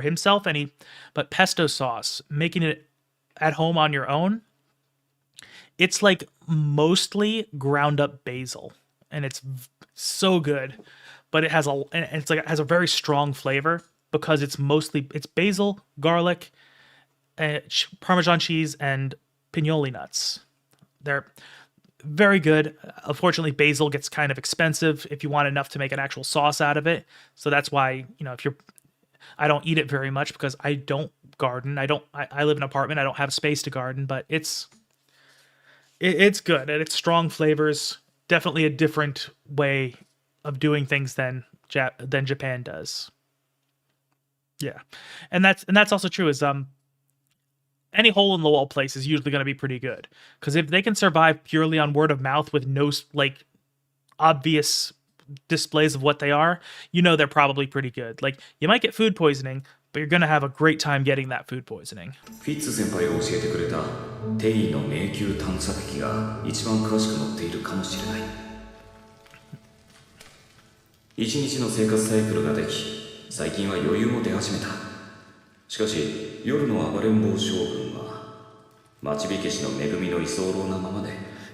himself. But pesto sauce, making it at home on your own, it's like mostly ground up basil, and it's so good. But it has it has a very strong flavor because it's basil, garlic, Parmesan cheese, and pinoli nuts. They're very good. Unfortunately, basil gets kind of expensive if you want enough to make an actual sauce out of it. So that's why, you know, I don't eat it very much because I don't garden. I live in an apartment. I don't have space to garden, but it's good and it's strong flavors. Definitely a different way of doing things than Japan does. Yeah. And that's also true is any hole in the wall place is usually going to be pretty good because if they can survive purely on word of mouth with no like obvious displays of what they are, you know they're probably pretty good. Like you might get food poisoning, but you're going to have a great time getting that food poisoning. フィッツ先輩が教えてくれたテイの迷宮探査劇が一番詳しく載っているかもしれない。一日の生活サイクルができ、最近は余裕も出始めた。しかし夜の暴れん坊将軍は町火消しの恵みの居候なままで。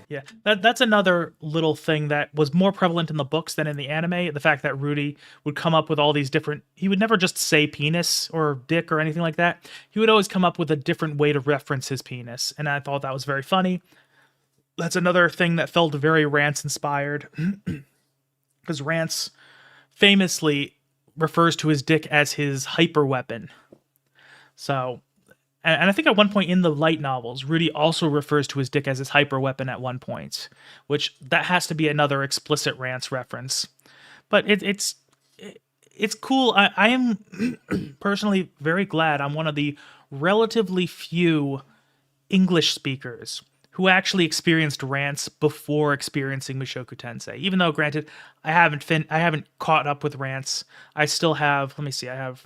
Yeah, that's another little thing that was more prevalent in the books than in the anime. The fact that Rudy would come up with all these different... He would never just say penis or dick or anything like that. He would always come up with a different way to reference his penis. And I thought that was very funny. That's another thing that felt very Rance-inspired. Because Rance famously refers to his dick as his hyper weapon. So... And I think at one point in the light novels, Rudy also refers to his dick as his hyper weapon at one point, which that has to be another explicit Rance reference. But it's cool. I am personally very glad I'm one of the relatively few English speakers who actually experienced rants before experiencing Mushoku Tensei. Even though, granted, I haven't caught up with rants. I still have. Let me see. I have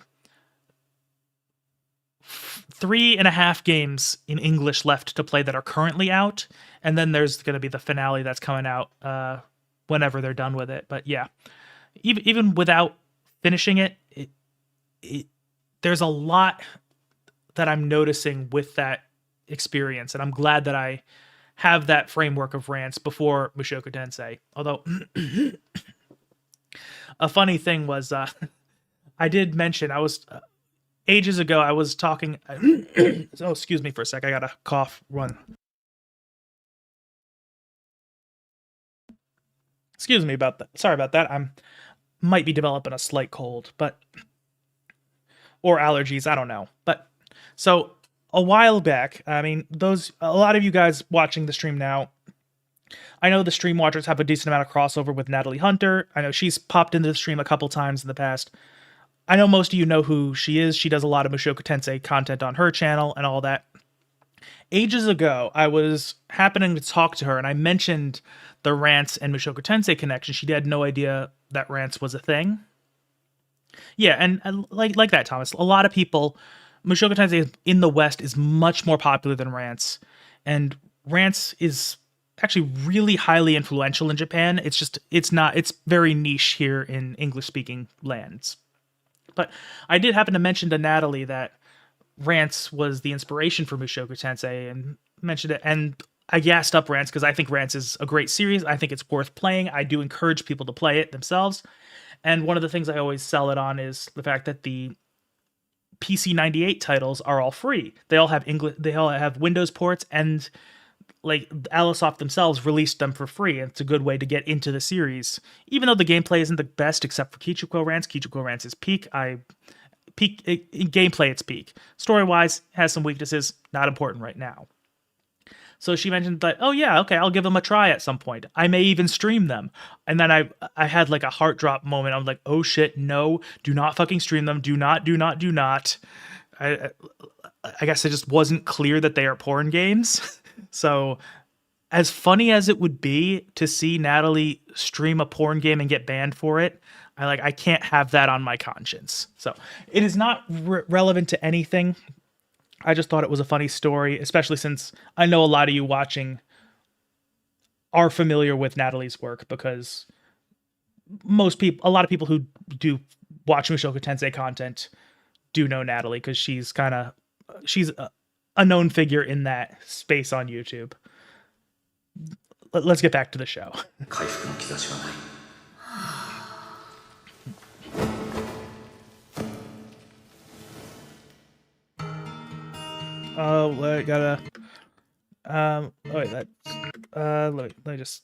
3.5 games in English left to play that are currently out, and then there's going to be the finale that's coming out whenever they're done with it. But yeah, even without finishing it, there's a lot that I'm noticing with that experience, and I'm glad that I have that framework of rants before Mushoku Tensei. Although a funny thing was I did mention I was ages ago I was talking oh, excuse me for a sec, I got a cough run. Excuse me about that. Sorry about that. Might be developing a slight cold, but or allergies, I don't know. But so a while back, I mean, a lot of you guys watching the stream now, I know the stream watchers have a decent amount of crossover with Natalie Hunter. I know she's popped into the stream a couple times in the past. I know most of you know who she is. She does a lot of Mushoku Tensei content on her channel and all that. Ages ago, I was happening to talk to her, and I mentioned the Rants and Mushoku Tensei connection. She had no idea that Rants was a thing. Yeah, and like that, Thomas. A lot of people, Mushoku Tensei in the West is much more popular than Rants, and Rants is actually really highly influential in Japan. It's very niche here in English-speaking lands. But I did happen to mention to Natalie that Rants was the inspiration for Mushoku Tensei and mentioned it. And I gassed up Rants because I think Rants is a great series. I think it's worth playing. I do encourage people to play it themselves. And one of the things I always sell it on is the fact that the PC 98 titles are all free. They all have English. They all have Windows ports, and like Alisoft themselves released them for free. And it's a good way to get into the series, even though the gameplay isn't the best except for Kichiko Rants. Kichiko Rants is peak. In gameplay, it's peak. Story-wise, has some weaknesses. Not important right now. So she mentioned that, oh yeah, okay, I'll give them a try at some point. I may even stream them. And then I had like a heart drop moment. I'm like, oh shit, no, do not fucking stream them. Do not. I guess it just wasn't clear that they are porn games. So as funny as it would be to see Natalie stream a porn game and get banned for it, I can't have that on my conscience. So it is not relevant to anything. I just thought it was a funny story, especially since I know a lot of you watching are familiar with Natalie's work, because a lot of people who do watch Mushoku Tensei content do know Natalie, because she's a known figure in that space on YouTube. Let's get back to the show. Oh, I gotta. Wait, that. Let me just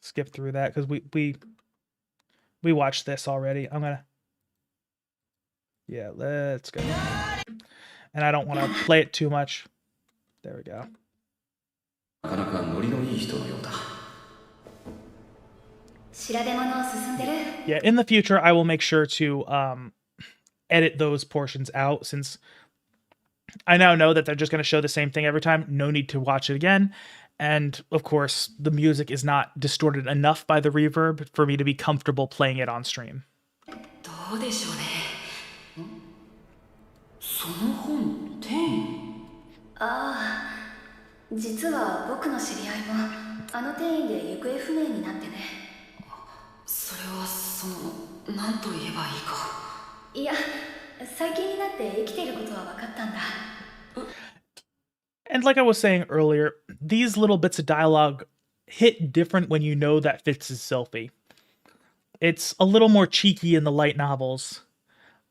skip through that because we watched this already. Yeah, let's go. And I don't want to play it too much. There we go. Yeah, in the future, I will make sure to edit those portions out, since I now know that they're just going to show the same thing every time. No need to watch it again. And of course, the music is not distorted enough by the reverb for me to be comfortable playing it on stream. And like I was saying earlier, these little bits of dialogue hit different when you know that Fitz is Sylphie. It's a little more cheeky in the light novels,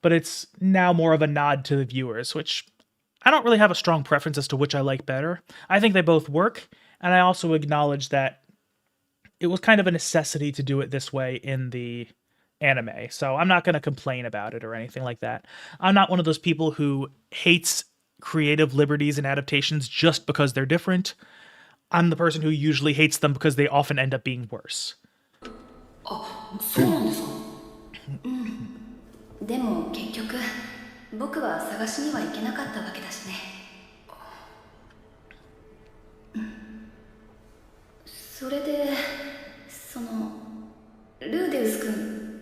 but it's now more of a nod to the viewers, which I don't really have a strong preference as to which I like better. I think they both work, and I also acknowledge that it was kind of a necessity to do it this way in the anime, so I'm not going to complain about it or anything like that. I'm not one of those people who hates creative liberties and adaptations just because they're different. I'm the person who usually hates them because they often end up being worse. それでそのルーデウス君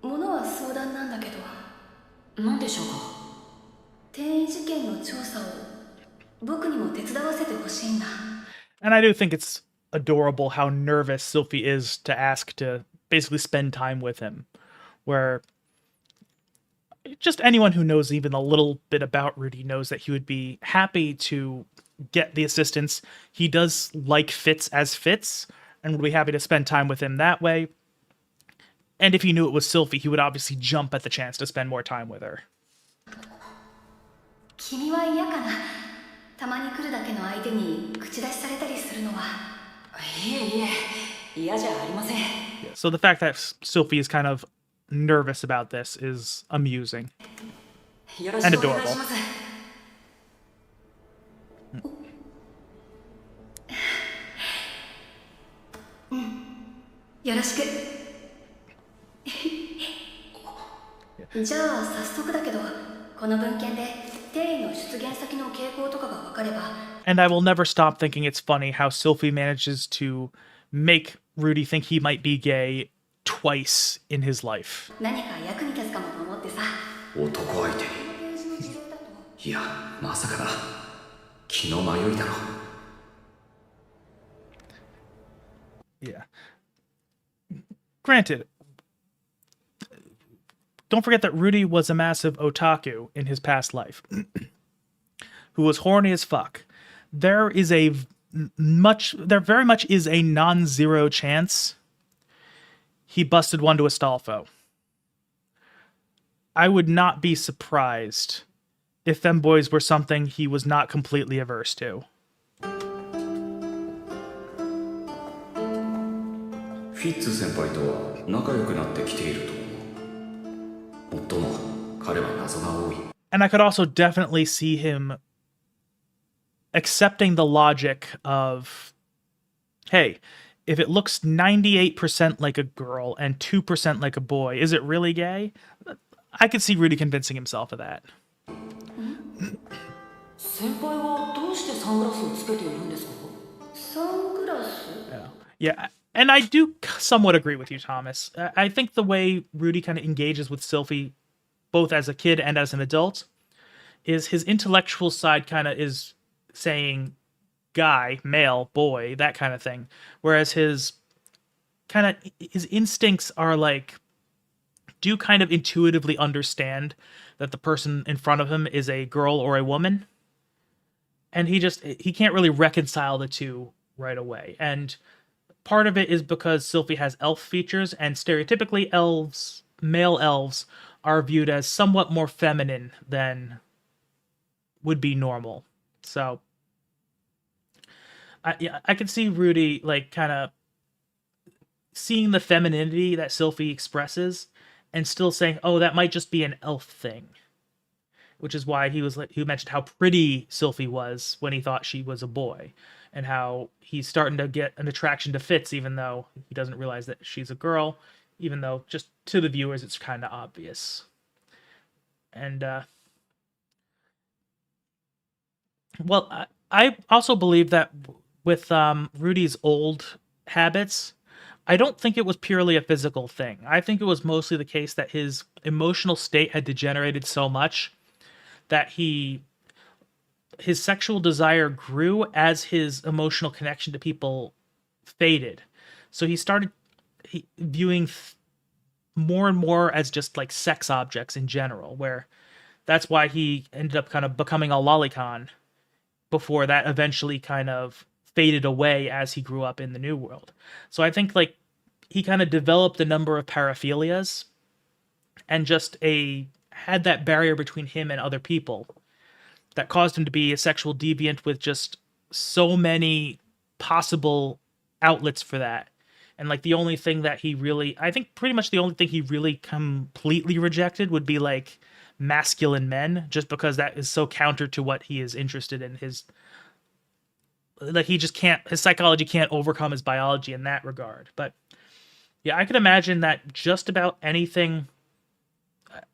ものは相談なんだけど何でしょうか。転移事件の調査を僕にも手伝わせてほしいんだ。 And I do think it's adorable how nervous Sylphie is to ask to basically spend time with him, where just anyone who knows even a little bit about Rudy knows that he would be happy to get the assistance. He does like Fitz as Fitz and would be happy to spend time with him that way. And if he knew it was Sylphie, he would obviously jump at the chance to spend more time with her. 君は嫌かな。たまに来るだけの相手に口出しされたりするのは。いえいえ、嫌じゃありません。 So the fact that Sylphie is kind of nervous about this is amusing よろし and くお願い adorable. します。よろしく。じゃあ早速だけど、この文献で転移の出現先の傾向とかが分かれば。 And I will never stop thinking it's funny how Sylphie manages to make Rudy think he might be gay twice in his life. 何か役に立つかもと思ってさ。男相手に。いや、まさかな。気の迷いだろ。Yeah. Granted, don't forget that Rudy was a massive otaku in his past life, who was horny as fuck. There very much is a non-zero chance he busted one to Astolfo. I would not be surprised if femboys were something he was not completely averse to. フィッツ先輩とは仲良くなってきていると思う。もっとも彼は謎が多い。 And I could also definitely see him accepting the logic of, hey, if it looks 98% like a girl and 2% like a boy, is it really gay? I could see Rudy convincing himself of that. 先輩はどうしてサングラスをつけているんですか？サングラス？ Yeah, and I do somewhat agree with you, Thomas. I think the way Rudy kind of engages with Sylphie, both as a kid and as an adult, is his intellectual side kind of is saying guy, male, boy, that kind of thing. Whereas his instincts are like, do kind of intuitively understand that the person in front of him is a girl or a woman. And he can't really reconcile the two right away. And part of it is because Sylphie has elf features, and stereotypically male elves are viewed as somewhat more feminine than would be normal. So I can see Rudy like kind of seeing the femininity that Sylphie expresses and still saying, oh, that might just be an elf thing. Which is why he mentioned how pretty Sylphie was when he thought she was a boy, and how he's starting to get an attraction to Fitz, even though he doesn't realize that she's a girl, even though just to the viewers it's kind of obvious. And well, I also believe that with Rudy's old habits, I don't think it was purely a physical thing. I think it was mostly the case that his emotional state had degenerated so much that his sexual desire grew as his emotional connection to people faded. So he started viewing more and more as just like sex objects in general, where that's why he ended up kind of becoming a lolicon before that eventually kind of faded away as he grew up in the New World. So I think like he kind of developed a number of paraphilias and just had that barrier between him and other people that caused him to be a sexual deviant with just so many possible outlets for that. And like the only thing that I think pretty much the only thing he really completely rejected would be like masculine men, just because that is so counter to what he is interested in. His psychology can't overcome his biology in that regard. But yeah, I could imagine that just about anything.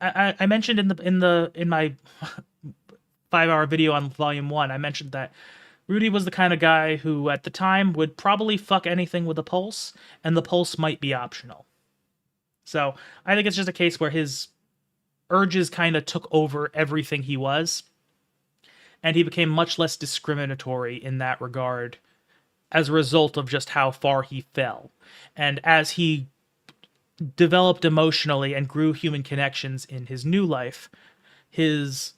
I mentioned in my 5-hour video on Volume 1, I mentioned that Rudy was the kind of guy who, at the time, would probably fuck anything with a pulse, and the pulse might be optional. So I think it's just a case where his urges kind of took over everything he was, and he became much less discriminatory in that regard as a result of just how far he fell. And as he developed emotionally and grew human connections in his new life, his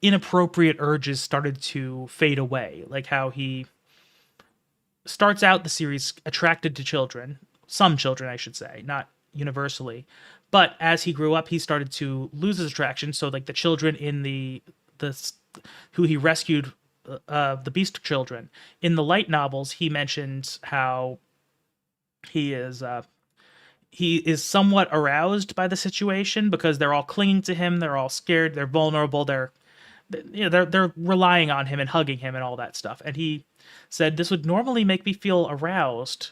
inappropriate urges started to fade away. Like how he starts out the series attracted to children, some children, I should say, not universally. But as he grew up, he started to lose his attraction. So like the children in the who he rescued, the Beast children, in the light novels, he mentioned how he is somewhat aroused by the situation because they're all clinging to him, they're all scared, they're vulnerable, they're relying on him and hugging him and all that stuff. And he said, this would normally make me feel aroused,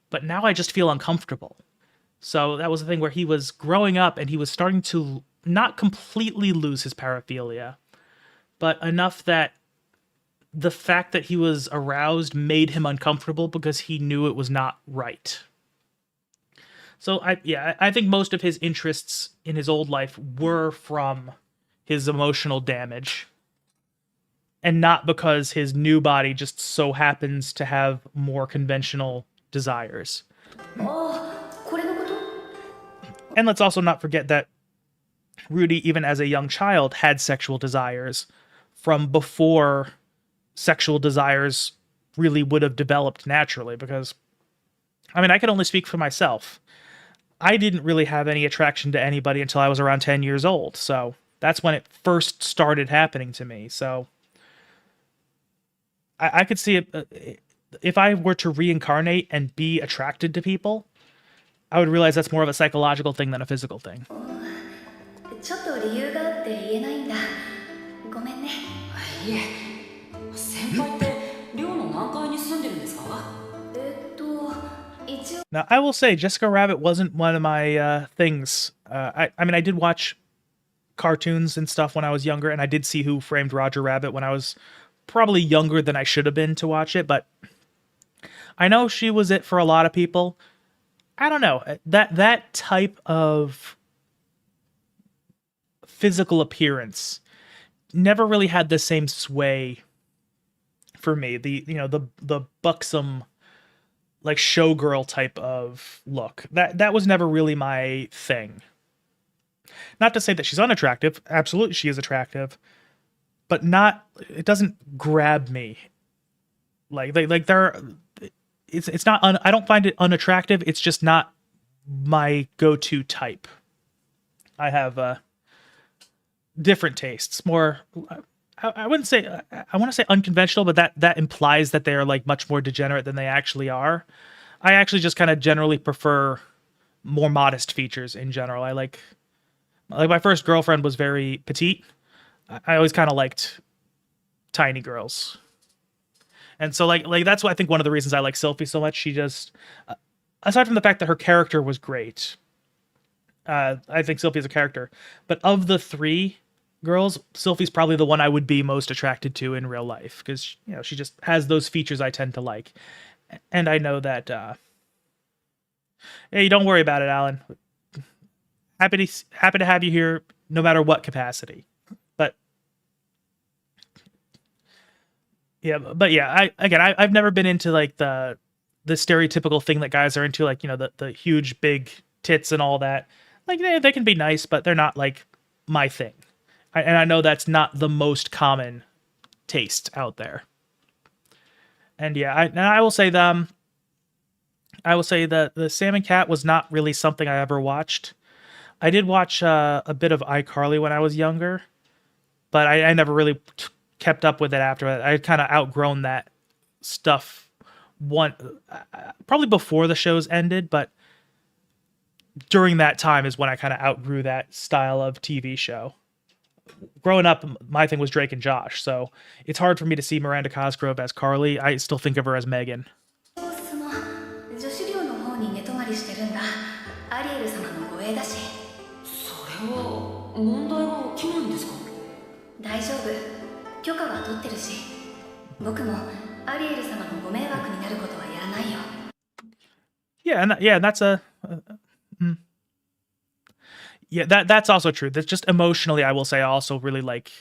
but now I just feel uncomfortable. So that was the thing where he was growing up and he was starting to not completely lose his paraphilia, but enough that the fact that he was aroused made him uncomfortable because he knew it was not right. So I think most of his interests in his old life were from his emotional damage, and not because his new body just so happens to have more conventional desires. And let's also not forget that Rudy, even as a young child, had sexual desires from before sexual desires really would have developed naturally, because, I mean, I can only speak for myself. I didn't really have any attraction to anybody until I was around 10 years old, so that's when it first started happening to me. So I could see it, if I were to reincarnate and be attracted to people, I would realize that's more of a psychological thing than a physical thing. ちょっと理由があって言えないんだ。ごめんね。いえ、先輩って寮の何階に住んでるんですか？一応。 Now, I will say, Jessica Rabbit wasn't one of my things. I mean, I did watch cartoons and stuff when I was younger, and I did see Who Framed Roger Rabbit when I was probably younger than I should have been to watch it, but I know she was it for a lot of people. I don't know. That type of physical appearance never really had the same sway for me. The buxom, like, showgirl type of look. That was never really my thing. Not to say that she's unattractive. Absolutely she is attractive. But it doesn't grab me. It's not I don't find it unattractive. It's just not my go-to type. I have different tastes. More, I wouldn't say, I want to say unconventional, but that implies that they are like much more degenerate than they actually are. I actually just kind of generally prefer more modest features in general. I like my first girlfriend was very petite. I always kind of liked tiny girls. And so like that's why I think one of the reasons I like Sylphie so much. She just, aside from the fact that her character was great, I think Sylphie is a character. But of the three girls, Sylphie's probably the one I would be most attracted to in real life, because she just has those features I tend to like. And I know that. Hey, don't worry about it, Alan. Happy to have you here, no matter what capacity. I've never been into like the stereotypical thing that guys are into, like the huge big tits and all that. Like they can be nice, but they're not like my thing. And I know that's not the most common taste out there. And I will say the Salmon Cat was not really something I ever watched. I did watch a bit of iCarly when I was younger, but I never really kept up with it after that. I had kind of outgrown that stuff probably before the shows ended, but during that time is when I kind of outgrew that style of TV show. Growing up, my thing was Drake and Josh, so it's hard for me to see Miranda Cosgrove as Carly. I still think of her as Megan. 女子寮の方に寝泊まりしてるんだ。アリエル様の護衛だし。それは問題は起きないんですか？大丈夫。許可は取ってるし。僕もアリエル様のご迷惑になることはやらないよ。 Yeah, and that's a yeah, that's also true. That's just emotionally, I will say, I also really like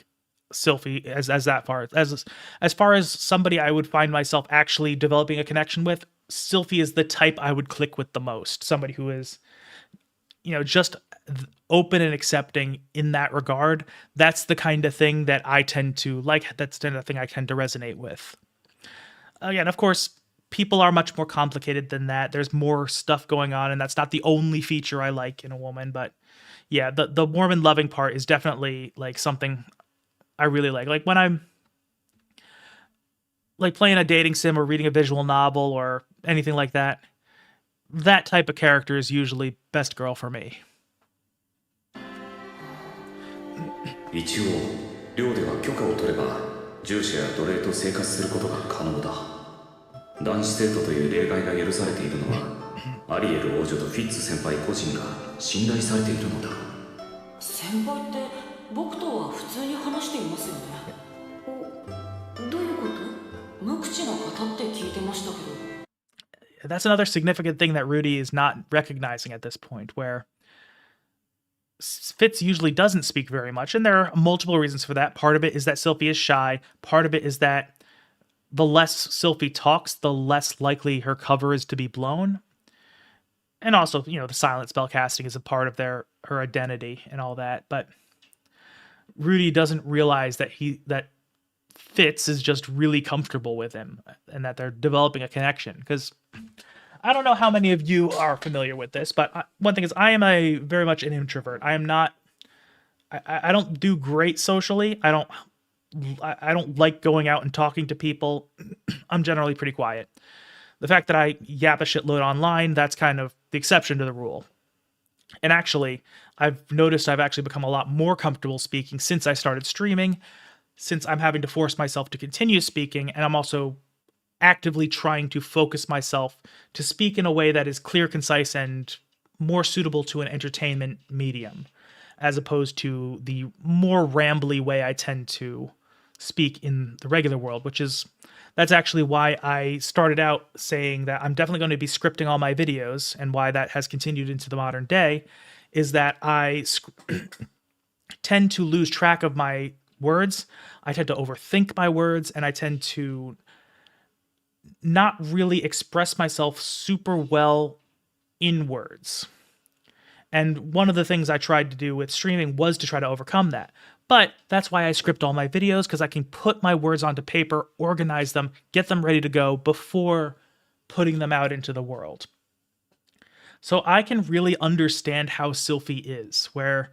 Sylphie as that far as somebody I would find myself actually developing a connection with. Sylphie is the type I would click with the most. Somebody who is, just open and accepting in that regard. That's the kind of thing that I tend to like. That's the kind of thing I tend to resonate with. Again, of course, people are much more complicated than that. There's more stuff going on, and that's not the only feature I like in a woman. But yeah, the warm and loving part is definitely like something I really like. Like when I'm like playing a dating sim or reading a visual novel or anything like that, that type of character is usually best girl for me. 一応寮では許可を取れば従者や奴隷と生活することが可能だ。男子生徒という例外が許されているのはアリエル王女とフィッツ先輩個人が信頼されているのだ。先輩って僕とは普通に話していますよね。どういうこと？無口な方って聞いてましたけど。That's another significant thing that Rudy is not recognizing at this point, where Fitz usually doesn't speak very much, and there are multiple reasons for that. Part of it is that Sylphie is shy. Part of it is that the less Sylphie talks, the less likely her cover is to be blown. And also, the silent spell casting is a part of her identity and all that. But Rudy doesn't realize that Fitz is just really comfortable with him and that they're developing a connection. Because I don't know how many of you are familiar with this, but one thing is I am very much an introvert. I am not. I don't do great socially. I don't like going out and talking to people. I'm generally pretty quiet. The fact that I yap a shitload online, that's kind of the exception to the rule. And actually, I've noticed I've actually become a lot more comfortable speaking since I started streaming, since I'm having to force myself to continue speaking, and I'm also actively trying to focus myself to speak in a way that is clear, concise, and more suitable to an entertainment medium, as opposed to the more rambly way I tend to speak in the regular world, that's actually why I started out saying that I'm definitely going to be scripting all my videos, and why that has continued into the modern day, is that I tend to lose track of my words. I tend to overthink my words, and I tend to not really express myself super well in words. And one of the things I tried to do with streaming was to try to overcome that. But that's why I script all my videos, because I can put my words onto paper, organize them, get them ready to go before putting them out into the world. So I can really understand how Sylphie is, where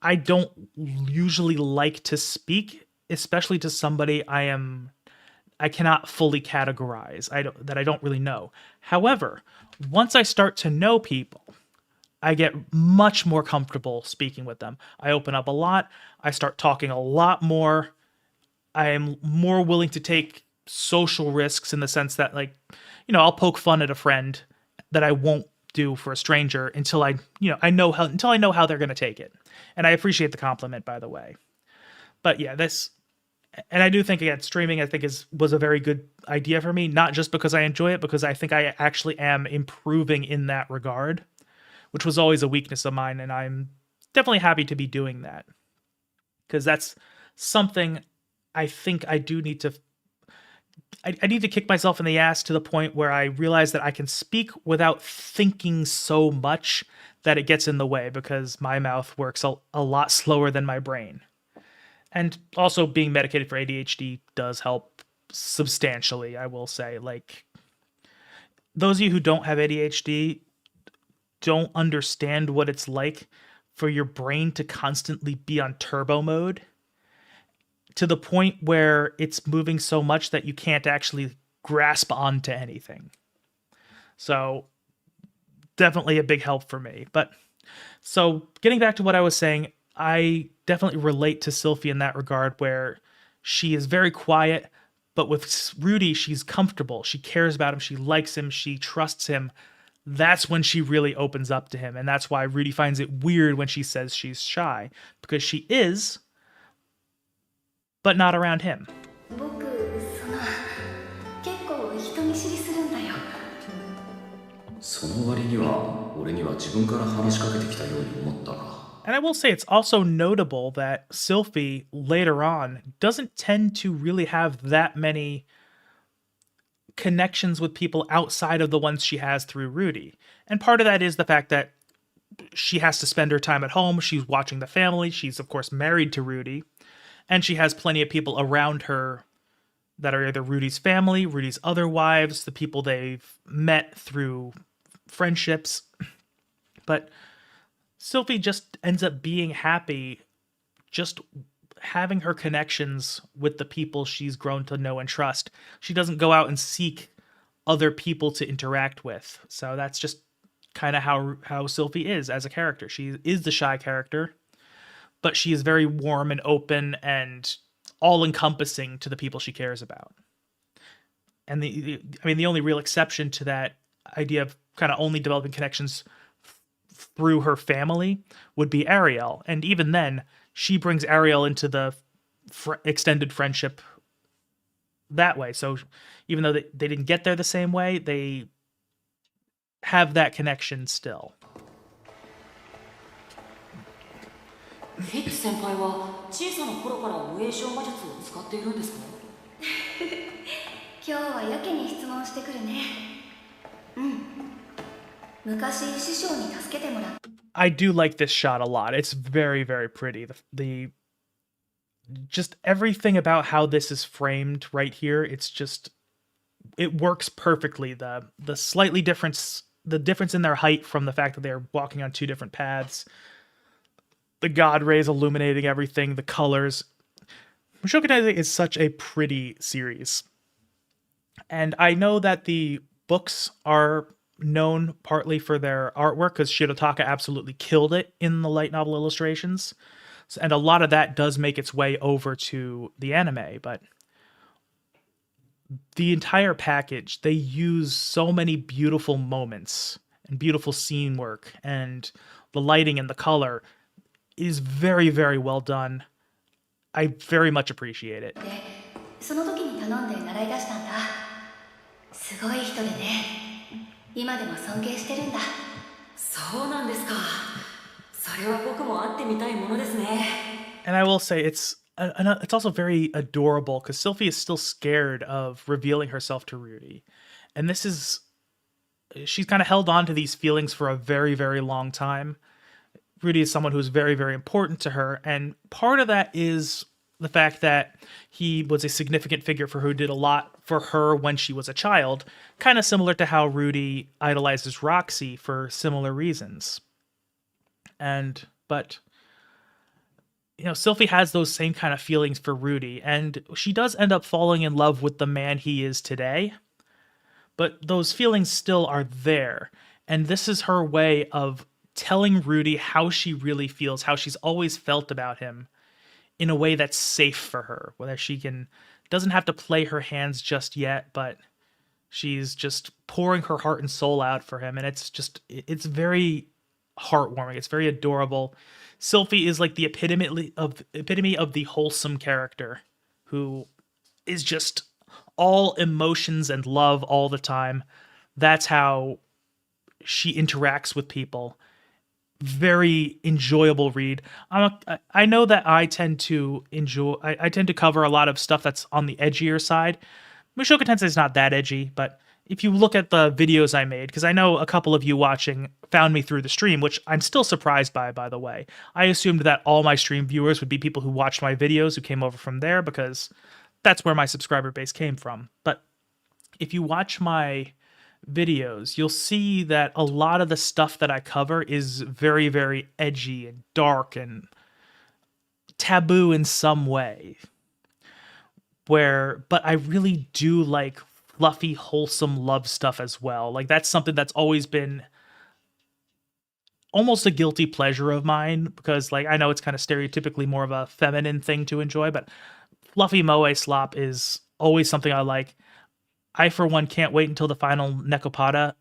I don't usually like to speak, especially to somebody I cannot fully categorize, that I don't really know. However, once I start to know people, I get much more comfortable speaking with them. I open up a lot. I start talking a lot more. I am more willing to take social risks in the sense that, I'll poke fun at a friend that I won't do for a stranger until I know how they're going to take it. And I appreciate the compliment, by the way. But yeah, and I do think, again, streaming, I think was a very good idea for me, not just because I enjoy it, because I think I actually am improving in that regard, which was always a weakness of mine, and I'm definitely happy to be doing that. Because that's something I think I do need to... I need to kick myself in the ass to the point where I realize that I can speak without thinking so much that it gets in the way, because my mouth works a lot slower than my brain. And also being medicated for ADHD does help substantially, I will say. Those of you who don't have ADHD don't understand what it's like for your brain to constantly be on turbo mode to the point where it's moving so much that you can't actually grasp onto anything. So definitely a big help for me. But so getting back to what I was saying, I definitely relate to Sylphie in that regard, where she is very quiet, but with Rudy, she's comfortable. She cares about him. She likes him. She trusts him. That's when she really opens up to him. And that's why Rudy finds it weird when she says she's shy, because she is, but not around him. 僕その割には俺には自分から話しかけてきたように思ったが。 And I will say it's also notable that Sylphie later on doesn't tend to really have that many connections with people outside of the ones she has through Rudy. And part of that is the fact that she has to spend her time at home. She's watching the family. She's, of course, married to Rudy. And she has plenty of people around her that are either Rudy's family, Rudy's other wives, the people they've met through friendships. But Sylphie just ends up being happy just having her connections with the people she's grown to know and trust. She doesn't go out and seek other people to interact with. So that's just kind of how Sylphie is as a character. She is the shy character, but she is very warm and open and all-encompassing to the people she cares about. And the only real exception to that idea of kind of only developing connections through her family would be Ariel. And even then, she brings Ariel into the extended friendship that way. So even though they didn't get there the same way, they have that connection still. フィッツ先輩は小さな頃から無影象魔術を使っているんですか？今日はやけに質問してくるね。うん。昔師匠に助けてもらった。 I do like this shot a lot. It's very, very pretty. The just everything about how this is framed right here, it works perfectly. The difference in their height from the fact that they're walking on two different paths. The god rays illuminating everything, the colors. Mushoku Tensei is such a pretty series. And I know that the books are known partly for their artwork because Shirotaka absolutely killed it in the light novel illustrations. And a lot of that does make its way over to the anime, but the entire package, they use so many beautiful moments and beautiful scene work, and the lighting and the color is very, very well done. I very much appreciate it. その時に頼んで習い出したんだ。すごい人でね。今でも尊敬してるんだ。そうなんですか。それは僕も会ってみたいものですね。 And I will say it's also very adorable because Sylphie is still scared of revealing herself to Rudy. And she's kind of held on to these feelings for a very, very long time. Rudy is someone who's very, very important to her. And part of that is the fact that he was a significant figure for her who did a lot for her when she was a child, kind of similar to how Rudy idolizes Roxy for similar reasons. But Sylphie has those same kind of feelings for Rudy, and she does end up falling in love with the man he is today. But those feelings still are there, and this is her way of telling Rudy how she really feels, how she's always felt about him, in a way that's safe for her, whether she doesn't have to play her hands just yet, but she's just pouring her heart and soul out for him, and it's very heartwarming. It's very adorable. Sylphie is like the epitome of the wholesome character who is just all emotions and love all the time. That's how she interacts with people. Very enjoyable read. I know that I tend to cover a lot of stuff that's on the edgier side. Mushoku Tensei is not that edgy, but if you look at the videos I made, because I know a couple of you watching found me through the stream, which I'm still surprised by the way. I assumed that all my stream viewers would be people who watched my videos, who came over from there, because that's where my subscriber base came from. But if you watch my videos, you'll see that a lot of the stuff that I cover is very, very edgy and dark and taboo in some way. But I really do like fluffy, wholesome love stuff as well. Like, that's something that's always been almost a guilty pleasure of mine, because, like, I know it's kind of stereotypically more of a feminine thing to enjoy, but fluffy moe slop is always something I like. I, for one, can't wait until the final Nekopada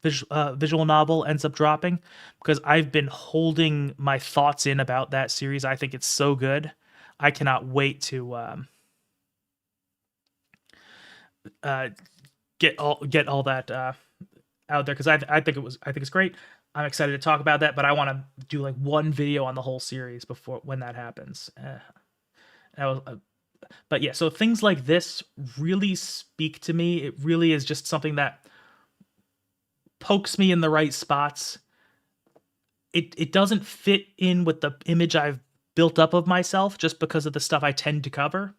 visual novel ends up dropping, because I've been holding my thoughts in about that series. I think it's so good. I cannot wait to get all that out there, because I think it's great. I'm excited to talk about that, but I want to do like one video on the whole series before when that happens. But yeah, so things like this really speak to me. It really is just something that pokes me in the right spots. It doesn't fit in with the image I've built up of myself just because of the stuff I tend to cover.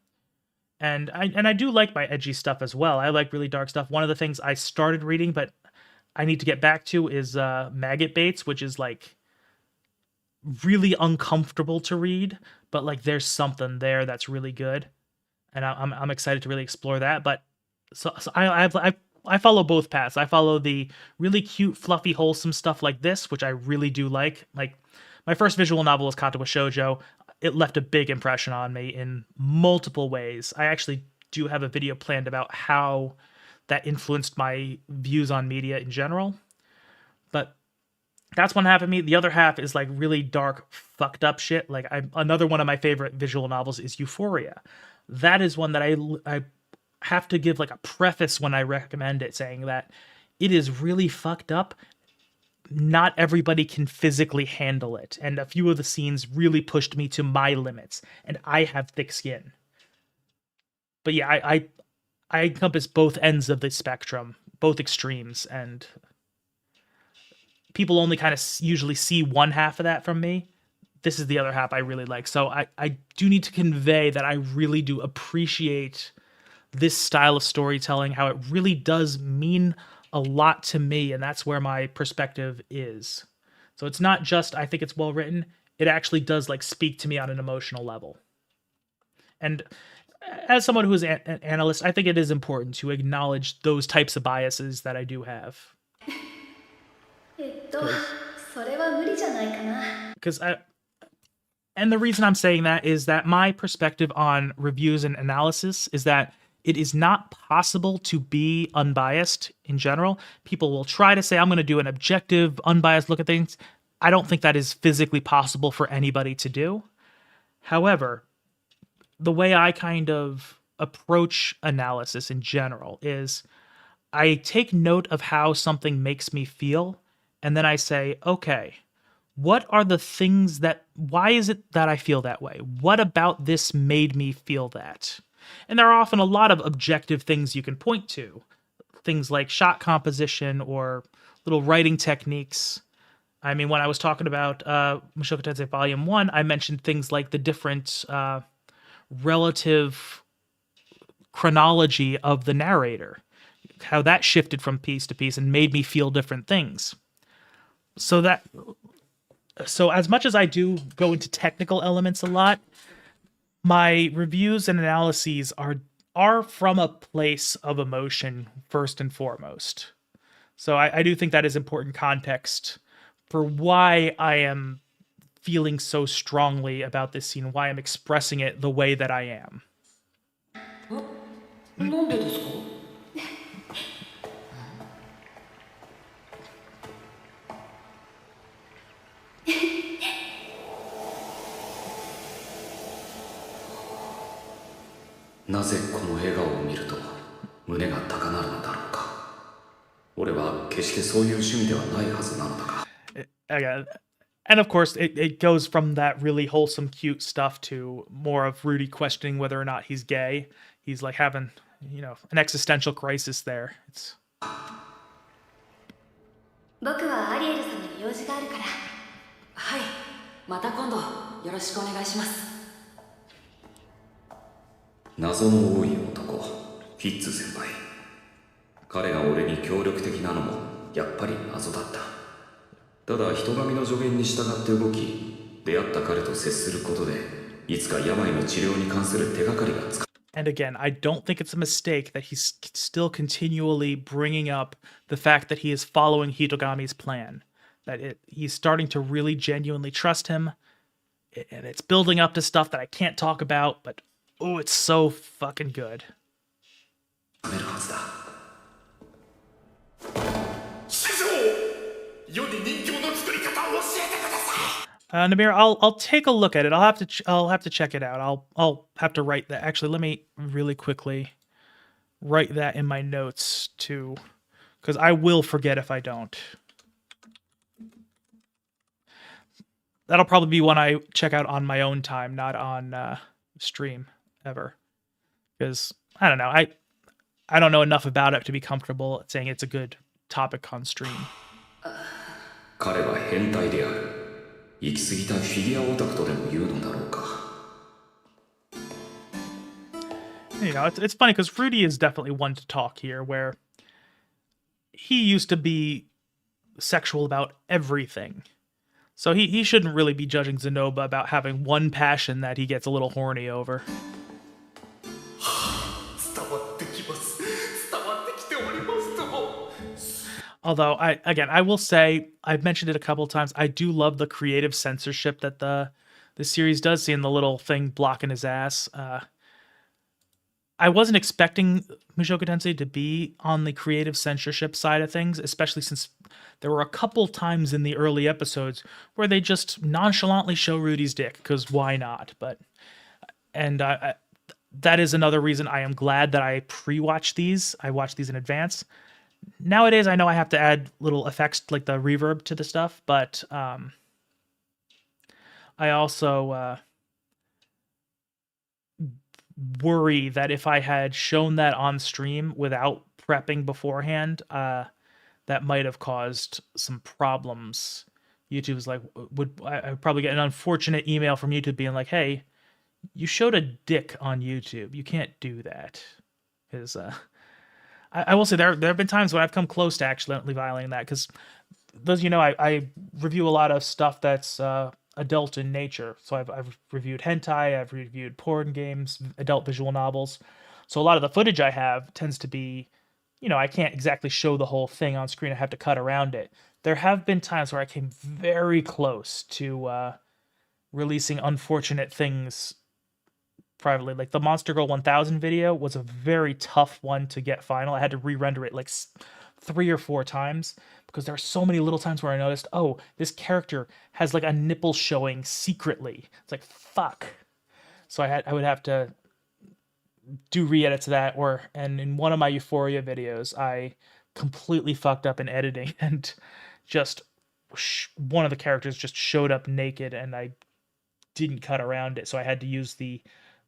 And I do like my edgy stuff as well. I like really dark stuff. One of the things I started reading, but I need to get back to, is Maggot Baits, which is like really uncomfortable to read, but like there's something there that's really good, and I'm excited to really explore that. But so I follow both paths. I follow the really cute, fluffy, wholesome stuff like this, which I really do like. Like my first visual novel was Katawa Shoujo. It left a big impression on me in multiple ways. I actually do have a video planned about how that influenced my views on media in general. But that's one half of me. The other half is like really dark, fucked up shit. Like another one of my favorite visual novels is Euphoria. That is one that I have to give like a preface when I recommend it, saying that it is really fucked up. Not everybody can physically handle it, and a few of the scenes really pushed me to my limits, and I have thick skin. But yeah, I encompass both ends of the spectrum, both extremes, and people only kind of usually see one half of that from me. This is the other half I really like. So I do need to convey that I really do appreciate this style of storytelling, how it really does mean a lot to me, and that's where my perspective is. So it's not just I think it's well written, it actually does like speak to me on an emotional level. And as someone who is an analyst, I think it is important to acknowledge those types of biases that I do have. Because and the reason I'm saying that is that my perspective on reviews and analysis is that it is not possible to be unbiased in general. People will try to say, I'm going to do an objective, unbiased look at things. I don't think that is physically possible for anybody to do. However, the way I kind of approach analysis in general is I take note of how something makes me feel, and then I say, okay, what are the things why is it that I feel that way? What about this made me feel that? And there are often a lot of objective things you can point to. Things like shot composition or little writing techniques. I mean, when I was talking about Mushoku Tensei Volume 1, I mentioned things like the different relative chronology of the narrator, how that shifted from piece to piece and made me feel different things. So as much as I do go into technical elements a lot, my reviews and analyses are from a place of emotion first and foremost. So I do think that is important context for why I am feeling so strongly about this scene, why I'm expressing it the way that I am. なんでですか？なぜこの笑顔を見ると胸が高鳴るのだろうか。俺は決してそういう趣味ではないはずなのだが。Again, and of course, it goes from that really wholesome, cute stuff to more of Rudy questioning whether or not he's gay. He's like having, an existential crisis there. It's. 僕はアリエル様に用事があるから。はい、また今度よろしくお願いします。謎の多い男、フィッツ先輩。彼が俺に協力的なのもやっぱり謎だった。ただ人神の助言に従って動き、出会った彼と接することで、いつか病の治療に関する手がかりがつか。And again, I don't think it's a mistake that he's still continually bringing up the fact that he is following Hitogami's plan. That he's starting to really genuinely trust him, and it's building up to stuff that I can't talk about, but oh, it's so fucking good. Namir, I'll take a look at it. I'll have to check it out. I'll have to write that. Actually, let me really quickly write that in my notes to because I will forget if I don't. That'll probably be one I check out on my own time, not on stream ever. Because I don't know, I don't know enough about it to be comfortable saying it's a good topic on stream. 彼は変態である。行き過ぎたフィギュアオタクとでも言うのだろうか。You know, it's funny because Rudy is definitely one to talk here, where he used to be sexual about everything. So he shouldn't really be judging Zenoba about having one passion that he gets a little horny over. Although, I will say, I've mentioned it a couple of times, I do love the creative censorship that the series does, seeing the little thing blocking his ass. I wasn't expecting Mushoku Tensei to be on the creative censorship side of things, especially since there were a couple times in the early episodes where they just nonchalantly show Rudy's dick, because why not? That is another reason I am glad that I pre-watched these. I watched these in advance. Nowadays, I know I have to add little effects like the reverb to the stuff, but I also worry that if I had shown that on stream without prepping beforehand, that might have caused some problems. YouTube's like, I would probably get an unfortunate email from YouTube being like, hey, you showed a dick on YouTube. You can't do that. Because I will say there have been times when I've come close to accidentally violating that, because those, I review a lot of stuff that's adult in nature. So I've reviewed hentai, I've reviewed porn games, adult visual novels. So a lot of the footage I have tends to be, I can't exactly show the whole thing on screen. I have to cut around it. There have been times where I came very close to releasing unfortunate things privately. Like the Monster Girl 1000 video was a very tough one to get final. I had to re-render it like 3 or 4 times because there are so many little times where I noticed, oh, this character has like a nipple showing secretly. It's like, fuck. So I would have to do re-edits to that, and in one of my Euphoria videos, I completely fucked up in editing and just one of the characters just showed up naked and I didn't cut around it. So I had to use the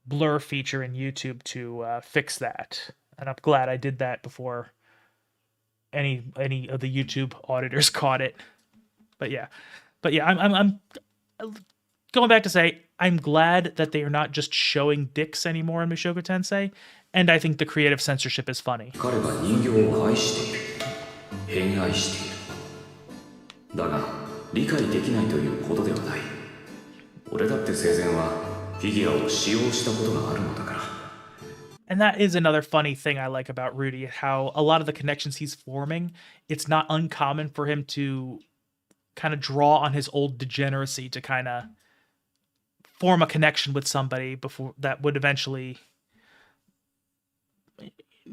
blur feature in YouTube to fix that. And I'm glad I did that before any of the YouTube auditors caught it. But yeah, I'm going back to say, I'm glad that they are not just showing dicks anymore in Mushoku Tensei, and I think the creative censorship is funny. 彼は人形を愛している。偏愛している。だが、理解できないということではない。俺だって生前はフィギュアを使用したことがあるのだから。And that is another funny thing I like about Rudy, how a lot of the connections he's forming, it's not uncommon for him to kind of draw on his old degeneracy to kind of form a connection with somebody before that would eventually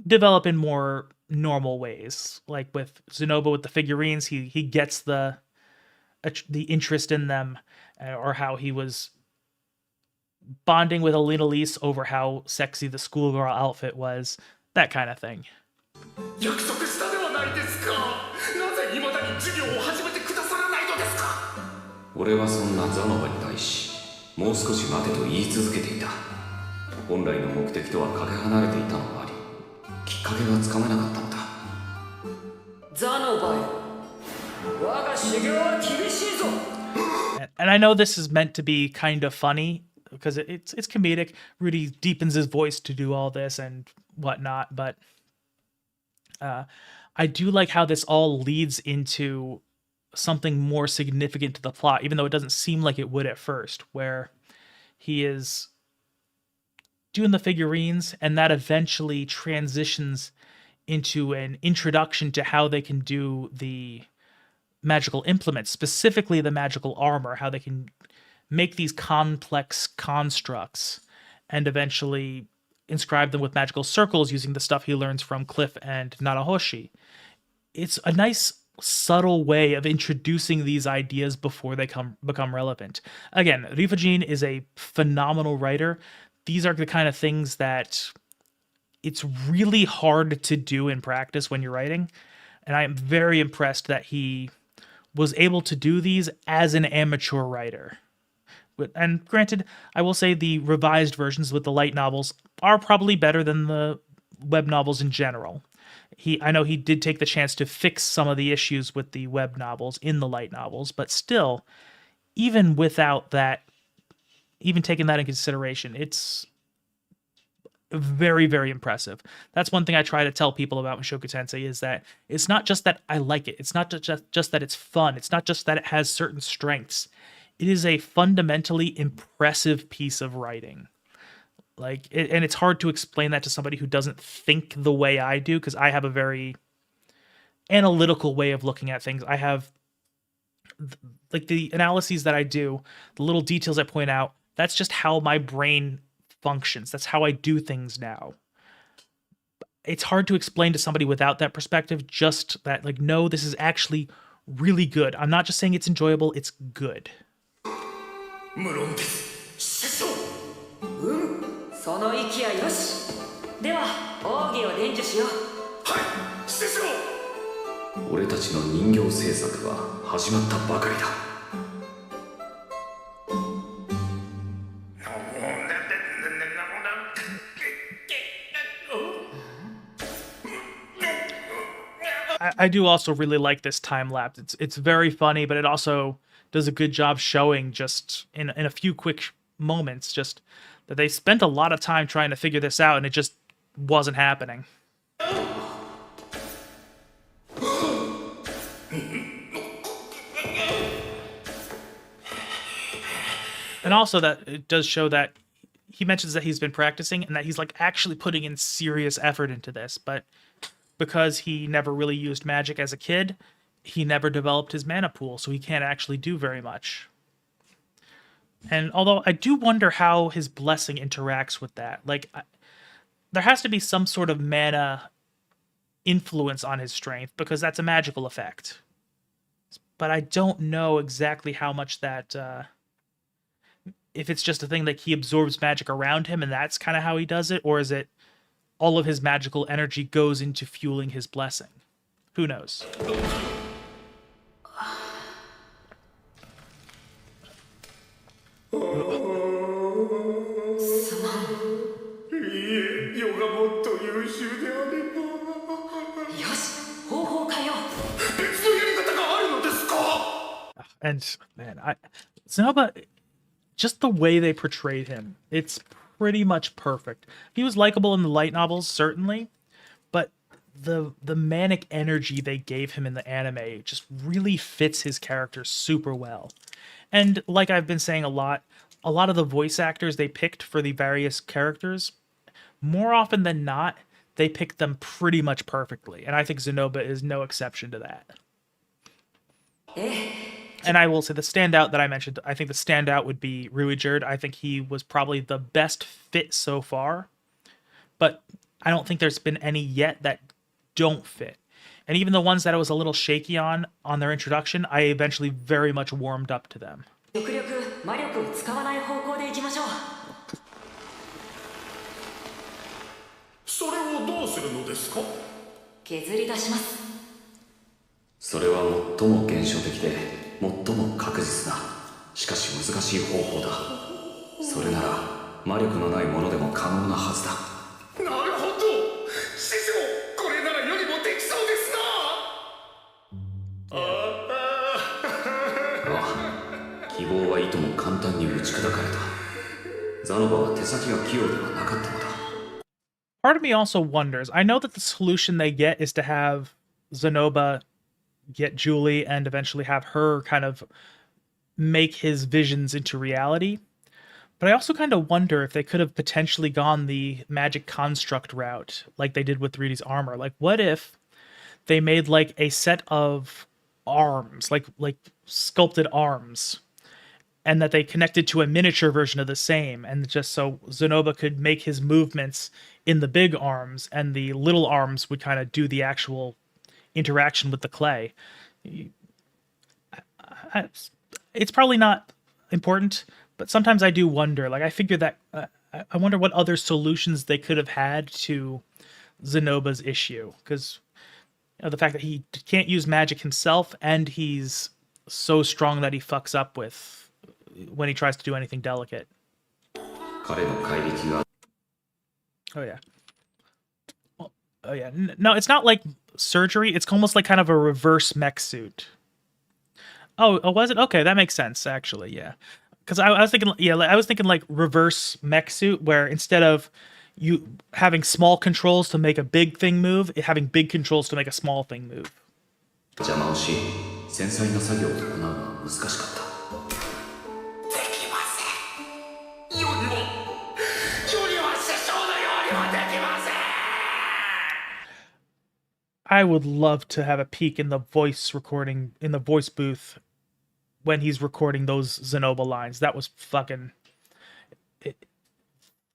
develop in more normal ways. Like with Zenoba with the figurines, he gets the interest in them, or how he was bonding with Alina Elise over how sexy the schoolgirl outfit was, that kind of thing. 約束したではないですか。なぜ未だに授業を始めてくださらないのですか。俺はそんなザノバに対し、もう少し待てと言い続けていた。本来の目的とはかけ離れていたのもあり、きっかけがつかめなかったのだ。ザノバよ、我が修行は厳しいぞ。And I know this is meant to be kind of funny, because it's comedic. Rudy deepens his voice to do all this and whatnot, but I do like how this all leads into something more significant to the plot, even though it doesn't seem like it would at first, where he is doing the figurines, and that eventually transitions into an introduction to how they can do the magical implements, specifically the magical armor, how they can make these complex constructs and eventually inscribe them with magical circles using the stuff he learns from Cliff and Narahoshi. It's a nice, subtle way of introducing these ideas before they become relevant. Again, Rifujin is a phenomenal writer. These are the kind of things that it's really hard to do in practice when you're writing. And I am very impressed that he was able to do these as an amateur writer. And granted, I will say the revised versions with the light novels are probably better than the web novels in general. I know he did take the chance to fix some of the issues with the web novels in the light novels, but still, even without that, even taking that in consideration, it's very, very impressive. That's one thing I try to tell people about Mushoku Tensei, is that it's not just that I like it. It's not just that it's fun. It's not just that it has certain strengths. It is a fundamentally impressive piece of writing. And it's hard to explain that to somebody who doesn't think the way I do, because I have a very analytical way of looking at things. I have the analyses that I do, the little details I point out. That's just how my brain functions. That's how I do things now. It's hard to explain to somebody without that perspective, just that, no, this is actually really good. I'm not just saying it's enjoyable, it's good. 無論です師匠その息やよしでは奥義を伝授しようはい師匠俺たちの人形制作は始まったばかりだI do also really like this time lapse. It's very funny, but it also does a good job showing, just in a few quick moments, just that they spent a lot of time trying to figure this out, and it just wasn't happening. And also that it does show that he mentions that he's been practicing and that he's actually putting in serious effort into this, but because he never really used magic as a kid, he never developed his mana pool, so he can't actually do very much. And although I do wonder how his blessing interacts with that. There has to be some sort of mana influence on his strength, because that's a magical effect. But I don't know exactly how much that... if it's just a thing he absorbs magic around him and that's kind of how he does it, or is it all of his magical energy goes into fueling his blessing? Who knows? And man, Zenoba, just the way they portrayed him, it's pretty much perfect. He was likable in the light novels, certainly, but the manic energy they gave him in the anime just really fits his character super well. And like I've been saying a lot of the voice actors they picked for the various characters, more often than not, they picked them pretty much perfectly. And I think Zenoba is no exception to that. And I will say the standout that I mentioned, I think the standout would be Ruijerd. I think he was probably the best fit so far. But I don't think there's been any yet that don't fit. And even the ones that I was a little shaky on their introduction, I eventually very much warmed up to them. 極力魔力を使わない方向でいきましょうそれをどうするのですか削り出しますそれは最も現象的で最も確実なしかし難しい方法だそれなら魔力のないものでも可能なはずだなるほど師匠これならよりもできそうですな希望はいとも簡単に打ち砕かれたザノバは手先が器用ではなかったのだ Part of me also wonders, I know that the solution they get is to have Zenoba get Julie and eventually have her kind of make his visions into reality. But I also kind of wonder if they could have potentially gone the magic construct route like they did with 3D's armor. What if they made a set of arms, like sculpted arms, and that they connected to a miniature version of the same, and just so Zenoba could make his movements in the big arms, and the little arms would kind of do the actual interaction with the clay. It's probably not important, but sometimes I do wonder. I figure that I wonder what other solutions they could have had to Zenoba's issue, because the fact that he can't use magic himself, and he's so strong that he fucks up with when he tries to do anything delicate. 彼の怪力が Oh yeah. Oh yeah. No, it's not like surgery. It's almost like kind of a reverse mech suit. Oh, was it? Okay, that makes sense actually. Yeah, because I was thinking, yeah, I was thinking like reverse mech suit, where instead of you having small controls to make a big thing move, having big controls to make a small thing move. 邪魔をし繊細な作業を行うのは難しかった。できません。よりは師匠のようにはできません。 I would love to have a peek in the voice recording, in the voice booth when he's recording those Zenoba lines. That was fucking...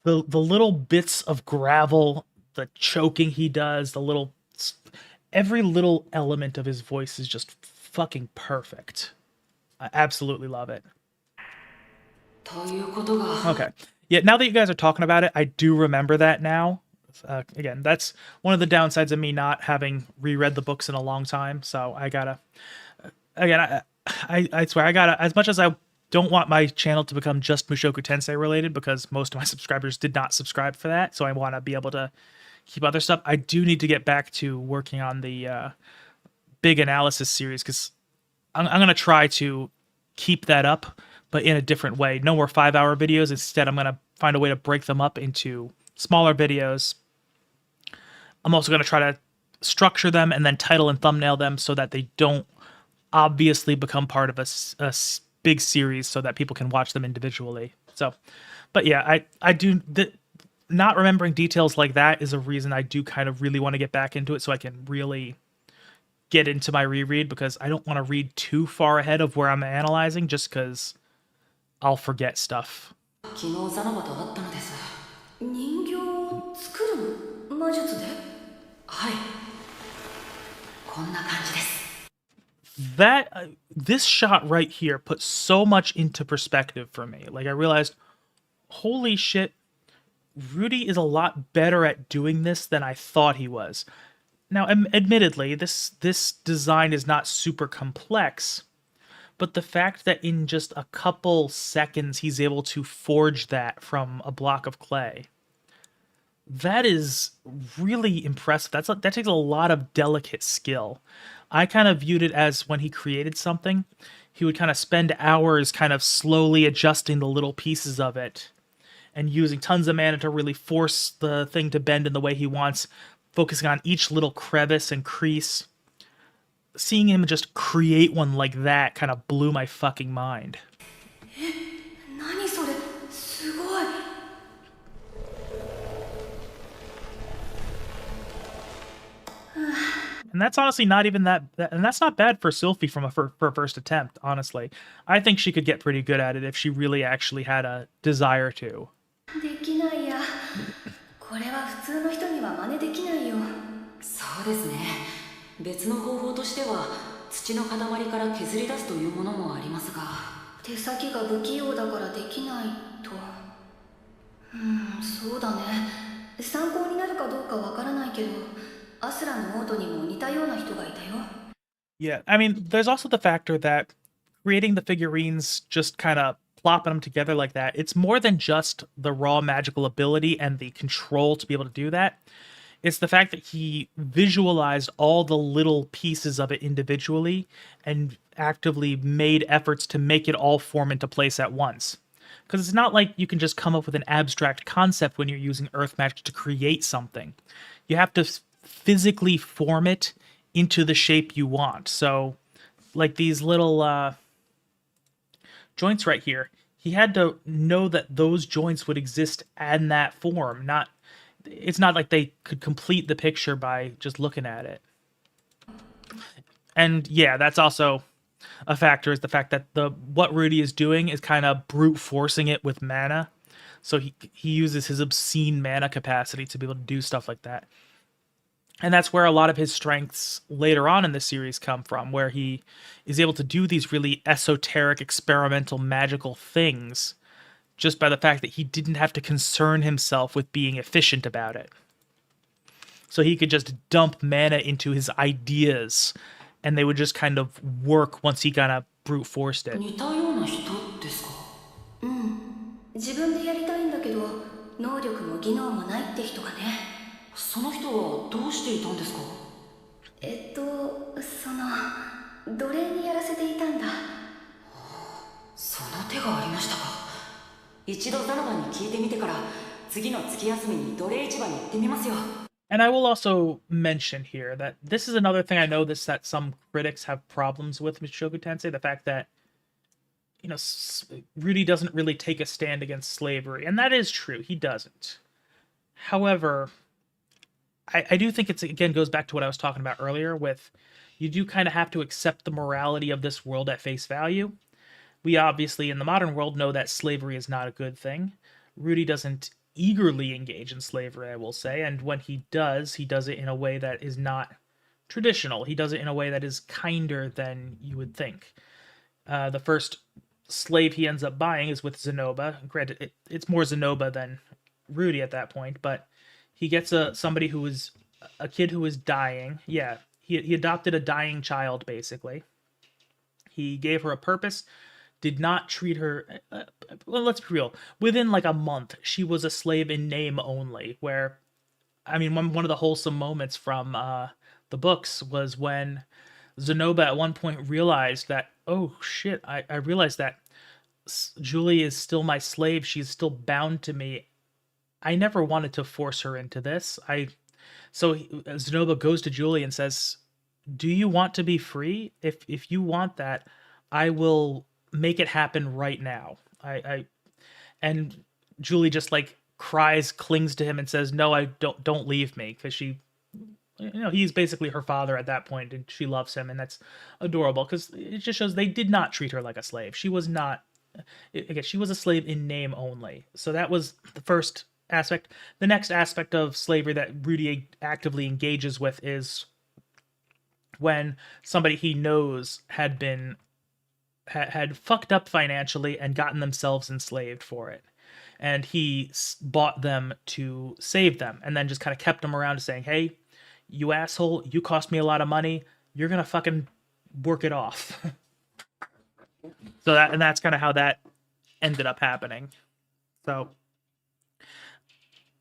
The little bits of gravel, the choking he does, the little... Every little element of his voice is just fucking perfect. I absolutely love it. Okay. Yeah, now that you guys are talking about it, I do remember that now. Again, that's one of the downsides of me not having reread the books in a long time. So I gotta... Again, I swear, I gotta... As much as I don't want my channel to become just Mushoku Tensei related, because most of my subscribers did not subscribe for that, so I want to be able to keep other stuff. I do need to get back to working on the big analysis series, because I'm going to try to keep that up, but in a different way. No more 5-hour videos. Instead, I'm going to find a way to break them up into smaller videos. I'm also going to try to structure them and then title and thumbnail them so that they don't obviously become part of a big series, so that people can watch them individually. So, but yeah, I do... Not remembering details like that is a reason I do kind of really want to get back into it, so I can really get into my reread, because I don't want to read too far ahead of where I'm analyzing, just because I'll forget stuff. 人形を作る魔術で？はい。こんな感じです。 This shot right here put so much into perspective for me. Like, I realized, holy shit, Rudy is a lot better at doing this than I thought he was. Now, admittedly, this design is not super complex, but the fact that in just a couple seconds he's able to forge that from a block of clay, that is really impressive. That takes a lot of delicate skill. I kind of viewed it as when he created something, he would kind of spend hours kind of slowly adjusting the little pieces of it and using tons of mana to really force the thing to bend in the way he wants, focusing on each little crevice and crease. Seeing him just create one like that kind of blew my fucking mind. 何それ？すごい。 And that's honestly not even that, and that's not bad for Sylphie from for a first attempt, honestly. I think she could get pretty good at it if she really actually had a desire to. できないや。これは普通の人には真似できないよ。そうですね。別の方法としては土の塊から削り出すというものもありますが、手先が不器用だからできないと。そうだね。参考になるかどうかわからないけど、アスラのオートにも似たような人がいたよ。Yeah, I mean, there's also the factor that creating the figurines, just kind of plopping them together like that, it's more than just the raw magical ability and the control to be able to do that. It's the fact that he visualized all the little pieces of it individually and actively made efforts to make it all form into place at once. Because it's not like you can just come up with an abstract concept when you're using earth magic to create something. You have to physically form it into the shape you want. So, like these little joints right here, he had to know that those joints would exist in that form. It's not like they could complete the picture by just looking at it. And yeah, that's also a factor, is the fact that what Rudy is doing is kind of brute forcing it with mana. So he uses his obscene mana capacity to be able to do stuff like that. And that's where a lot of his strengths later on in the series come from, where he is able to do these really esoteric, experimental, magical things just by the fact that he didn't have to concern himself with being efficient about it. So he could just dump mana into his ideas, and they would just kind of work once he kind of brute forced it. 似たような人ですか？自分でやりたいんだけど能力も技能もないって人がね。その人はどうしていたんですか？奴隷にやらせていたんだ。その手がありましたか。一度ザノバに聞いてみてから次の月休みに奴隷市場に行ってみますよ。 And I will also mention here that this is another thing I noticed that some critics have problems with Mushoku Tensei, the fact that, you know, Rudy doesn't really take a stand against slavery, and that is true, he doesn't. However, I do think it's, again, goes back to what I was talking about earlier with, you do kind of have to accept the morality of this world at face value. We obviously, in the modern world, know that slavery is not a good thing. Rudy doesn't eagerly engage in slavery, I will say, and when he does it in a way that is not traditional. He does it in a way that is kinder than you would think. The first slave he ends up buying is with Zenoba. Granted, it's more Zenoba than Rudy at that point, but he gets somebody who is a kid who is dying. Yeah, he adopted a dying child, basically. He gave her a purpose, did not treat her... well, let's be real. Within, like, a month, she was a slave in name only, where... I mean, one of the wholesome moments from the books was when Zenoba at one point realized that, oh, shit, I realized that Julie is still my slave. She's still bound to me. I never wanted to force her into this. So Zenoba goes to Julie and says, do you want to be free? If you want that, I will make it happen right now. And Julie just like cries, clings to him and says, no, I don't leave me. Cause she, you know, he's basically her father at that point and she loves him. And that's adorable because it just shows they did not treat her like a slave. She was not, again, she was a slave in name only. So that was the first aspect. The next aspect of slavery that Rudy actively engages with is when somebody he knows had fucked up financially and gotten themselves enslaved for it. And he bought them to save them and then just kind of kept them around saying, hey, you asshole, you cost me a lot of money. You're going to fucking work it off. That's kind of how that ended up happening. So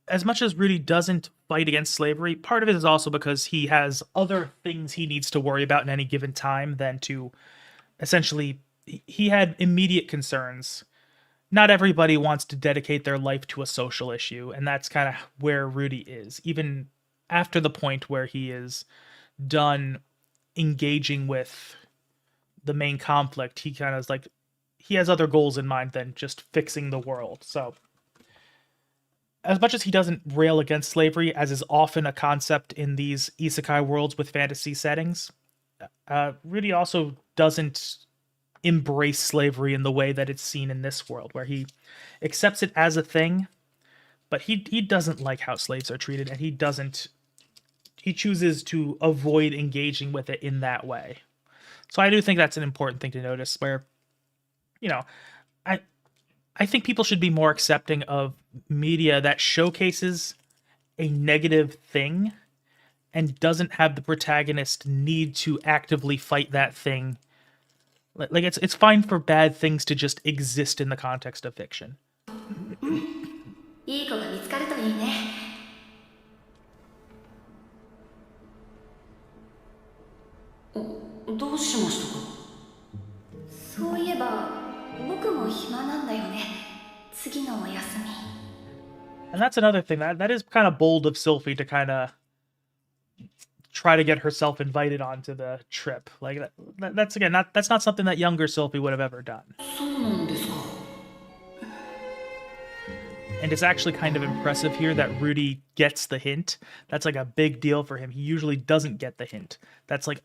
as much as Rudy doesn't fight against slavery, part of it is also because he has other things he needs to worry about in any given time than to essentially, he had immediate concerns. Not everybody wants to dedicate their life to a social issue, and that's kind of where Rudy is. Even after the point where he is done engaging with the main conflict, he kind of is like, he has other goals in mind than just fixing the world. So as much as he doesn't rail against slavery, as is often a concept in these isekai worlds with fantasy settings, Rudy also doesn't embrace slavery in the way that it's seen in this world, where he accepts it as a thing, but he doesn't like how slaves are treated, and he chooses to avoid engaging with it in that way. So I do think that's an important thing to notice, where, you know, I think people should be more accepting of media that showcases a negative thing and doesn't have the protagonist need to actively fight that thing. Like, it's fine for bad things to just exist in the context of fiction. いい子が見つかるといいね。どうしましたか？そういえば僕も暇なんだよね。次のお休み。 And that's another thing that is kind of bold of Sylphie to kind of try to get herself invited onto the trip. Like that's again that's not something that younger Sylphie would have ever done. そうなんですか。 And it's actually kind of impressive here that Rudy gets the hint. That's like a big deal for him. He usually doesn't get the hint. That's like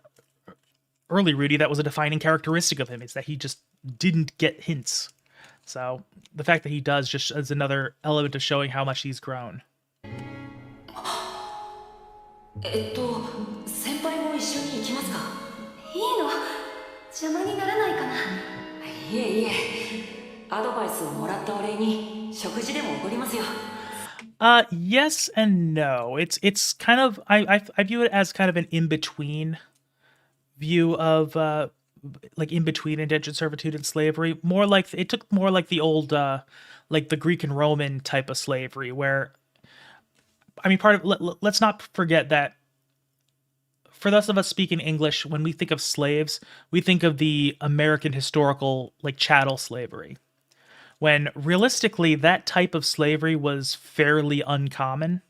early Rudy, that was a defining characteristic of him, is that he just didn't get hints. So the fact that he does just is another element of showing how much he's grown. 先輩も一緒に行きますか？いいの？邪魔にならないかな。いえいえ、アドバイスをもらったお礼に食事でもおごりますよ。Yes and no. It's kind of I view it as kind of an in between view of like in between indentured servitude and slavery. More like it took more like the old like the Greek and Roman type of slavery, where I mean, let's not forget that for those of us speaking English, when we think of slaves, we think of the American historical like chattel slavery. When realistically, that type of slavery was fairly uncommon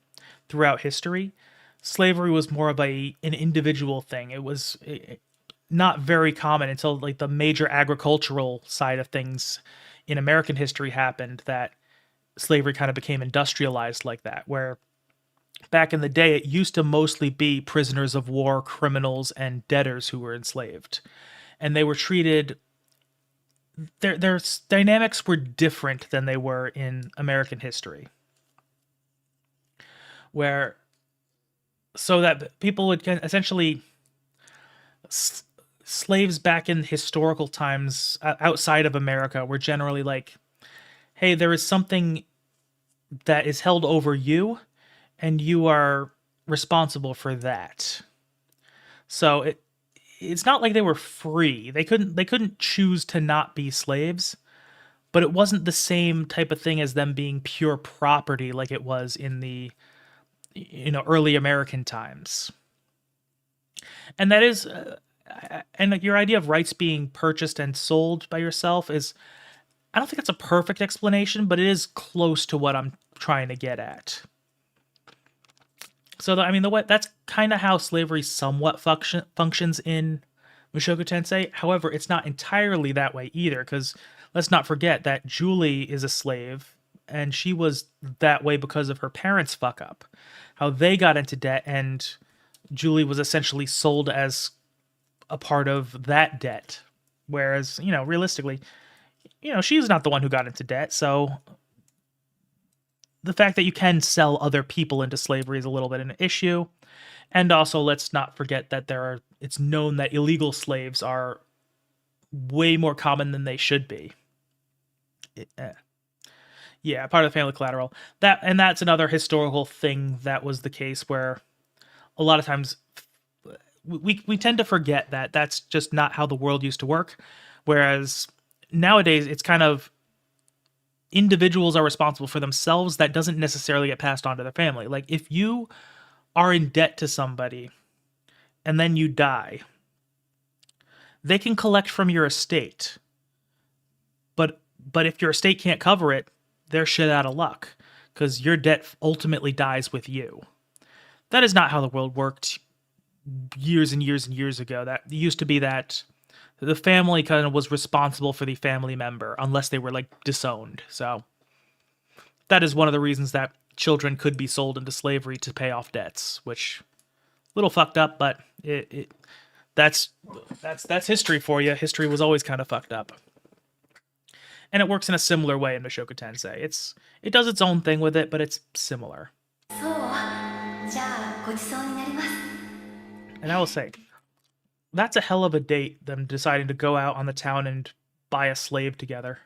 throughout history. Slavery was more of an individual thing. It was not very common until like the major agricultural side of things in American history happened, that slavery kind of became industrialized like that, where back in the day, it used to mostly be prisoners of war, criminals, and debtors who were enslaved. And they were treated... Their dynamics were different than they were in American history. Where... So that people would essentially... Slaves back in historical times outside of America were generally like, hey, there is something that is held over you, and you are responsible for that. So it's not like they were free. They couldn't choose to not be slaves, but it wasn't the same type of thing as them being pure property like it was in the early American times. And that is and your idea of rights being purchased and sold by yourself is, I don't think it's a perfect explanation, but it is close to what I'm trying to get at. So, I mean, that's kind of how slavery somewhat functions in Mushoku Tensei. However, it's not entirely that way either, because let's not forget that Julie is a slave, and she was that way because of her parents' fuck up. How they got into debt, and Julie was essentially sold as a part of that debt. Whereas, realistically, she's not the one who got into debt, so the fact that you can sell other people into slavery is a little bit an issue. And also, let's not forget that it's known that illegal slaves are way more common than they should be. Yeah, part of the family collateral. That's another historical thing that was the case, where a lot of times we tend to forget that that's just not how the world used to work. Whereas nowadays, it's kind of individuals are responsible for themselves. That doesn't necessarily get passed on to their family. Like, if you are in debt to somebody and then you die, they can collect from your estate. But if your estate can't cover it, they're shit out of luck, because your debt ultimately dies with you. That is not how the world worked years and years and years ago. That used to be that the family kind of was responsible for the family member unless they were like disowned. So that is one of the reasons that children could be sold into slavery to pay off debts, which a little fucked up, but that's history for you. History was always kind of fucked up. And it works in a similar way in Mushoku Tensei. It does its own thing with it, but it's similar. And I will say, that's a hell of a date, them deciding to go out on the town and buy a slave together.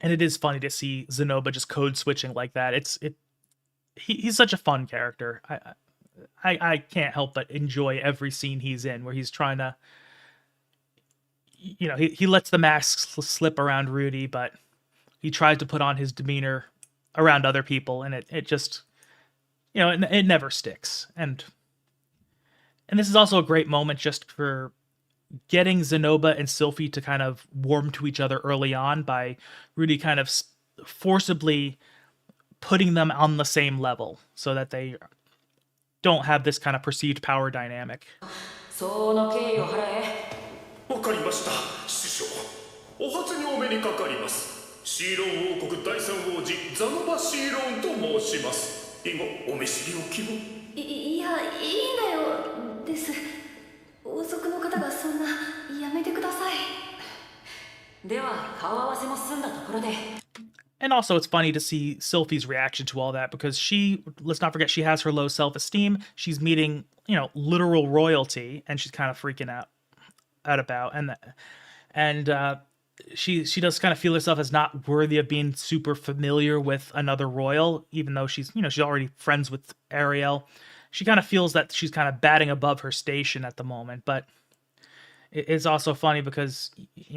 And it is funny to see Zenoba just code switching like that. He's such a fun character. I can't help but enjoy every scene he's in, where he's trying to, he lets the mask slip around Rudy, but he tries to put on his demeanor around other people, and it just, it never sticks. And this is also a great moment just for getting Zenoba and Sylphie to kind of warm to each other early on, by Rudy kind of forcibly putting them on the same level so that they don't have this kind of perceived power dynamic. ころで And also, it's funny to see Sylphie's reaction to all that because she, let's not forget, she has her low self-esteem. She's meeting, literal royalty, and she's kind of freaking out about, she does kind of feel herself as not worthy of being super familiar with another royal, even though she's already friends with Ariel. She kind of feels that she's kind of batting above her station at the moment, but it's also funny because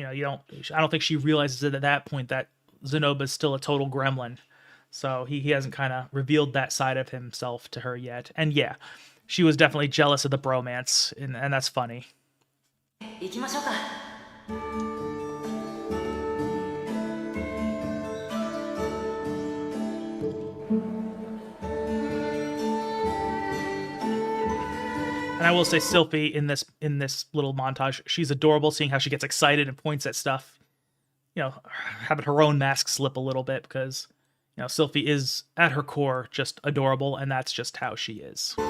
I don't think she realizes it at that point that Zenoba's still a total gremlin. So he hasn't kind of revealed that side of himself to her yet. And yeah, she was definitely jealous of the bromance, and that's funny. 行きましょうか And I will say Sylphie in this little montage, she's adorable, seeing how she gets excited and points at stuff. Having her own mask slip a little bit because, Sylphie is at her core just adorable, and that's just how she is. 売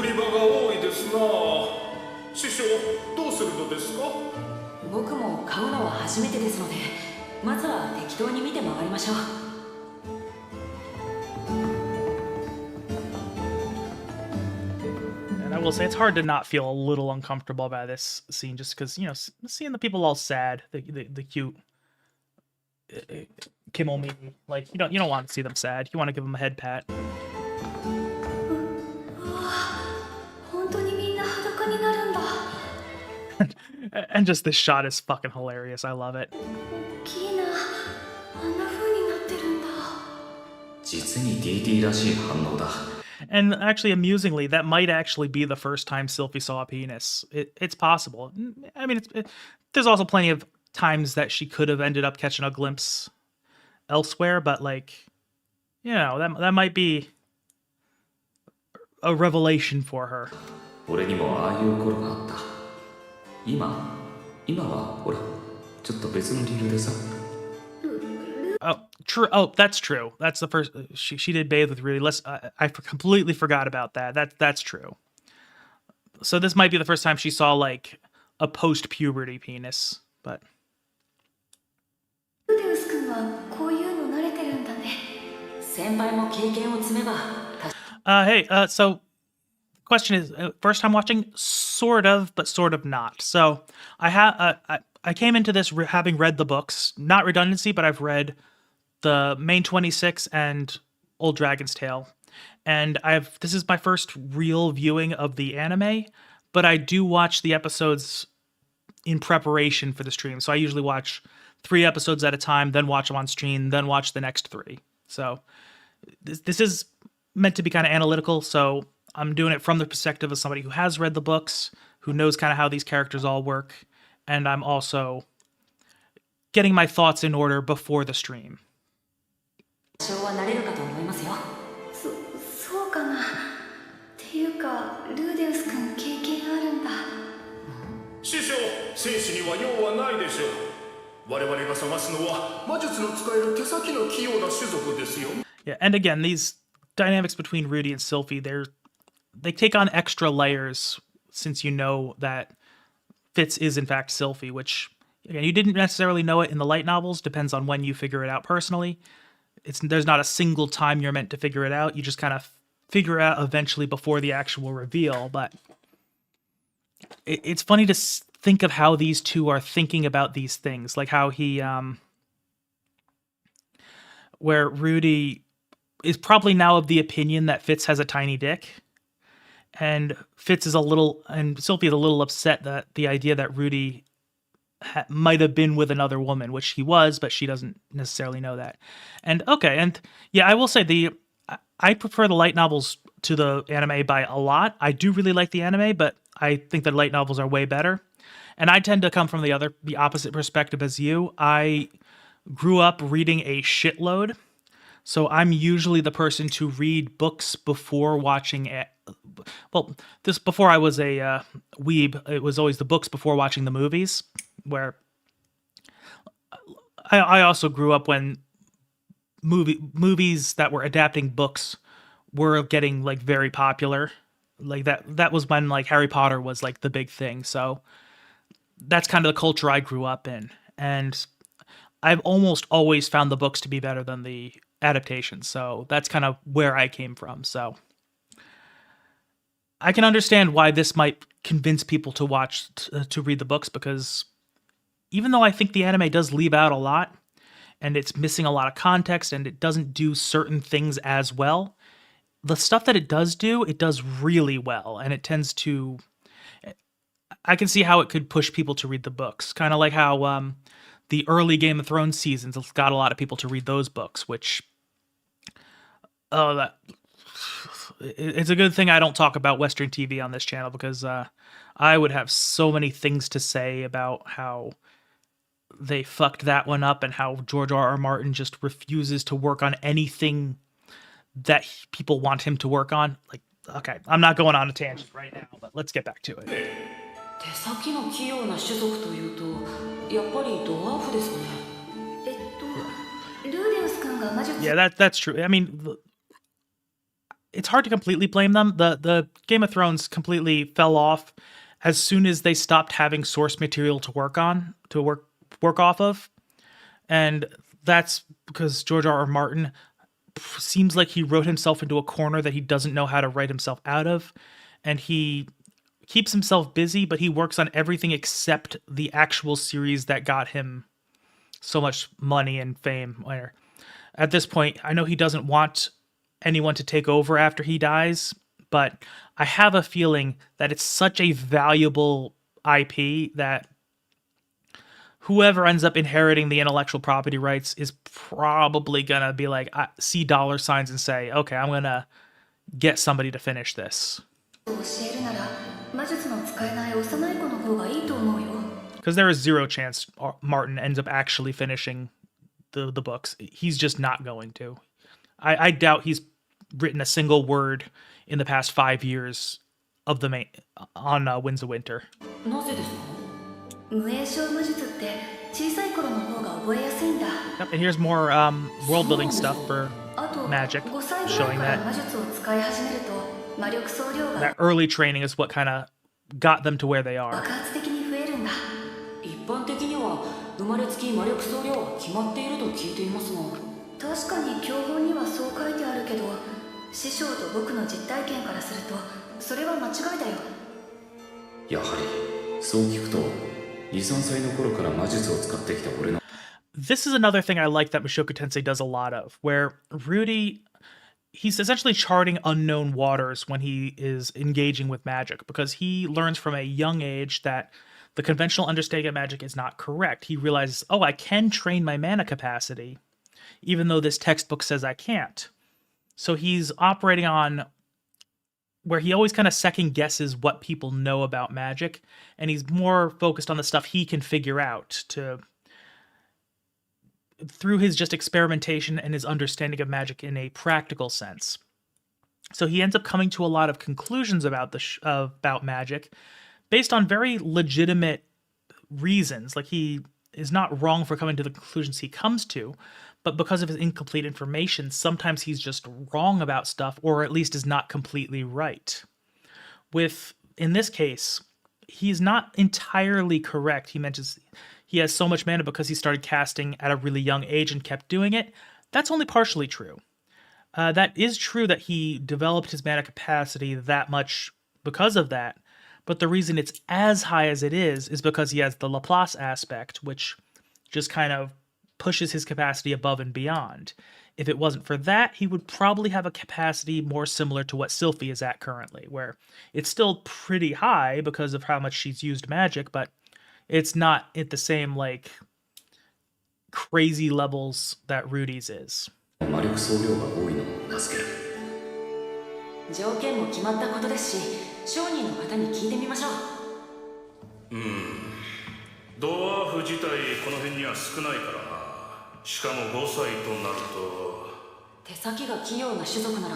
り場が多いですな。師匠、どうするのですか？僕も買うのは初めてですのでまずは適当に見て回りましょう And I will say it's hard to not feel a little uncomfortable by this scene, just because seeing the people all sad, the cute Kimomini, like you don't want to see them sad. You want to give them a head pat. 本当にみんな裸になるんだ。 And just this shot is fucking hilarious. I love it. 大きいな。あんな風になってるんだ。実に DD らしい反応だ。 And actually, amusingly, that might actually be the first time Sylphie saw a penis. It's possible. I mean, there's also plenty of times that she could have ended up catching a glimpse elsewhere, but that might be a revelation for her. 俺にもああいう頃があった。今はほら、ちょっと別の理由でさ。 Oh, true. Oh, that's true. That's the first. She did bathe with Rudy. I completely forgot about that. That's true. So this might be the first time she saw like a post-puberty penis, but. ルデウス君はこういうの慣れてるんだね。先輩も経験を積めば Hey, so question is, first time watching, sort of, but sort of not. So I came into this having read the books, not redundancy, but I've read the main 26 and Old Dragon's Tale. And this is my first real viewing of the anime, but I do watch the episodes in preparation for the stream. So I usually watch 3 episodes at a time, then watch them on stream, then watch the next 3. So this is meant to be kind of analytical, so I'm doing it from the perspective of somebody who has read the books, who knows kind of how these characters all work, and I'm also getting my thoughts in order before the stream. 多少は慣れるかと思いますよそうかな。っていうか、ルーデウス君経験あるんだ。師匠、戦士には用はないでしょう。我々が探すのは魔術の使える手先の器用な種族ですよ。 Yeah, and again, these dynamics between Rudy and Sylphie, they take on extra layers since you know that Fitz is in fact Sylphie, which again, you didn't necessarily know it in the light novels, depends on when you figure it out personally. There's not a single time you're meant to figure it out. You just kind of figure it out eventually before the actual reveal, but it's funny to think of how these two are thinking about these things, like how he where Rudy is probably now of the opinion that Fitz has a tiny dick, and Sylphie is a little upset that the idea that Rudy might have been with another woman, which he was, but she doesn't necessarily know that. And yeah, I will say I prefer the light novels to the anime by a lot. I do really like the anime, but I think the light novels are way better. And I tend to come from the opposite perspective as you. I grew up reading a shitload, so I'm usually the person to read books before watching it. Well, before I was a weeb, it was always the books before watching the movies, where I also grew up when movies that were adapting books were getting like very popular, Like that was when like Harry Potter was like the big thing. So that's kind of the culture I grew up in. And I've almost always found the books to be better than the adaptations. So that's kind of where I came from. So I can understand why this might convince people to watch to read the books, because even though I think the anime does leave out a lot and it's missing a lot of context and it doesn't do certain things as well, the stuff that it does do, it does really well, and it tends to, I can see how it could push people to read the books. Kind of like how the early Game of Thrones seasons got a lot of people to read those books, which it's a good thing I don't talk about Western TV on this channel, because I would have so many things to say about how they fucked that one up and how George R.R. Martin just refuses to work on anything that people want him to work on. Like, okay, I'm not going on a tangent right now, but let's get back to it. 手先の器用な種族というとやっぱりドワーフですかね。ルーデウス君が魔術 Yeah, that's true. I mean, it's hard to completely blame them. The Game of Thrones completely fell off as soon as they stopped having source material to work off of, and that's because George R.R. Martin seems like he wrote himself into a corner that he doesn't know how to write himself out of, and he keeps himself busy, but he works on everything except the actual series that got him so much money and fame. Where at this point, I know he doesn't want anyone to take over after he dies, but I have a feeling that it's such a valuable IP that whoever ends up inheriting the intellectual property rights is probably gonna be like, see dollar signs and say, okay, I'm gonna get somebody to finish this. を教えるなら魔術の使えない幼い子の方がいいと思うよ。 Because there is zero chance Martin ends up actually finishing the books. He's just not going to. I doubt he's written a single word in the past 5 years of the on Winds of Winter. なぜですか？無影小魔術って小さい頃の方が覚えやすいんだ。 Yep, and here's more world building stuff for あと magic, 5歳ぐらい showing から that 魔術を使い始めると魔力総量が that early training is what kind of got them to where they are. 爆発的に増えるんだ。一般的には生まれつき魔力総量は決まっていると聞いていますが。確かに教本にはそう書いてあるけど、師匠と僕の実体験からするとそれは間違いだよ。やはりそう聞くと2、3歳の頃から魔術を使ってきた俺の This is another thing I like that Mushoku Tensei does a lot of, where Rudy, he's essentially charting unknown waters when he is engaging with magic, because he learns from a young age that the conventional understanding of magic is not correct. He realizes, oh, I can train my mana capacity, even though this textbook says I can't. So he's operating on where he always kind of second guesses what people know about magic, and he's more focused on the stuff he can figure out through his just experimentation and his understanding of magic in a practical sense. So he ends up coming to a lot of conclusions about about magic based on very legitimate reasons. Like, he is not wrong for coming to the conclusions he comes to, but because of his incomplete information, sometimes he's just wrong about stuff, or at least is not completely right. In this case, he's not entirely correct. He mentions he has so much mana because he started casting at a really young age and kept doing it. That's only partially true. That is true that he developed his mana capacity that much because of that, but the reason it's as high as it is because he has the Laplace aspect, which just kind of pushes his capacity above and beyond. If it wasn't for that, he would probably have a capacity more similar to what Sylphie is at currently, where it's still pretty high because of how much she's used magic, but it's not at the same, like, crazy levels that Rudy's is. 魔力総量が多いのを助ける。条件も決まったことですし、商人の方に聞いてみましょう。ドワーフ自体この辺には少ないからな。しかも5歳となると手先が器用な種族なら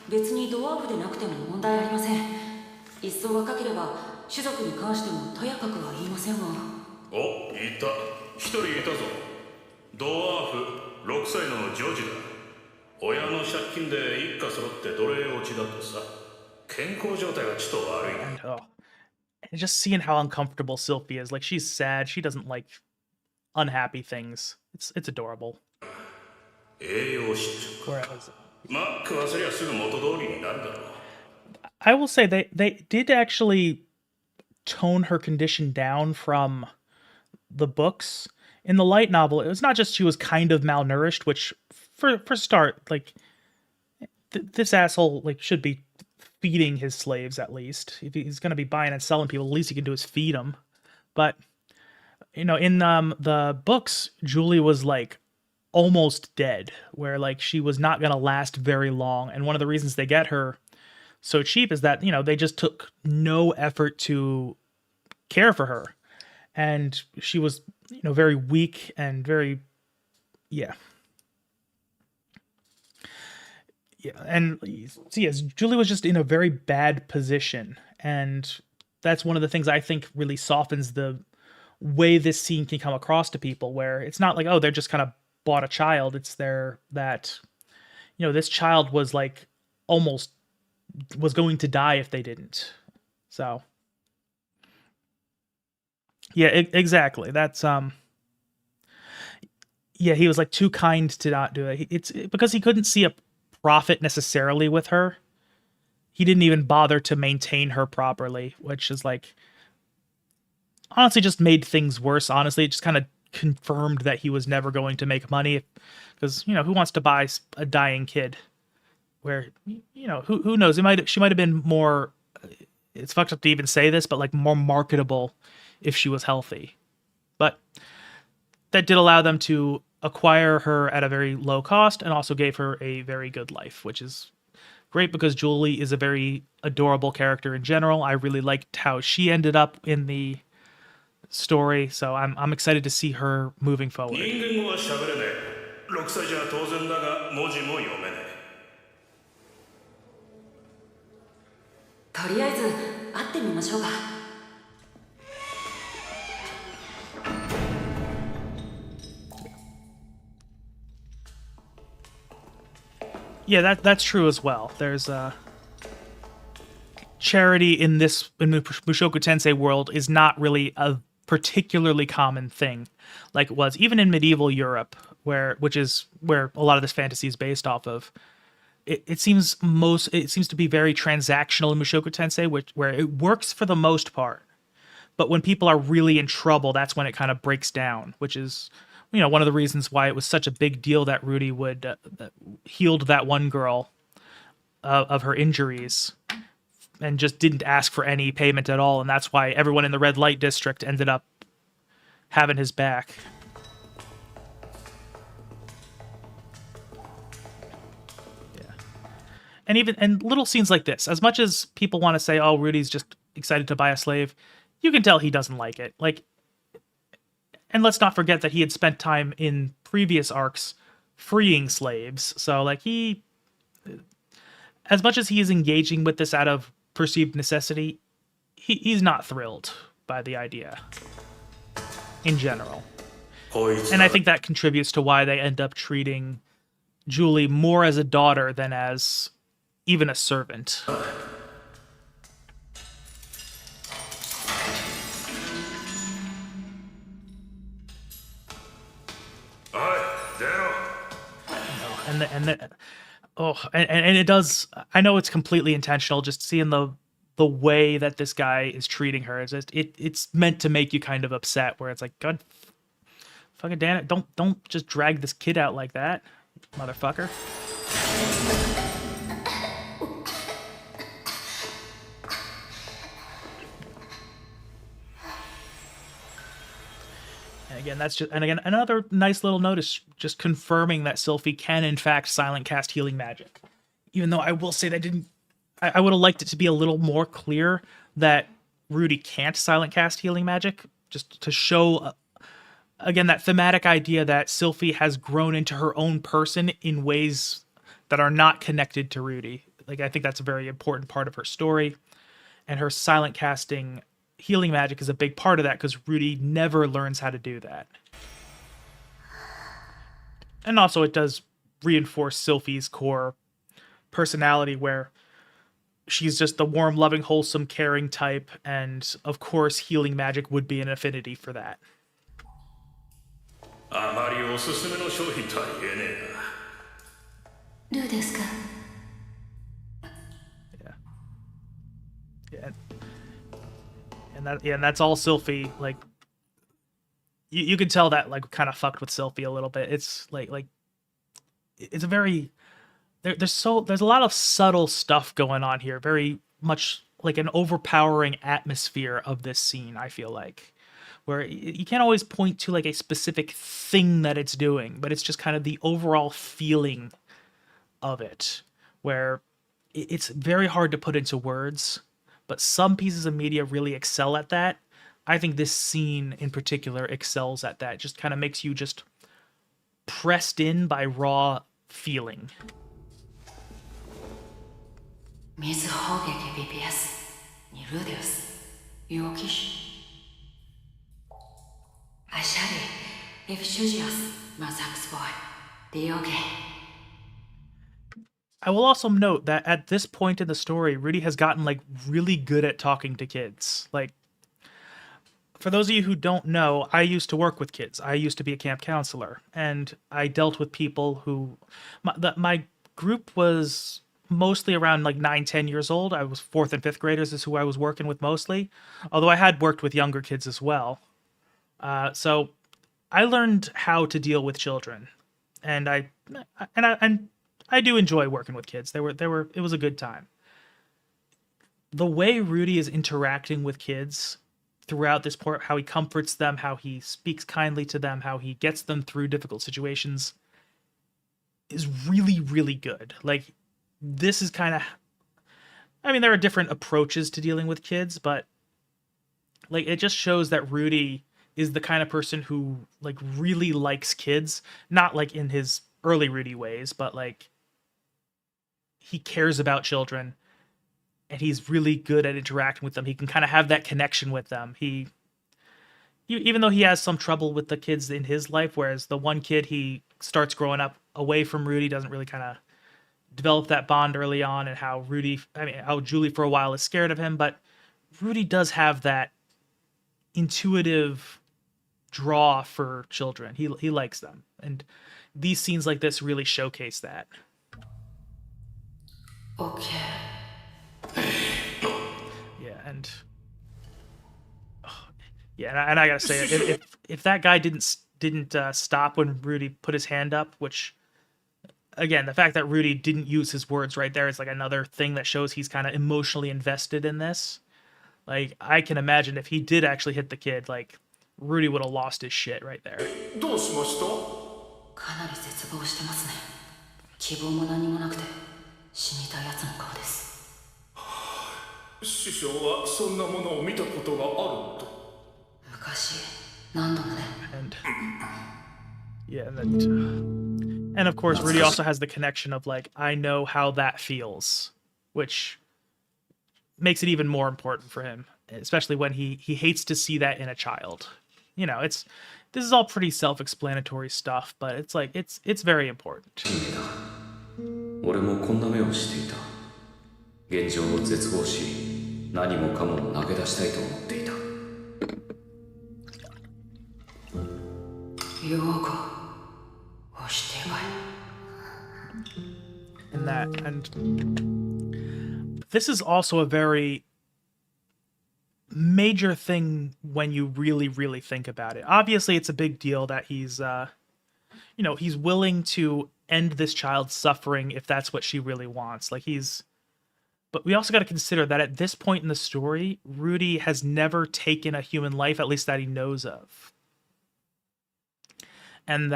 別にドワーフでなくても問題ありません。一層若ければ種族に関してもとやかくは言いませんが。お、いた。一人いたぞ。ドワーフ6歳のジョージだ。親の借金で一家揃って奴隷落ちだとさ。け健康状態はちょっと悪いな。 And and just seeing how uncomfortable Sylphie is. Like, she's sad. She doesn't like unhappy things. It's adorable. 栄養失調か。 Whereas まあ食わせりゃすぐ元通りになるだろう。 I will say they did actually tone her condition down from the books. In the light novel, it was not just she was kind of malnourished, which for start, like this asshole like should be feeding his slaves at least. If he's going to be buying and selling people, the least he can do is feed them. But you know, in the books, Julie was like almost dead, where like she was not going to last very long. And one of the reasons they get her so cheap is that, you know, they just took no effort to care for her. And she was, you know, very weak and very, yeah. Yeah, and see, yes, Julie was just in a very bad position. And that's one of the things I think really softens the way this scene can come across to people, where it's not like, oh, they're just kind of bought a child. It's that, you know, this child was like almost was going to die if they didn't. So yeah, exactly. That's yeah, he was like too kind to not do it. It's because he couldn't see a profit necessarily with her. He didn't even bother to maintain her properly, which is like honestly just made things worse. Honestly, it just kind of confirmed that he was never going to make money, because, you know, who wants to buy a dying kid? Where, you know, who knows? She might have been more, it's fucked up to even say this, but like more marketable if she was healthy. But that did allow them to acquire her at a very low cost and also gave her a very good life, which is great because Julie is a very adorable character in general. I really liked how she ended up in the story, so I'm excited to see her moving forward. 人間語は喋れねえ。6歳じゃ当然だが文字も読めねえ。とりあえず会ってみましょうか。Yeah, that's true as well. There's charity in Mushoku Tensei world is not really a particularly common thing, like it was even in medieval Europe, which is where a lot of this fantasy is based off of. It seems to be very transactional in Mushoku Tensei, where it works for the most part, but when people are really in trouble, that's when it kind of breaks down, which is, you know, one of the reasons why it was such a big deal that Rudy would healed that one girl of her injuries and just didn't ask for any payment at all, and that's why everyone in the red light district ended up having his back. Yeah. And little scenes like this, as much as people want to say, oh, Rudy's just excited to buy a slave, you can tell he doesn't like it. Like, and let's not forget that he had spent time in previous arcs freeing slaves. So, like, as much as he is engaging with this out of perceived necessity, he's not thrilled by the idea in general. And I think that contributes to why they end up treating Julie more as a daughter than as even a servant. And it does. I know it's completely intentional. Just seeing the way that this guy is treating her, it's meant to make you kind of upset. Where it's like, God, fucking damn it! Don't just drag this kid out like that, motherfucker. And again, another nice little notice, just confirming that Sylphie can in fact silent cast healing magic. Even though I will say that I would have liked it to be a little more clear that Rudy can't silent cast healing magic, just to show again that thematic idea that Sylphie has grown into her own person in ways that are not connected to Rudy. Like, I think that's a very important part of her story, and her silent casting healing magic is a big part of that because Rudy never learns how to do that. And also it does reinforce Sylphie's core personality, where she's just the warm, loving, wholesome, caring type, and of course healing magic would be an affinity for that. あまりおすすめの商品とは言えねえな。ルーですか？ Yeah. And that's all Sylphie. Like, you can tell that like kind of fucked with Sylphie a little bit. It's like it's a very there's a lot of subtle stuff going on here. Very much like an overpowering atmosphere of this scene, I feel like, where you can't always point to like a specific thing that it's doing, but it's just kind of the overall feeling of it, where it's very hard to put into words, but some pieces of media really excel at that. I think this scene in particular excels at that. It just kind of makes you just pressed in by raw feeling. 水砲撃 BPS にルーデウス陽気種アシャリエフシュジアスマザックスボイディオゲ I will also note that at this point in the story, Rudy has gotten like really good at talking to kids. Like, for those of you who don't know, I used to work with kids. I used to be a camp counselor, and I dealt with people who my group was mostly around like 9-10 years old. I was 4th and 5th graders is who I was working with mostly, although I had worked with younger kids as well. So I learned how to deal with children, and I do enjoy working with kids. It was a good time. The way Rudy is interacting with kids throughout this part, how he comforts them, how he speaks kindly to them, how he gets them through difficult situations is really, really good. Like, this is kind of, I mean, there are different approaches to dealing with kids, but like, it just shows that Rudy is the kind of person who like really likes kids, not like in his early Rudy ways, but like he cares about children and he's really good at interacting with them. He can kind of have that connection with them. Even though he has some trouble with the kids in his life, whereas the one kid he starts growing up away from Rudy, doesn't really kind of develop that bond early on, and how Julie for a while is scared of him, but Rudy does have that intuitive draw for children. He likes them, and these scenes like this really showcase that. Okay. And I gotta say, if that guy didn't stop when Rudy put his hand up, which, again, the fact that Rudy didn't use his words right there is like another thing that shows he's kind of emotionally invested in this. Like, I can imagine if he did actually hit the kid, like, Rudy would have lost his shit right there. どうしました？かなり絶望してますね。希望も何もなくて死にたいやつの顔です。師匠はそんなものを見たことがあると。昔何度もね。And of course, Rudy also has the connection of like, I know how that feels, which makes it even more important for him, especially when he hates to see that in a child. You know, this is all pretty self-explanatory stuff, but it's like it's very important. 俺もこんな目をしていた。現状を絶望し、何もかも投げ出したいと思っていた。陽子、押してこい。 And this is also a very major thing when you really, really think about it. Obviously, it's a big deal that he's willing to end this child's suffering if that's what she really wants. But we also got to consider that at this point in the story, Rudy has never taken a human life, at least that he knows of. And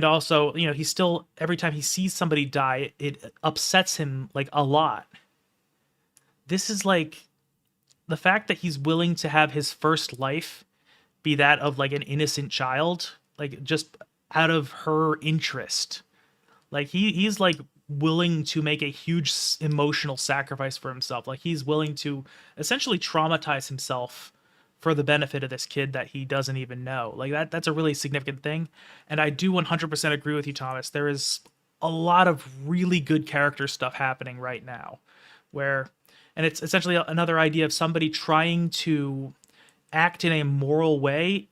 also, he still, every time he sees somebody die, it upsets him like a lot. This is like the fact that he's willing to have his first life be that of like an innocent child, like just out of her interest. Like he's like willing to make a huge emotional sacrifice for himself. Like he's willing to essentially traumatize himself for the benefit of this kid that he doesn't even know. Like that's a really significant thing. And I do 100% agree with you, Thomas. There is a lot of really good character stuff happening right now and it's essentially another idea of somebody trying to act in a moral way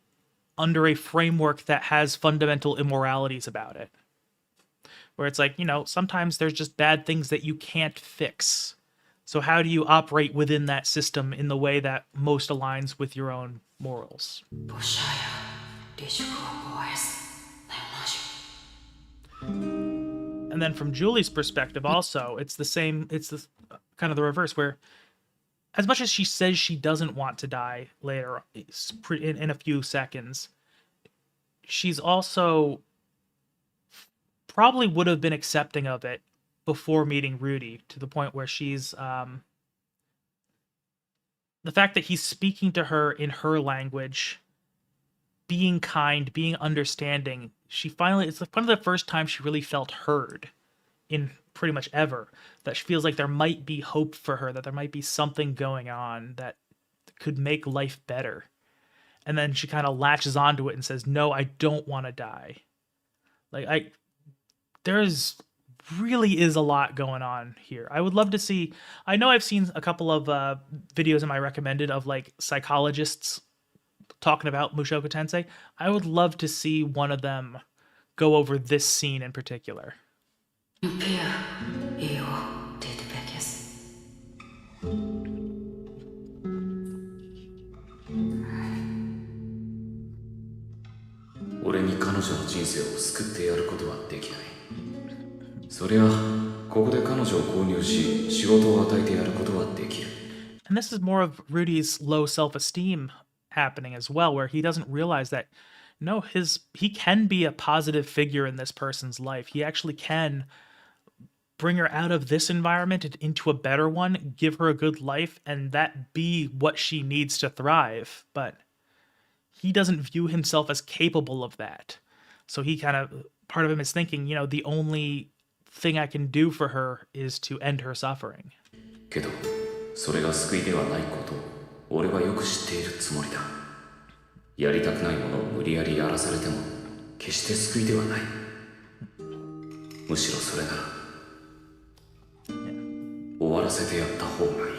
under a framework that has fundamental immoralities about it. Where it's like, sometimes there's just bad things that you can't fix. So how do you operate within that system in the way that most aligns with your own morals? And then from Julie's perspective also, it's the kind of the reverse, where as much as she says she doesn't want to die later in a few seconds, she's also probably would have been accepting of it before meeting Rudy, to the point where she's the fact that he's speaking to her in her language, being kind, being understanding. It's one of the first times she really felt heard in pretty much ever, that she feels like there might be hope for her, that there might be something going on that could make life better. And then she kind of latches onto it and says, no, I don't want to die. There's really is a lot going on here. I would love to see, I know I've seen a couple of videos in my recommended of like psychologists talking about Mushoku Tensei. I would love to see one of them go over this scene in particular. And this is more of Rudy's low self-esteem happening as well, where he doesn't realize that no, he can be a positive figure in this person's life. He actually can bring her out of this environment and into a better one, give her a good life, and that be what she needs to thrive. But he doesn't view himself as capable of that. So he part of him is thinking, the only thing I can do for her is to end her suffering. けど、それが救いではないことを俺はよく知っているつもりだ。やりたくないものを無理やりやらされても決して救いではない。むしろそれなら終わらせてやった方がいい。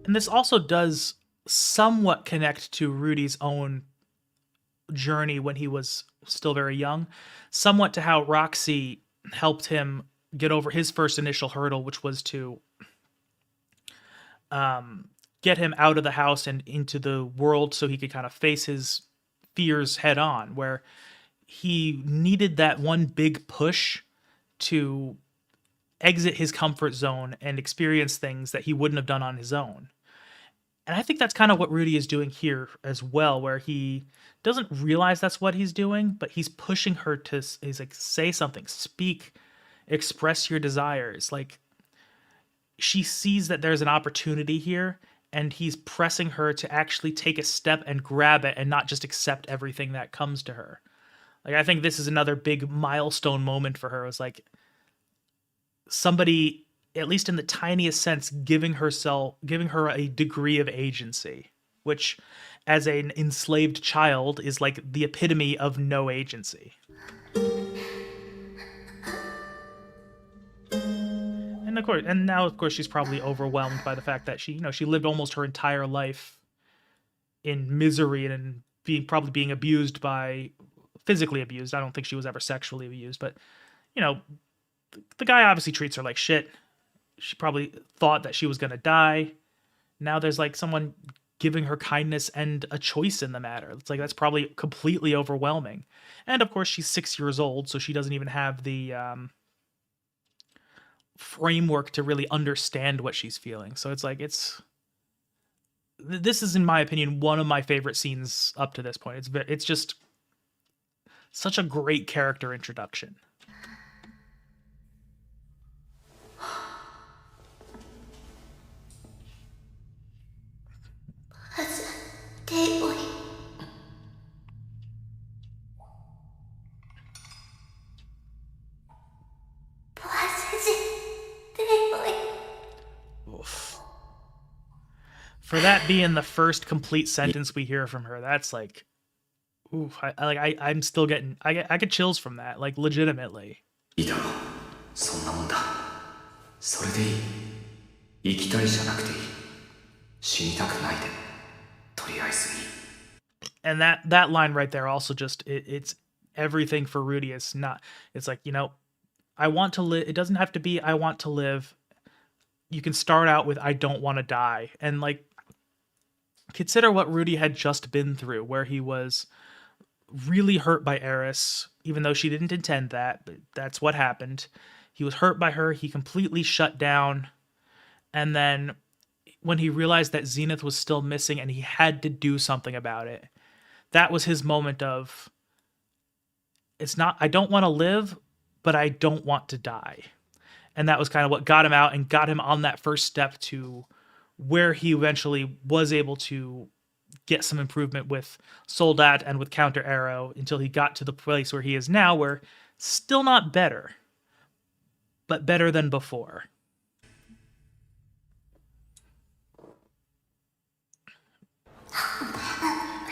And this also does somewhat connect to Rudy's own journey when he was still very young, somewhat to how Roxy helped him get over his first initial hurdle, which was to get him out of the house and into the world so he could kind of face his fears head on, where he needed that one big push to exit his comfort zone and experience things that he wouldn't have done on his own. And I think that's kind of what Rudy is doing here as well, where he doesn't realize that's what he's doing, but he's pushing her to, he's like, say something, speak, express your desires. Like, she sees that there's an opportunity here, and he's pressing her to actually take a step and grab it and not just accept everything that comes to her. Like, I think this is another big milestone moment for her. It was like somebody, at least in the tiniest sense, giving her a degree of agency, which as an enslaved child is like the epitome of no agency. And now of course she's probably overwhelmed by the fact that she lived almost her entire life in misery and probably being abused physically abused. I don't think she was ever sexually abused, but the guy obviously treats her like shit. She probably thought that she was going to die. Now there's like someone giving her kindness and a choice in the matter. It's like, that's probably completely overwhelming. And of course she's 6 years old, so she doesn't even have the framework to really understand what she's feeling. So it's like, this is, in my opinion, one of my favorite scenes up to this point. It's just such a great character introduction. Oof. For that being the first complete sentence we hear from her, that's like Oof, I'm still getting I get chills from that, like legitimately. いいだろう。そんなもんだ。それでいい。生きたいじゃなくていい。死にたくないで。とりあえずいい。 And that line right there also just it's everything for Rudy. It's not. It's like, I want to live. It doesn't have to be I want to live. You can start out with I don't want to die, and like consider what Rudy had just been through, where he was really hurt by Eris, even though she didn't intend that, but that's what happened. He was hurt by her. He completely shut down, and then when he realized that Zenith was still missing and he had to do something about it, that was his moment of, it's not, I don't want to live, but I don't want to die. And that was kind of what got him out and got him on that first step to where he eventually was able to get some improvement with Soldat and with Counter Arrow until he got to the place where he is now, where still not better, but better than before.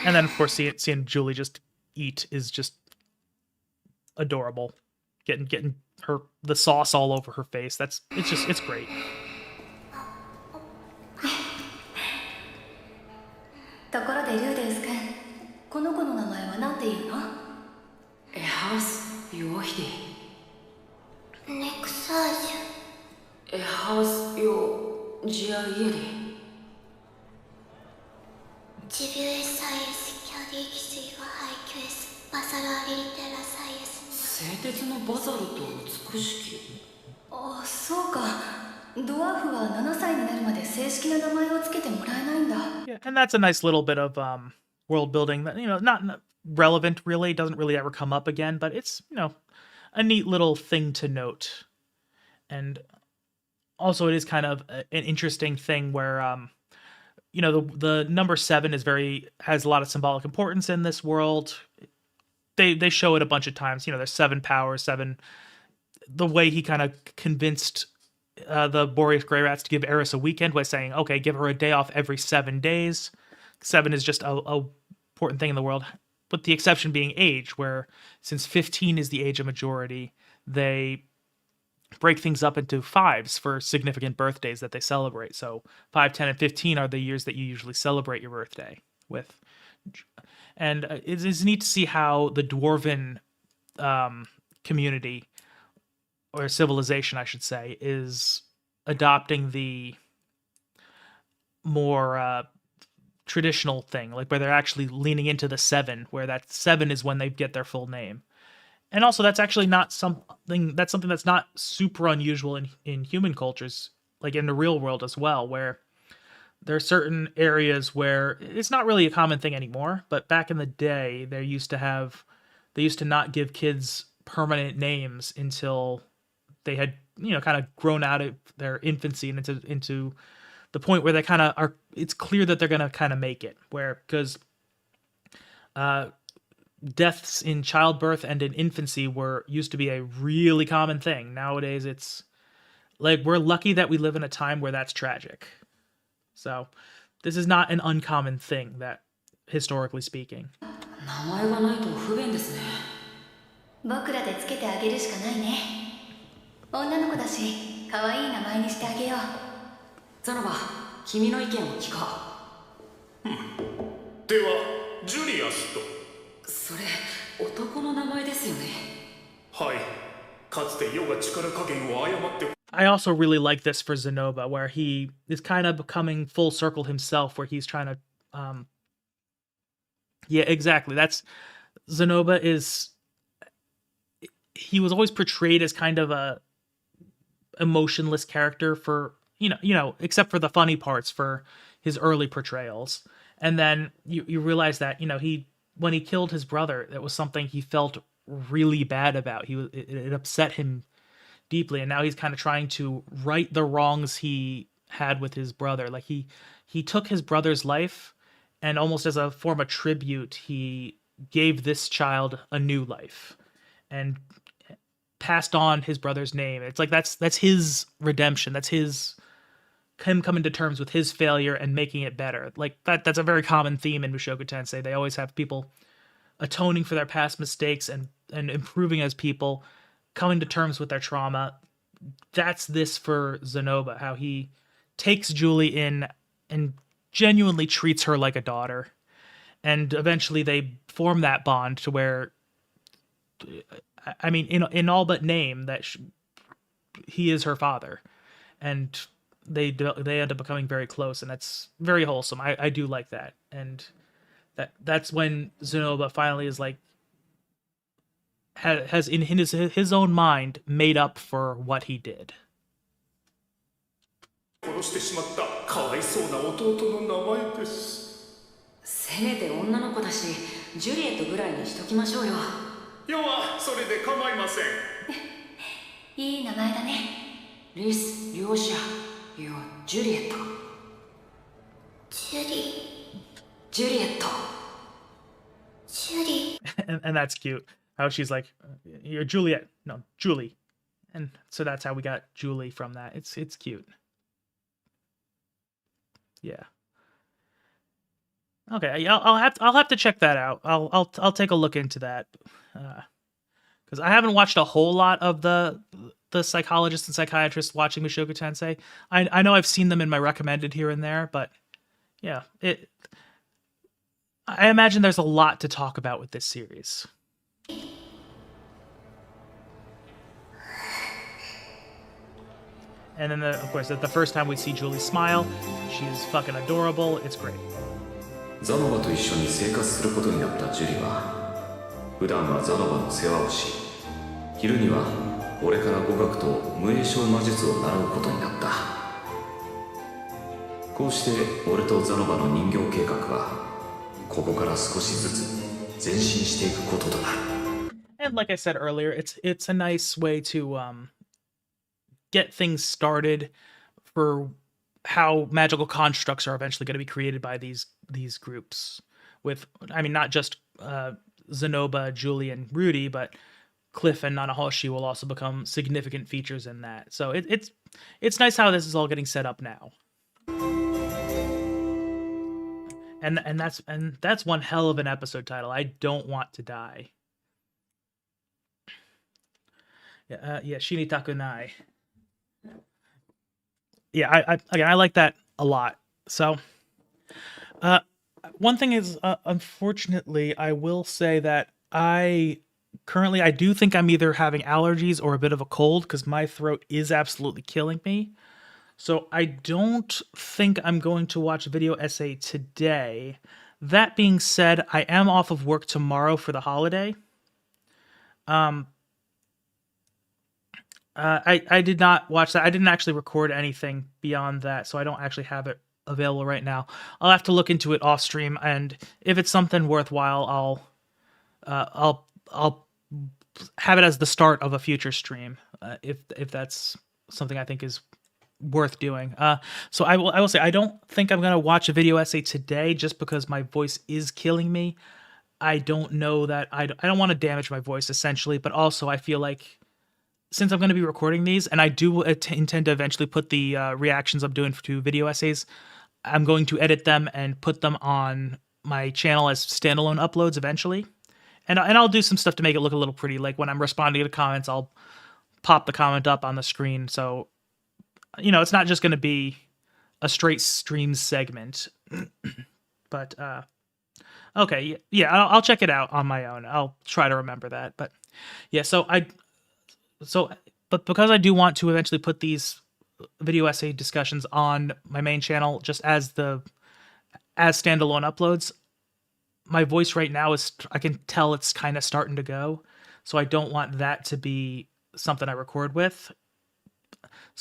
And then, of course, seeing Julie just eat is just adorable. Getting the sauce all over her face. It's great. ところでルーデウス君、この子の名前は何ていうの？エハウス・ヨーヒディ。ネクサージエハウス・ヨージアイエリ。ジビュエサイエス・キャディキスイワハイキュエス・バサラリリテラサイエス。製鉄のバザルと美しき。あ、そうか。ドワーフは7歳になるまで正式な名前をつけてもらえないんだ。Yeah, and that's a nice little bit of world building that, not relevant really, doesn't really ever come up again, but it's, a neat little thing to note. And also it is kind of an interesting thing where the number 7 has a lot of symbolic importance in this world. They show it a bunch of times. There's 7 powers, 7. The way he kind of convinced the Boreas Grey Rats to give Eris a weekend by saying, okay, give her a day off every 7 days. 7 is just a important thing in the world, with the exception being age, where since 15 is the age of majority, they break things up into 5s for significant birthdays that they celebrate. So 5, 10, and 15 are the years that you usually celebrate your birthday with. And it is neat to see how the Dwarven community, or civilization, I should say, is adopting the more traditional thing, like where they're actually leaning into the 7, where that 7 is when they get their full name. And also, that's actually not something that's not super unusual in human cultures, like in the real world as well, where there are certain areas where it's not really a common thing anymore, but back in the day, they used to not give kids permanent names until they had, kind of grown out of their infancy and into the point where they kind of are, it's clear that they're going to kind of make it, because deaths in childbirth and in infancy used to be a really common thing. Nowadays, it's like, we're lucky that we live in a time where that's tragic. So this is not an uncommon thing, that historically speaking. 名前がないと不便ですね。僕らでつけてあげるしかないね。女の子だし、可愛い名前にしてあげよう。ザノバ、君の意見を聞こう。ではジュリアスと。それ、男の名前ですよね。はい。かつて世が力加減を誤って。 I also really like this for Zenoba, where he is kind of becoming full circle himself, where he's trying to yeah, exactly. That's Zenoba he was always portrayed as kind of a emotionless character for, except for the funny parts for his early portrayals. And then you realize that, when he killed his brother, that was something he felt really bad about. It upset him deeply, and now he's kind of trying to right the wrongs he had with his brother. Like he took his brother's life, and almost as a form of tribute, he gave this child a new life and passed on his brother's name. It's like that's his redemption. That's him coming to terms with his failure and making it better. Like that's a very common theme in Mushoku Tensei. They always have people atoning for their past mistakes and improving as people, coming to terms with their trauma. That's this for Zenoba, how he takes Julie in and genuinely treats her like a daughter. And eventually they form that bond to where, I mean, in all but name, that he is her father. And they end up becoming very close, and that's very wholesome. I do like that. And that's when Zenoba finally is like, has in his own mind made up for what he did. 殺してしまったかわいそうな弟の名前です。せめて女の子だしジュリエットぐらいにしときましょうよ。要はそれで構いません。いい名前だね。リス、リオシア、いや、ジュリエット。ジュリジュリエット。ジュリ and that's cute. How she's like, "You're Juliet." No, Julie. And so that's how we got Julie from that. It's cute. Yeah. Okay, yeah, I'll have to check that out. I'll take a look into that. Cuz I haven't watched a whole lot of the psychologists and psychiatrists watching Mushoku Tensei. I know I've seen them in my recommended here and there, but yeah, I imagine there's a lot to talk about with this series. And then, of course, the first time we see Julie smile, she's fucking adorable. It's great. ザノバと一緒に生活することになったジュリは普段はザノバの世話をし、昼には俺から語学と無影響魔術を習うことになった。こうして俺とザノバの人形計画はここから少しずつ前進していくこととなる。 And like I said earlier, it's a nice way to get things started for how magical constructs are eventually going to be created by these groups. With, I mean, not just Zenoba, Julie, and Rudy, but Cliff and Nanahoshi will also become significant features in that. So it's nice how this is all getting set up now. And that's one hell of an episode title. I Don't Want to Die. Yeah, Shinitaku Nai. Yeah, I like that a lot. So, one thing is, unfortunately, I will say that I do think I'm either having allergies or a bit of a cold because my throat is absolutely killing me. So I don't think I'm going to watch a video essay today. That being said, I am off of work tomorrow for the holiday. I did not watch that. I didn't actually record anything beyond that, so I don't actually have it available right now. I'll have to look into it off stream, and if it's something worthwhile, I'll have it as the start of a future stream, if that's something I think is worth doing. So I will say I don't think I'm gonna watch a video essay today just because my voice is killing me. I don't know that I don't want to damage my voice essentially, but also I feel like since I'm going to be recording these, and I do intend to eventually put the reactions I'm doing to video essays, I'm going to edit them and put them on my channel as standalone uploads eventually. And I'll do some stuff to make it look a little pretty. Like when I'm responding to comments, I'll pop the comment up on the screen. So, you know, it's not just going to be a straight stream segment. But, okay, yeah, I'll check it out on my own. I'll try to remember that. But, yeah, but because I do want to eventually put these video essay discussions on my main channel just as standalone uploads, my voice right now I can tell it's kind of starting to go. So I don't want that to be something I record with.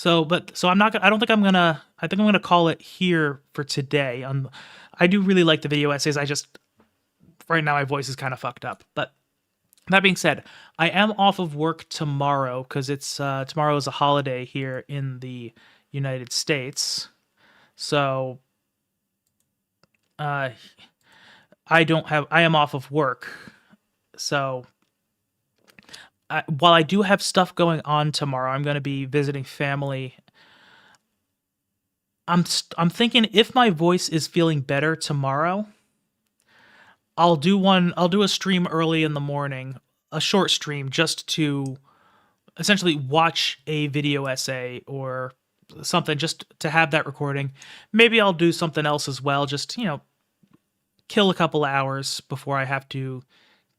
I think I'm going to call it here for today. I do really like the video essays. Right now my voice is kind of fucked up, but that being said, I am off of work tomorrow because tomorrow is a holiday here in the United States. So I am off of work. So while I do have stuff going on tomorrow, I'm going to be visiting family. I'm thinking if my voice is feeling better tomorrow, I'll do a stream early in the morning, a short stream, just to essentially watch a video essay or something, just to have that recording. Maybe I'll do something else as well, just, kill a couple hours before I have to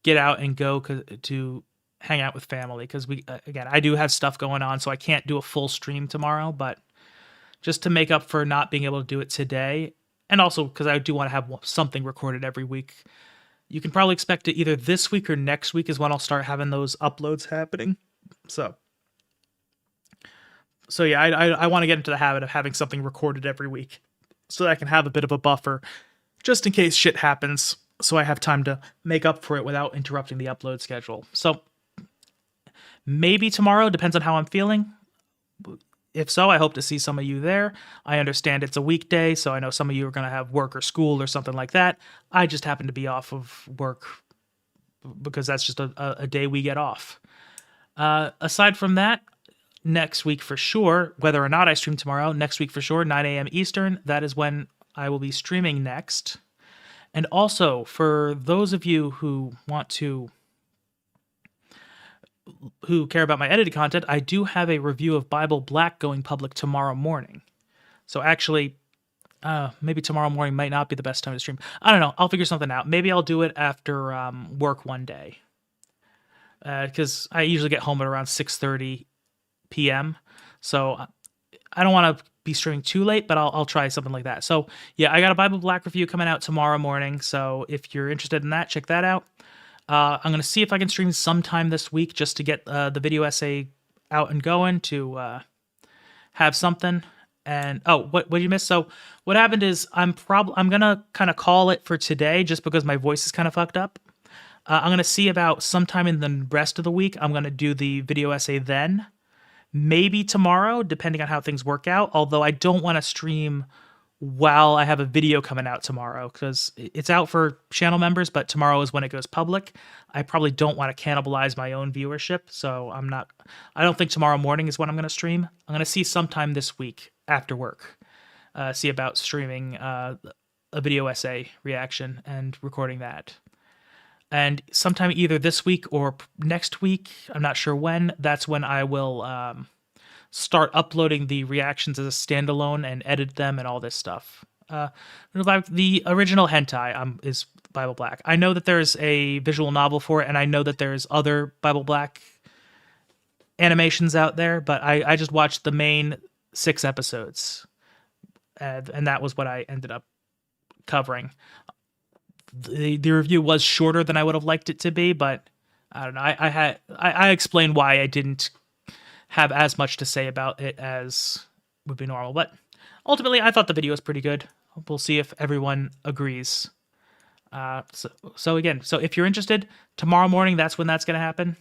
get out and go to hang out with family, because again, I do have stuff going on, so I can't do a full stream tomorrow, but just to make up for not being able to do it today, and also because I do want to have something recorded every week. You can probably expect it either this week or next week is when I'll start having those uploads happening. So yeah, I want to get into the habit of having something recorded every week so that I can have a bit of a buffer just in case shit happens, so I have time to make up for it without interrupting the upload schedule. So maybe tomorrow, depends on how I'm feeling. If so, I hope to see some of you there. I understand it's a weekday, so I know some of you are going to have work or school or something like that. I just happen to be off of work because that's just a day we get off. Aside from that, next week for sure, whether or not I stream tomorrow, next week for sure, 9 a.m. Eastern, that is when I will be streaming next. And also, for those of you who care about my edited content, I do have a review of Bible Black going public tomorrow morning. So actually, maybe tomorrow morning might not be the best time to stream. I don't know. I'll figure something out. Maybe I'll do it after work one day. Because I usually get home at around 6:30 p.m. So I don't want to be streaming too late, but I'll try something like that. So yeah, I got a Bible Black review coming out tomorrow morning. So if you're interested in that, check that out. I'm going to see if I can stream sometime this week just to get the video essay out and going, to have something. And what did you miss? So what happened is I'm going to kind of call it for today just because my voice is kind of fucked up. I'm going to see about sometime in the rest of the week. I'm going to do the video essay then. Maybe tomorrow, depending on how things work out. Although I don't want to stream while I have a video coming out tomorrow, because it's out for channel members, but tomorrow is when it goes public. I probably don't want to cannibalize my own viewership, so I don't think tomorrow morning is when I'm going to stream. I'm going to see sometime this week after work, see about streaming a video essay reaction and recording that. And sometime either this week or next week, I'm not sure when, that's when I will start uploading the reactions as a standalone and edit them and all this stuff. The original hentai is Bible Black. I know that there's a visual novel for it, and I know that there's other Bible Black animations out there, but I just watched the main 6 episodes, and that was what I ended up covering. The review was shorter than I would have liked it to be, but I don't know. I explained why I didn't have as much to say about it as would be normal, but ultimately I thought the video was pretty good. We'll see if everyone agrees. So if you're interested, tomorrow morning, that's when that's going to happen.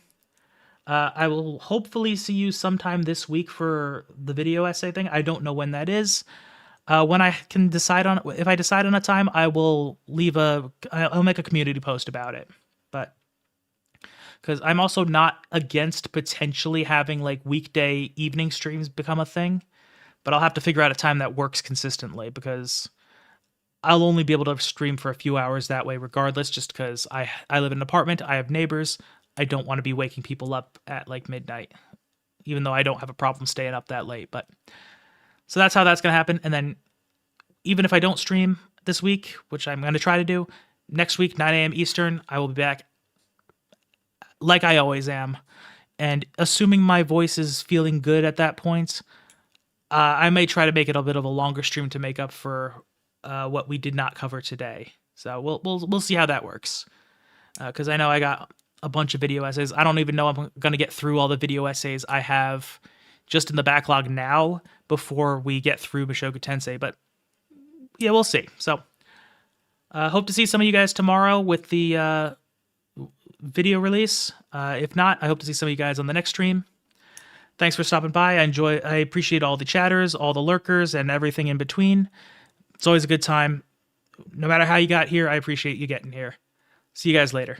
I will hopefully see you sometime this week for the video essay thing. I don't know when that is. When I can decide on, if I decide on a time, I will I'll make a community post about it. But because I'm also not against potentially having like weekday evening streams become a thing, but I'll have to figure out a time that works consistently, because I'll only be able to stream for a few hours that way regardless, just because I live in an apartment, I have neighbors, I don't want to be waking people up at like midnight, even though I don't have a problem staying up that late. But so that's how that's going to happen. And then even if I don't stream this week, which I'm going to try to do, next week, 9 a.m. Eastern, I will be back like I always am. And assuming my voice is feeling good at that point, I may try to make it a bit of a longer stream to make up for what we did not cover today. So we'll see how that works. Because I know I got a bunch of video essays. I don't even know I'm going to get through all the video essays I have just in the backlog now before we get through Mushoku Tensei. But yeah, we'll see. So hope to see some of you guys tomorrow with the video release. If not, I hope to see some of you guys on the next stream. Thanks for stopping by. I appreciate all the chatters, all the lurkers, and everything in between. It's always a good time. No matter how you got here, I appreciate you getting here. See you guys later.